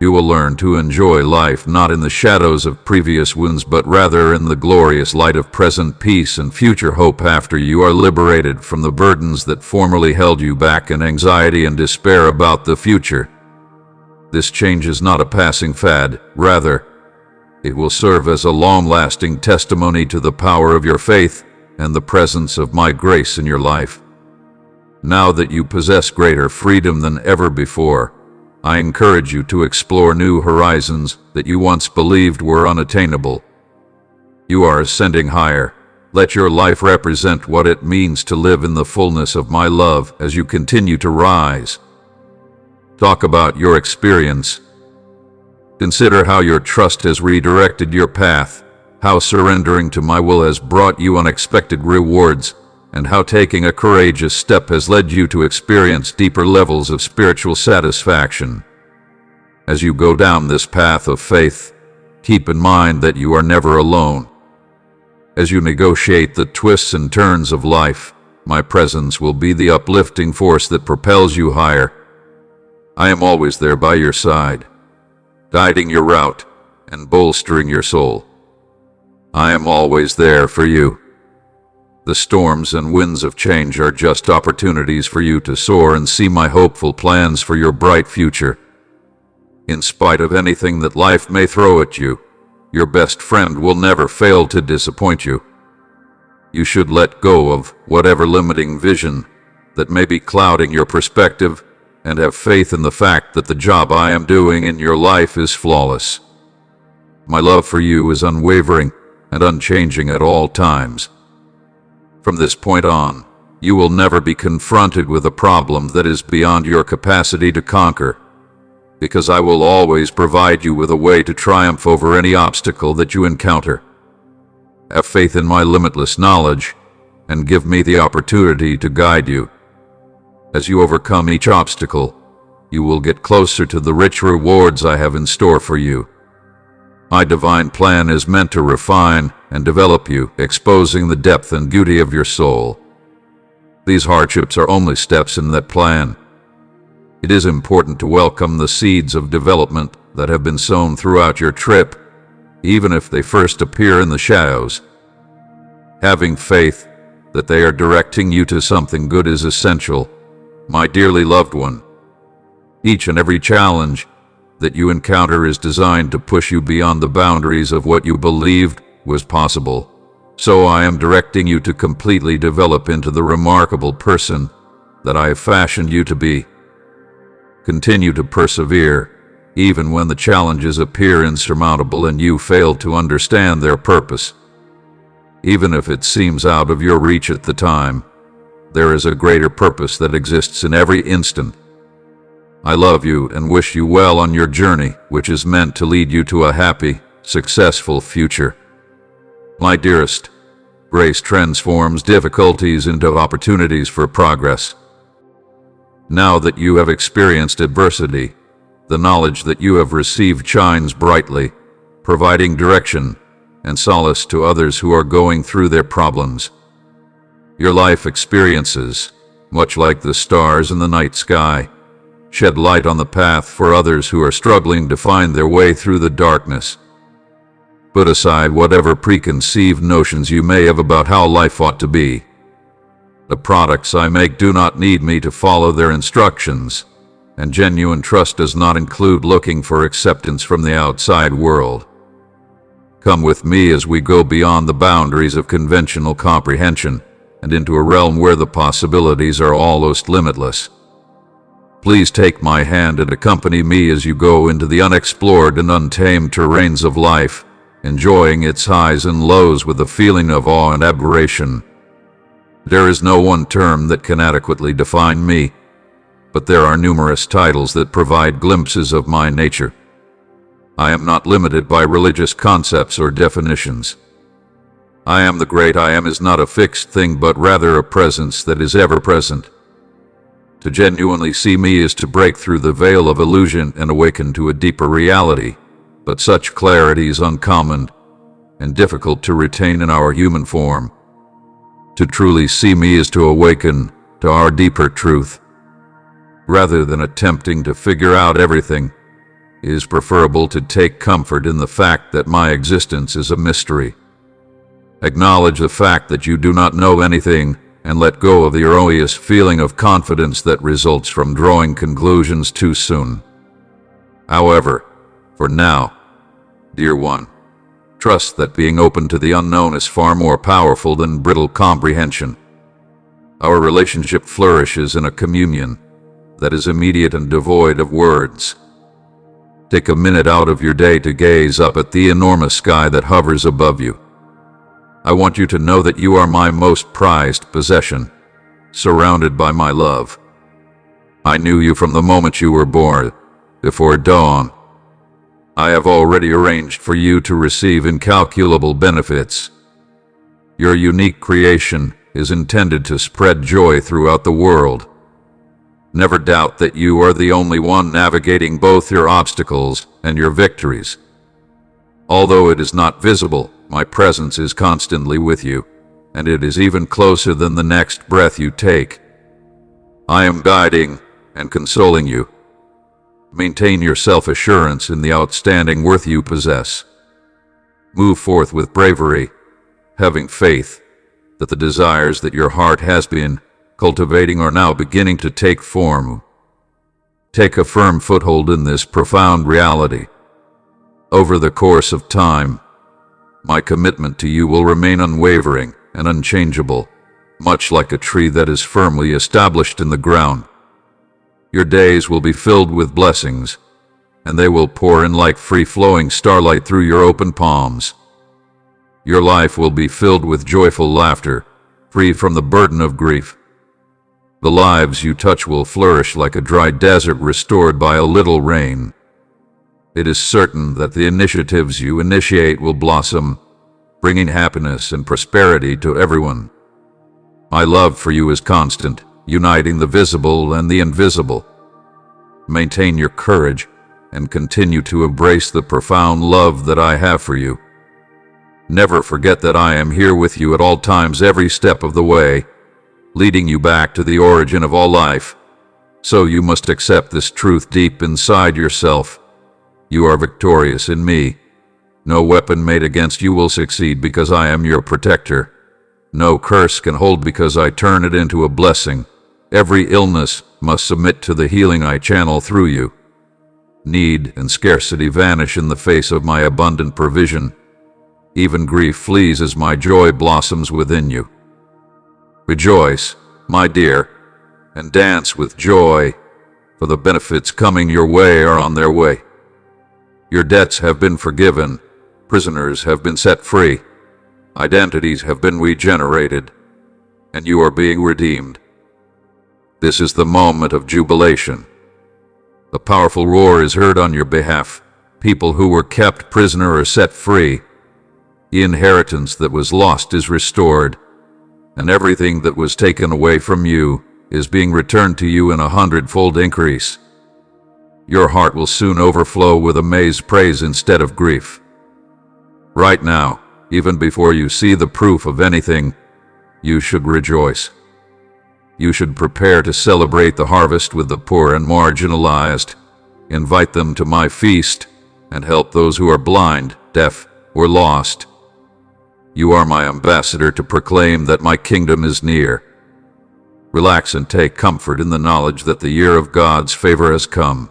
Speaker 1: You will learn to enjoy life not in the shadows of previous wounds, but rather in the glorious light of present peace and future hope after you are liberated from the burdens that formerly held you back in anxiety and despair about the future. This change is not a passing fad, rather, it will serve as a long-lasting testimony to the power of your faith and the presence of my grace in your life. Now that you possess greater freedom than ever before, I encourage you to explore new horizons that you once believed were unattainable. You are ascending higher. Let your life represent what it means to live in the fullness of my love as you continue to rise. Talk about your experience. Consider how your trust has redirected your path, how surrendering to my will has brought you unexpected rewards, and how taking a courageous step has led you to experience deeper levels of spiritual satisfaction. As you go down this path of faith, keep in mind that you are never alone. As you negotiate the twists and turns of life, my presence will be the uplifting force that propels you higher. I am always there by your side, guiding your route and bolstering your soul. I am always there for you. The storms and winds of change are just opportunities for you to soar and see my hopeful plans for your bright future. In spite of anything that life may throw at you, your best friend will never fail to disappoint you. You should let go of whatever limiting vision that may be clouding your perspective and have faith in the fact that the job I am doing in your life is flawless. My love for you is unwavering and unchanging at all times. From this point on, you will never be confronted with a problem that is beyond your capacity to conquer, because I will always provide you with a way to triumph over any obstacle that you encounter. Have faith in my limitless knowledge, and give me the opportunity to guide you. As you overcome each obstacle, you will get closer to the rich rewards I have in store for you. My divine plan is meant to refine and develop you, exposing the depth and beauty of your soul. These hardships are only steps in that plan. It is important to welcome the seeds of development that have been sown throughout your trip, even if they first appear in the shadows. Having faith that they are directing you to something good is essential, my dearly loved one. Each and every challenge that you encounter is designed to push you beyond the boundaries of what you believed was possible. So I am directing you to completely develop into the remarkable person that I have fashioned you to be. Continue to persevere, even when the challenges appear insurmountable and you fail to understand their purpose. Even if it seems out of your reach at the time, there is a greater purpose that exists in every instant. I love you and wish you well on your journey, which is meant to lead you to a happy, successful future. My dearest, grace transforms difficulties into opportunities for progress. Now that you have experienced adversity, the knowledge that you have received shines brightly, providing direction and solace to others who are going through their problems. Your life experiences, much like the stars in the night sky, shed light on the path for others who are struggling to find their way through the darkness. Put aside whatever preconceived notions you may have about how life ought to be. The products I make do not need me to follow their instructions, and genuine trust does not include looking for acceptance from the outside world. Come with me as we go beyond the boundaries of conventional comprehension and into a realm where the possibilities are almost limitless. Please take my hand and accompany me as you go into the unexplored and untamed terrains of life, enjoying its highs and lows with a feeling of awe and admiration. There is no one term that can adequately define me, but there are numerous titles that provide glimpses of my nature. I am not limited by religious concepts or definitions. I am the great I am is not a fixed thing, but rather a presence that is ever present. To genuinely see me is to break through the veil of illusion and awaken to a deeper reality, but such clarity is uncommon and difficult to retain in our human form. To truly see me is to awaken to our deeper truth. Rather than attempting to figure out everything, it is preferable to take comfort in the fact that my existence is a mystery. Acknowledge the fact that you do not know anything, and let go of the erroneous feeling of confidence that results from drawing conclusions too soon. However, for now, dear one, trust that being open to the unknown is far more powerful than brittle comprehension. Our relationship flourishes in a communion that is immediate and devoid of words. Take a minute out of your day to gaze up at the enormous sky that hovers above you. I want you to know that you are my most prized possession, surrounded by my love. I knew you from the moment you were born, before dawn. I have already arranged for you to receive incalculable benefits. Your unique creation is intended to spread joy throughout the world. Never doubt that you are the only one navigating both your obstacles and your victories. Although it is not visible, my presence is constantly with you, and it is even closer than the next breath you take. I am guiding and consoling you. Maintain your self-assurance in the outstanding worth you possess. Move forth with bravery, having faith, that the desires that your heart has been cultivating are now beginning to take form. Take a firm foothold in this profound reality. Over the course of time, my commitment to you will remain unwavering and unchangeable, much like a tree that is firmly established in the ground. Your days will be filled with blessings, and they will pour in like free-flowing starlight through your open palms. Your life will be filled with joyful laughter, free from the burden of grief. The lives you touch will flourish like a dry desert restored by a little rain. It is certain that the initiatives you initiate will blossom, bringing happiness and prosperity to everyone. My love for you is constant, uniting the visible and the invisible. Maintain your courage and continue to embrace the profound love that I have for you. Never forget that I am here with you at all times, every step of the way, leading you back to the origin of all life. So you must accept this truth deep inside yourself. You are victorious in me. No weapon made against you will succeed because I am your protector. No curse can hold because I turn it into a blessing. Every illness must submit to the healing I channel through you. Need and scarcity vanish in the face of my abundant provision. Even grief flees as my joy blossoms within you. Rejoice, my dear, and dance with joy, for the benefits coming your way are on their way. Your debts have been forgiven, prisoners have been set free, identities have been regenerated, and you are being redeemed. This is the moment of jubilation. A powerful roar is heard on your behalf. People who were kept prisoner are set free. The inheritance that was lost is restored, and everything that was taken away from you is being returned to you in 100-fold increase. Your heart will soon overflow with amazed praise instead of grief. Right now, even before you see the proof of anything, you should rejoice. You should prepare to celebrate the harvest with the poor and marginalized, invite them to my feast, and help those who are blind, deaf, or lost. You are my ambassador to proclaim that my kingdom is near. Relax and take comfort in the knowledge that the year of God's favor has come.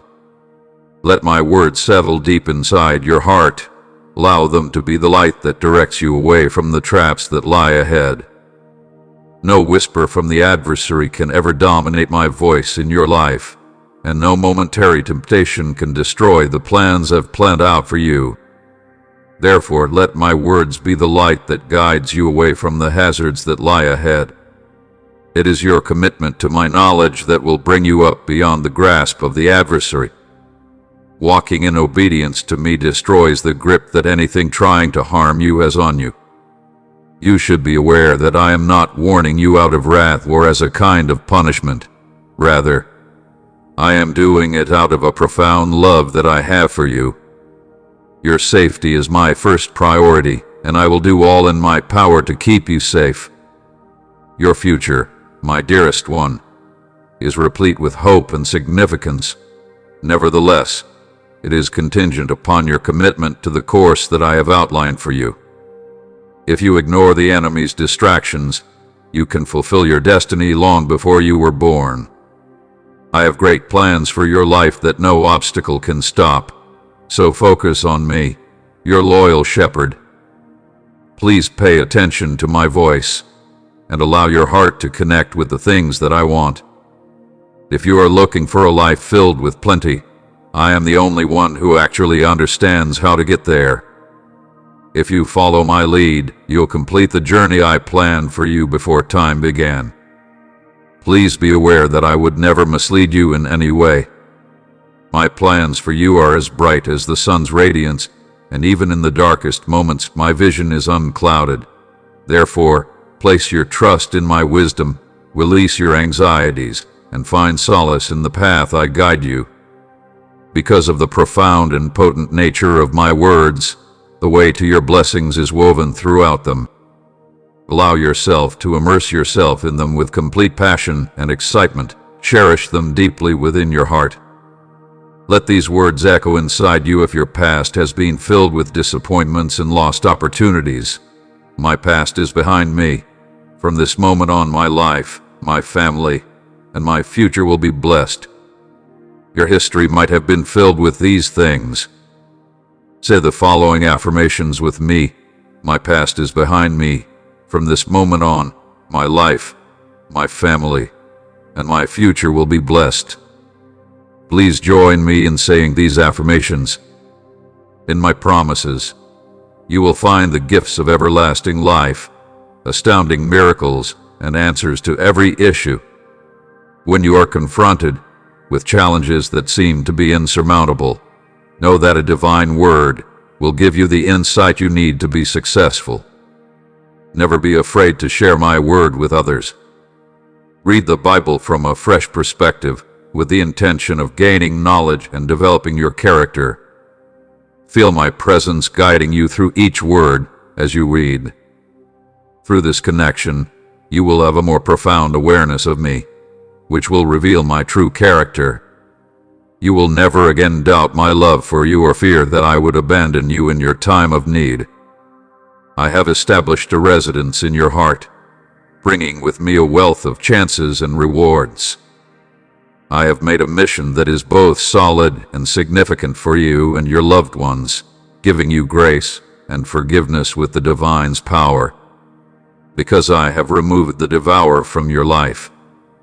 Speaker 1: Let my words settle deep inside your heart. Allow them to be the light that directs you away from the traps that lie ahead. No whisper from the adversary can ever dominate my voice in your life, and no momentary temptation can destroy the plans I've planned out for you. Therefore, let my words be the light that guides you away from the hazards that lie ahead. It is your commitment to my knowledge that will bring you up beyond the grasp of the adversary. Walking in obedience to me destroys the grip that anything trying to harm you has on you. You should be aware that I am not warning you out of wrath or as a kind of punishment. Rather, I am doing it out of a profound love that I have for you. Your safety is my first priority, and I will do all in my power to keep you safe. Your future, my dearest one, is replete with hope and significance. Nevertheless, it is contingent upon your commitment to the course that I have outlined for you. If you ignore the enemy's distractions, you can fulfill your destiny long before you were born. I have great plans for your life that no obstacle can stop. So focus on me, your loyal shepherd. Please pay attention to my voice and allow your heart to connect with the things that I want. If you are looking for a life filled with plenty, I am the only one who actually understands how to get there. If you follow my lead, you'll complete the journey I planned for you before time began. Please be aware that I would never mislead you in any way. My plans for you are as bright as the sun's radiance, and even in the darkest moments, my vision is unclouded. Therefore, place your trust in my wisdom, release your anxieties, and find solace in the path I guide you. Because of the profound and potent nature of my words, the way to your blessings is woven throughout them. Allow yourself to immerse yourself in them with complete passion and excitement. Cherish them deeply within your heart. Let these words echo inside you if your past has been filled with disappointments and lost opportunities. My past is behind me. From this moment on, my life, my family, and my future will be blessed. Your history might have been filled with these things. Say the following affirmations with me. My past is behind me. From this moment on, my life, my family, and my future will be blessed. Please join me in saying these affirmations. In my promises, you will find the gifts of everlasting life, astounding miracles, and answers to every issue. When you are confronted with challenges that seem to be insurmountable, know that a divine word will give you the insight you need to be successful. Never be afraid to share my word with others. Read the Bible from a fresh perspective with the intention of gaining knowledge and developing your character. Feel my presence guiding you through each word as you read. Through this connection, you will have a more profound awareness of me, which will reveal my true character. You will never again doubt my love for you or fear that I would abandon you in your time of need. I have established a residence in your heart, bringing with me a wealth of chances and rewards. I have made a mission that is both solid and significant for you and your loved ones, giving you grace and forgiveness with the divine's power. Because I have removed the devourer from your life,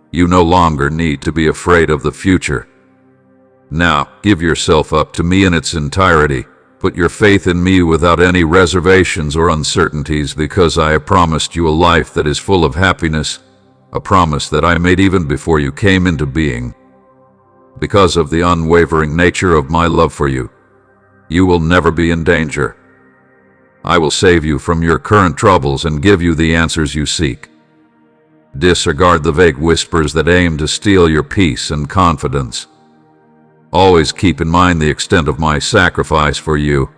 Speaker 1: you no longer need to be afraid of the future. Now, give yourself up to me in its entirety. Put your faith in me without any reservations or uncertainties, because I have promised you a life that is full of happiness, a promise that I made even before you came into being. Because of the unwavering nature of my love for you, you will never be in danger. I will save you from your current troubles and give you the answers you seek. Disregard the vague whispers that aim to steal your peace and confidence. Always keep in mind the extent of my sacrifice for you,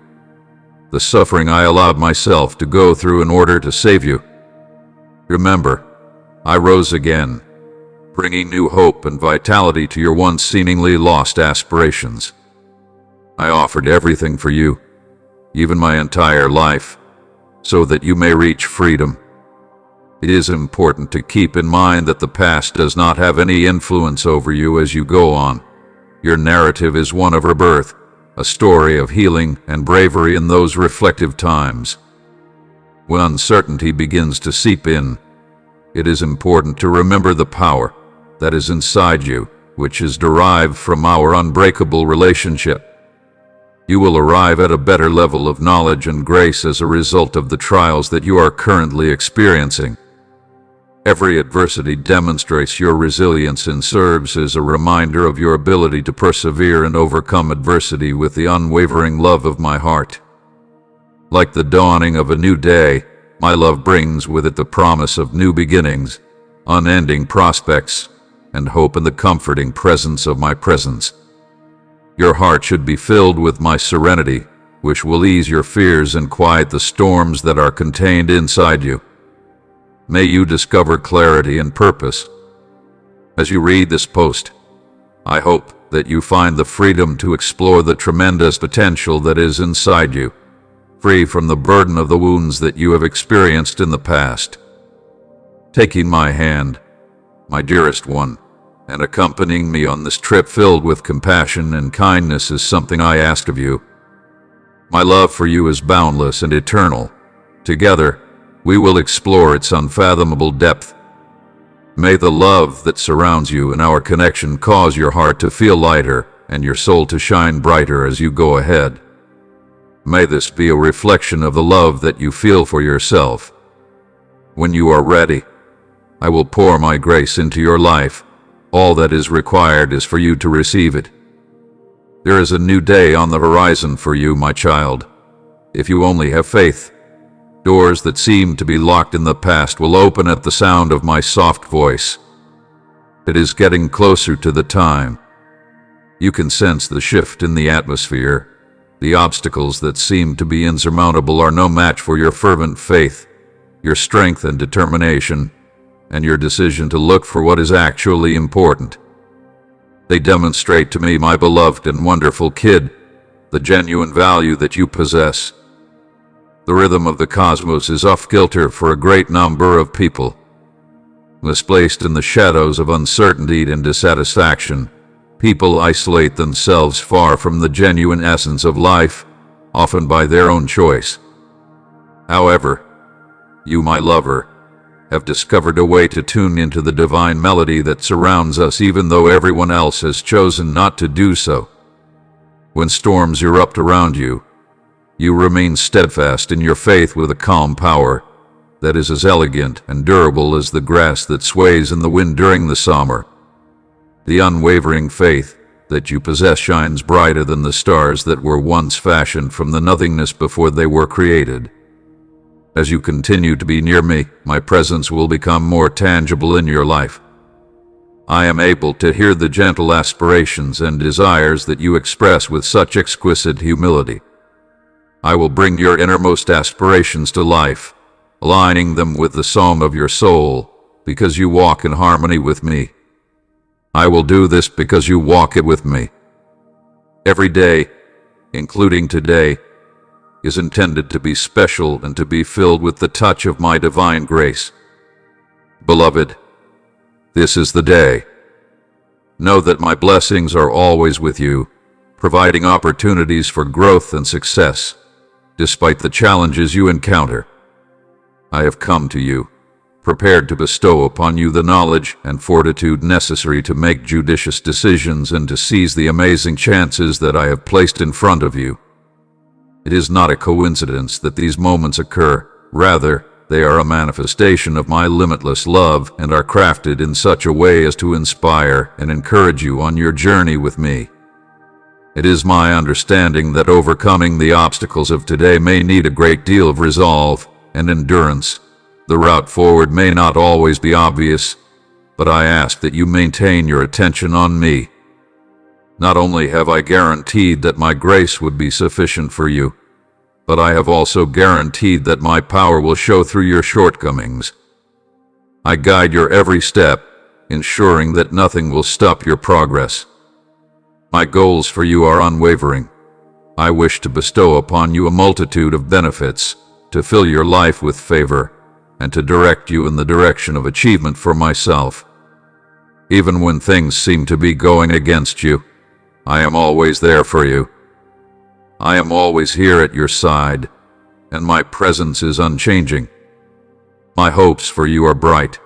Speaker 1: the suffering I allowed myself to go through in order to save you. Remember, I rose again, bringing new hope and vitality to your once seemingly lost aspirations. I offered everything for you, even my entire life, so that you may reach freedom. It is important to keep in mind that the past does not have any influence over you as you go on. Your narrative is one of rebirth, a story of healing and bravery in those reflective times. When uncertainty begins to seep in, it is important to remember the power that is inside you, which is derived from our unbreakable relationship. You will arrive at a better level of knowledge and grace as a result of the trials that you are currently experiencing. Every adversity demonstrates your resilience and serves as a reminder of your ability to persevere and overcome adversity with the unwavering love of my heart. Like the dawning of a new day, my love brings with it the promise of new beginnings, unending prospects, and hope in the comforting presence of my presence. Your heart should be filled with my serenity, which will ease your fears and quiet the storms that are contained inside you. May you discover clarity and purpose. As you read this post, I hope that you find the freedom to explore the tremendous potential that is inside you, free from the burden of the wounds that you have experienced in the past. Taking my hand, my dearest one, and accompanying me on this trip filled with compassion and kindness is something I ask of you. My love for you is boundless and eternal. Together, we will explore its unfathomable depth. May the love that surrounds you and our connection cause your heart to feel lighter and your soul to shine brighter as you go ahead. May this be a reflection of the love that you feel for yourself. When you are ready, I will pour my grace into your life. All that is required is for you to receive it. There is a new day on the horizon for you, my child. If you only have faith, doors that seem to be locked in the past will open at the sound of my soft voice. It is getting closer to the time. You can sense the shift in the atmosphere. The obstacles that seem to be insurmountable are no match for your fervent faith, your strength and determination, and your decision to look for what is actually important. They demonstrate to me, my beloved and wonderful kid, the genuine value that you possess. The rhythm of the cosmos is off kilter for a great number of people, Misplaced in the shadows of uncertainty and dissatisfaction, people isolate themselves far from the genuine essence of life, often by their own choice. However, you, my lover, have discovered a way to tune into the divine melody that surrounds us even though everyone else has chosen not to do so. When storms erupt around you, you remain steadfast in your faith with a calm power that is as elegant and durable as the grass that sways in the wind during the summer. The unwavering faith that you possess shines brighter than the stars that were once fashioned from the nothingness before they were created. As you continue to be near me, my presence will become more tangible in your life. I am able to hear the gentle aspirations and desires that you express with such exquisite humility. I will bring your innermost aspirations to life, aligning them with the song of your soul, because you walk in harmony with me. I will do this because you walk it with me. Every day, including today, is intended to be special and to be filled with the touch of my divine grace. Beloved, this is the day. Know that my blessings are always with you, providing opportunities for growth and success, despite the challenges you encounter. I have come to you, prepared to bestow upon you the knowledge and fortitude necessary to make judicious decisions and to seize the amazing chances that I have placed in front of you. It is not a coincidence that these moments occur. Rather, they are a manifestation of my limitless love and are crafted in such a way as to inspire and encourage you on your journey with me. It is my understanding that overcoming the obstacles of today may need a great deal of resolve and endurance. The route forward may not always be obvious, but I ask that you maintain your attention on me. Not only have I guaranteed that my grace would be sufficient for you, but I have also guaranteed that my power will show through your shortcomings. I guide your every step, ensuring that nothing will stop your progress. My goals for you are unwavering. I wish to bestow upon you a multitude of benefits, to fill your life with favor, and to direct you in the direction of achievement for myself. Even when things seem to be going against you, I am always there for you. I am always here at your side, and my presence is unchanging. My hopes for you are bright,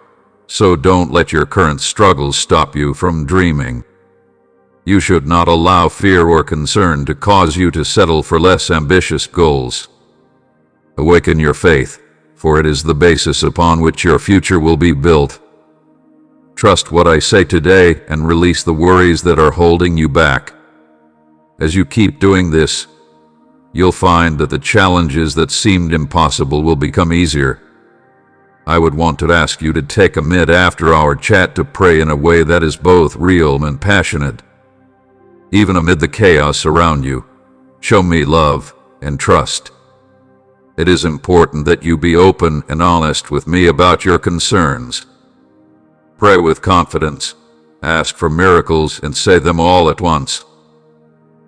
Speaker 1: so don't let your current struggles stop you from dreaming. You should not allow fear or concern to cause you to settle for less ambitious goals. Awaken your faith, for it is the basis upon which your future will be built. Trust what I say today and release the worries that are holding you back. As you keep doing this, you'll find that the challenges that seemed impossible will become easier. I would want to ask you to take a minute after our chat to pray in a way that is both real and passionate. Even amid the chaos around you, show me love and trust. It is important that you be open and honest with me about your concerns. Pray with confidence, ask for miracles, and say them all at once.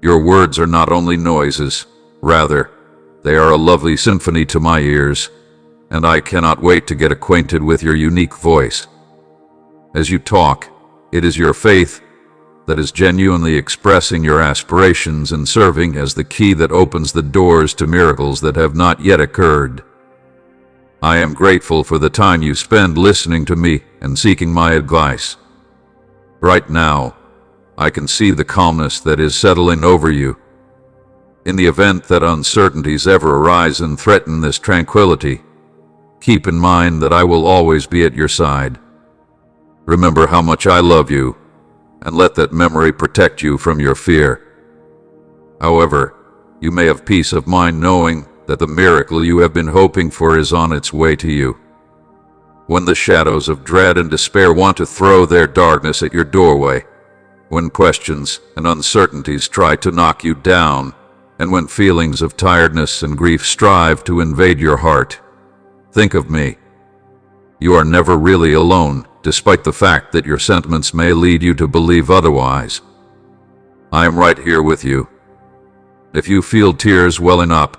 Speaker 1: Your words are not only noises, rather, they are a lovely symphony to my ears, and I cannot wait to get acquainted with your unique voice. As you talk, it is your faith that is genuinely expressing your aspirations and serving as the key that opens the doors to miracles that have not yet occurred. I am grateful for the time you spend listening to me and seeking my advice. Right now, I can see the calmness that is settling over you. In the event that uncertainties ever arise and threaten this tranquility, keep in mind that I will always be at your side. Remember how much I love you, and let that memory protect you from your fear. However, you may have peace of mind knowing that the miracle you have been hoping for is on its way to you. When the shadows of dread and despair want to throw their darkness at your doorway, when questions and uncertainties try to knock you down, and when feelings of tiredness and grief strive to invade your heart, think of me. You are never really alone, despite the fact that your sentiments may lead you to believe otherwise. I am right here with you. If you feel tears welling up,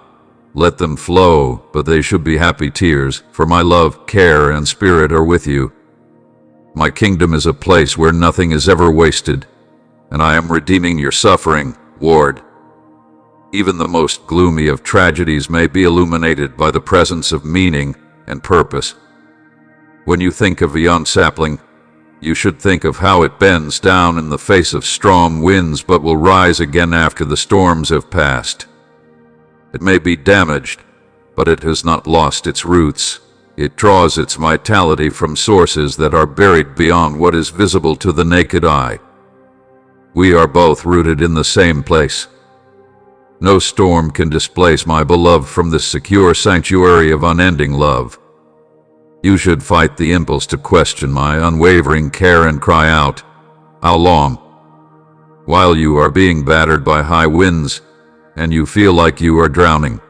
Speaker 1: let them flow, but they should be happy tears, for my love, care, and spirit are with you. My kingdom is a place where nothing is ever wasted, and I am redeeming your suffering, Lord. Even the most gloomy of tragedies may be illuminated by the presence of meaning and purpose. When you think of a young sapling, you should think of how it bends down in the face of strong winds but will rise again after the storms have passed. It may be damaged, but it has not lost its roots. It draws its vitality from sources that are buried beyond what is visible to the naked eye. We are both rooted in the same place. No storm can displace my beloved from this secure sanctuary of unending love. You should fight the impulse to question my unwavering care and cry out, "How long?" while you are being battered by high winds and you feel like you are drowning.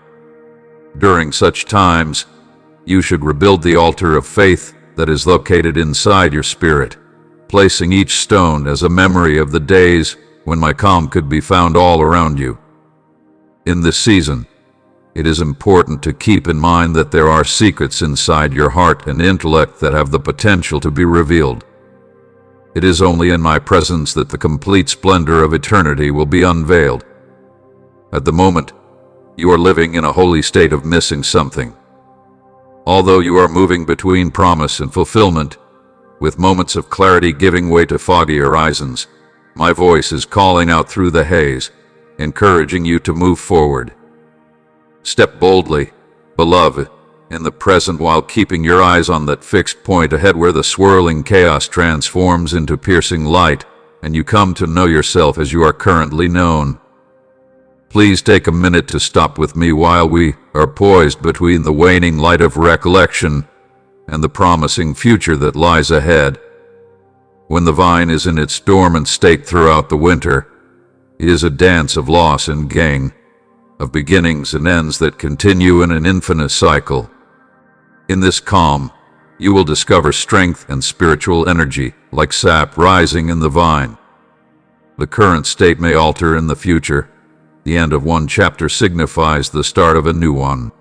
Speaker 1: During such times, you should rebuild the altar of faith that is located inside your spirit, placing each stone as a memory of the days when my calm could be found all around you. In this season, it is important to keep in mind that there are secrets inside your heart and intellect that have the potential to be revealed. It is only in my presence that the complete splendor of eternity will be unveiled. At the moment, you are living in a holy state of missing something. Although you are moving between promise and fulfillment, with moments of clarity giving way to foggy horizons, my voice is calling out through the haze, encouraging you to move forward. Step boldly, beloved, in the present while keeping your eyes on that fixed point ahead where the swirling chaos transforms into piercing light and you come to know yourself as you are currently known. Please take a minute to stop with me while we are poised between the waning light of recollection and the promising future that lies ahead. When the vine is in its dormant state throughout the winter, it is a dance of loss and gain, of beginnings and ends that continue in an infinite cycle. In this calm, you will discover strength and spiritual energy, like sap rising in the vine. The current state may alter in the future. The end of one chapter signifies the start of a new one.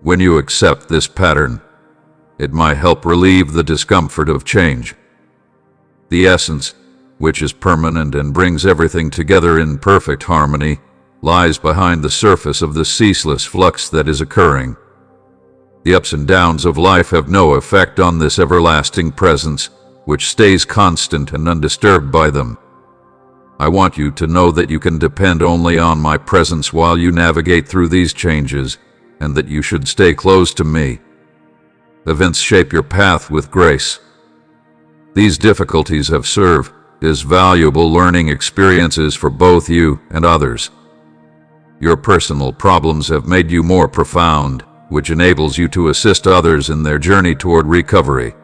Speaker 1: When you accept this pattern, it might help relieve the discomfort of change. The essence, which is permanent and brings everything together in perfect harmony, lies behind the surface of the ceaseless flux that is occurring. The ups and downs of life have no effect on this everlasting presence, which stays constant and undisturbed by them. I want you to know that you can depend only on my presence while you navigate through these changes, and that you should stay close to me. Events shape your path with grace. These difficulties have served as valuable learning experiences for both you and others. Your personal problems have made you more profound, which enables you to assist others in their journey toward recovery.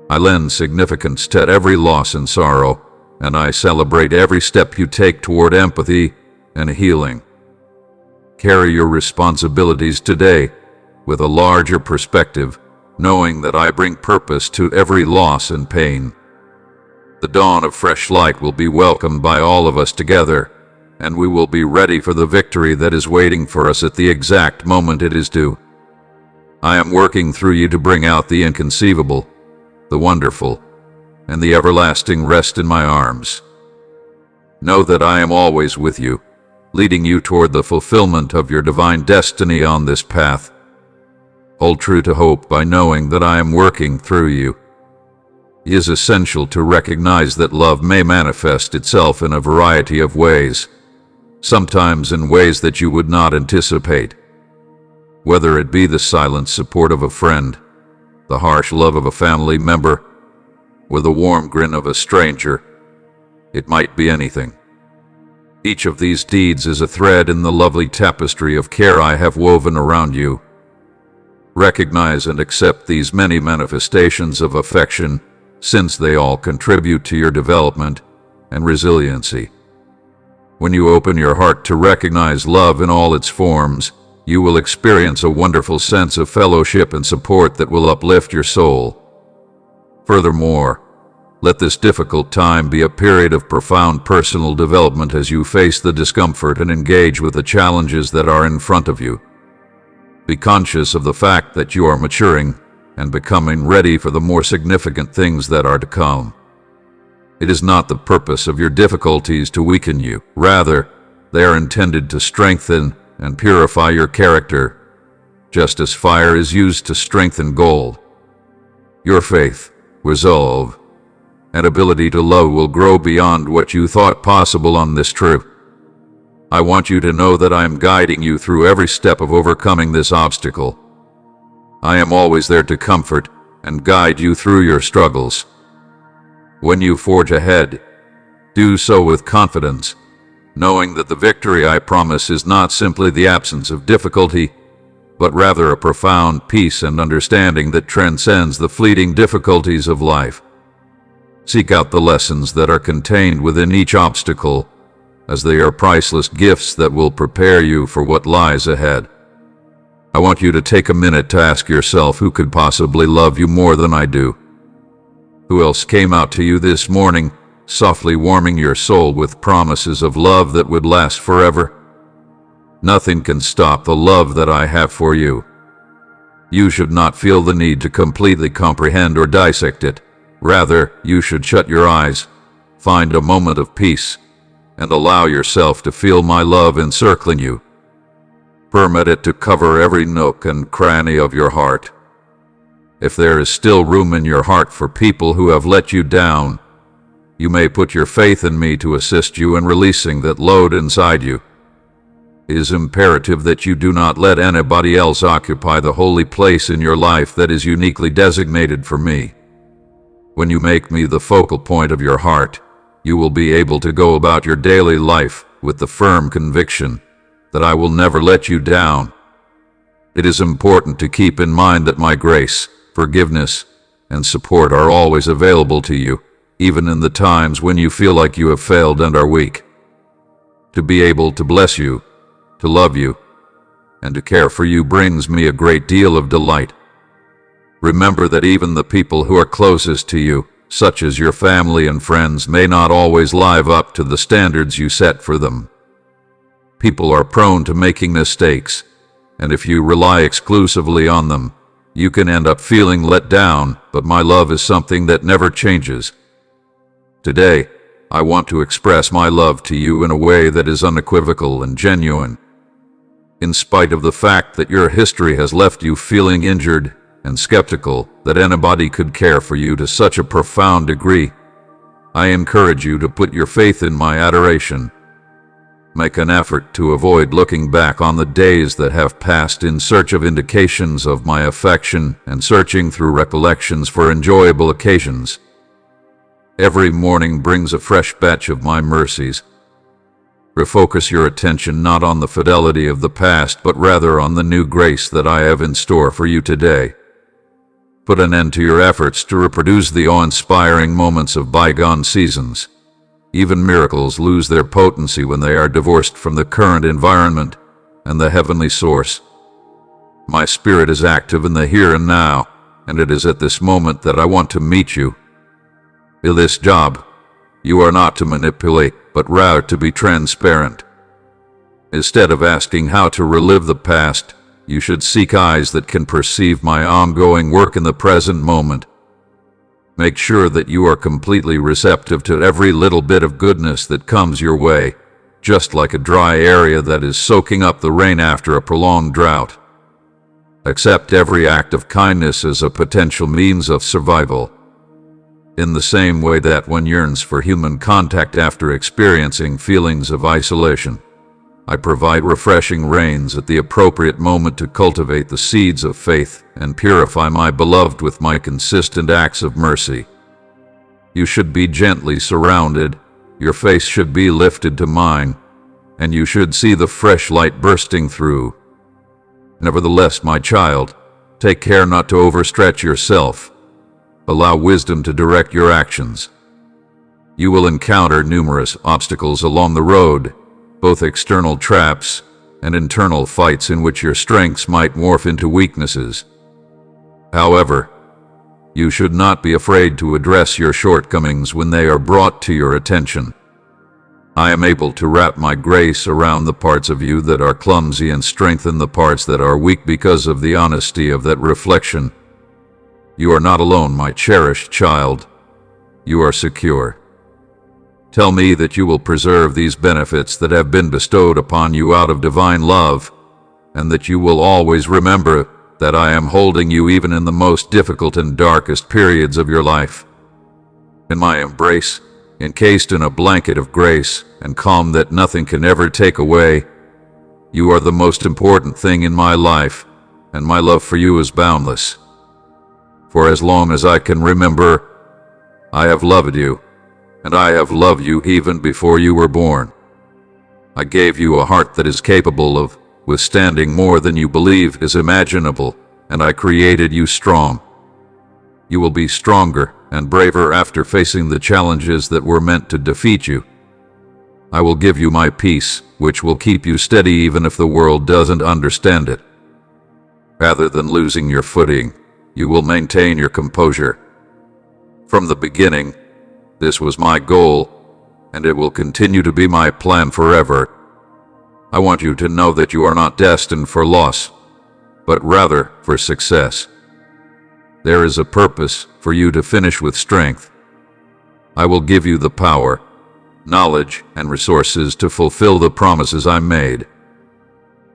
Speaker 1: I lend significance to every loss and sorrow, and I celebrate every step you take toward empathy and healing. Carry your responsibilities today with a larger perspective, knowing that I bring purpose to every loss and pain. The dawn of fresh light will be welcomed by all of us together, and we will be ready for the victory that is waiting for us at the exact moment it is due. I am working through you to bring out the inconceivable, the wonderful, and the everlasting rest in my arms. Know that I am always with you, leading you toward the fulfillment of your divine destiny on this path. Hold true to hope by knowing that I am working through you. It is essential to recognize that love may manifest itself in a variety of ways, sometimes in ways that you would not anticipate. Whether it be the silent support of a friend, the harsh love of a family member, or the warm grin of a stranger, it might be anything. Each of these deeds is a thread in the lovely tapestry of care I have woven around you. Recognize and accept these many manifestations of affection, since they all contribute to your development and resiliency. When you open your heart to recognize love in all its forms, you will experience a wonderful sense of fellowship and support that will uplift your soul. Furthermore, let this difficult time be a period of profound personal development as you face the discomfort and engage with the challenges that are in front of you. Be conscious of the fact that you are maturing and becoming ready for the more significant things that are to come. It is not the purpose of your difficulties to weaken you. Rather, they are intended to strengthen and purify your character, just as fire is used to strengthen gold. Your faith, resolve, and ability to love will grow beyond what you thought possible on this trip. I want you to know that I am guiding you through every step of overcoming this obstacle. I am always there to comfort and guide you through your struggles. When you forge ahead, do so with confidence, knowing that the victory I promise is not simply the absence of difficulty, but rather a profound peace and understanding that transcends the fleeting difficulties of life. Seek out the lessons that are contained within each obstacle, as they are priceless gifts that will prepare you for what lies ahead. I want you to take a minute to ask yourself, who could possibly love you more than I do? Who else came out to you this morning, softly warming your soul with promises of love that would last forever? Nothing can stop the love that I have for you. You should not feel the need to completely comprehend or dissect it. Rather, you should shut your eyes, find a moment of peace, and allow yourself to feel my love encircling you. Permit it to cover every nook and cranny of your heart. If there is still room in your heart for people who have let you down, you may put your faith in me to assist you in releasing that load inside you. It is imperative that you do not let anybody else occupy the holy place in your life that is uniquely designated for me. When you make me the focal point of your heart, you will be able to go about your daily life with the firm conviction that I will never let you down. It is important to keep in mind that my grace, forgiveness, and support are always available to you, even in the times when you feel like you have failed and are weak. To be able to bless you, to love you, and to care for you brings me a great deal of delight. Remember that even the people who are closest to you, such as your family and friends, may not always live up to the standards you set for them. People are prone to making mistakes, and if you rely exclusively on them, you can end up feeling let down, but my love is something that never changes. Today, I want to express my love to you in a way that is unequivocal and genuine. In spite of the fact that your history has left you feeling injured and skeptical that anybody could care for you to such a profound degree, I encourage you to put your faith in my adoration. Make an effort to avoid looking back on the days that have passed in search of indications of my affection and searching through recollections for enjoyable occasions. Every morning brings a fresh batch of my mercies. Refocus your attention not on the fidelity of the past, but rather on the new grace that I have in store for you today. Put an end to your efforts to reproduce the awe-inspiring moments of bygone seasons. Even miracles lose their potency when they are divorced from the current environment and the heavenly source. My spirit is active in the here and now, and it is at this moment that I want to meet you. In this job, you are not to manipulate, but rather to be transparent. Instead of asking how to relive the past, you should seek eyes that can perceive my ongoing work in the present moment. Make sure that you are completely receptive to every little bit of goodness that comes your way, just like a dry area that is soaking up the rain after a prolonged drought. Accept every act of kindness as a potential means of survival. In the same way that one yearns for human contact after experiencing feelings of isolation, I provide refreshing rains at the appropriate moment to cultivate the seeds of faith and purify my beloved with my consistent acts of mercy. You should be gently surrounded, your face should be lifted to mine, and you should see the fresh light bursting through. Nevertheless, my child, take care not to overstretch yourself. Allow wisdom to direct your actions. You will encounter numerous obstacles along the road, both external traps and internal fights in which your strengths might morph into weaknesses. However, you should not be afraid to address your shortcomings when they are brought to your attention. I am able to wrap my grace around the parts of you that are clumsy and strengthen the parts that are weak because of the honesty of that reflection. You are not alone, my cherished child. You are secure. Tell me that you will preserve these benefits that have been bestowed upon you out of divine love, and that you will always remember that I am holding you even in the most difficult and darkest periods of your life. In my embrace, encased in a blanket of grace and calm that nothing can ever take away, you are the most important thing in my life, and my love for you is boundless. For as long as I can remember, I have loved you, and I have loved you even before you were born. I gave you a heart that is capable of withstanding more than you believe is imaginable, and I created you strong. You will be stronger and braver after facing the challenges that were meant to defeat you. I will give you my peace, which will keep you steady even if the world doesn't understand it. Rather than losing your footing, you will maintain your composure. From the beginning, this was my goal, and it will continue to be my plan forever. I want you to know that you are not destined for loss, but rather for success. There is a purpose for you to finish with strength. I will give you the power, knowledge, and resources to fulfill the promises I made.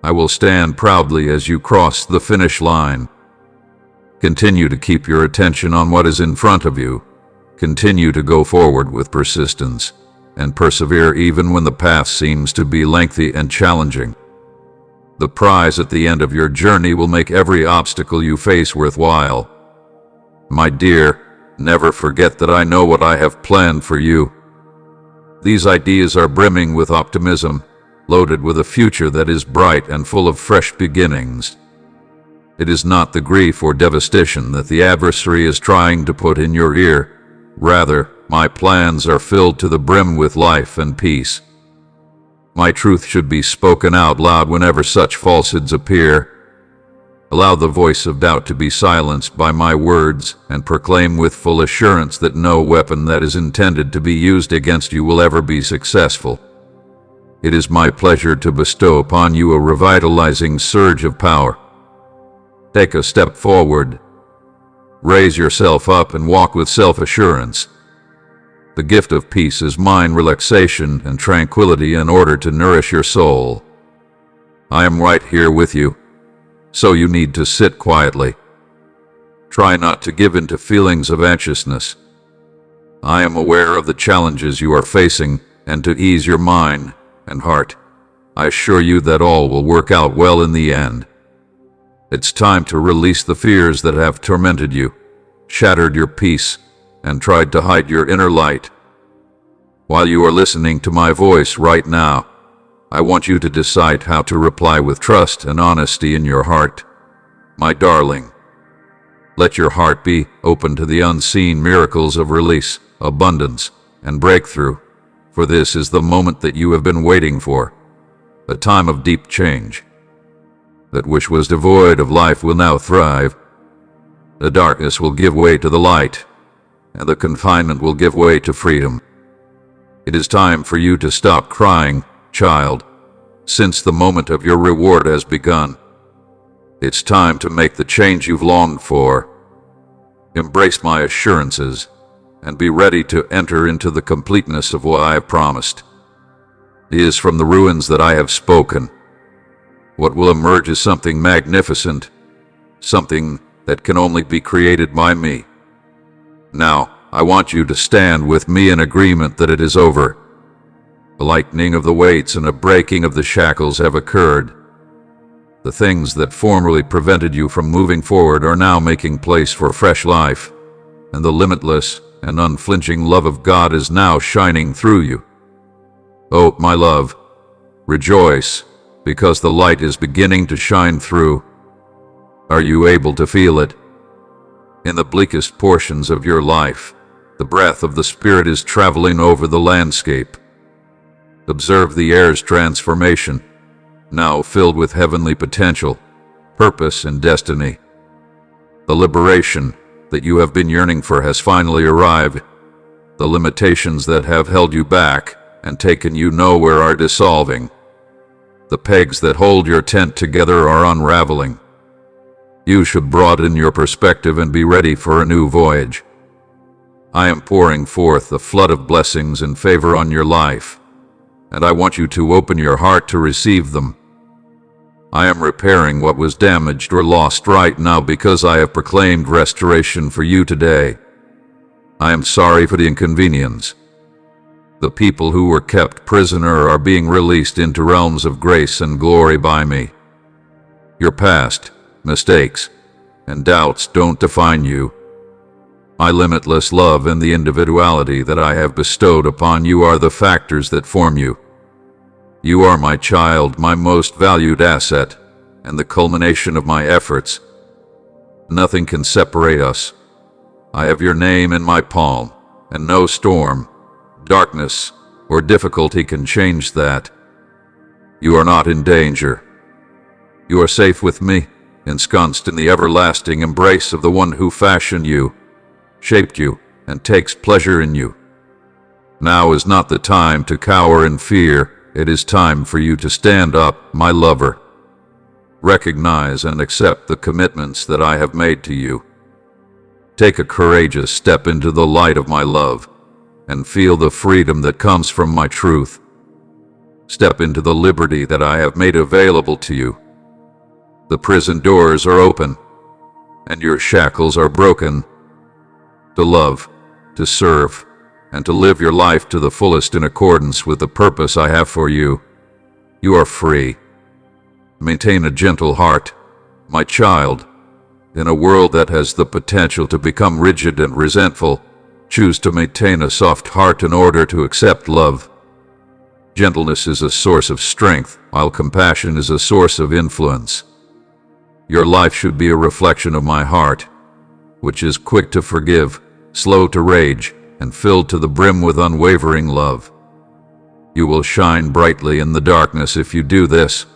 Speaker 1: I will stand proudly as you cross the finish line. Continue to keep your attention on what is in front of you. Continue to go forward with persistence, and persevere even when the path seems to be lengthy and challenging. The prize at the end of your journey will make every obstacle you face worthwhile. My dear, never forget that I know what I have planned for you. These ideas are brimming with optimism, loaded with a future that is bright and full of fresh beginnings. It is not the grief or devastation that the adversary is trying to put in your ear. Rather, my plans are filled to the brim with life and peace. My truth should be spoken out loud whenever such falsehoods appear. Allow the voice of doubt to be silenced by my words, and proclaim with full assurance that no weapon that is intended to be used against you will ever be successful. It is my pleasure to bestow upon you a revitalizing surge of power. Take a step forward. Raise yourself up and walk with self-assurance. The gift of peace is mine, relaxation and tranquility in order to nourish your soul. I am right here with you, so you need to sit quietly. Try not to give in to feelings of anxiousness. I am aware of the challenges you are facing, and to ease your mind and heart, I assure you that all will work out well in the end. It's time to release the fears that have tormented you, shattered your peace, and tried to hide your inner light. While you are listening to my voice right now, I want you to decide how to reply with trust and honesty in your heart. My darling, let your heart be open to the unseen miracles of release, abundance, and breakthrough, for this is the moment that you have been waiting for, a time of deep change. That which was devoid of life will now thrive. The darkness will give way to the light, and the confinement will give way to freedom. It is time for you to stop crying, child, since the moment of your reward has begun. It's time to make the change you've longed for. Embrace my assurances, and be ready to enter into the completeness of what I have promised. It is from the ruins that I have spoken. What will emerge is something magnificent, something that can only be created by me. Now, I want you to stand with me in agreement that it is over. A lightening of the weights and a breaking of the shackles have occurred. The things that formerly prevented you from moving forward are now making place for fresh life, and the limitless and unflinching love of God is now shining through you. Oh, my love, rejoice, because the light is beginning to shine through. Are you able to feel it? In the bleakest portions of your life, the breath of the Spirit is traveling over the landscape. Observe the air's transformation, now filled with heavenly potential, purpose, and destiny. The liberation that you have been yearning for has finally arrived. The limitations that have held you back and taken you nowhere are dissolving. The pegs that hold your tent together are unraveling. You should broaden your perspective and be ready for a new voyage. I am pouring forth a flood of blessings and favor on your life, and I want you to open your heart to receive them. I am repairing what was damaged or lost right now because I have proclaimed restoration for you today. I am sorry for the inconvenience. The people who were kept prisoner are being released into realms of grace and glory by me. Your past, mistakes, and doubts don't define you. My limitless love and the individuality that I have bestowed upon you are the factors that form you. You are my child, my most valued asset, and the culmination of my efforts. Nothing can separate us. I have your name in my palm, and no storm, darkness, or difficulty can change that. You are not in danger. You are safe with me, ensconced in the everlasting embrace of the one who fashioned you, shaped you, and takes pleasure in you. Now is not the time to cower in fear. It is time for you to stand up, my lover. Recognize and accept the commitments that I have made to you. Take a courageous step into the light of my love, and feel the freedom that comes from my truth. Step into the liberty that I have made available to you. The prison doors are open, and your shackles are broken. To love, to serve, and to live your life to the fullest in accordance with the purpose I have for you. You are free. Maintain a gentle heart, my child. In a world that has the potential to become rigid and resentful, choose to maintain a soft heart in order to accept love. Gentleness is a source of strength, while compassion is a source of influence. Your life should be a reflection of my heart, which is quick to forgive, slow to rage, and filled to the brim with unwavering love. You will shine brightly in the darkness if you do this,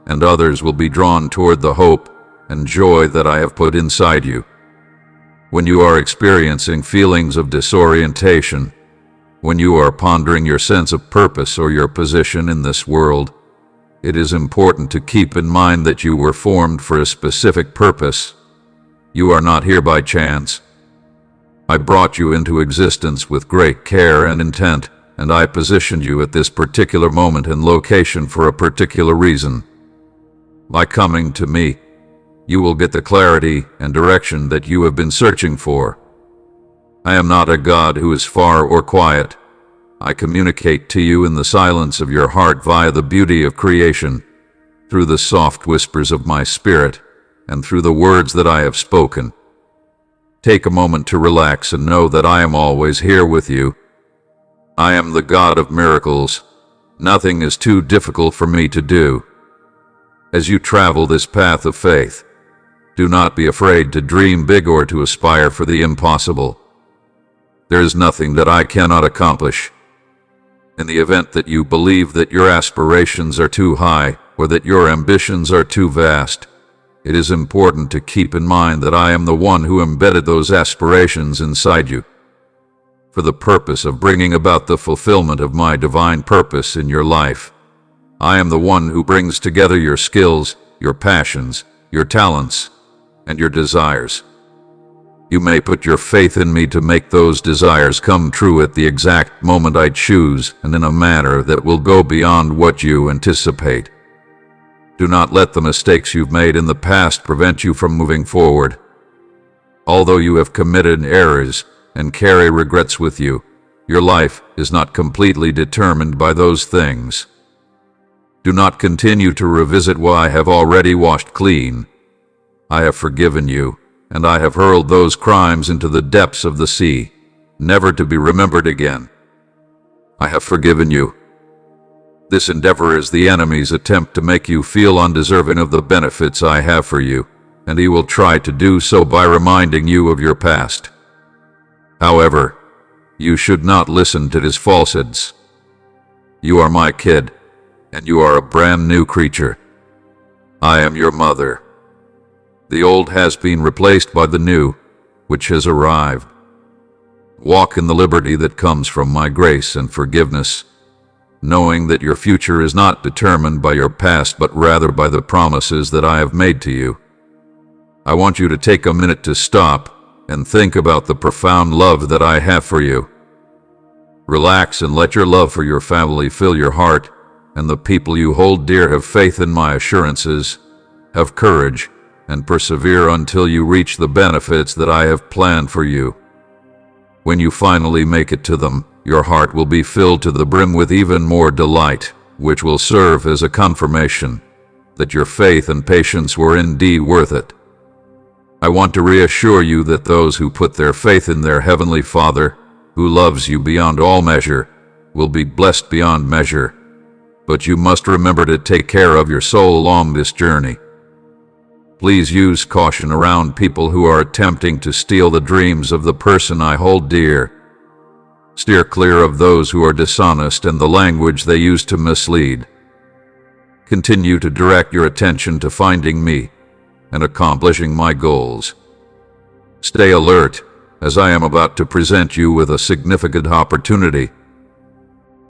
Speaker 1: and others will be drawn toward the hope and joy that I have put inside you. When you are experiencing feelings of disorientation, when you are pondering your sense of purpose or your position in this world, it is important to keep in mind that you were formed for a specific purpose. You are not here by chance. I brought you into existence with great care and intent, and I positioned you at this particular moment and location for a particular reason. By coming to me, you will get the clarity and direction that you have been searching for. I am not a God who is far or quiet. I communicate to you in the silence of your heart via the beauty of creation, through the soft whispers of my spirit, and through the words that I have spoken. Take a moment to relax and know that I am always here with you. I am the God of miracles. Nothing is too difficult for me to do. As you travel this path of faith, do not be afraid to dream big or to aspire for the impossible. There is nothing that I cannot accomplish. In the event that you believe that your aspirations are too high or that your ambitions are too vast, it is important to keep in mind that I am the one who embedded those aspirations inside you, for the purpose of bringing about the fulfillment of my divine purpose in your life. I am the one who brings together your skills, your passions, your talents, and your desires. You may put your faith in me to make those desires come true at the exact moment I choose and in a manner that will go beyond what you anticipate. Do not let the mistakes you've made in the past prevent you from moving forward. Although you have committed errors and carry regrets with you, your life is not completely determined by those things. Do not continue to revisit what I have already washed clean. I have forgiven you, and I have hurled those crimes into the depths of the sea, never to be remembered again. I have forgiven you. This endeavor is the enemy's attempt to make you feel undeserving of the benefits I have for you, and he will try to do so by reminding you of your past. However, you should not listen to his falsehoods. You are my kid, and you are a brand new creature. I am your mother. The old has been replaced by the new, which has arrived. Walk in the liberty that comes from my grace and forgiveness, knowing that your future is not determined by your past but rather by the promises that I have made to you. I want you to take a minute to stop and think about the profound love that I have for you. Relax and let your love for your family fill your heart, and the people you hold dear. Have faith in my assurances, have courage, and persevere until you reach the benefits that I have planned for you. When you finally make it to them, your heart will be filled to the brim with even more delight, which will serve as a confirmation that your faith and patience were indeed worth it. I want to reassure you that those who put their faith in their Heavenly Father, who loves you beyond all measure, will be blessed beyond measure. But you must remember to take care of your soul along this journey. Please use caution around people who are attempting to steal the dreams of the person I hold dear. Steer clear of those who are dishonest and the language they use to mislead. Continue to direct your attention to finding me and accomplishing my goals. Stay alert, as I am about to present you with a significant opportunity